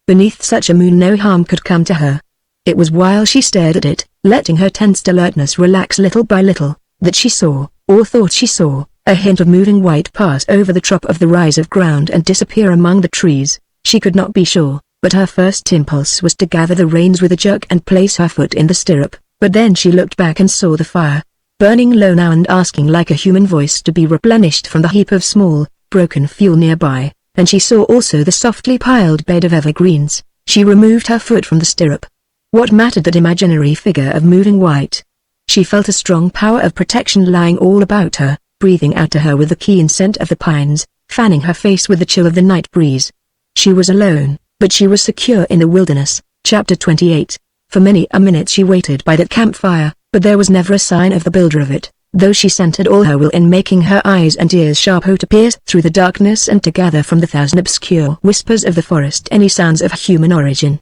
Speaker 1: Beneath such a moon no harm could come to her. It was while she stared at it, letting her tensed alertness relax little by little, that she saw, or thought she saw, a hint of moving white pass over the top of the rise of ground and disappear among the trees. She could not be sure, but her first impulse was to gather the reins with a jerk and place her foot in the stirrup, but then she looked back and saw the fire, burning low now and asking like a human voice to be replenished from the heap of small, broken fuel nearby, and she saw also the softly piled bed of evergreens. She removed her foot from the stirrup. What mattered that imaginary figure of moving white? She felt a strong power of protection lying all about her, breathing out to her with the keen scent of the pines, fanning her face with the chill of the night breeze. She was alone, but she was secure in the wilderness. Chapter 28. For many a minute she waited by that campfire, but there was never a sign of the builder of it, though she centered all her will in making her eyes and ears sharp to pierce through the darkness and to gather from the thousand obscure whispers of the forest any sounds of human origin.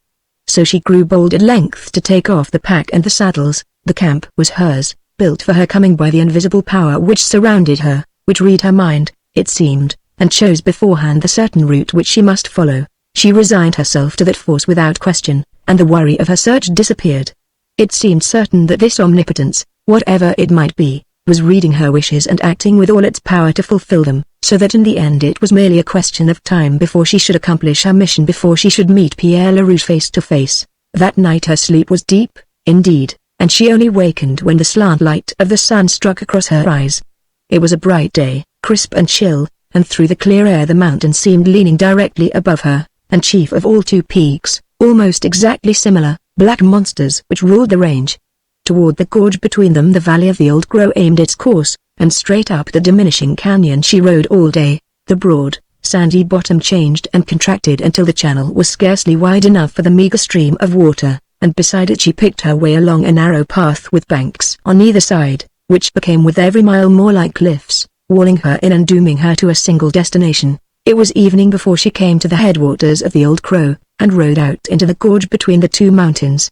Speaker 1: So she grew bold at length to take off the pack and the saddles. The camp was hers, built for her coming by the invisible power which surrounded her, which read her mind, it seemed, and chose beforehand the certain route which she must follow. She resigned herself to that force without question, and the worry of her search disappeared. It seemed certain that this omnipotence, whatever it might be, was reading her wishes and acting with all its power to fulfill them, so that in the end it was merely a question of time before she should accomplish her mission, before she should meet Pierre LaRouche face to face. That night her sleep was deep, indeed, and she only wakened when the slant light of the sun struck across her eyes. It was a bright day, crisp and chill, and through the clear air the mountains seemed leaning directly above her, and chief of all two peaks, almost exactly similar, black monsters which ruled the range. Toward the gorge between them the valley of the Old Crow aimed its course, and straight up the diminishing canyon she rode all day. The broad, sandy bottom changed and contracted until the channel was scarcely wide enough for the meager stream of water, and beside it she picked her way along a narrow path with banks on either side, which became with every mile more like cliffs, walling her in and dooming her to a single destination. It was evening before she came to the headwaters of the Old Crow, and rode out into the gorge between the two mountains.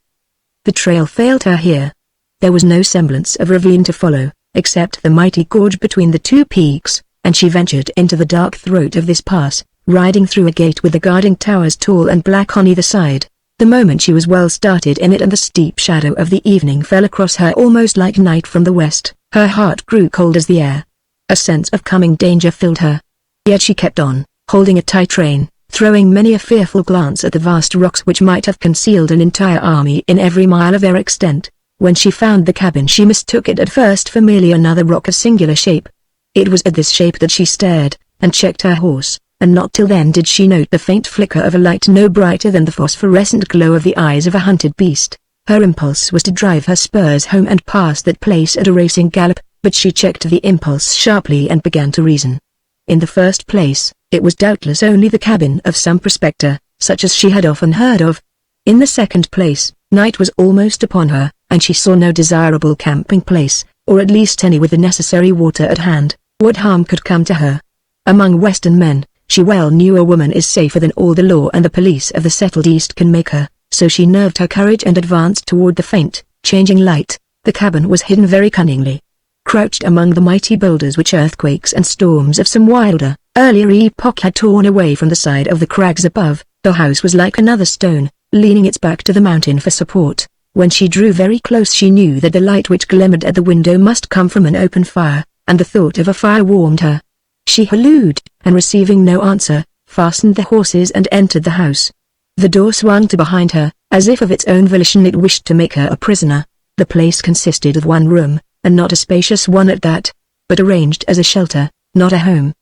Speaker 1: The trail failed her here. There was no semblance of ravine to follow, except the mighty gorge between the two peaks, and she ventured into the dark throat of this pass, riding through a gate with the guarding towers tall and black on either side. The moment she was well started in it and the steep shadow of the evening fell across her almost like night from the west, her heart grew cold as the air. A sense of coming danger filled her. Yet she kept on, holding a tight rein, throwing many a fearful glance at the vast rocks which might have concealed an entire army in every mile of their extent. When she found the cabin she mistook it at first for merely another rock of singular shape. It was at this shape that she stared, and checked her horse, and not till then did she note the faint flicker of a light no brighter than the phosphorescent glow of the eyes of a hunted beast. Her impulse was to drive her spurs home and pass that place at a racing gallop, but she checked the impulse sharply and began to reason. In the first place, it was doubtless only the cabin of some prospector, such as she had often heard of. In the second place, night was almost upon her, and she saw no desirable camping place, or at least any with the necessary water at hand. What harm could come to her? Among Western men, she well knew a woman is safer than all the law and the police of the settled East can make her, so she nerved her courage and advanced toward the faint, changing light. The cabin was hidden very cunningly. Crouched among the mighty boulders which earthquakes and storms of some wilder, earlier epoch had torn away from the side of the crags above, the house was like another stone, leaning its back to the mountain for support. When she drew very close she knew that the light which glimmered at the window must come from an open fire, and the thought of a fire warmed her. She hallooed, and receiving no answer, fastened the horses and entered the house. The door swung to behind her, as if of its own volition it wished to make her a prisoner. The place consisted of one room, and not a spacious one at that, but arranged as a shelter, not a home.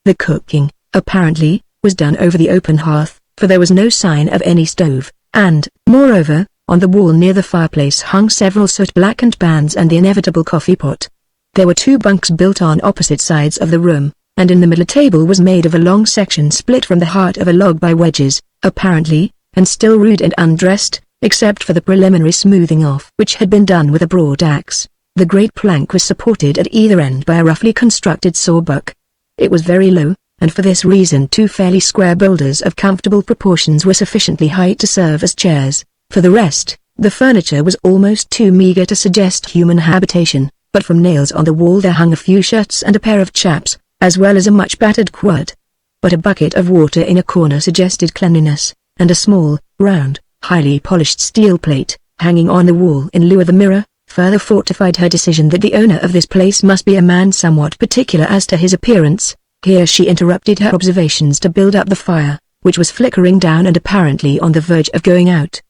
Speaker 1: The cooking, apparently, was done over the open hearth, for there was no sign of any stove, and, moreover, on the wall near the fireplace hung several soot-blackened pans and the inevitable coffee pot. There were 2 bunks built on opposite sides of the room, and in the middle a table was made of a long section split from the heart of a log by wedges, apparently, and still rude and undressed, except for the preliminary smoothing off which had been done with a broad axe. The great plank was supported at either end by a roughly constructed sawbuck. It was very low, and for this reason 2 fairly square boulders of comfortable proportions were sufficiently high to serve as chairs. For the rest, the furniture was almost too meager to suggest human habitation, but from nails on the wall there hung a few shirts and a pair of chaps, as well as a much battered quirt. But a bucket of water in a corner suggested cleanliness, and a small, round, highly polished steel plate, hanging on the wall in lieu of the mirror, further fortified her decision that the owner of this place must be a man somewhat particular as to his appearance. Here she interrupted her observations to build up the fire, which was flickering down and apparently on the verge of going out.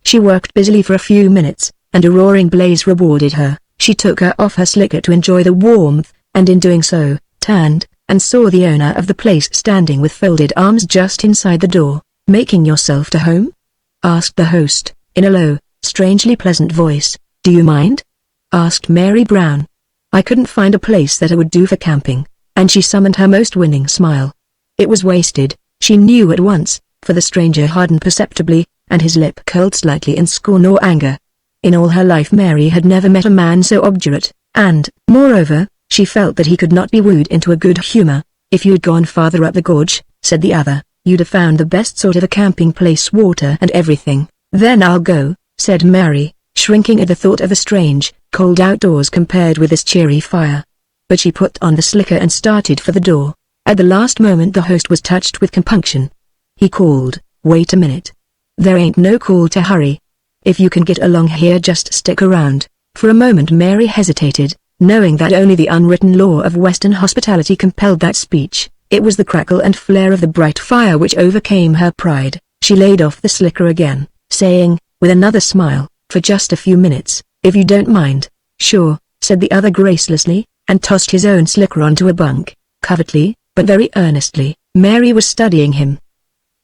Speaker 1: She worked busily for a few minutes, and a roaring blaze rewarded her. She took her off her slicker to enjoy the warmth, and in doing so, turned, and saw the owner of the place standing with folded arms just inside the door. "Making yourself to home?" asked the host, in a low, strangely pleasant voice. "Do you mind?" asked Mary Brown. "I couldn't find a place that I would do for camping," and she summoned her most winning smile. It was wasted, she knew at once, for the stranger hardened perceptibly, and his lip curled slightly in scorn or anger. In all her life Mary had never met a man so obdurate, and, moreover, she felt that he could not be wooed into a good humor. "If you'd gone farther up the gorge," said the other, "you'd have found the best sort of a camping place, water and everything." "Then I'll go," said Mary, shrinking at the thought of the strange, cold outdoors compared with this cheery fire. But she put on the slicker and started for the door. At the last moment the host was touched with compunction. He called, "Wait a minute. There ain't no call to hurry. If you can get along here just stick around." For a moment Mary hesitated, knowing that only the unwritten law of Western hospitality compelled that speech. It was the crackle and flare of the bright fire which overcame her pride. She laid off the slicker again, saying, with another smile, "For just a few minutes, if you don't mind." "Sure," said the other gracelessly, and tossed his own slicker onto a bunk. Covertly, but very earnestly, Mary was studying him.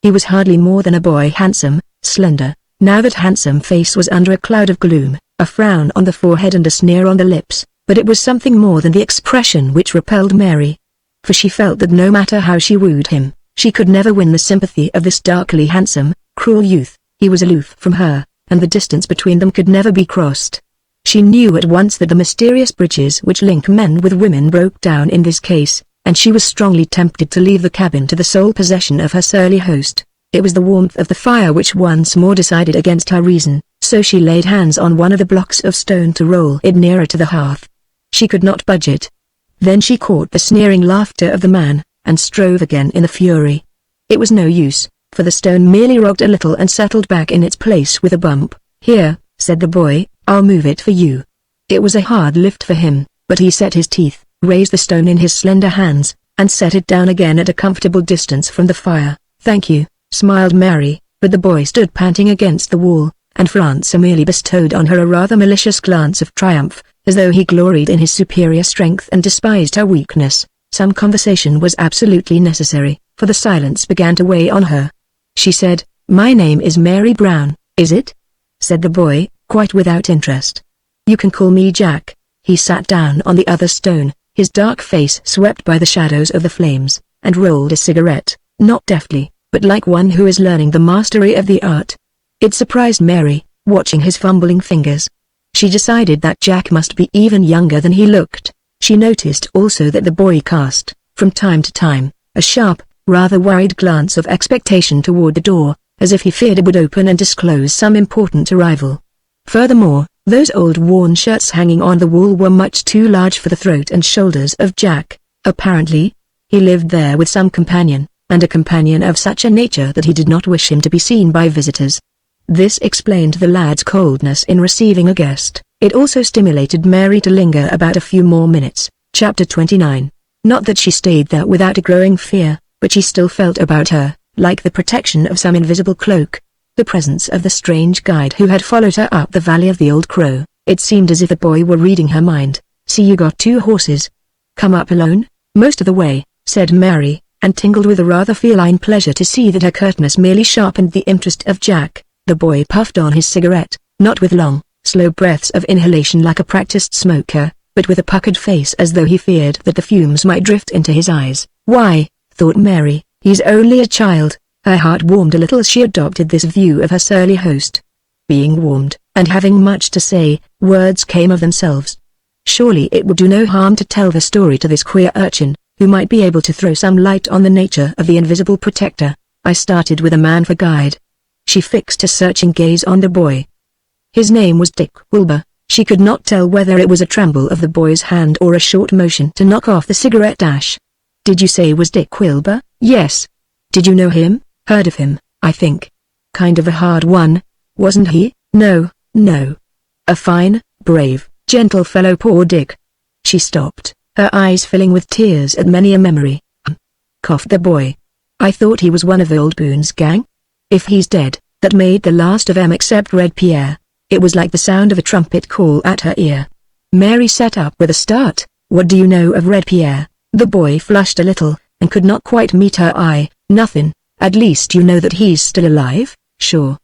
Speaker 1: He was hardly more than a boy, handsome, slender. Now that handsome face was under a cloud of gloom, a frown on the forehead and a sneer on the lips, but it was something more than the expression which repelled Mary. For she felt that no matter how she wooed him, she could never win the sympathy of this darkly handsome, cruel youth. He was aloof from her, and the distance between them could never be crossed. She knew at once that the mysterious bridges which link men with women broke down in this case, and she was strongly tempted to leave the cabin to the sole possession of her surly host. It was the warmth of the fire which once more decided against her reason, so she laid hands on one of the blocks of stone to roll it nearer to the hearth. She could not budge it. Then she caught the sneering laughter of the man, and strove again in a fury. It was no use, for the stone merely rocked a little and settled back in its place with a bump. "Here," said the boy, "I'll move it for you." It was a hard lift for him, but he set his teeth, raised the stone in his slender hands, and set it down again at a comfortable distance from the fire. "Thank you," smiled Mary, but the boy stood panting against the wall, and Francois merely bestowed on her a rather malicious glance of triumph, as though he gloried in his superior strength and despised her weakness. Some conversation was absolutely necessary, for the silence began to weigh on her. She said, "My name is Mary Brown, is it?" said the boy, quite without interest. "You can call me Jack." He sat down on the other stone, his dark face swept by the shadows of the flames, and rolled a cigarette, not deftly, but like one who is learning the mastery of the art. It surprised Mary, watching his fumbling fingers. She decided that Jack must be even younger than he looked. She noticed also that the boy cast, from time to time, a sharp, rather worried glance of expectation toward the door, as if he feared it would open and disclose some important arrival. Furthermore, those old worn shirts hanging on the wall were much too large for the throat and shoulders of Jack. Apparently, he lived there with some companion, and a companion of such a nature that he did not wish him to be seen by visitors. This explained the lad's coldness in receiving a guest. It also stimulated Mary to linger about a few more minutes. Chapter 29. Not that she stayed there without a growing fear, but she still felt about her, like the protection of some invisible cloak, the presence of the strange guide who had followed her up the valley of the Old Crow. It seemed as if the boy were reading her mind. "See, you got 2 horses. Come up alone?" "Most of the way," said Mary, and tingled with a rather feline pleasure to see that her curtness merely sharpened the interest of Jack. The boy puffed on his cigarette, not with long, slow breaths of inhalation like a practiced smoker, but with a puckered face as though he feared that the fumes might drift into his eyes. "Why," thought Mary, "he's only a child." Her heart warmed a little as she adopted this view of her surly host. Being warmed, and having much to say, words came of themselves. Surely it would do no harm to tell the story to this queer urchin, who might be able to throw some light on the nature of the invisible protector. "I started with a man for guide." She fixed a searching gaze on the boy. His name was Dick Wilbur. She could not tell whether it was a tremble of the boy's hand or a short motion to knock off the cigarette ash. "Did you say was Dick Wilbur?" "Yes." "Did you know him?" "Heard of him, I think." "Kind of a hard one, wasn't he?" "No, no. A fine, brave, gentle fellow, poor Dick." She stopped, her eyes filling with tears at many a memory. Coughed the boy. "I thought he was one of the old Boone's gang. If he's dead, that made the last of them except Red Pierre." It was like the sound of a trumpet call at her ear. Mary sat up with a start. "What do you know of Red Pierre?" The boy flushed a little, and could not quite meet her eye. "Nothing. At least you know that he's still alive?" "Sure.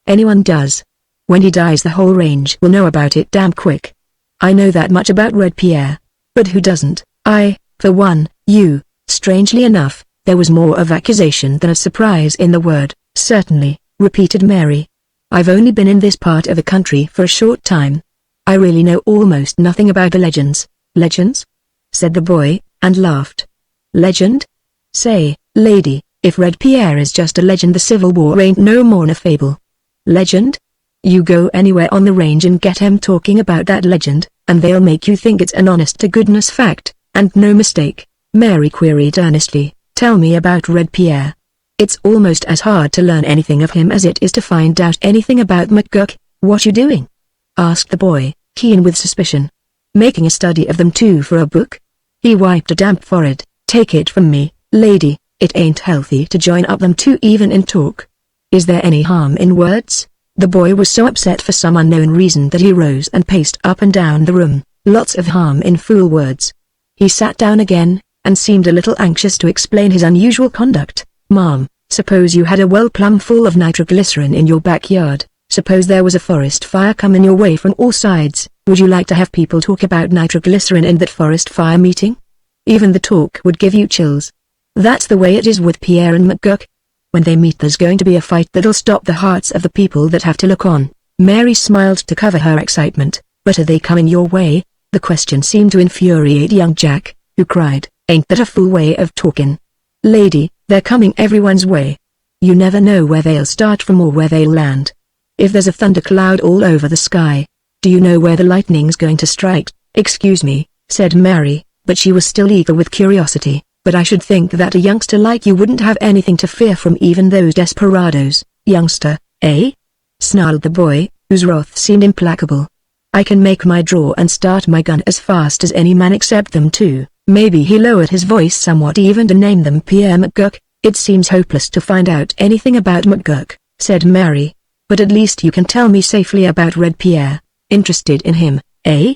Speaker 1: Anyone does. When he dies the whole range will know about it damn quick." "I know that much about Red Pierre. But who doesn't?" "I, for one." "You." Strangely enough, there was more of accusation than of surprise in the word. "Certainly," repeated Mary. "I've only been in this part of the country for a short time. I really know almost nothing about the legends." "Legends?" said the boy, and laughed. "Legend? Say, lady, if Red Pierre is just a legend, the Civil War ain't no more'n a fable." "Legend? You go anywhere on the range and get 'em talking about that legend, and they'll make you think it's an honest-to-goodness fact, and no mistake." Mary queried earnestly, "Tell me about Red Pierre." "It's almost as hard to learn anything of him as it is to find out anything about McGurk." "What you doing?" asked the boy, keen with suspicion. "Making a study of them too for a book?" He wiped a damp forehead. "Take it from me, lady, it ain't healthy to join up them two even in talk." "Is there any harm in words?" The boy was so upset for some unknown reason that he rose and paced up and down the room. "Lots of harm in fool words." He sat down again, and seemed a little anxious to explain his unusual conduct. "Mom, suppose you had a well plumb full of nitroglycerin in your backyard. Suppose there was a forest fire coming your way from all sides. Would you like to have people talk about nitroglycerin in that forest fire meeting? Even the talk would give you chills. That's the way it is with Pierre and McGurk. When they meet there's going to be a fight that'll stop the hearts of the people that have to look on." Mary smiled to cover her excitement. "But are they coming your way?" The question seemed to infuriate young Jack, who cried, "Ain't that a fool way of talking? Lady, they're coming everyone's way. You never know where they'll start from or where they'll land. If there's a thundercloud all over the sky, do you know where the lightning's going to strike?" "Excuse me," said Mary, but she was still eager with curiosity. "But I should think that a youngster like you wouldn't have anything to fear from even those desperados." "Youngster, eh?" snarled the boy, whose wrath seemed implacable. "I can make my draw and start my gun as fast as any man except them two." Maybe he lowered his voice somewhat even to name them Pierre McGurk. "It seems hopeless to find out anything about McGurk," said Mary. "But at least you can tell me safely about Red Pierre." "Interested in him, eh?"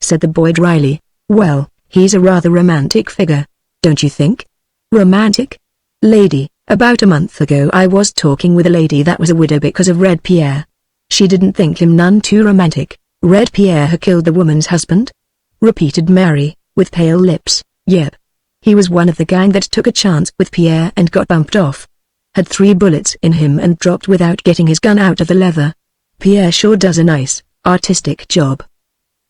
Speaker 1: said the boy dryly. "Well, he's a rather romantic figure. Don't you think?" "Romantic? Lady, about a month ago I was talking with a lady that was a widow because of Red Pierre. She didn't think him none too romantic." "Red Pierre who killed the woman's husband?" repeated Mary, with pale lips. "Yep. He was one of the gang that took a chance with Pierre and got bumped off. Had 3 bullets in him and dropped without getting his gun out of the leather. Pierre sure does a nice, artistic job.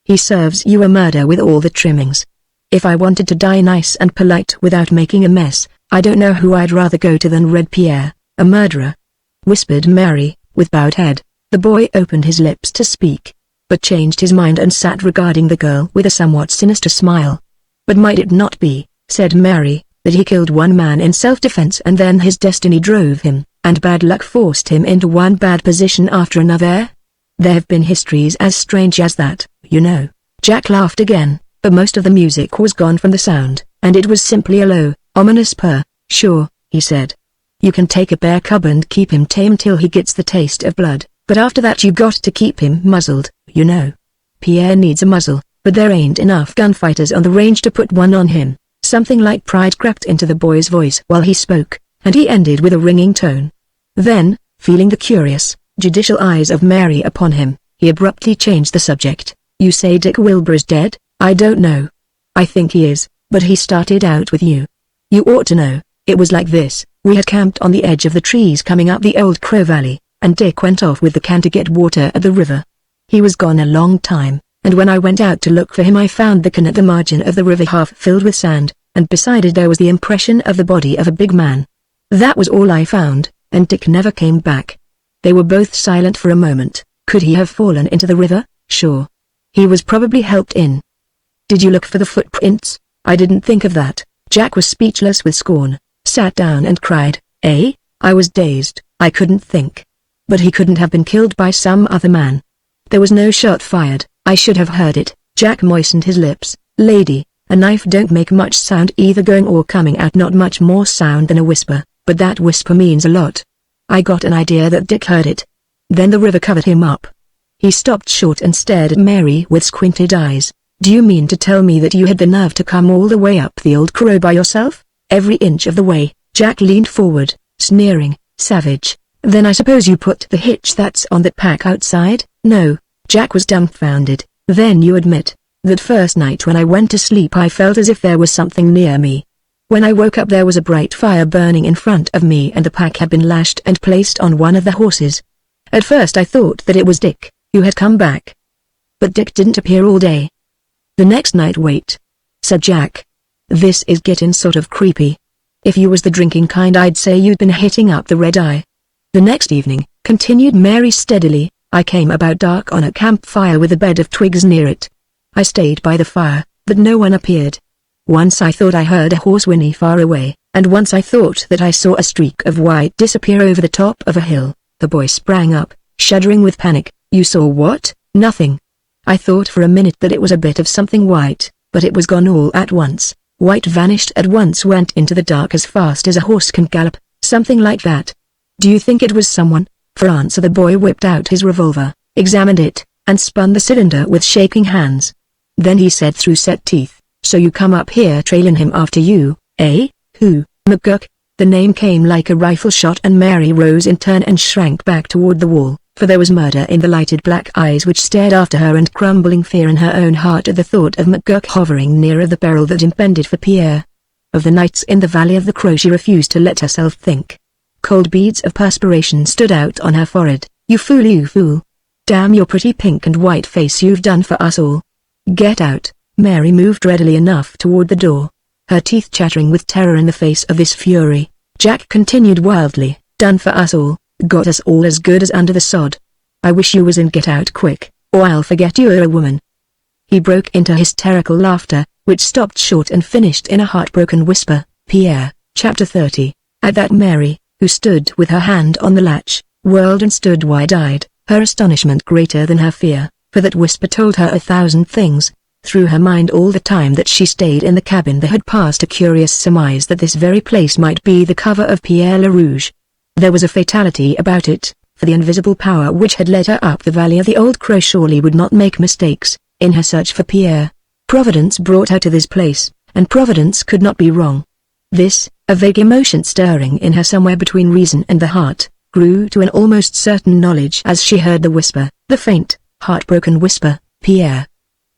Speaker 1: He serves you a murder with all the trimmings. If I wanted to die nice and polite without making a mess, I don't know who I'd rather go to than Red Pierre, a murderer," whispered Mary, with bowed head. The boy opened his lips to speak, but changed his mind and sat regarding the girl with a somewhat sinister smile. "But might it not be," said Mary, "that he killed one man in self-defense and then his destiny drove him, and bad luck forced him into one bad position after another? There have been histories as strange as that, you know." Jack laughed again, but most of the music was gone from the sound, and it was simply a low, ominous purr. "Sure," he said. "You can take a bear cub and keep him tame till he gets the taste of blood, but after that you got to keep him muzzled, you know. Pierre needs a muzzle, but there ain't enough gunfighters on the range to put one on him." Something like pride crept into the boy's voice while he spoke, and he ended with a ringing tone. Then, feeling the curious, judicial eyes of Mary upon him, he abruptly changed the subject. "You say Dick Wilbur's dead?" "I don't know. I think he is, but he started out with you. You ought to know. It was like this: we had camped on the edge of the trees coming up the Old Crow Valley, and Dick went off with the can to get water at the river. He was gone a long time, and when I went out to look for him I found the can at the margin of the river half filled with sand, and beside it there was the impression of the body of a big man. That was all I found, and Dick never came back." They were both silent for a moment. "Could he have fallen into the river?" "Sure. He was probably helped in." "Did you look for the footprints?" "I didn't think of that." Jack was speechless with scorn, sat down and cried. "Eh?" I was dazed. I couldn't think. "But he couldn't have been killed by some other man. There was no shot fired. I should have heard it." Jack moistened his lips. "Lady, a knife don't make much sound either going or coming out, not much more sound than a whisper, but that whisper means a lot. I got an idea that Dick heard it. Then the river covered him up." He stopped short and stared at Mary with squinted eyes. "Do you mean to tell me that you had the nerve to come all the way up the Old Crow by yourself?" "Every inch of the way." Jack leaned forward, sneering, savage. "Then I suppose you put the hitch that's on that pack outside?" "No." Jack was dumbfounded. "Then you admit that first night when I went to sleep I felt as if there was something near me. When I woke up there was a bright fire burning in front of me and the pack had been lashed and placed on one of the horses. At first I thought that it was Dick, who had come back. But Dick didn't appear all day. The next night." "Wait," said Jack. "This is getting sort of creepy. If you was the drinking kind I'd say you'd been hitting up the red eye." "The next evening," continued Mary steadily, "I came about dark on a campfire with a bed of twigs near it. I stayed by the fire, but no one appeared. Once I thought I heard a horse whinny far away, and once I thought that I saw a streak of white disappear over the top of a hill." The boy sprang up, shuddering with panic. "You saw what?" "Nothing. I thought for a minute that it was a bit of something white, but it was gone all at once. White vanished at once, went into the dark as fast as a horse can gallop, something like that." "Do you think it was someone?" For answer the boy whipped out his revolver, examined it, and spun the cylinder with shaking hands. Then he said through set teeth, "So you come up here trailing him after you, eh?" "Who?" "McGurk." The name came like a rifle shot and Mary rose in turn and shrank back toward the wall, for there was murder in the lighted black eyes which stared after her and crumbling fear in her own heart at the thought of McGurk hovering nearer the peril that impended for Pierre. Of the nights in the Valley of the Crow she refused to let herself think. Cold beads of perspiration stood out on her forehead. You fool. Damn your pretty pink and white face, you've done for us all. Get out." Mary moved readily enough toward the door, her teeth chattering with terror in the face of this fury. Jack continued wildly, "Done for us all, got us all as good as under the sod. I wish you was in, get out quick, or I'll forget you're a woman." He broke into hysterical laughter, which stopped short and finished in a heartbroken whisper. Pierre, Chapter 30. At that Mary, who stood with her hand on the latch, whirled and stood wide-eyed, her astonishment greater than her fear, for that whisper told her 1,000 things. Through her mind all the time that she stayed in the cabin there had passed a curious surmise that this very place might be the cover of Pierre Le Rouge. There was a fatality about it, for the invisible power which had led her up the valley of the Old Crow surely would not make mistakes, in her search for Pierre. Providence brought her to this place, and Providence could not be wrong. This, a vague emotion stirring in her somewhere between reason and the heart, grew to an almost certain knowledge as she heard the whisper, the faint, heartbroken whisper, Pierre.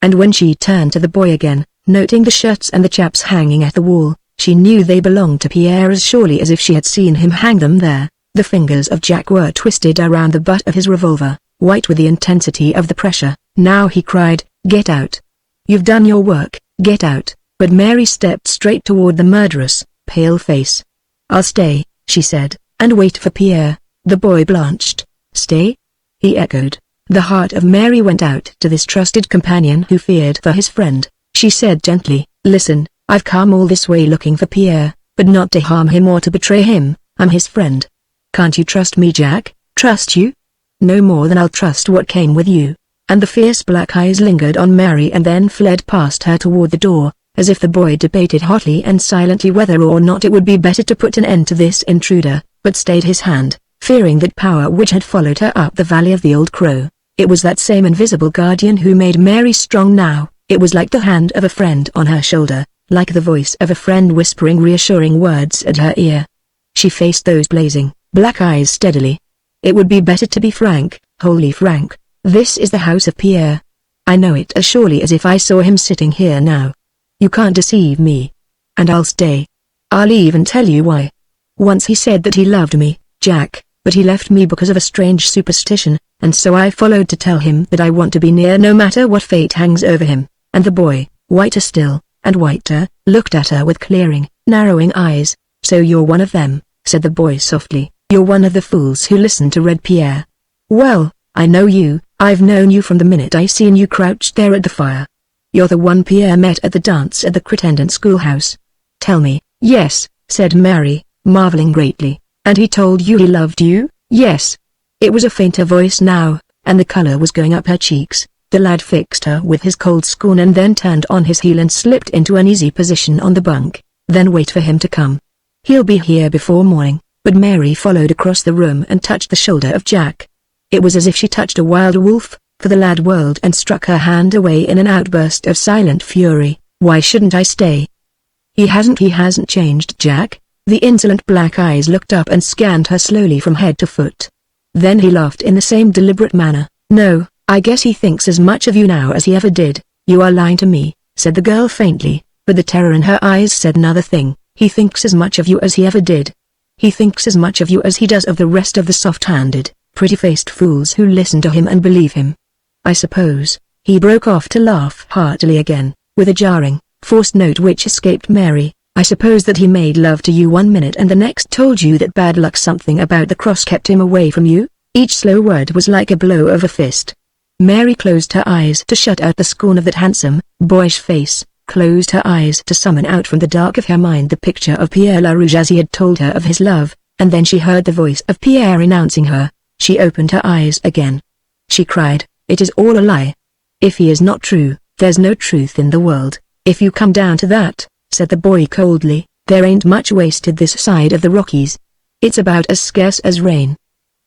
Speaker 1: And when she turned to the boy again, noting the shirts and the chaps hanging at the wall, she knew they belonged to Pierre as surely as if she had seen him hang them there. The fingers of Jack were twisted around the butt of his revolver, white with the intensity of the pressure. Now he cried, "Get out! You've done your work, get out!" But Mary stepped straight toward the murderous, pale face. "I'll stay," she said, "and wait for Pierre." The boy blanched. "Stay?" he echoed. The heart of Mary went out to this trusted companion who feared for his friend. She said gently, "Listen, I've come all this way looking for Pierre, but not to harm him or to betray him. I'm his friend. Can't you trust me, Jack?" "Trust you? No more than I'll trust what came with you." And the fierce black eyes lingered on Mary and then fled past her toward the door, as if the boy debated hotly and silently whether or not it would be better to put an end to this intruder, but stayed his hand, fearing that power which had followed her up the valley of the Old Crow. It was that same invisible guardian who made Mary strong now. It was like the hand of a friend on her shoulder, like the voice of a friend whispering reassuring words at her ear. She faced those blazing, black eyes steadily. "It would be better to be frank, wholly frank. This is the house of Pierre. I know it as surely as if I saw him sitting here now. You can't deceive me. And I'll stay. I'll even tell you why. Once he said that he loved me, Jack, but he left me because of a strange superstition, and so I followed to tell him that I want to be near no matter what fate hangs over him." And the boy, whiter still, and whiter, looked at her with clearing, narrowing eyes. "So you're one of them," said the boy softly. "You're one of the fools who listened to Red Pierre. Well, I know you. I've known you from the minute I seen you crouched there at the fire. You're the one Pierre met at the dance at the Crittenden schoolhouse. Tell me." "Yes," said Mary, marveling greatly. "And he told you he loved you?" "Yes." It was a fainter voice now, and the color was going up her cheeks. The lad fixed her with his cold scorn and then turned on his heel and slipped into an easy position on the bunk. "Then wait for him to come. He'll be here before morning." But Mary followed across the room and touched the shoulder of Jack. It was as if she touched a wild wolf, for the lad whirled and struck her hand away in an outburst of silent fury. "Why shouldn't I stay? He hasn't changed, Jack." The insolent black eyes looked up and scanned her slowly from head to foot. Then he laughed in the same deliberate manner. "No, I guess he thinks as much of you now as he ever did." "You are lying to me," said the girl faintly, but the terror in her eyes said another thing. "He thinks as much of you as he ever did. He thinks as much of you as he does of the rest of the soft-handed, pretty-faced fools who listen to him and believe him. I suppose." He broke off to laugh heartily again, with a jarring, forced note which escaped Mary. "I suppose that he made love to you one minute and the next told you that bad luck something about the cross kept him away from you?" Each slow word was like a blow of a fist. Mary closed her eyes to shut out the scorn of that handsome, boyish face, closed her eyes to summon out from the dark of her mind the picture of Pierre Le Rouge as he had told her of his love, and then she heard the voice of Pierre announcing her. She opened her eyes again. She cried, "It is all a lie. If he is not true, there's no truth in the world." "If you come down to that," said the boy coldly, "there ain't much wasted this side of the Rockies. It's about as scarce as rain."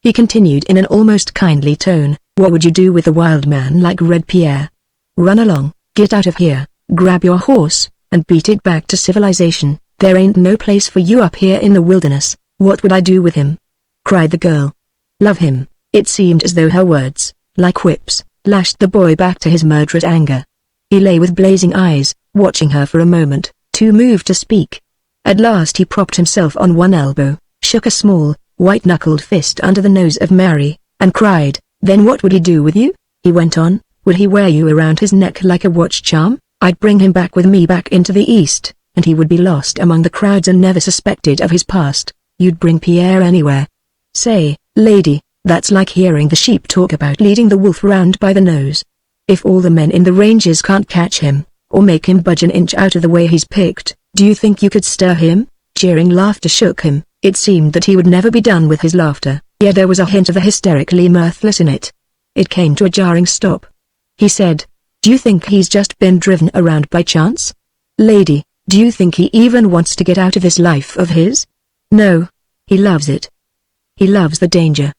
Speaker 1: He continued in an almost kindly tone, "What would you do with a wild man like Red Pierre? Run along, get out of here, grab your horse, and beat it back to civilization. There ain't no place for you up here in the wilderness." "What would I do with him?" cried the girl. "Love him." It seemed as though her words, like whips, lashed the boy back to his murderous anger. He lay with blazing eyes, watching her for a moment, too moved to speak. At last he propped himself on one elbow, shook a small, white-knuckled fist under the nose of Mary, and cried, "Then what would he do with you?" he went on. "Would he wear you around his neck like a watch charm? I'd bring him back with me back into the East, and he would be lost among the crowds and never suspected of his past. You'd bring Pierre anywhere. Say, lady, that's like hearing the sheep talk about leading the wolf round by the nose. If all the men in the ranges can't catch him, or make him budge an inch out of the way he's picked, do you think you could stir him?" Jeering laughter shook him. It seemed that he would never be done with his laughter, yet there was a hint of the hysterically mirthless in it. It came to a jarring stop. He said, Do you think he's just been driven around by chance? Lady, do you think he even wants to get out of this life of his? No. He loves it. He loves the danger.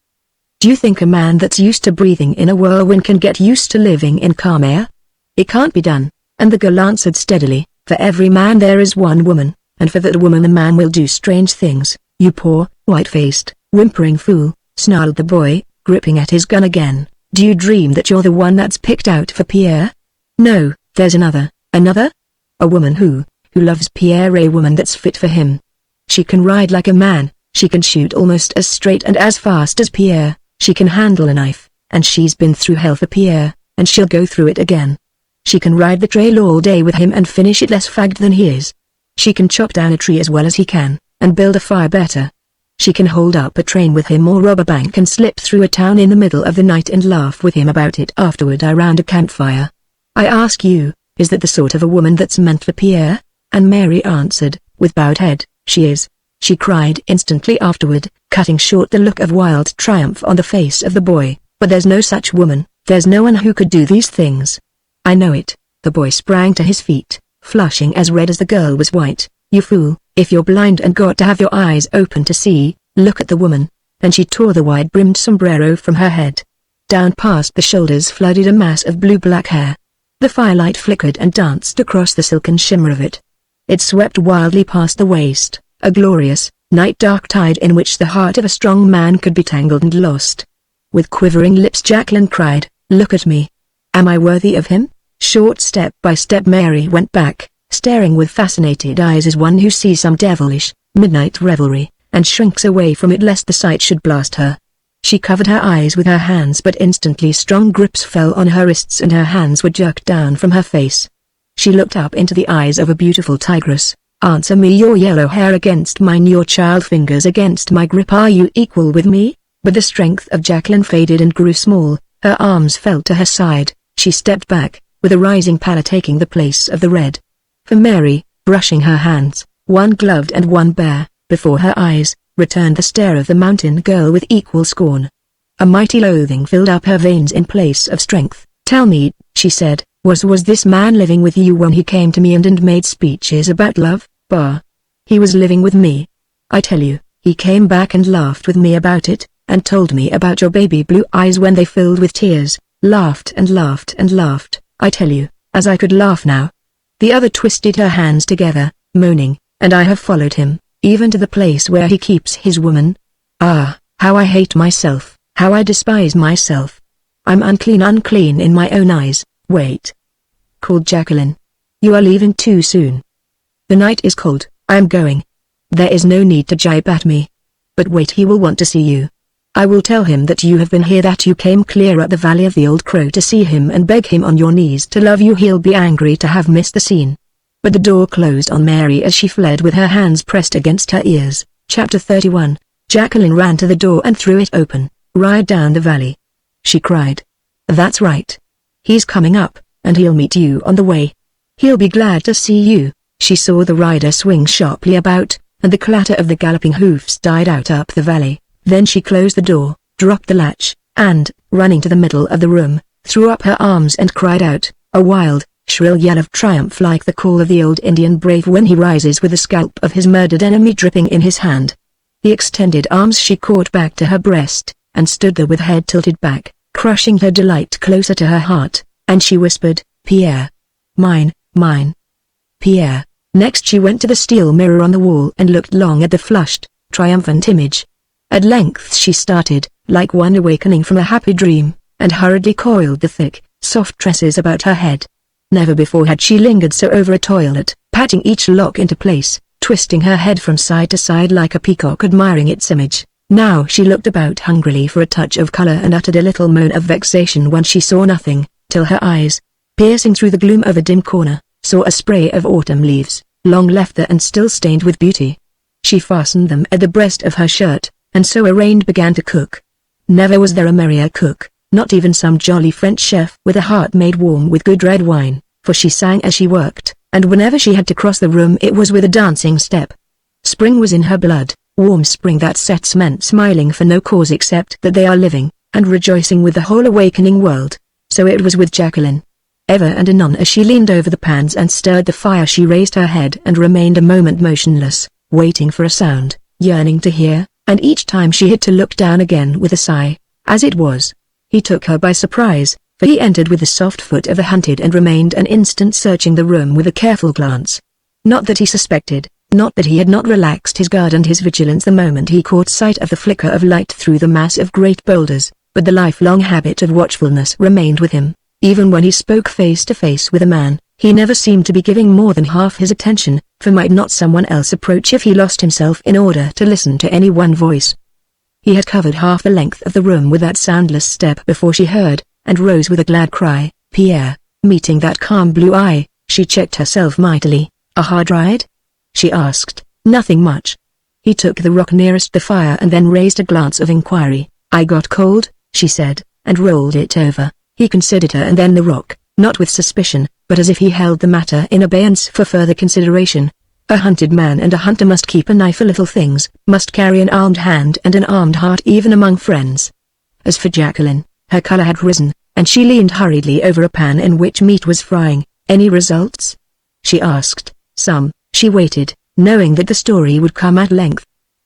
Speaker 1: Do you think a man that's used to breathing in a whirlwind can get used to living in calm air? It can't be done, and the girl answered steadily, for every man there is one woman, and for that woman the man will do strange things. You poor, white-faced, whimpering fool, snarled the boy, gripping at his gun again. Do you dream that you're the one that's picked out for Pierre? No, there's another. Another? A woman who loves Pierre, a woman that's fit for him. She can ride like a man, she can shoot almost as straight and as fast as Pierre, she can handle a knife, and she's been through hell for Pierre, and she'll go through it again. She can ride the trail all day with him and finish it less fagged than he is. She can chop down a tree as well as he can, and build a fire better. She can hold up a train with him or rob a bank and slip through a town in the middle of the night and laugh with him about it afterward around a campfire. I ask you, is that the sort of a woman that's meant for Pierre? And Mary answered, with bowed head, she is. She cried instantly afterward, cutting short the look of wild triumph on the face of the boy. But there's no such woman, there's no one who could do these things. I know it. The boy sprang to his feet, flushing as red as the girl was white. You fool, if you're blind and got to have your eyes open to see, look at the woman. And she tore the wide-brimmed sombrero from her head. Down past the shoulders flooded a mass of blue-black hair. The firelight flickered and danced across the silken shimmer of it. It swept wildly past the waist, a glorious, night-dark tide in which the heart of a strong man could be tangled and lost. With quivering lips Jacqueline cried, "Look at me. Am I worthy of him?" Short step by step Mary went back, staring with fascinated eyes as one who sees some devilish, midnight revelry, and shrinks away from it lest the sight should blast her. She covered her eyes with her hands but instantly strong grips fell on her wrists and her hands were jerked down from her face. She looked up into the eyes of a beautiful tigress. Answer me, your yellow hair against mine, your child fingers against my grip. Are you equal with me? But the strength of Jacqueline faded and grew small, her arms fell to her side, she stepped back, with a rising pallor taking the place of the red. For Mary, brushing her hands, one gloved and one bare, before her eyes, returned the stare of the mountain girl with equal scorn. A mighty loathing filled up her veins in place of strength. Tell me, she said, was this man living with you when he came to me and made speeches about love? Bah. He was living with me. I tell you, he came back and laughed with me about it, and told me about your baby blue eyes when they filled with tears, laughed and laughed and laughed, I tell you, as I could laugh now. The other twisted her hands together, moaning, and I have followed him, even to the place where he keeps his woman. Ah, how I hate myself, how I despise myself. I'm unclean in my own eyes. Wait, called Jacqueline. You are leaving too soon. The night is cold, I am going. There is no need to jibe at me. But wait, he will want to see you. I will tell him that you have been here, that you came clear up the valley of the Old Crow to see him and beg him on your knees to love you. He'll be angry to have missed the scene. But the door closed on Mary as she fled with her hands pressed against her ears. Chapter 31. Jacqueline ran to the door and threw it open. Ride down the valley, she cried. That's right. He's coming up, and he'll meet you on the way. He'll be glad to see you. She saw the rider swing sharply about, and the clatter of the galloping hoofs died out up the valley. Then she closed the door, dropped the latch, and, running to the middle of the room, threw up her arms and cried out, a wild, shrill yell of triumph like the call of the old Indian brave when he rises with the scalp of his murdered enemy dripping in his hand. The extended arms she caught back to her breast, and stood there with head tilted back, crushing her delight closer to her heart, and she whispered, Pierre. Mine, mine. Pierre. Next she went to the steel mirror on the wall and looked long at the flushed, triumphant image. At length she started, like one awakening from a happy dream, and hurriedly coiled the thick, soft tresses about her head. Never before had she lingered so over a toilet, patting each lock into place, twisting her head from side to side like a peacock admiring its image. Now she looked about hungrily for a touch of color and uttered a little moan of vexation when she saw nothing, till her eyes, piercing through the gloom of a dim corner, saw a spray of autumn leaves, long left there and still stained with beauty. She fastened them at the breast of her shirt, and so arrayed began to cook. Never was there a merrier cook, not even some jolly French chef with a heart made warm with good red wine, for she sang as she worked, and whenever she had to cross the room it was with a dancing step. Spring was in her blood, warm spring that sets men smiling for no cause except that they are living, and rejoicing with the whole awakening world. So it was with Jacqueline. Ever and anon as she leaned over the pans and stirred the fire she raised her head and remained a moment motionless, waiting for a sound, yearning to hear, and each time she had to look down again with a sigh. As it was, he took her by surprise, for he entered with the soft foot of the hunted and remained an instant searching the room with a careful glance. Not that he suspected, not that he had not relaxed his guard and his vigilance the moment he caught sight of the flicker of light through the mass of great boulders, but the lifelong habit of watchfulness remained with him. Even when he spoke face to face with a man, he never seemed to be giving more than half his attention, for might not someone else approach if he lost himself in order to listen to any one voice? He had covered half the length of the room with that soundless step before she heard, and rose with a glad cry. Pierre, meeting that calm blue eye, she checked herself mightily. A hard ride? She asked. Nothing much. He took the rock nearest the fire and then raised a glance of inquiry. I got cold, she said, and rolled it over. He considered her and then the rock, not with suspicion, but as if he held the matter in abeyance for further consideration. A hunted man and a hunter must keep a knife for little things, must carry an armed hand and an armed heart even among friends. As for Jacqueline, her color had risen, and she leaned hurriedly over a pan in which meat was frying. Any results? She asked. Some. She waited, knowing that the story would come at length.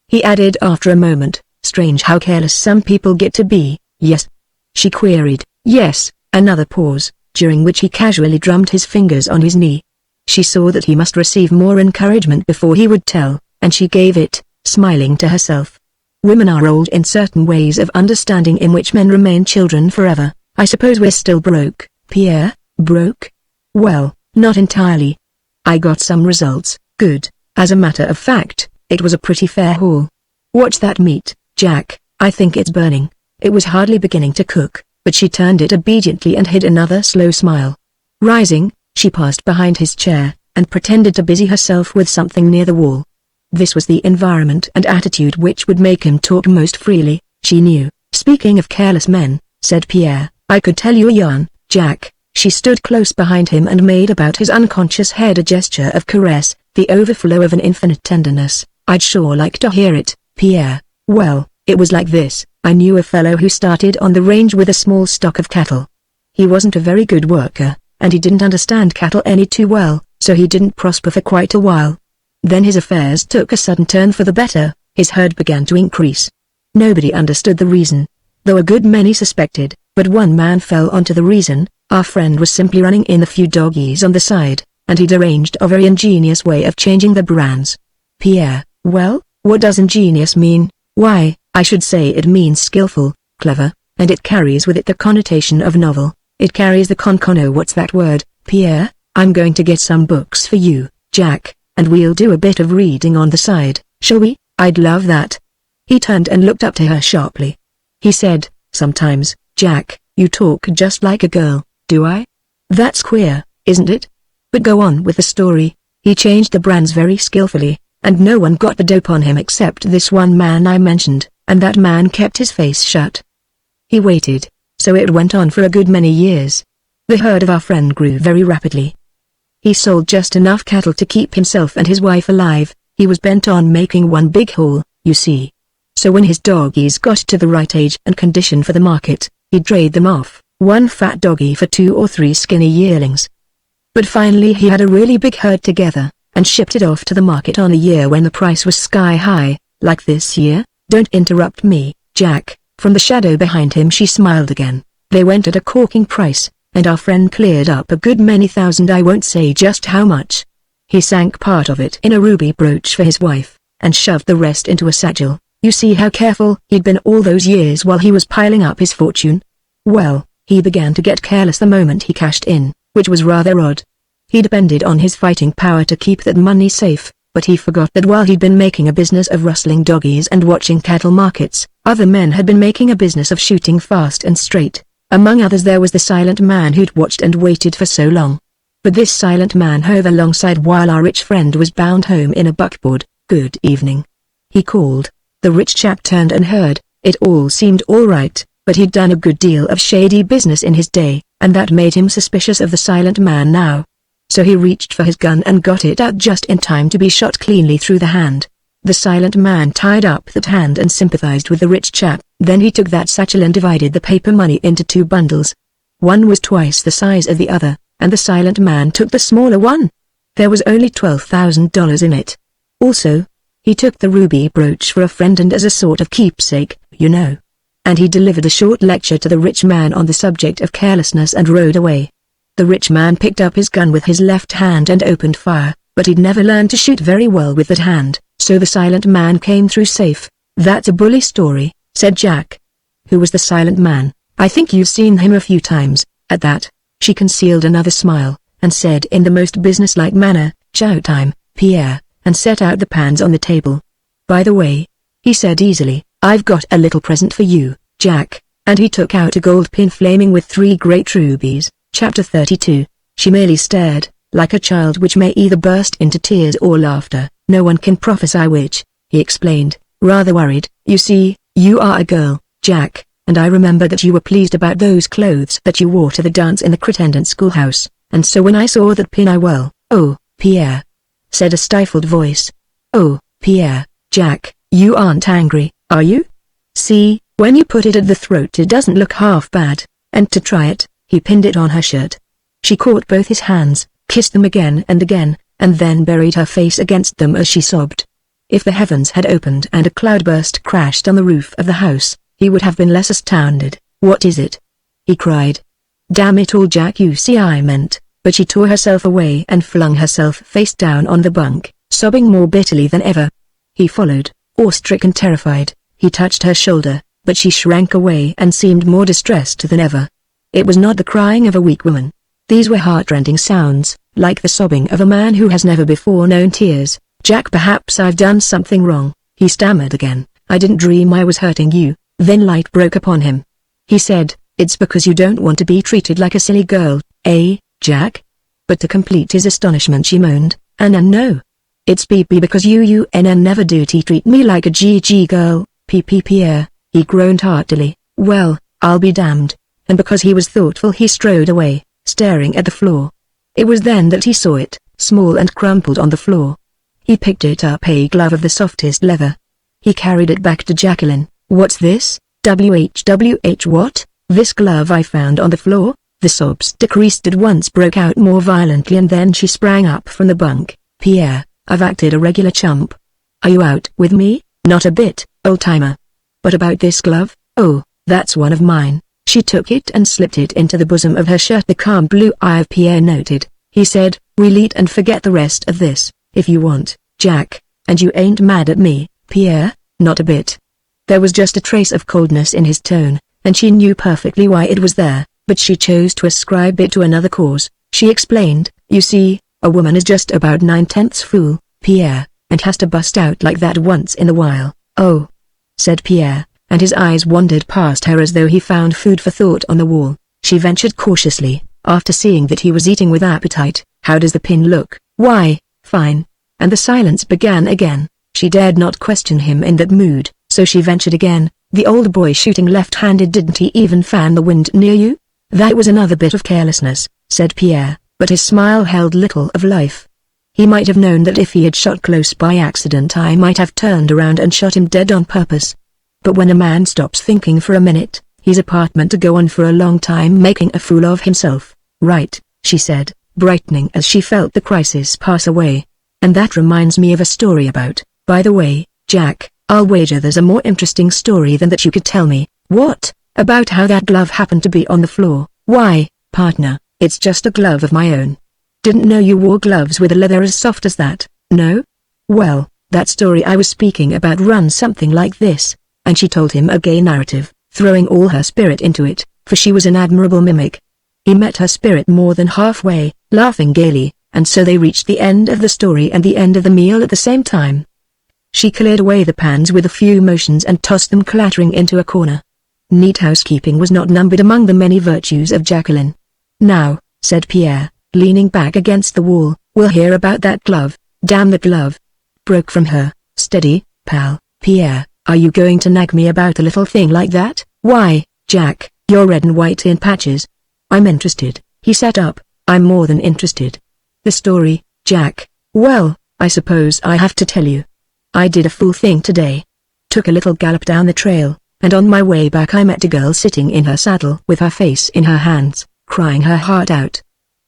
Speaker 1: He added after a moment, strange how careless some people get to be. Yes? She queried. Yes. Another pause, during which he casually drummed his fingers on his knee. She saw that he must receive more encouragement before he would tell, and she gave it, smiling to herself. Women are old in certain ways of understanding in which men remain children forever. I suppose we're still broke, Pierre? Broke? Well, not entirely. I got some results. Good. As a matter of fact, it was a pretty fair haul. Watch that meat, Jack. I think it's burning. It was hardly beginning to cook, but she turned it obediently and hid another slow smile. Rising, she passed behind his chair, and pretended to busy herself with something near the wall. This was the environment and attitude which would make him talk most freely, she knew. Speaking of careless men, said Pierre, I could tell you a yarn, Jack. She stood close behind him and made about his unconscious head a gesture of caress, the overflow of an infinite tenderness. I'd sure like to hear it, Pierre. Well, it was like this. I knew a fellow who started on the range with a small stock of cattle. He wasn't a very good worker, and he didn't understand cattle any too well, so he didn't prosper for quite a while. Then his affairs took a sudden turn for the better, his herd began to increase. Nobody understood the reason, though a good many suspected, but one man fell onto the reason. Our friend was simply running in a few doggies on the side, and he'd arranged a very ingenious way of changing the brands. Pierre, well, what does ingenious mean? Why, I should say it means skillful, clever, and it carries with it the connotation of novel. It carries the what's that word, Pierre? I'm going to get some books for you, Jack, and we'll do a bit of reading on the side, shall we? I'd love that. He turned and looked up to her sharply. He said, sometimes, Jack, you talk just like a girl. Do I? That's queer, isn't it? But go on with the story. He changed the brands very skillfully, and no one got the dope on him except this one man I mentioned, and that man kept his face shut. He waited, so it went on for a good many years. The herd of our friend grew very rapidly. He sold just enough cattle to keep himself and his wife alive. He was bent on making one big haul, you see. So when his doggies got to the right age and condition for the market, he'd trade them off. One fat doggy for 2 or 3 skinny yearlings. But finally he had a really big herd together, and shipped it off to the market on a year when the price was sky high, like this year. Don't interrupt me, Jack. From the shadow behind him she smiled again. They went at a corking price, and our friend cleared up a good many thousand. I won't say just how much. He sank part of it in a ruby brooch for his wife, and shoved the rest into a satchel. You see how careful he'd been all those years while he was piling up his fortune? Well, he began to get careless the moment he cashed in, which was rather odd. He depended on his fighting power to keep that money safe, but he forgot that while he'd been making a business of rustling doggies and watching cattle markets, other men had been making a business of shooting fast and straight. Among others there was the silent man who'd watched and waited for so long. But this silent man hove alongside while our rich friend was bound home in a buckboard. Good evening, he called. The rich chap turned and heard. It all seemed all right, but he'd done a good deal of shady business in his day, and that made him suspicious of the silent man now. So he reached for his gun and got it out just in time to be shot cleanly through the hand. The silent man tied up that hand and sympathized with the rich chap. Then he took that satchel and divided the paper money into 2 bundles. One was twice the size of the other, and the silent man took the smaller one. There was only $12,000 in it. Also, he took the ruby brooch for a friend and as a sort of keepsake, you know. And he delivered a short lecture to the rich man on the subject of carelessness and rode away. The rich man picked up his gun with his left hand and opened fire, but he'd never learned to shoot very well with that hand, so the silent man came through safe. That's a bully story, said Jack. Who was the silent man? I think you've seen him a few times. At that, she concealed another smile, and said in the most businesslike manner, chow time, Pierre, and set out the pans on the table. By the way, he said easily, I've got a little present for you, Jack, and he took out a gold pin flaming with 3 great rubies. Chapter 32. She merely stared, like a child which may either burst into tears or laughter. No one can prophesy which, he explained, rather worried. You see, you are a girl, Jack, and I remember that you were pleased about those clothes that you wore to the dance in the Cretendant schoolhouse, and so when I saw that pin oh, Pierre, said a stifled voice. Oh, Pierre, Jack, you aren't angry, are you? See, when you put it at the throat it doesn't look half bad, and to try it, he pinned it on her shirt. She caught both his hands, kissed them again, and then buried her face against them as she sobbed. If the heavens had opened and a cloudburst crashed on the roof of the house, he would have been less astounded. What is it? He cried. Damn it all, Jack, you see I meant, but she tore herself away and flung herself face down on the bunk, sobbing more bitterly than ever. He followed, awe-stricken, terrified. He touched her shoulder, but she shrank away and seemed more distressed than ever. It was not the crying of a weak woman. These were heartrending sounds, like the sobbing of a man who has never before known tears. Jack, perhaps I've done something wrong, he stammered again. I didn't dream I was hurting you. Then light broke upon him. He said, it's because you don't want to be treated like a silly girl, eh, Jack? But to complete his astonishment she moaned, no. It's because you never do treat me like a GG girl, Pierre. He groaned heartily. Well, I'll be damned. And because he was thoughtful he strode away, staring at the floor. It was then that he saw it, small and crumpled on the floor. He picked it up, a glove of the softest leather. He carried it back to Jacqueline. What's this? WH what? This glove I found on the floor? The sobs decreased at once, broke out more violently, and then she sprang up from the bunk. Pierre, I've acted a regular chump. Are you out with me? Not a bit, old-timer. But about this glove? Oh, that's one of mine. She took it and slipped it into the bosom of her shirt. The calm blue eye of Pierre noted. He said, we'll eat and forget the rest of this, if you want, Jack, and you ain't mad at me, Pierre? Not a bit. There was just a trace of coldness in his tone, and she knew perfectly why it was there, but she chose to ascribe it to another cause. She explained, you see, a woman is just about 9/10 fool, Pierre, and has to bust out like that once in a while. Oh, said Pierre, and his eyes wandered past her as though he found food for thought on the wall. She ventured cautiously, after seeing that he was eating with appetite, how does the pin look? Why, fine. And the silence began again. She dared not question him in that mood, so she ventured again, the old boy shooting left-handed, didn't he even fan the wind near you? That was another bit of carelessness, said Pierre, but his smile held little of life. He might have known that if he had shot close by accident I might have turned around and shot him dead on purpose. But when a man stops thinking for a minute, he's apartment to go on for a long time making a fool of himself. Right, she said, brightening as she felt the crisis pass away. And that reminds me of a story about, by the way, Jack, I'll wager there's a more interesting story than that you could tell me. What? About how that glove happened to be on the floor? Why, partner, it's just a glove of my own. Didn't know you wore gloves with a leather as soft as that, no? Well, that story I was speaking about runs something like this. And she told him a gay narrative, throwing all her spirit into it, for she was an admirable mimic. He met her spirit more than halfway, laughing gaily, and so they reached the end of the story and the end of the meal at the same time. She cleared away the pans with a few motions and tossed them clattering into a corner. Neat housekeeping was not numbered among the many virtues of Jacqueline. Now, said Pierre, leaning back against the wall, we'll hear about that glove. Damn the glove. Broke from her. Steady, pal, Pierre, are you going to nag me about a little thing like that? Why, Jack, you're red and white in patches. I'm interested. He sat up. I'm more than interested. The story, Jack. Well, I suppose I have to tell you. I did a fool thing today. Took a little gallop down the trail, and on my way back I met a girl sitting in her saddle with her face in her hands, crying her heart out.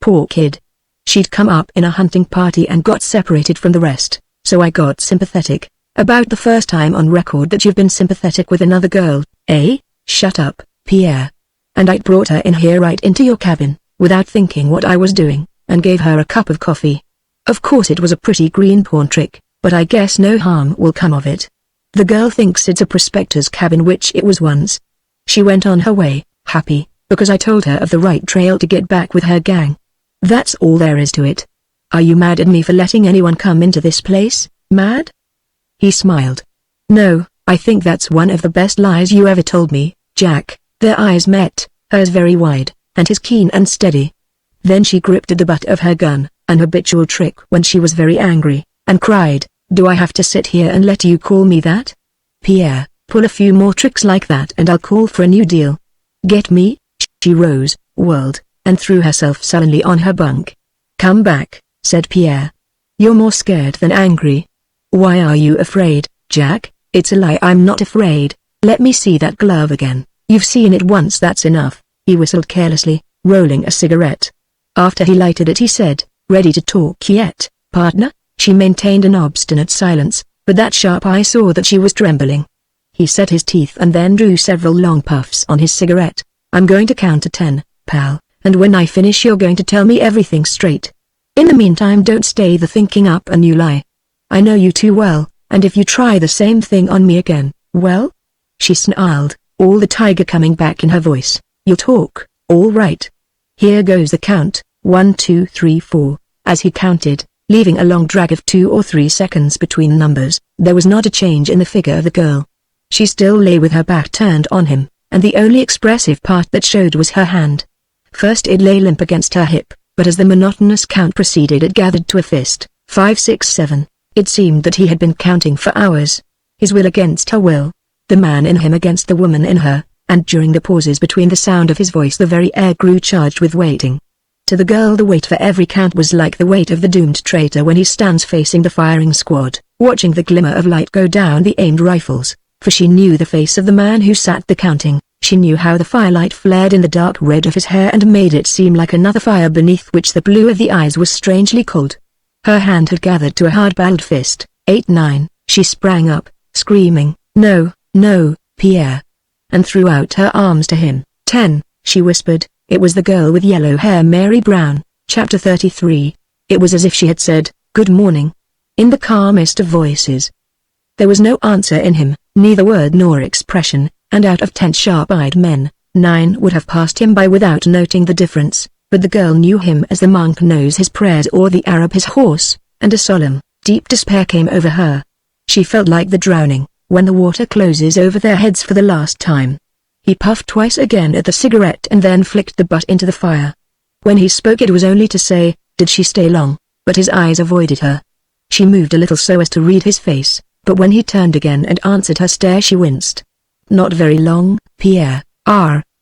Speaker 1: Poor kid. She'd come up in a hunting party and got separated from the rest, so I got sympathetic. About the first time on record that you've been sympathetic with another girl, eh? Shut up, Pierre. And I brought her in here right into your cabin, without thinking what I was doing, and gave her a cup of coffee. Of course it was a pretty green pawn trick, but I guess no harm will come of it. The girl thinks it's a prospector's cabin, which it was once. She went on her way, happy, because I told her of the right trail to get back with her gang. That's all there is to it. Are you mad at me for letting anyone come into this place? Mad? He smiled. No, I think that's one of the best lies you ever told me, Jack. Their eyes met, hers very wide, and his keen and steady. Then she gripped at the butt of her gun, an habitual trick when she was very angry, and cried, "Do I have to sit here and let you call me that? Pierre, pull a few more tricks like that and I'll call for a new deal. Get me?" She rose, whirled, and threw herself sullenly on her bunk. "Come back," said Pierre. "You're more scared than angry. Why are you afraid, Jack?" "It's a lie, I'm not afraid. Let me see that glove again." "You've seen it once, that's enough," he whistled carelessly, rolling a cigarette. After he lighted it he said, "Ready to talk yet, partner?" She maintained an obstinate silence, but that sharp eye saw that she was trembling. He set his teeth and then drew several long puffs on his cigarette. "I'm going to count to 10, pal, and when I finish you're going to tell me everything straight. In the meantime don't stay the thinking up a new lie. I know you too well, and if you try the same thing on me again, well?" She snarled, all the tiger coming back in her voice. "You'll talk, all right. Here goes the count, 1 2 3 4, as he counted, leaving a long drag of 2 or 3 seconds between numbers. There was not a change in the figure of the girl. She still lay with her back turned on him, and the only expressive part that showed was her hand. First it lay limp against her hip, but as the monotonous count proceeded it gathered to a fist. 5 6 7. It seemed that he had been counting for hours. His will against her will. The man in him against the woman in her, and during the pauses between the sound of his voice the very air grew charged with waiting. To the girl the wait for every count was like the wait of the doomed traitor when he stands facing the firing squad, watching the glimmer of light go down the aimed rifles, for she knew the face of the man who sat the counting. She knew how the firelight flared in the dark red of his hair and made it seem like another fire beneath which the blue of the eyes was strangely cold. Her hand had gathered to a hard-balled fist. 8 9. She sprang up, screaming, "No, no, Pierre!" and threw out her arms to him. 10. She whispered. It was the girl with yellow hair, Mary Brown. Chapter 33. It was as if she had said, "Good morning," in the calmest of voices. There was no answer in him, neither word nor expression, and out of 10 sharp-eyed men, 9 would have passed him by without noting the difference, but the girl knew him as the monk knows his prayers or the Arab his horse, and a solemn, deep despair came over her. She felt like the drowning, when the water closes over their heads for the last time. He puffed twice again at the cigarette and then flicked the butt into the fire. When he spoke it was only to say, "Did she stay long?" but his eyes avoided her. She moved a little so as to read his face, but when he turned again and answered her stare she winced. "Not very long, Pierre."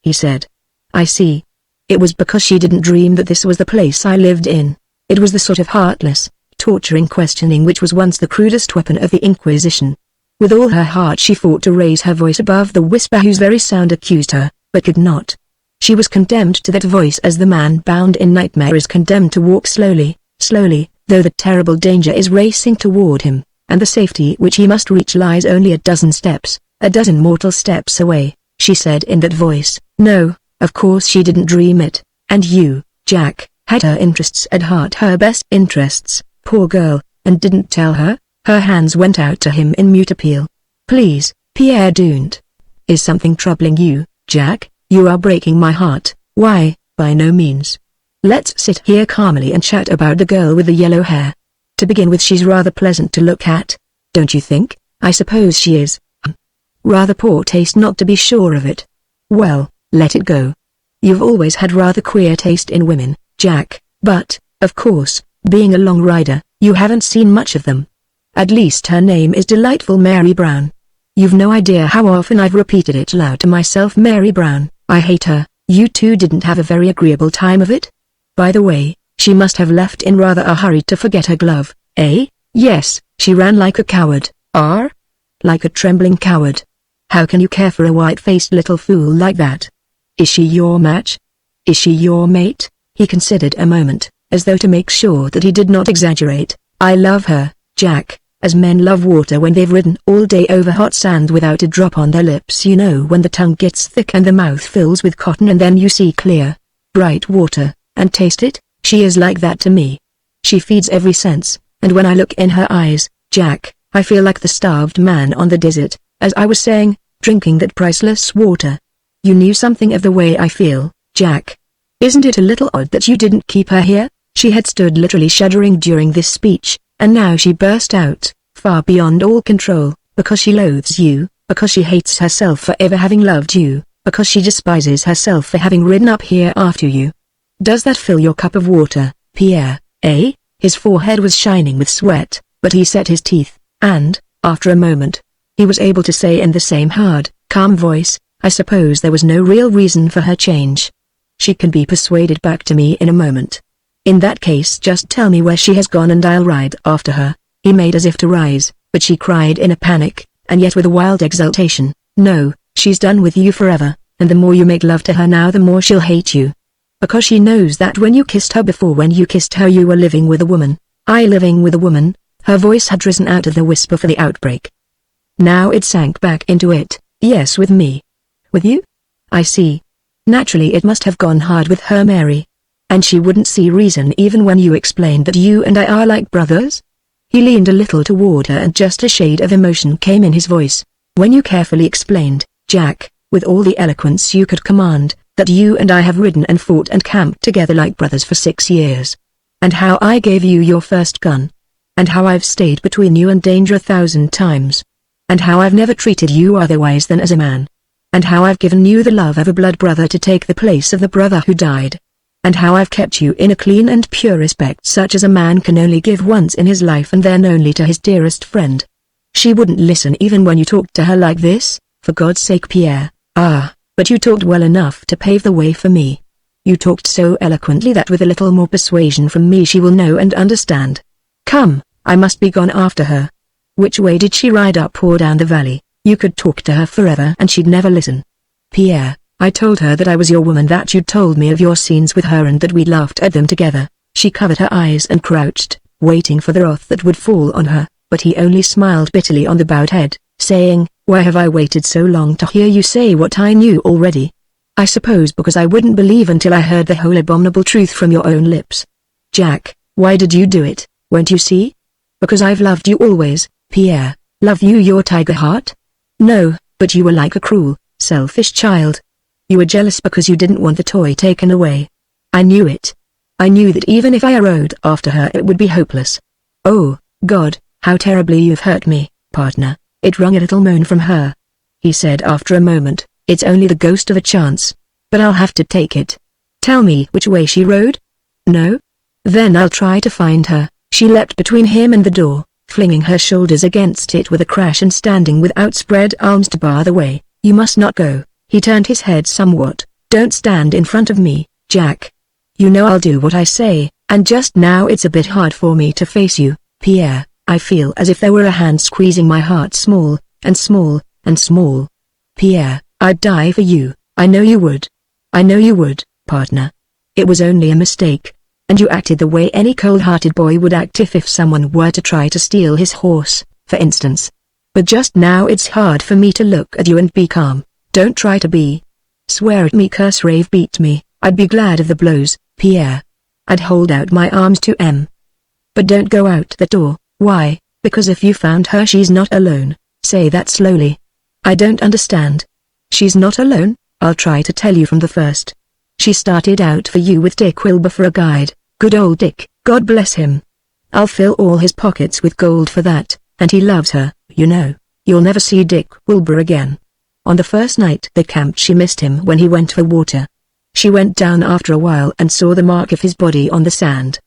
Speaker 1: He said. "I see. It was because she didn't dream that this was the place I lived in." It was the sort of heartless, torturing questioning which was once the crudest weapon of the Inquisition. With all her heart she fought to raise her voice above the whisper whose very sound accused her, but could not. She was condemned to that voice as the man bound in nightmare is condemned to walk slowly, slowly, though the terrible danger is racing toward him, and the safety which he must reach lies only a dozen steps, a dozen mortal steps away. She said in that voice, "No, of course she didn't dream it, and you, Jack, had her interests at heart, her best interests, poor girl, and didn't tell her?" Her hands went out to him in mute appeal. "Please, Pierre, don't. Is something troubling you, Jack? You are breaking my heart." "Why, by no means. Let's sit here calmly and chat about the girl with the yellow hair. To begin with, she's rather pleasant to look at, don't you think?" "I suppose she is. Rather poor taste not to be sure of it." "Well, let it go. You've always had rather queer taste in women, Jack, but, of course, being a long rider, you haven't seen much of them. At least her name is delightful, Mary Brown. You've no idea how often I've repeated it loud to myself, Mary Brown. I hate her." "You two didn't have a very agreeable time of it? By the way, she must have left in rather a hurry to forget her glove, eh?" "Yes, she ran like a coward." "Like a trembling coward. How can you care for a white-faced little fool like that? Is she your match? Is she your mate?" He considered a moment, as though to make sure that he did not exaggerate. I love her, Jack, as men love water when they've ridden all day over hot sand without a drop on their lips. You know, when the tongue gets thick and the mouth fills with cotton and then you see clear, bright water, and taste it? She is like that to me. She feeds every sense, and when I look in her eyes, Jack, I feel like the starved man on the desert, as I was saying, drinking that priceless water. You knew something of the way I feel, Jack. Isn't it a little odd that you didn't keep her here? She had stood literally shuddering during this speech, and now she burst out, far beyond all control, because she loathes you, because she hates herself for ever having loved you, because she despises herself for having ridden up here after you. Does that fill your cup of water, Pierre, eh? His forehead was shining with sweat, but he set his teeth, and, after a moment, he was able to say in the same hard, calm voice, I suppose there was no real reason for her change. She can be persuaded back to me in a moment. In that case, just tell me where she has gone and I'll ride after her. He made as if to rise, but she cried in a panic, and yet with a wild exultation, no, she's done with you forever, and the more you make love to her now the more she'll hate you. Because she knows that when you kissed her before, when you kissed her, you were living with a woman. I living with a woman? Her voice had risen out of the whisper for the outbreak. Now it sank back into it. Yes, with me. With you? I see. Naturally it must have gone hard with her, Mary. And she wouldn't see reason even when you explained that you and I are like brothers? He leaned a little toward her and just a shade of emotion came in his voice. When you carefully explained, Jack, with all the eloquence you could command, that you and I have ridden and fought and camped together like brothers for 6 years. And how I gave you your first gun. And how I've stayed between you and danger 1,000 times. And how I've never treated you otherwise than as a man. And how I've given you the love of a blood brother to take the place of the brother who died. And how I've kept you in a clean and pure respect such as a man can only give once in his life and then only to his dearest friend. She wouldn't listen even when you talked to her like this, for God's sake, Pierre. Ah, but you talked well enough to pave the way for me. You talked so eloquently that with a little more persuasion from me she will know and understand. Come, I must be gone after her. Which way did she ride, up or down the valley? You could talk to her forever and she'd never listen. Pierre, I told her that I was your woman, that you'd told me of your scenes with her and that we laughed at them together. She covered her eyes and crouched, waiting for the wrath that would fall on her, but he only smiled bitterly on the bowed head, saying, why have I waited so long to hear you say what I knew already? I suppose because I wouldn't believe until I heard the whole abominable truth from your own lips. Jack, why did you do it, won't you see? Because I've loved you always, Pierre. Love you, your tiger heart? No, but you were like a cruel, selfish child. You were jealous because you didn't want the toy taken away. I knew it. I knew that even if I rode after her it would be hopeless. Oh, God, how terribly you've hurt me, partner. It wrung a little moan from her. He said after a moment, it's only the ghost of a chance. But I'll have to take it. Tell me which way she rode? No? Then I'll try to find her. She leapt between him and the door, flinging her shoulders against it with a crash and standing with outspread arms to bar the way. You must not go. He turned his head somewhat. Don't stand in front of me, Jack. You know I'll do what I say, and just now it's a bit hard for me to face you, Pierre. I feel as if there were a hand squeezing my heart small, and small, and small. Pierre, I'd die for you. I know you would. I know you would, partner. It was only a mistake. And you acted the way any cold-hearted boy would act if someone were to try to steal his horse, for instance. But just now it's hard for me to look at you and be calm. Don't try to be. Swear at me, curse, rave, beat me. I'd be glad of the blows, Pierre. I'd hold out my arms to M. But don't go out the door. Why? Because if you found her she's not alone. Say that slowly. I don't understand. She's not alone? I'll try to tell you from the first. She started out for you with Dick Wilbur for a guide. Good old Dick, God bless him. I'll fill all his pockets with gold for that, and he loves her, you know. You'll never see Dick Wilbur again. On the first night they camped she missed him when he went for water. She went down after a while and saw the mark of his body on the sand.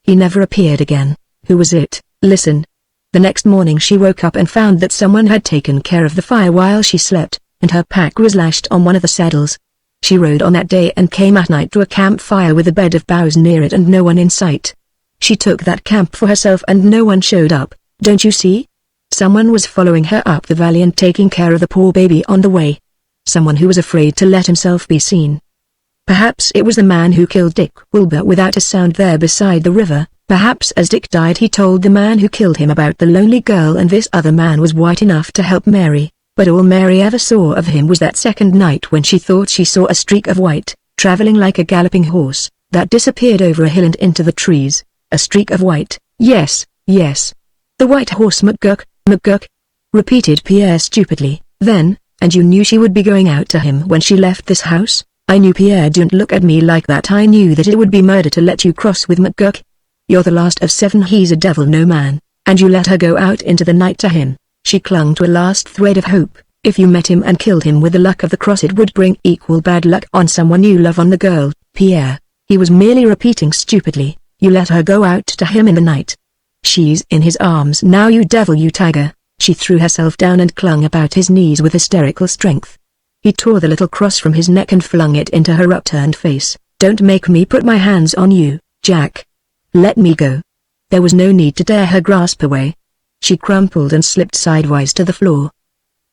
Speaker 1: He never appeared again. Who was it? Listen. The next morning she woke up and found that someone had taken care of the fire while she slept, and her pack was lashed on one of the saddles. She rode on that day and came at night to a campfire with a bed of boughs near it and no one in sight. She took that camp for herself and no one showed up, don't you see? Someone was following her up the valley and taking care of the poor baby on the way. Someone who was afraid to let himself be seen. Perhaps it was the man who killed Dick Wilbur without a sound there beside the river. Perhaps as Dick died he told the man who killed him about the lonely girl, and this other man was white enough to help Mary. But all Mary ever saw of him was that second night when she thought she saw a streak of white, traveling like a galloping horse, that disappeared over a hill and into the trees. A streak of white, yes, yes. The white horse. McGurk, McGurk, repeated Pierre stupidly. Then, and you knew she would be going out to him when she left this house? I knew. Pierre, don't look at me like that. I knew that it would be murder to let you cross with McGurk. You're the last of 7. He's a devil, no man, and you let her go out into the night to him. She clung to a last thread of hope. If you met him and killed him with the luck of the cross, it would bring equal bad luck on someone you love, on the girl. Pierre, he was merely repeating stupidly. You let her go out to him in the night. She's in his arms now, you devil, you tiger. She threw herself down and clung about his knees with hysterical strength. He tore the little cross from his neck and flung it into her upturned face. Don't make me put my hands on you, Jack. Let me go. There was no need to tear her grasp away. She crumpled and slipped sidewise to the floor.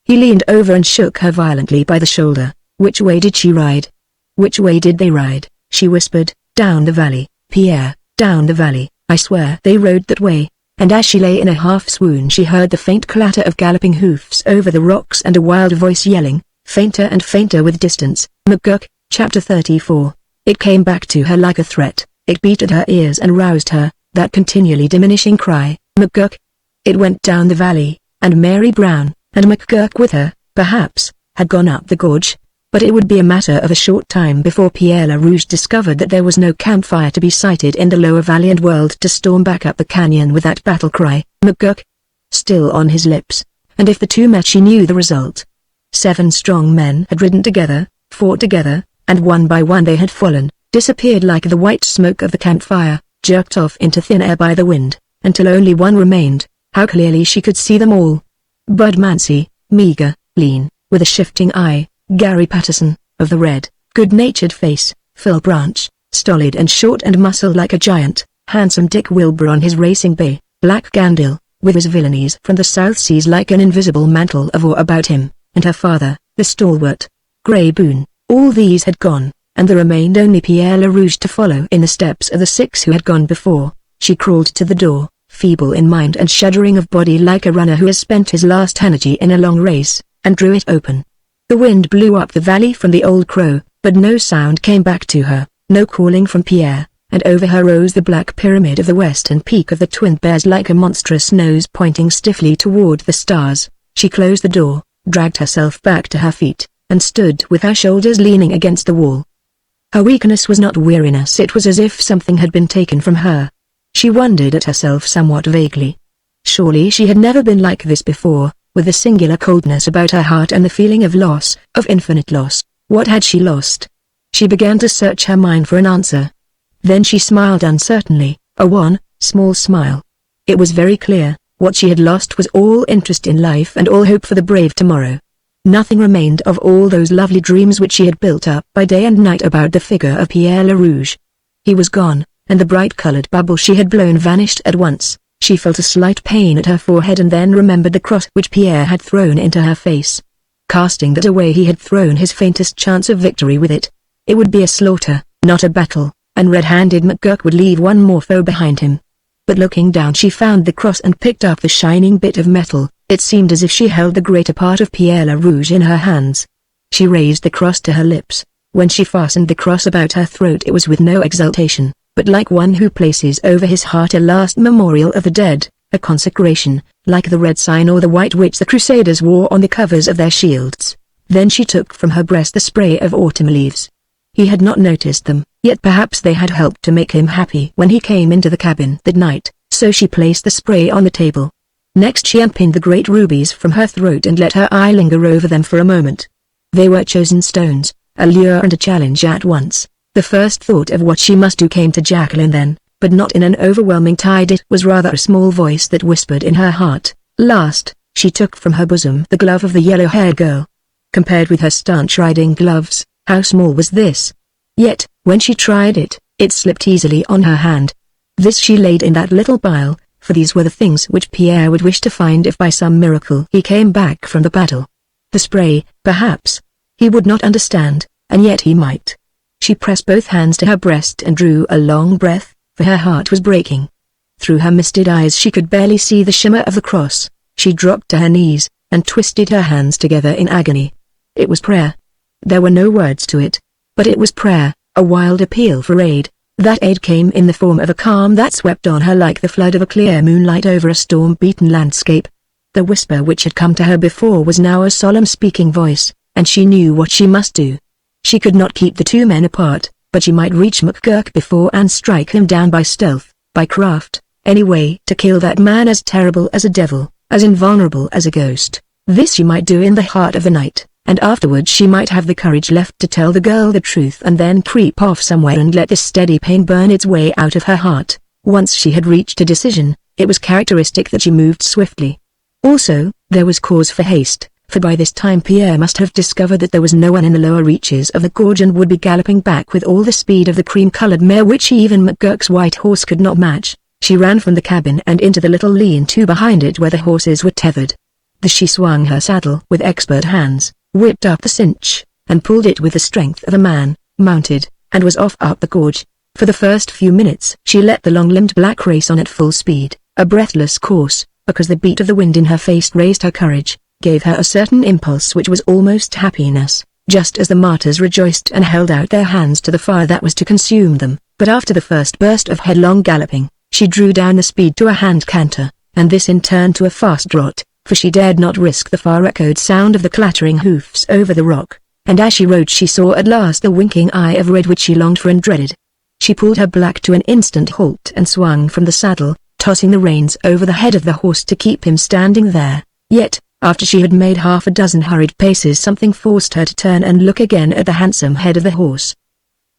Speaker 1: He leaned over and shook her violently by the shoulder. Which way did she ride? Which way did they ride? She whispered. Down the valley, Pierre, down the valley. I swear they rode that way. And as she lay in a half-swoon, she heard the faint clatter of galloping hoofs over the rocks and a wild voice yelling, fainter and fainter with distance. McGurk, Chapter 34. It came back to her like a threat. It beat at her ears and roused her, that continually diminishing cry, McGurk. It went down the valley, and Mary Brown, and McGurk with her, perhaps, had gone up the gorge. But it would be a matter of a short time before Pierre LaRouge discovered that there was no campfire to be sighted in the lower valley and whirled to storm back up the canyon with that battle cry, McGurk, still on his lips. And if the two met, she knew the result. 7 strong men had ridden together, fought together, and one by one they had fallen, disappeared like the white smoke of the campfire, jerked off into thin air by the wind, until only one remained. How clearly she could see them all. Bud Mancy, meager, lean, with a shifting eye. Gary Patterson, of the red, good-natured face. Phil Branch, stolid and short and muscled like a giant. Handsome Dick Wilbur on his racing bay. Black Gandil, with his villainies from the South Seas like an invisible mantle of awe about him. And her father, the stalwart Grey Boone. All these had gone, and there remained only Pierre LaRouge to follow in the steps of the 6 who had gone before. She crawled to the door, feeble in mind and shuddering of body like a runner who has spent his last energy in a long race, and drew it open. The wind blew up the valley from the Old Crow, but no sound came back to her, no calling from Pierre, and over her rose the black pyramid of the western peak of the Twin Bears like a monstrous nose pointing stiffly toward the stars. She closed the door, dragged herself back to her feet, and stood with her shoulders leaning against the wall. Her weakness was not weariness, it was as if something had been taken from her. She wondered at herself somewhat vaguely. Surely she had never been like this before, with a singular coldness about her heart and the feeling of loss, of infinite loss. What had she lost? She began to search her mind for an answer. Then she smiled uncertainly, a wan, small smile. It was very clear, what she had lost was all interest in life and all hope for the brave tomorrow. Nothing remained of all those lovely dreams which she had built up by day and night about the figure of Pierre LaRouge. He was gone, and the bright-colored bubble she had blown vanished at once. She felt a slight pain at her forehead and then remembered the cross which Pierre had thrown into her face. Casting that away, he had thrown his faintest chance of victory with it. It would be a slaughter, not a battle, and red-handed McGurk would leave one more foe behind him. But looking down, she found the cross and picked up the shining bit of metal. It seemed as if she held the greater part of Pierre LaRouge in her hands. She raised the cross to her lips. When she fastened the cross about her throat, it was with no exultation, but like one who places over his heart a last memorial of the dead, a consecration, like the red sign or the white which the Crusaders wore on the covers of their shields. Then she took from her breast the spray of autumn leaves. He had not noticed them, yet perhaps they had helped to make him happy when he came into the cabin that night, so she placed the spray on the table. Next she unpinned the great rubies from her throat and let her eye linger over them for a moment. They were chosen stones, a lure and a challenge at once. The first thought of what she must do came to Jacqueline then, but not in an overwhelming tide. It was rather a small voice that whispered in her heart. Last, she took from her bosom the glove of the yellow-haired girl. Compared with her staunch riding gloves, how small was this? Yet, when she tried it, it slipped easily on her hand. This she laid in that little pile, for these were the things which Pierre would wish to find if by some miracle he came back from the battle. The spray, perhaps. He would not understand, and yet he might. She pressed both hands to her breast and drew a long breath, for her heart was breaking. Through her misted eyes she could barely see the shimmer of the cross. She dropped to her knees, and twisted her hands together in agony. It was prayer. There were no words to it. But it was prayer, a wild appeal for aid. That aid came in the form of a calm that swept on her like the flood of a clear moonlight over a storm-beaten landscape. The whisper which had come to her before was now a solemn speaking voice, and she knew what she must do. She could not keep the two men apart, but she might reach McGurk before and strike him down by stealth, by craft, any way to kill that man as terrible as a devil, as invulnerable as a ghost. This she might do in the heart of the night, and afterwards she might have the courage left to tell the girl the truth and then creep off somewhere and let the steady pain burn its way out of her heart. Once she had reached a decision, it was characteristic that she moved swiftly. Also, there was cause for haste, for by this time Pierre must have discovered that there was no one in the lower reaches of the gorge and would be galloping back with all the speed of the cream-colored mare which even McGurk's white horse could not match. She ran from the cabin and into the little lean-to behind it where the horses were tethered. She swung her saddle with expert hands, whipped up the cinch, and pulled it with the strength of a man, mounted, and was off up the gorge. For the first few minutes she let the long-limbed black race on at full speed, a breathless course, because the beat of the wind in her face raised her courage, gave her a certain impulse which was almost happiness, just as the martyrs rejoiced and held out their hands to the fire that was to consume them. But after the first burst of headlong galloping, she drew down the speed to a hand canter, and this in turn to a fast trot, for she dared not risk the far-echoed sound of the clattering hoofs over the rock, and as she rode she saw at last the winking eye of red which she longed for and dreaded. She pulled her black to an instant halt and swung from the saddle, tossing the reins over the head of the horse to keep him standing there. Yet, after she had made half a dozen hurried paces something forced her to turn and look again at the handsome head of the horse.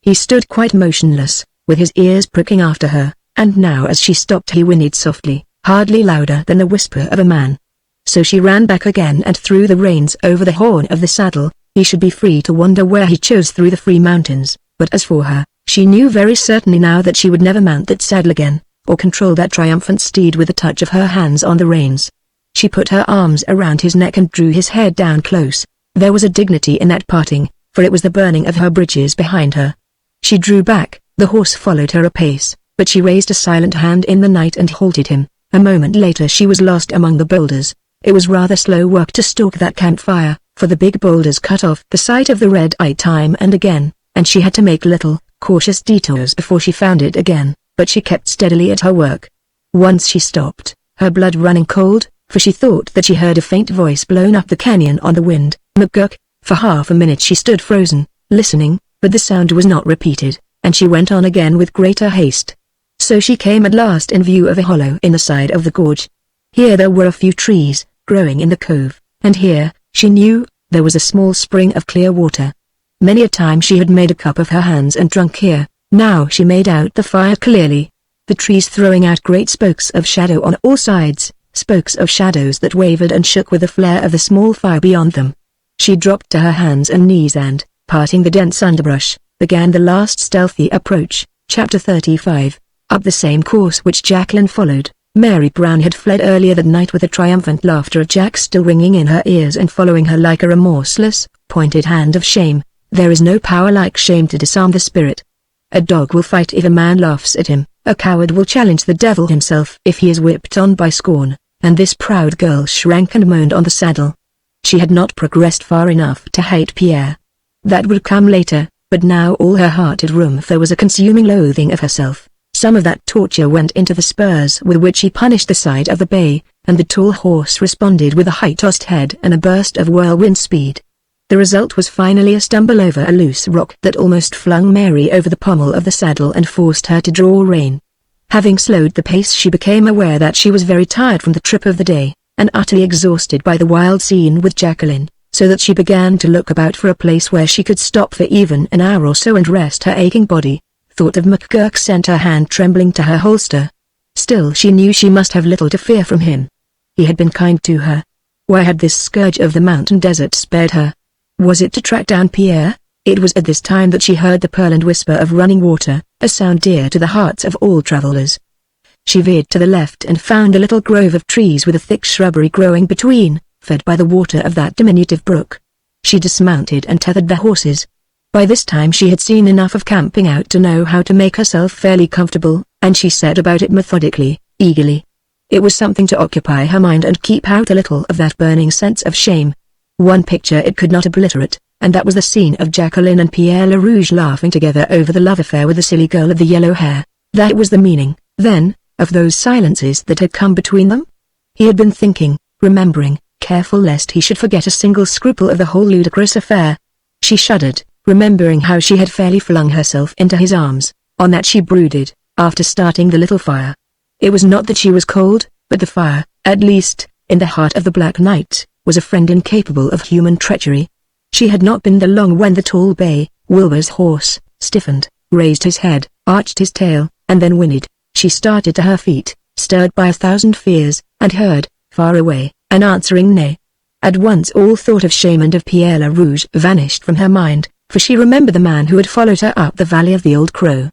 Speaker 1: He stood quite motionless, with his ears pricking after her, and now as she stopped he whinnied softly, hardly louder than the whisper of a man. So she ran back again and threw the reins over the horn of the saddle. He should be free to wander where he chose through the free mountains, but as for her, she knew very certainly now that she would never mount that saddle again, or control that triumphant steed with a touch of her hands on the reins. She put her arms around his neck and drew his head down close. There was a dignity in that parting, for it was the burning of her bridges behind her. She drew back, the horse followed her apace, but she raised a silent hand in the night and halted him. A moment later she was lost among the boulders. It was rather slow work to stalk that campfire, for the big boulders cut off the sight of the red eye time and again, and she had to make little, cautious detours before she found it again, but she kept steadily at her work. Once she stopped, her blood running cold, for she thought that she heard a faint voice blown up the canyon on the wind. McGurk. For half a minute she stood frozen, listening, but the sound was not repeated, and she went on again with greater haste. So she came at last in view of a hollow in the side of the gorge. Here there were a few trees, growing in the cove, and here, she knew, there was a small spring of clear water. Many a time she had made a cup of her hands and drunk here. Now she made out the fire clearly, the trees throwing out great spokes of shadow on all sides, spokes of shadows that wavered and shook with the flare of the small fire beyond them. She dropped to her hands and knees and, parting the dense underbrush, began the last stealthy approach. Chapter 35. Up the same course which Jacqueline followed, Mary Brown had fled earlier that night with the triumphant laughter of Jack still ringing in her ears and following her like a remorseless, pointed hand of shame. There is no power like shame to disarm the spirit. A dog will fight if a man laughs at him, a coward will challenge the devil himself if he is whipped on by scorn, and this proud girl shrank and moaned on the saddle. She had not progressed far enough to hate Pierre. That would come later, but now all her heart had room there was a consuming loathing of herself. Some of that torture went into the spurs with which he punished the side of the bay, and the tall horse responded with a high-tossed head and a burst of whirlwind speed. The result was finally a stumble over a loose rock that almost flung Mary over the pommel of the saddle and forced her to draw rein. Having slowed the pace she became aware that she was very tired from the trip of the day, and utterly exhausted by the wild scene with Jacqueline, so that she began to look about for a place where she could stop for even an hour or so and rest her aching body. Thought of McGurk sent her hand trembling to her holster. Still she knew she must have little to fear from him. He had been kind to her. Why had this scourge of the mountain desert spared her? Was it to track down Pierre? It was at this time that she heard the purl and whisper of running water, a sound dear to the hearts of all travelers. She veered to the left and found a little grove of trees with a thick shrubbery growing between, fed by the water of that diminutive brook. She dismounted and tethered the horses. By this time she had seen enough of camping out to know how to make herself fairly comfortable, and she set about it methodically, eagerly. It was something to occupy her mind and keep out a little of that burning sense of shame. One picture it could not obliterate, and that was the scene of Jacqueline and Pierre Le Rouge laughing together over the love affair with the silly girl of the yellow hair. That was the meaning, then, of those silences that had come between them? He had been thinking, remembering, careful lest he should forget a single scruple of the whole ludicrous affair. She shuddered, remembering how she had fairly flung herself into his arms. On that she brooded, after starting the little fire. It was not that she was cold, but the fire, at least, in the heart of the black night, was a friend incapable of human treachery. She had not been there long when the tall bay, Wilbur's horse, stiffened, raised his head, arched his tail, and then whinnied. She started to her feet, stirred by 1,000 fears, and heard, far away, an answering neigh. At once all thought of shame and of Pierre Le Rouge vanished from her mind, for she remembered the man who had followed her up the valley of the Old Crow.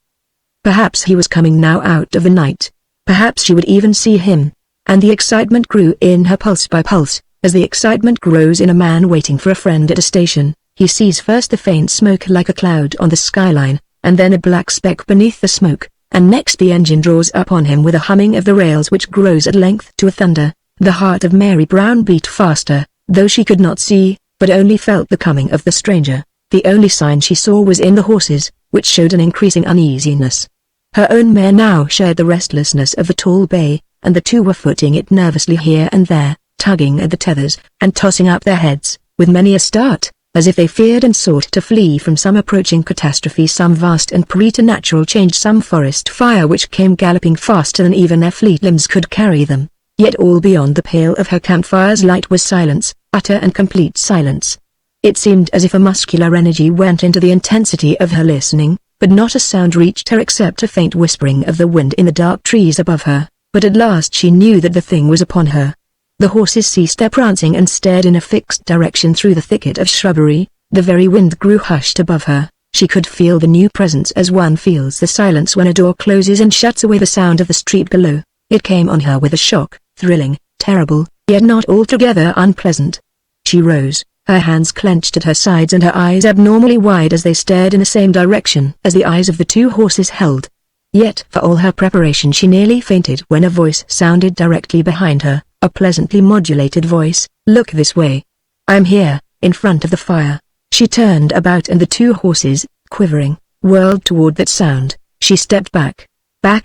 Speaker 1: Perhaps he was coming now out of the night. Perhaps she would even see him. And the excitement grew in her pulse by pulse, as the excitement grows in a man waiting for a friend at a station. He sees first the faint smoke like a cloud on the skyline, and then a black speck beneath the smoke, and next the engine draws up on him with a humming of the rails which grows at length to a thunder. The heart of Mary Brown beat faster, though she could not see, but only felt the coming of the stranger. The only sign she saw was in the horses, which showed an increasing uneasiness. Her own mare now shared the restlessness of the tall bay, and the two were footing it nervously here and there, tugging at the tethers, and tossing up their heads, with many a start, as if they feared and sought to flee from some approaching catastrophe, some vast and preternatural change, some forest fire which came galloping faster than even their fleet limbs could carry them. Yet all beyond the pale of her campfire's light was silence, utter and complete silence. It seemed as if a muscular energy went into the intensity of her listening, but not a sound reached her except a faint whispering of the wind in the dark trees above her. But at last she knew that the thing was upon her. The horses ceased their prancing and stared in a fixed direction through the thicket of shrubbery. The very wind grew hushed above her. She could feel the new presence as one feels the silence when a door closes and shuts away the sound of the street below. It came on her with a shock, thrilling, terrible, yet not altogether unpleasant. She rose, her hands clenched at her sides and her eyes abnormally wide as they stared in the same direction as the eyes of the two horses held. Yet for all her preparation she nearly fainted when a voice sounded directly behind her, a pleasantly modulated voice. "Look this way. I am here, in front of the fire." She turned about and the two horses, quivering, whirled toward that sound. She stepped back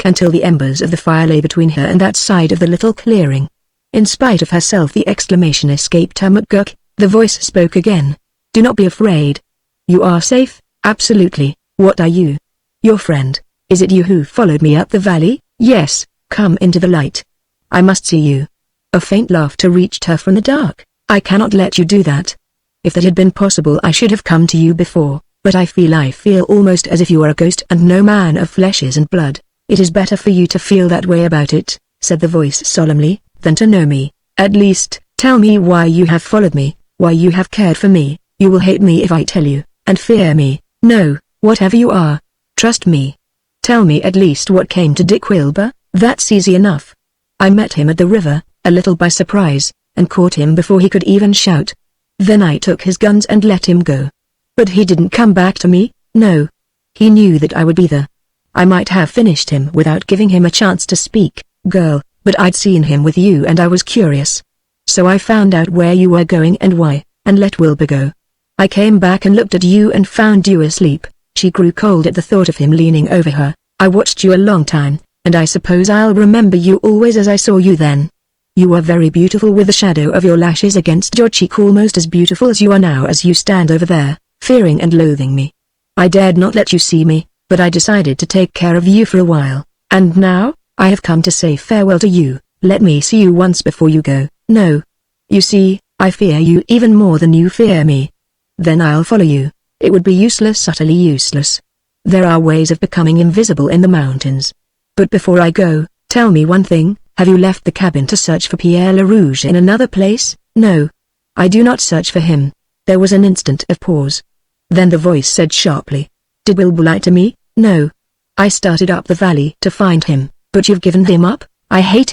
Speaker 1: until the embers of the fire lay between her and that side of the little clearing. In spite of herself the exclamation escaped her. "McGurk," the voice spoke again. "Do not be afraid. You are safe, absolutely. What are you?" "Your friend. Is it you who followed me up the valley?" "Yes, come into the light. I must see you." A faint laughter reached her from the dark. "I cannot let you do that. If that had been possible I should have come to you before, but I feel almost as if you are a ghost and no man of flesh and blood. It is better for you to feel that way about it," said the voice solemnly, "than to know me. At least, tell me why you have followed me, why you have cared for me. You will hate me if I tell you, and fear me. No, whatever you are, trust me. Tell me at least what came to Dick Wilbur." "That's easy enough. I met him at the river, a little by surprise, and caught him before he could even shout. Then I took his guns and let him go. But he didn't come back to me, no. He knew that I would be there. I might have finished him without giving him a chance to speak, girl, but I'd seen him with you and I was curious. So I found out where you were going and why, and let Wilbur go. I came back and looked at you and found you asleep." She grew cold at the thought of him leaning over her. "I watched you a long time, and I suppose I'll remember you always as I saw you then. You were very beautiful with the shadow of your lashes against your cheek, almost as beautiful as you are now as you stand over there, fearing and loathing me. I dared not let you see me, but I decided to take care of you for a while, and now, I have come to say farewell to you. Let me see you once before you go." "No. You see, I fear you even more than you fear me. Then I'll follow you. It would be useless, utterly useless. There are ways of becoming invisible in the mountains. But before I go, tell me one thing, have you left the cabin to search for Pierre Le Rouge in another place?" "No. I do not search for him." There was an instant of pause. Then the voice said sharply, "Did Wilbur lie to me?" "No. I started up the valley to find him." "But you've given him up?" I hate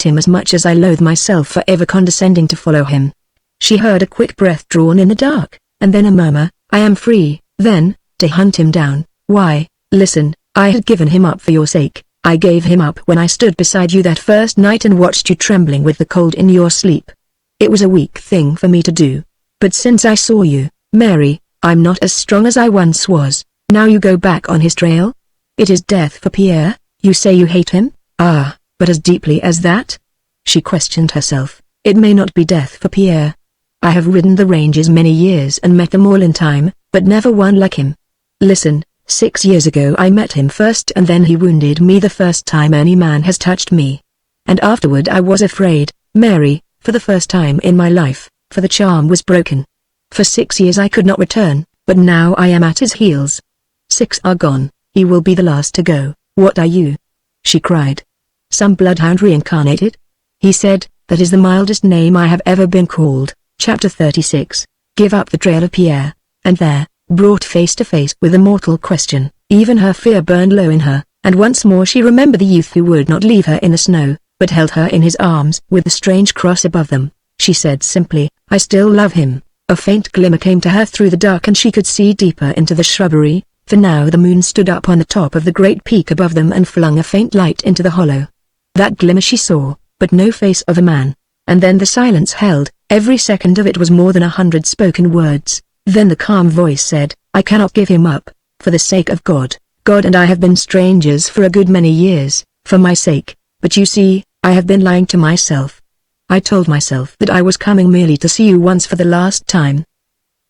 Speaker 1: him as much as I loathe myself for ever condescending to follow him." She heard a quick breath drawn in the dark, and then a murmur, "I am free." Then, to hunt him down. Why, listen, I had given him up for your sake. I gave him up when I stood beside you that first night and watched you trembling with the cold in your sleep. It was a weak thing for me to do. But since I saw you, Mary, I'm not as strong as I once was. Now you go back on his trail? It is death for Pierre. You say you hate him? Ah, but as deeply as that? She questioned herself. It may not be death for Pierre. I have ridden the ranges many years and met them all in time, but never one like him. Listen, 6 years ago I met him first and then he wounded me the first time any man has touched me. And afterward I was afraid, Mary, for the first time in my life, for the charm was broken. For 6 years I could not return, but now I am at his heels. 6 are gone, he will be the last to go. What are you? She cried. Some bloodhound reincarnated? He said, that is the mildest name I have ever been called. Chapter 36. Give up the trail of Pierre. And there, brought face to face with a mortal question, even her fear burned low in her, and once more she remembered the youth who would not leave her in the snow, but held her in his arms with the strange cross above them. She said simply, I still love him. A faint glimmer came to her through the dark and she could see deeper into the shrubbery, for now the moon stood up on the top of the great peak above them and flung a faint light into the hollow. That glimmer she saw, but no face of a man. And then the silence held, every second of it was more than 100 spoken words. Then the calm voice said, I cannot give him up, for the sake of God. God and I have been strangers for a good many years, for my sake, but you see, I have been lying to myself. I told myself that I was coming merely to see you once for the last time.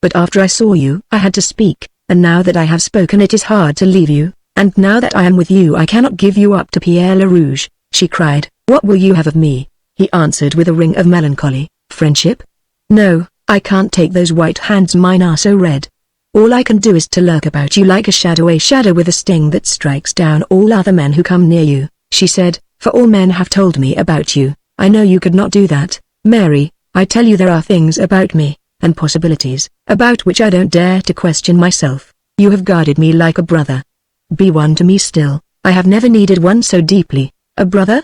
Speaker 1: But after I saw you, I had to speak, and now that I have spoken it is hard to leave you, and now that I am with you I cannot give you up to Pierre Le Rouge, she cried. What will you have of me? He answered with a ring of melancholy. Friendship? No, I can't take those white hands, mine are so red. All I can do is to lurk about you like a shadow with a sting that strikes down all other men who come near you, she said, for all men have told me about you. I know you could not do that, Mary. I tell you there are things about me, and possibilities, about which I don't dare to question myself. You have guarded me like a brother. Be one to me still. I have never needed one so deeply. A brother?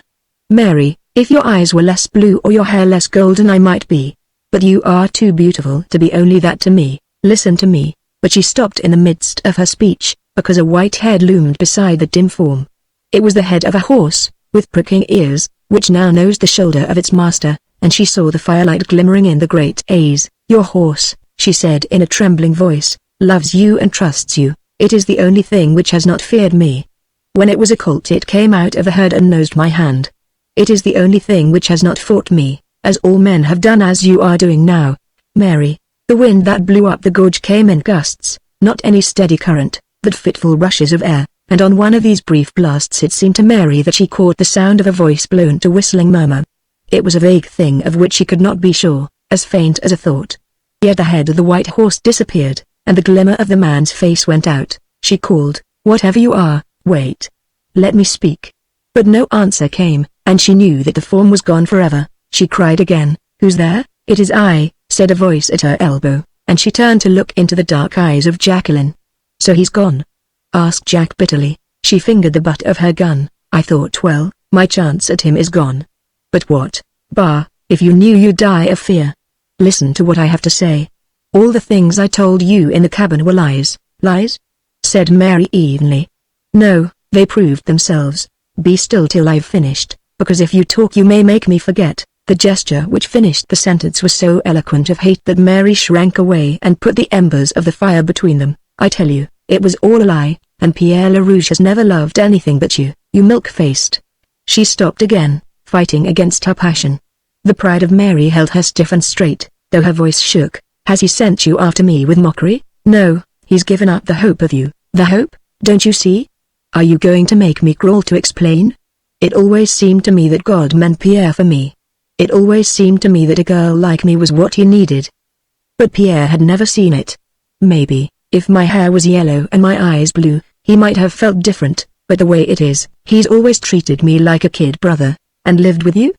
Speaker 1: Mary, if your eyes were less blue or your hair less golden I might be. But you are too beautiful to be only that to me. Listen to me. But she stopped in the midst of her speech, because a white head loomed beside the dim form. It was the head of a horse, with pricking ears, which now nosed the shoulder of its master, and she saw the firelight glimmering in the great eyes. Your horse, she said in a trembling voice, loves you and trusts you. It is the only thing which has not feared me. When it was a colt it came out of the herd and nosed my hand. It is the only thing which has not fought me, as all men have done as you are doing now. Mary, the wind that blew up the gorge came in gusts, not any steady current, but fitful rushes of air, and on one of these brief blasts it seemed to Mary that she caught the sound of a voice blown to whistling murmur. It was a vague thing of which she could not be sure, as faint as a thought. Yet the head of the white horse disappeared, and the glimmer of the man's face went out. She called, whatever you are, wait. Let me speak. But no answer came, and she knew that the form was gone forever. She cried again, who's there? It is I, said a voice at her elbow, and she turned to look into the dark eyes of Jacqueline. So he's gone? Asked Jack bitterly. She fingered the butt of her gun. I thought, well, my chance at him is gone. But what? Bah, if you knew you'd die of fear. Listen to what I have to say. All the things I told you in the cabin were lies. Lies? Said Mary evenly. No, they proved themselves. Be still till I've finished, because if you talk you may make me forget. The gesture which finished the sentence was so eloquent of hate that Mary shrank away and put the embers of the fire between them. I tell you, it was all a lie, and Pierre Le Rouge has never loved anything but you, you milk-faced. She stopped again, fighting against her passion. The pride of Mary held her stiff and straight, though her voice shook. Has he sent you after me with mockery? No, he's given up the hope of you. The hope? Don't you see? Are you going to make me crawl to explain? It always seemed to me that God meant Pierre for me. It always seemed to me that a girl like me was what he needed. But Pierre had never seen it. Maybe, if my hair was yellow and my eyes blue, he might have felt different, but the way it is, he's always treated me like a kid brother. And lived with you?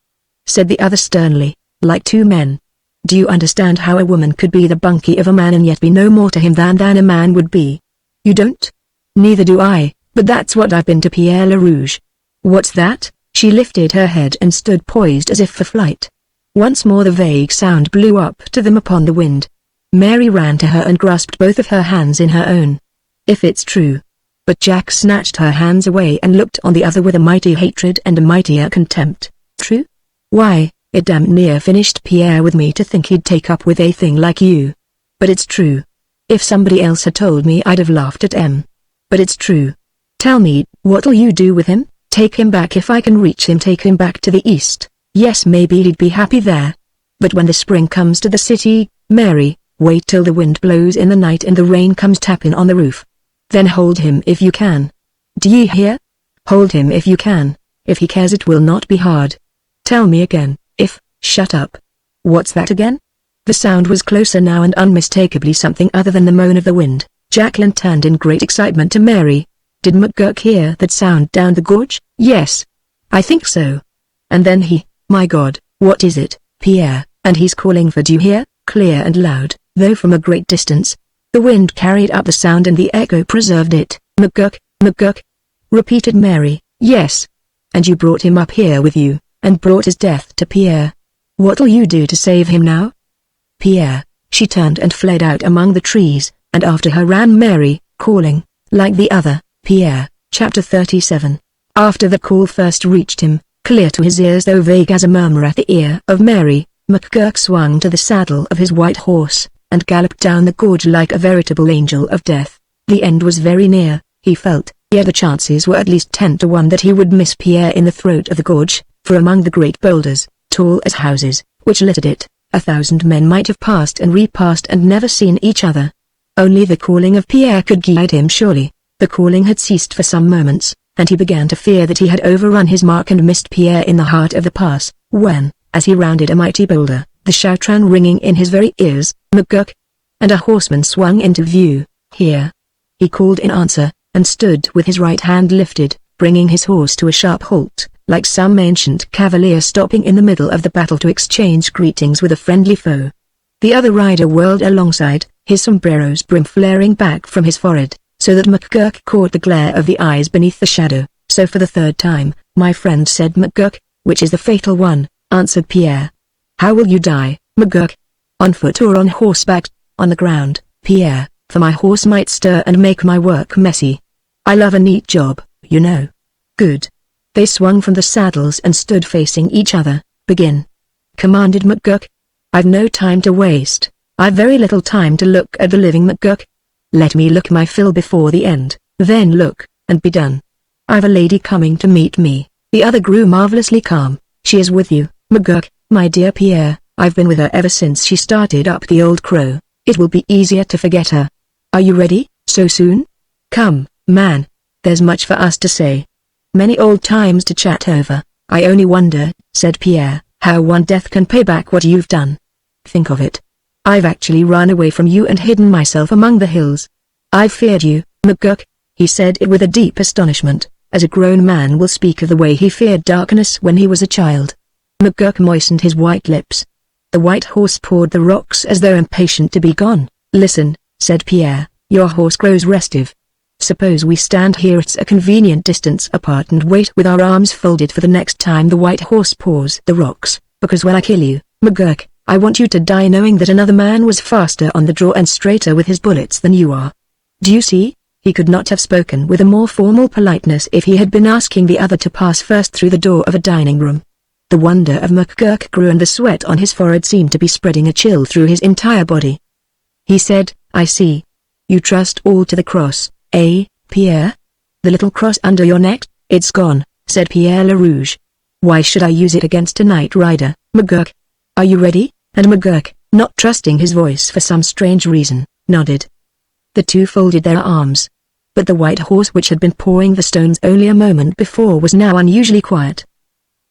Speaker 1: Said the other sternly, like two men. Do you understand how a woman could be the bunkie of a man and yet be no more to him than a man would be? You don't? Neither do I, but that's what I've been to Pierre Le Rouge. What's that? She lifted her head and stood poised as if for flight. Once more the vague sound blew up to them upon the wind. Mary ran to her and grasped both of her hands in her own. if it's true. But Jack snatched her hands away and looked on the other with a mighty hatred and a mightier contempt. True? Why, it damn near finished Pierre with me to think he'd take up with a thing like you. But it's true. If somebody else had told me I'd have laughed at him. But it's true. Tell me, what'll you do with him? Take him back if I can reach him. Take him back to the east. Yes, maybe he'd be happy there. But when the spring comes to the city, Mary, wait till the wind blows in the night and the rain comes tapping on the roof. Then hold him if you can. Do ye hear? Hold him if you can. If he cares it will not be hard. Tell me again, if, shut up. What's that again? The sound was closer now and unmistakably something other than the moan of the wind. Jacqueline turned in great excitement to Mary. Did McGurk hear that sound down the gorge? Yes. I think so. And then my God, what is it, Pierre? And he's calling for, do you hear? Clear and loud, though from a great distance. The wind carried up the sound and the echo preserved it. McGurk, McGurk, repeated Mary. Yes. And you brought him up here with you, and brought his death to Pierre. What'll you do to save him now? Pierre. She turned and fled out among the trees, and after her ran Mary, calling, like the other, Pierre. Chapter 37. After the call first reached him, clear to his ears though vague as a murmur at the ear of Mary, McGurk swung to the saddle of his white horse, and galloped down the gorge like a veritable angel of death. The end was very near, he felt, yet the chances were at least 10 to 1 that he would miss Pierre in the throat of the gorge, for among the great boulders, tall as houses, which littered it, 1,000 men might have passed and repassed and never seen each other. Only the calling of Pierre could guide him surely. The calling had ceased for some moments, and he began to fear that he had overrun his mark and missed Pierre in the heart of the pass, when, as he rounded a mighty boulder, the shout ran ringing in his very ears, McGurk! And a horseman swung into view. Here. He called in answer, and stood with his right hand lifted, bringing his horse to a sharp halt, like some ancient cavalier stopping in the middle of the battle to exchange greetings with a friendly foe. The other rider whirled alongside, his sombrero's brim flaring back from his forehead, so that McGurk caught the glare of the eyes beneath the shadow. So for the third time, my friend, said McGurk. Which is the fatal one, answered Pierre. How will you die, McGurk? On foot or on horseback? On the ground, Pierre, for my horse might stir and make my work messy. I love a neat job, you know. Good. They swung from the saddles and stood facing each other. Begin, commanded McGurk. I've no time to waste. I've very little time to look at the living, McGurk. Let me look my fill before the end, then look, and be done. I've a lady coming to meet me. The other grew marvelously calm. She is with you, McGurk, my dear Pierre. I've been with her ever since she started up the Old Crow. It will be easier to forget her. Are you ready, so soon? Come, man. There's much for us to say. Many old times to chat over. I only wonder, said Pierre, how one death can pay back what you've done. Think of it. I've actually run away from you and hidden myself among the hills. I've feared you, McGurk. He said it with a deep astonishment, as a grown man will speak of the way he feared darkness when he was a child. McGurk moistened his white lips. The white horse pawed the rocks as though impatient to be gone. Listen, said Pierre, your horse grows restive. Suppose we stand here at a convenient distance apart and wait with our arms folded for the next time the white horse paws the rocks, because when I kill you, McGurk, I want you to die knowing that another man was faster on the draw and straighter with his bullets than you are. Do you see? He could not have spoken with a more formal politeness if he had been asking the other to pass first through the door of a dining room. The wonder of McGurk grew and the sweat on his forehead seemed to be spreading a chill through his entire body. He said, I see. You trust all to the cross, eh, Pierre? The little cross under your neck? It's gone, said Pierre LaRouge. Why should I use it against a night rider, McGurk? Are you ready? And McGurk, not trusting his voice for some strange reason, nodded. The two folded their arms. But the white horse which had been pawing the stones only a moment before was now unusually quiet.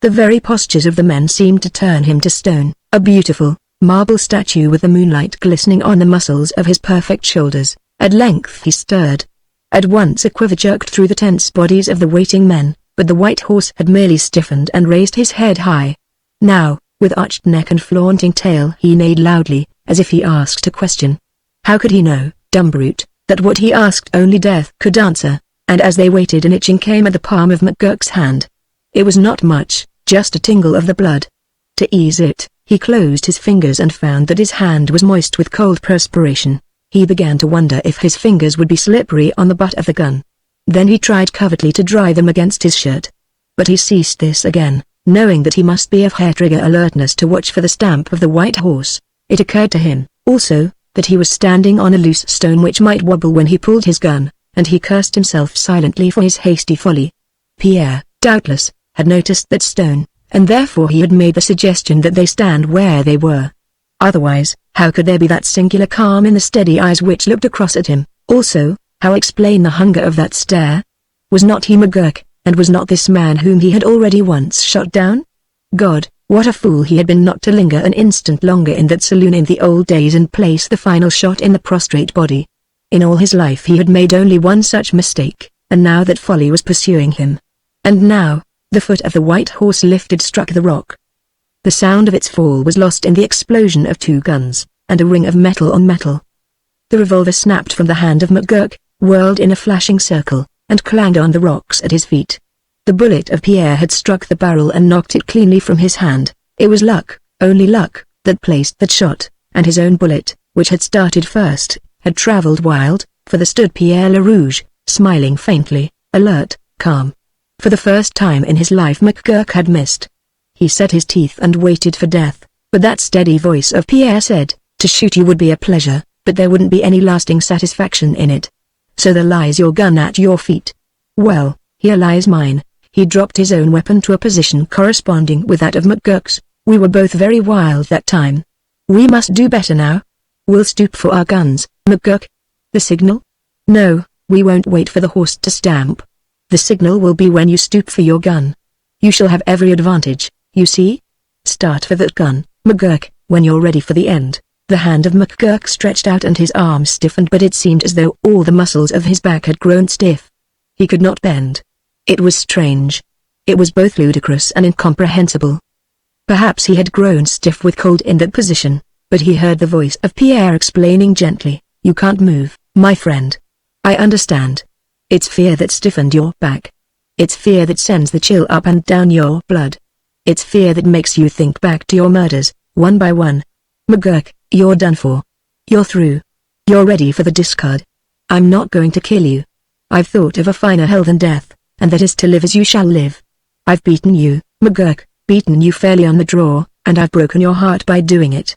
Speaker 1: The very postures of the men seemed to turn him to stone, a beautiful, marble statue with the moonlight glistening on the muscles of his perfect shoulders. At length he stirred. At once a quiver jerked through the tense bodies of the waiting men, but the white horse had merely stiffened and raised his head high. Now, with arched neck and flaunting tail he neighed loudly, as if he asked a question. How could he know, dumb brute, that what he asked only death could answer? And as they waited an itching came at the palm of McGurk's hand. It was not much, just a tingle of the blood. To ease it, he closed his fingers and found that his hand was moist with cold perspiration. He began to wonder if his fingers would be slippery on the butt of the gun. Then he tried covertly to dry them against his shirt. But he ceased this again, knowing that he must be of hair-trigger alertness to watch for the stamp of the white horse. It occurred to him, also, that he was standing on a loose stone which might wobble when he pulled his gun, and he cursed himself silently for his hasty folly. Pierre, doubtless, had noticed that stone, and therefore he had made the suggestion that they stand where they were. Otherwise, how could there be that singular calm in the steady eyes which looked across at him? Also, how explain the hunger of that stare? Was not he McGurk, and was not this man whom he had already once shot down? God, what a fool he had been not to linger an instant longer in that saloon in the old days and place the final shot in the prostrate body. In all his life he had made only one such mistake, and now that folly was pursuing him. And now, the foot of the white horse lifted struck the rock. The sound of its fall was lost in the explosion of two guns, and a ring of metal on metal. The revolver snapped from the hand of McGurk, whirled in a flashing circle, and clanged on the rocks at his feet. The bullet of Pierre had struck the barrel and knocked it cleanly from his hand. It was luck, only luck, that placed that shot, and his own bullet, which had started first, had travelled wild, for there stood Pierre Le Rouge, smiling faintly, alert, calm. For the first time in his life McGurk had missed. He set his teeth and waited for death, but that steady voice of Pierre said, "To shoot you would be a pleasure, but there wouldn't be any lasting satisfaction in it. So there lies your gun at your feet. Well, here lies mine." He dropped his own weapon to a position corresponding with that of McGurk's. "We were both very wild that time. We must do better now. We'll stoop for our guns, McGurk." "The signal?" "No, we won't wait for the horse to stamp. The signal will be when you stoop for your gun. You shall have every advantage, you see? Start for that gun, McGurk, when you're ready for the end." The hand of McGurk stretched out and his arm stiffened, but it seemed as though all the muscles of his back had grown stiff. He could not bend. It was strange. It was both ludicrous and incomprehensible. Perhaps he had grown stiff with cold in that position, but he heard the voice of Pierre explaining gently, "You can't move, my friend. I understand. It's fear that stiffened your back. It's fear that sends the chill up and down your blood. It's fear that makes you think back to your murders, one by one. McGurk, you're done for. You're through. You're ready for the discard. I'm not going to kill you. I've thought of a finer hell than death, and that is to live as you shall live. I've beaten you, McGurk, beaten you fairly on the draw, and I've broken your heart by doing it.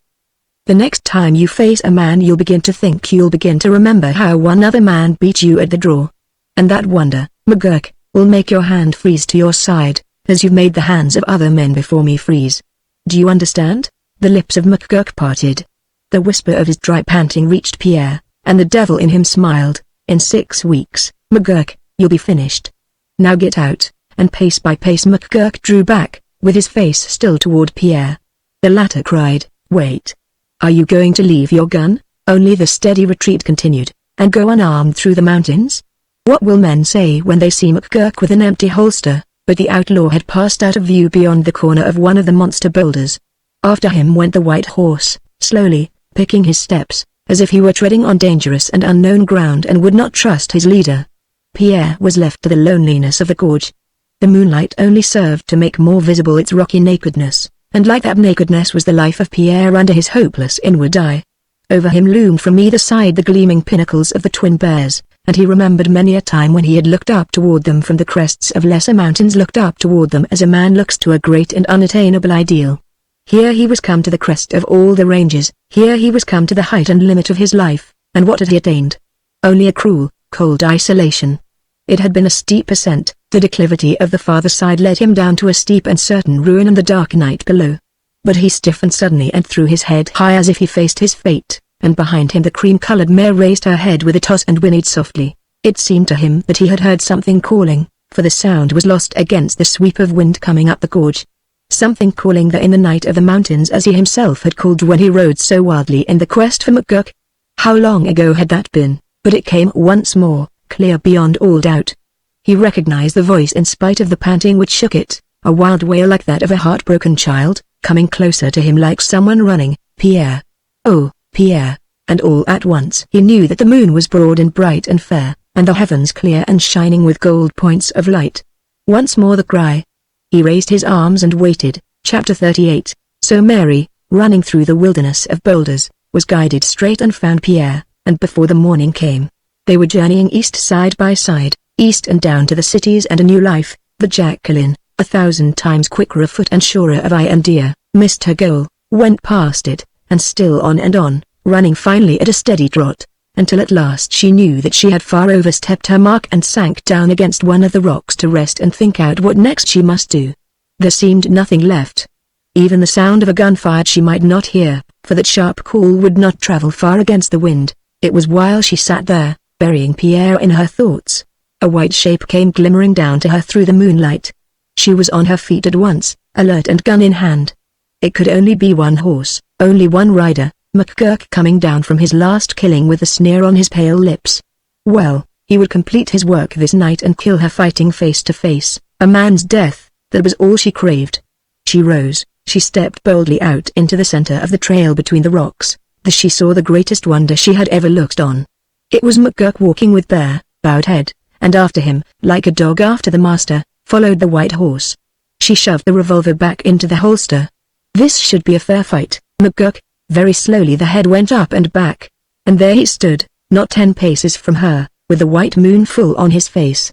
Speaker 1: The next time you face a man you'll begin to remember how one other man beat you at the draw. And that wonder, McGurk, will make your hand freeze to your side, as you've made the hands of other men before me freeze. Do you understand?" The lips of McGurk parted. The whisper of his dry panting reached Pierre, and the devil in him smiled. "In 6 weeks, McGurk, you'll be finished. Now get out," and pace by pace McGurk drew back, with his face still toward Pierre. The latter cried, "Wait. Are you going to leave your gun?" Only the steady retreat continued, and go unarmed through the mountains? What will men say when they see McGurk with an empty holster? But the outlaw had passed out of view beyond the corner of one of the monster boulders. After him went the white horse, slowly, picking his steps, as if he were treading on dangerous and unknown ground and would not trust his leader. Pierre was left to the loneliness of the gorge. The moonlight only served to make more visible its rocky nakedness, and like that nakedness was the life of Pierre under his hopeless inward eye. Over him loomed from either side the gleaming pinnacles of the Twin Bears, and he remembered many a time when he had looked up toward them from the crests of lesser mountains, looked up toward them as a man looks to a great and unattainable ideal. Here he was come to the crest of all the ranges, here he was come to the height and limit of his life, and what had he attained? Only a cruel, cold isolation. It had been a steep ascent, the declivity of the farther side led him down to a steep and certain ruin and the dark night below. But he stiffened suddenly and threw his head high as if he faced his fate, and behind him the cream-colored mare raised her head with a toss and whinnied softly. It seemed to him that he had heard something calling, for the sound was lost against the sweep of wind coming up the gorge. Something calling there in the night of the mountains as he himself had called when he rode so wildly in the quest for McGurk. How long ago had that been? But it came once more, clear beyond all doubt. He recognized the voice in spite of the panting which shook it, a wild wail like that of a heartbroken child, coming closer to him like someone running. "Pierre! Oh, Pierre!" And all at once he knew that the moon was broad and bright and fair, and the heavens clear and shining with gold points of light. Once more the cry. He raised his arms and waited. Chapter 38. So Mary, running through the wilderness of boulders, was guided straight and found Pierre, and before the morning came, they were journeying east side by side, east and down to the cities and a new life. But Jacqueline, 1,000 times quicker of foot and surer of eye and ear, missed her goal, went past it, and still on, running finally at a steady trot, until at last she knew that she had far overstepped her mark and sank down against one of the rocks to rest and think out what next she must do. There seemed nothing left. Even the sound of a gun fired she might not hear, for that sharp call would not travel far against the wind. It was while she sat there, burying Pierre in her thoughts. A white shape came glimmering down to her through the moonlight. She was on her feet at once, alert and gun in hand. It could only be one horse, only one rider, McGurk coming down from his last killing with a sneer on his pale lips. Well, he would complete his work this night and kill her fighting face to face, a man's death, that was all she craved. She rose, she stepped boldly out into the center of the trail between the rocks. There she saw the greatest wonder she had ever looked on. It was McGurk walking with bare, bowed head, and after him, like a dog after the master, followed the white horse. She shoved the revolver back into the holster. This should be a fair fight, McGurk. Very slowly the head went up and back, and there he stood, not 10 paces from her, with the white moon full on his face.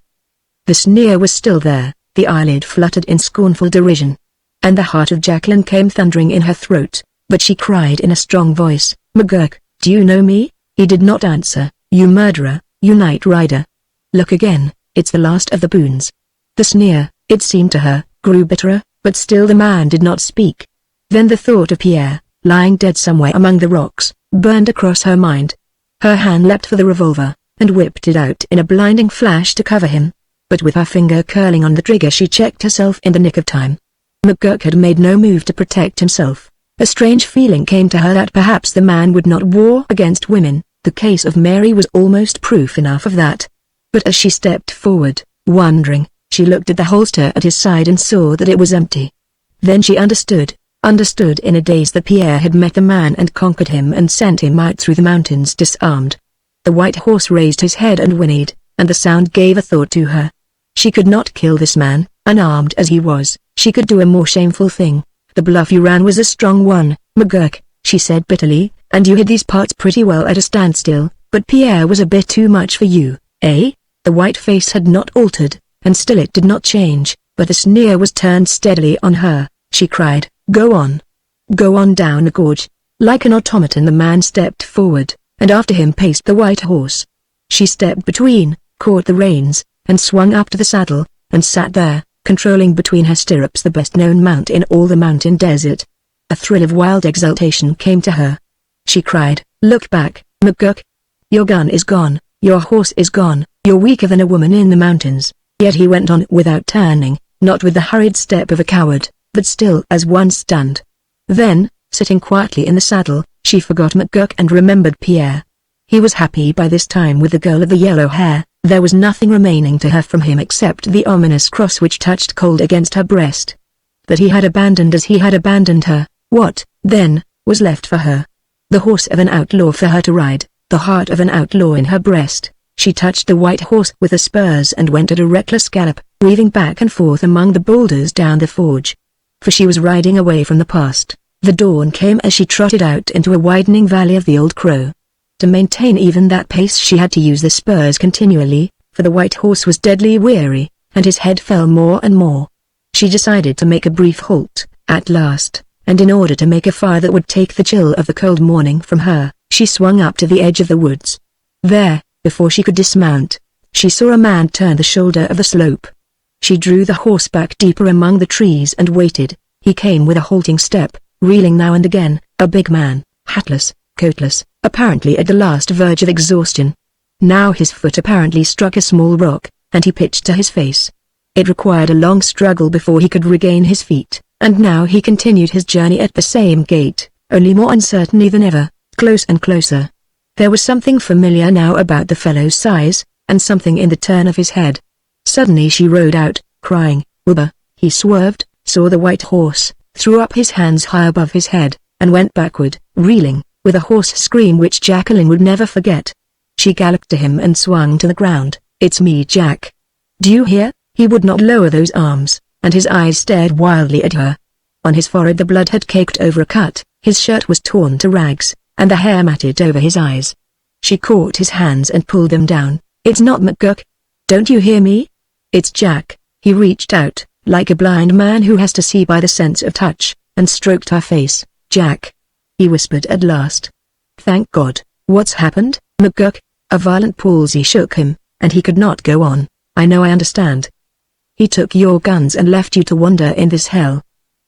Speaker 1: The sneer was still there, the eyelid fluttered in scornful derision. And the heart of Jacqueline came thundering in her throat, but she cried in a strong voice, "McGurk, do you know me?" He did not answer. "You murderer, you night rider. Look again, it's the last of the Boons." The sneer, it seemed to her, grew bitterer, but still the man did not speak. Then the thought of Pierre, lying dead somewhere among the rocks, burned across her mind. Her hand leapt for the revolver, and whipped it out in a blinding flash to cover him. But with her finger curling on the trigger she checked herself in the nick of time. McGurk had made no move to protect himself. A strange feeling came to her that perhaps the man would not war against women. The case of Mary was almost proof enough of that. But as she stepped forward, wondering, she looked at the holster at his side and saw that it was empty. Then she understood in a daze that Pierre had met the man and conquered him and sent him out through the mountains disarmed. The white horse raised his head and whinnied, and the sound gave a thought to her. She could not kill this man, unarmed as he was. She could do a more shameful thing. The bluff you ran was a strong one, McGurk, she said bitterly, and you hid these parts pretty well at a standstill, but Pierre was a bit too much for you, eh? The white face had not altered, and still it did not change, but the sneer was turned steadily on her. She cried, Go on down the gorge." Like an automaton the man stepped forward, and after him paced the white horse. She stepped between, caught the reins, and swung up to the saddle, and sat there, controlling between her stirrups the best-known mount in all the mountain desert. A thrill of wild exultation came to her. She cried, "Look back, McGurk. Your gun is gone, your horse is gone, you're weaker than a woman in the mountains." Yet he went on without turning, not with the hurried step of a coward, but still as one stunned. Then, sitting quietly in the saddle, she forgot McGurk and remembered Pierre. He was happy by this time with the girl of the yellow hair. There was nothing remaining to her from him except the ominous cross which touched cold against her breast. That he had abandoned as he had abandoned her, what, then, was left for her? The horse of an outlaw for her to ride, the heart of an outlaw in her breast. She touched the white horse with the spurs and went at a reckless gallop, weaving back and forth among the boulders down the forge. For she was riding away from the past. The dawn came as she trotted out into a widening valley of the Old Crow. To maintain even that pace she had to use the spurs continually, for the white horse was deadly weary, and his head fell more and more. She decided to make a brief halt, at last, and in order to make a fire that would take the chill of the cold morning from her, she swung up to the edge of the woods. There, before she could dismount, she saw a man turn the shoulder of the slope. She drew the horse back deeper among the trees and waited. He came with a halting step, reeling now and again, a big man, hatless, coatless, apparently at the last verge of exhaustion. Now his foot apparently struck a small rock, and he pitched to his face. It required a long struggle before he could regain his feet, and now he continued his journey at the same gait, only more uncertainly than ever, close and closer. There was something familiar now about the fellow's size, and something in the turn of his head. Suddenly she rode out, crying, "Wilbur!" He swerved, saw the white horse, threw up his hands high above his head, and went backward, reeling, with a hoarse scream which Jacqueline would never forget. She galloped to him and swung to the ground. "It's me, Jack. Do you hear?" He would not lower those arms, and his eyes stared wildly at her. On his forehead the blood had caked over a cut, his shirt was torn to rags, and the hair matted over his eyes. She caught his hands and pulled them down. "It's not McGurk. Don't you hear me? It's Jack." He reached out, like a blind man who has to see by the sense of touch, and stroked her face. "Jack," he whispered at last. "Thank God. What's happened, McGurk?" A violent palsy shook him, and he could not go on. "I know, I understand. He took your guns and left you to wander in this hell.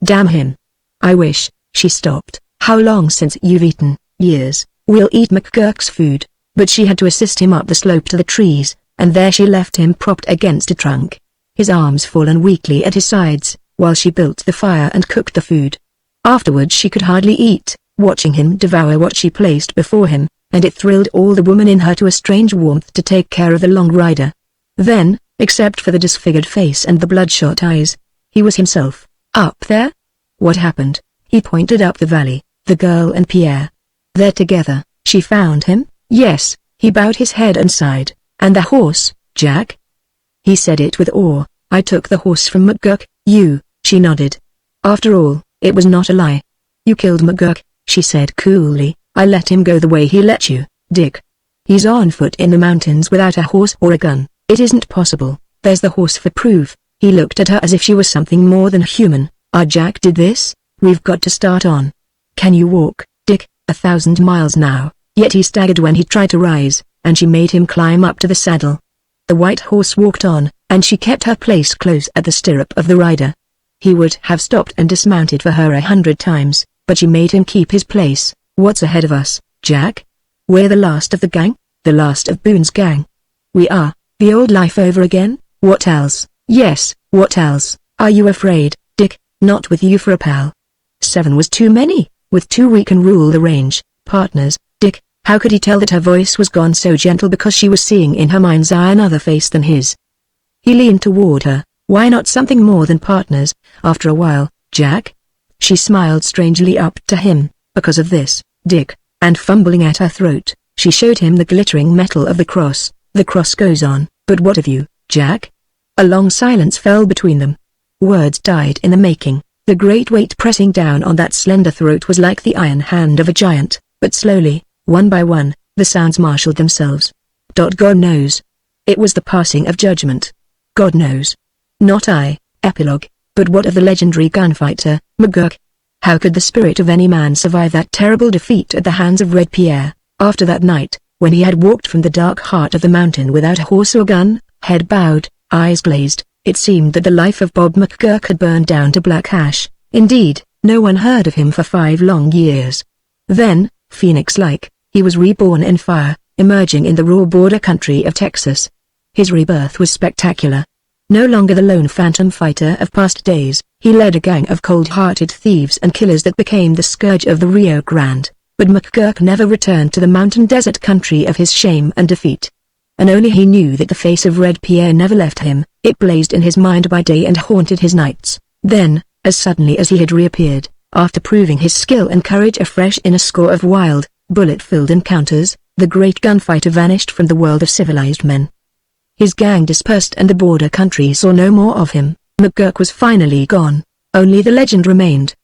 Speaker 1: Damn him. I wish." She stopped. "How long since you've eaten?" "Years. We'll eat McGurk's food." But she had to assist him up the slope to the trees, and there she left him propped against a trunk, his arms fallen weakly at his sides, while she built the fire and cooked the food. Afterwards she could hardly eat, watching him devour what she placed before him, and it thrilled all the woman in her to a strange warmth to take care of the long rider. Then, except for the disfigured face and the bloodshot eyes, he was himself. "Up there? What happened?" He pointed up the valley. "The girl and Pierre. They're together." "She found him?" "Yes." He bowed his head and sighed. "And the horse, Jack?" He said it with awe. "I took the horse from McGurk." "You?" She nodded. "After all, it was not a lie. You killed McGurk," she said coolly. "I let him go the way he let you, Dick. He's on foot in the mountains without a horse or a gun. It isn't possible. There's the horse for proof." He looked at her as if she was something more than human. Jack did this? We've got to start on. Can you walk, Dick?" 1,000 miles now." Yet he staggered when he tried to rise, and she made him climb up to the saddle. The white horse walked on, and she kept her place close at the stirrup of the rider. He would have stopped and dismounted for her 100 times, but she made him keep his place. "What's ahead of us, Jack? We're the last of the gang? The last of Boone's gang?" "We are. The old life over again? What else?" "Yes, what else?" "Are you afraid, Dick?" "Not with you for a pal." 7 was too many. "With 2 we can rule the range, partners, Dick." How could he tell that her voice was gone so gentle because she was seeing in her mind's eye another face than his? He leaned toward her. "Why not something more than partners, after a while, Jack?" She smiled strangely up to him. "Because of this, Dick," and fumbling at her throat, she showed him the glittering metal of the cross. "The cross goes on, but what of you, Jack?" A long silence fell between them. Words died in the making. The great weight pressing down on that slender throat was like the iron hand of a giant, but slowly, one by one, the sounds marshaled themselves. God knows. It was the passing of judgment. God knows. Not I. Epilogue. But what of the legendary gunfighter, McGurk? How could the spirit of any man survive that terrible defeat at the hands of Red Pierre, after that night, when he had walked from the dark heart of the mountain without a horse or gun, head bowed, eyes glazed? It seemed that the life of Bob McGurk had burned down to black ash. Indeed, no one heard of him for 5 long years. Then, phoenix-like, he was reborn in fire, emerging in the raw border country of Texas. His rebirth was spectacular. No longer the lone phantom fighter of past days, he led a gang of cold-hearted thieves and killers that became the scourge of the Rio Grande. But McGurk never returned to the mountain desert country of his shame and defeat. And only he knew that the face of Red Pierre never left him. It blazed in his mind by day and haunted his nights. Then, as suddenly as he had reappeared, after proving his skill and courage afresh in a score of wild, bullet-filled encounters, the great gunfighter vanished from the world of civilized men. His gang dispersed and the border country saw no more of him. McGurk was finally gone. Only the legend remained.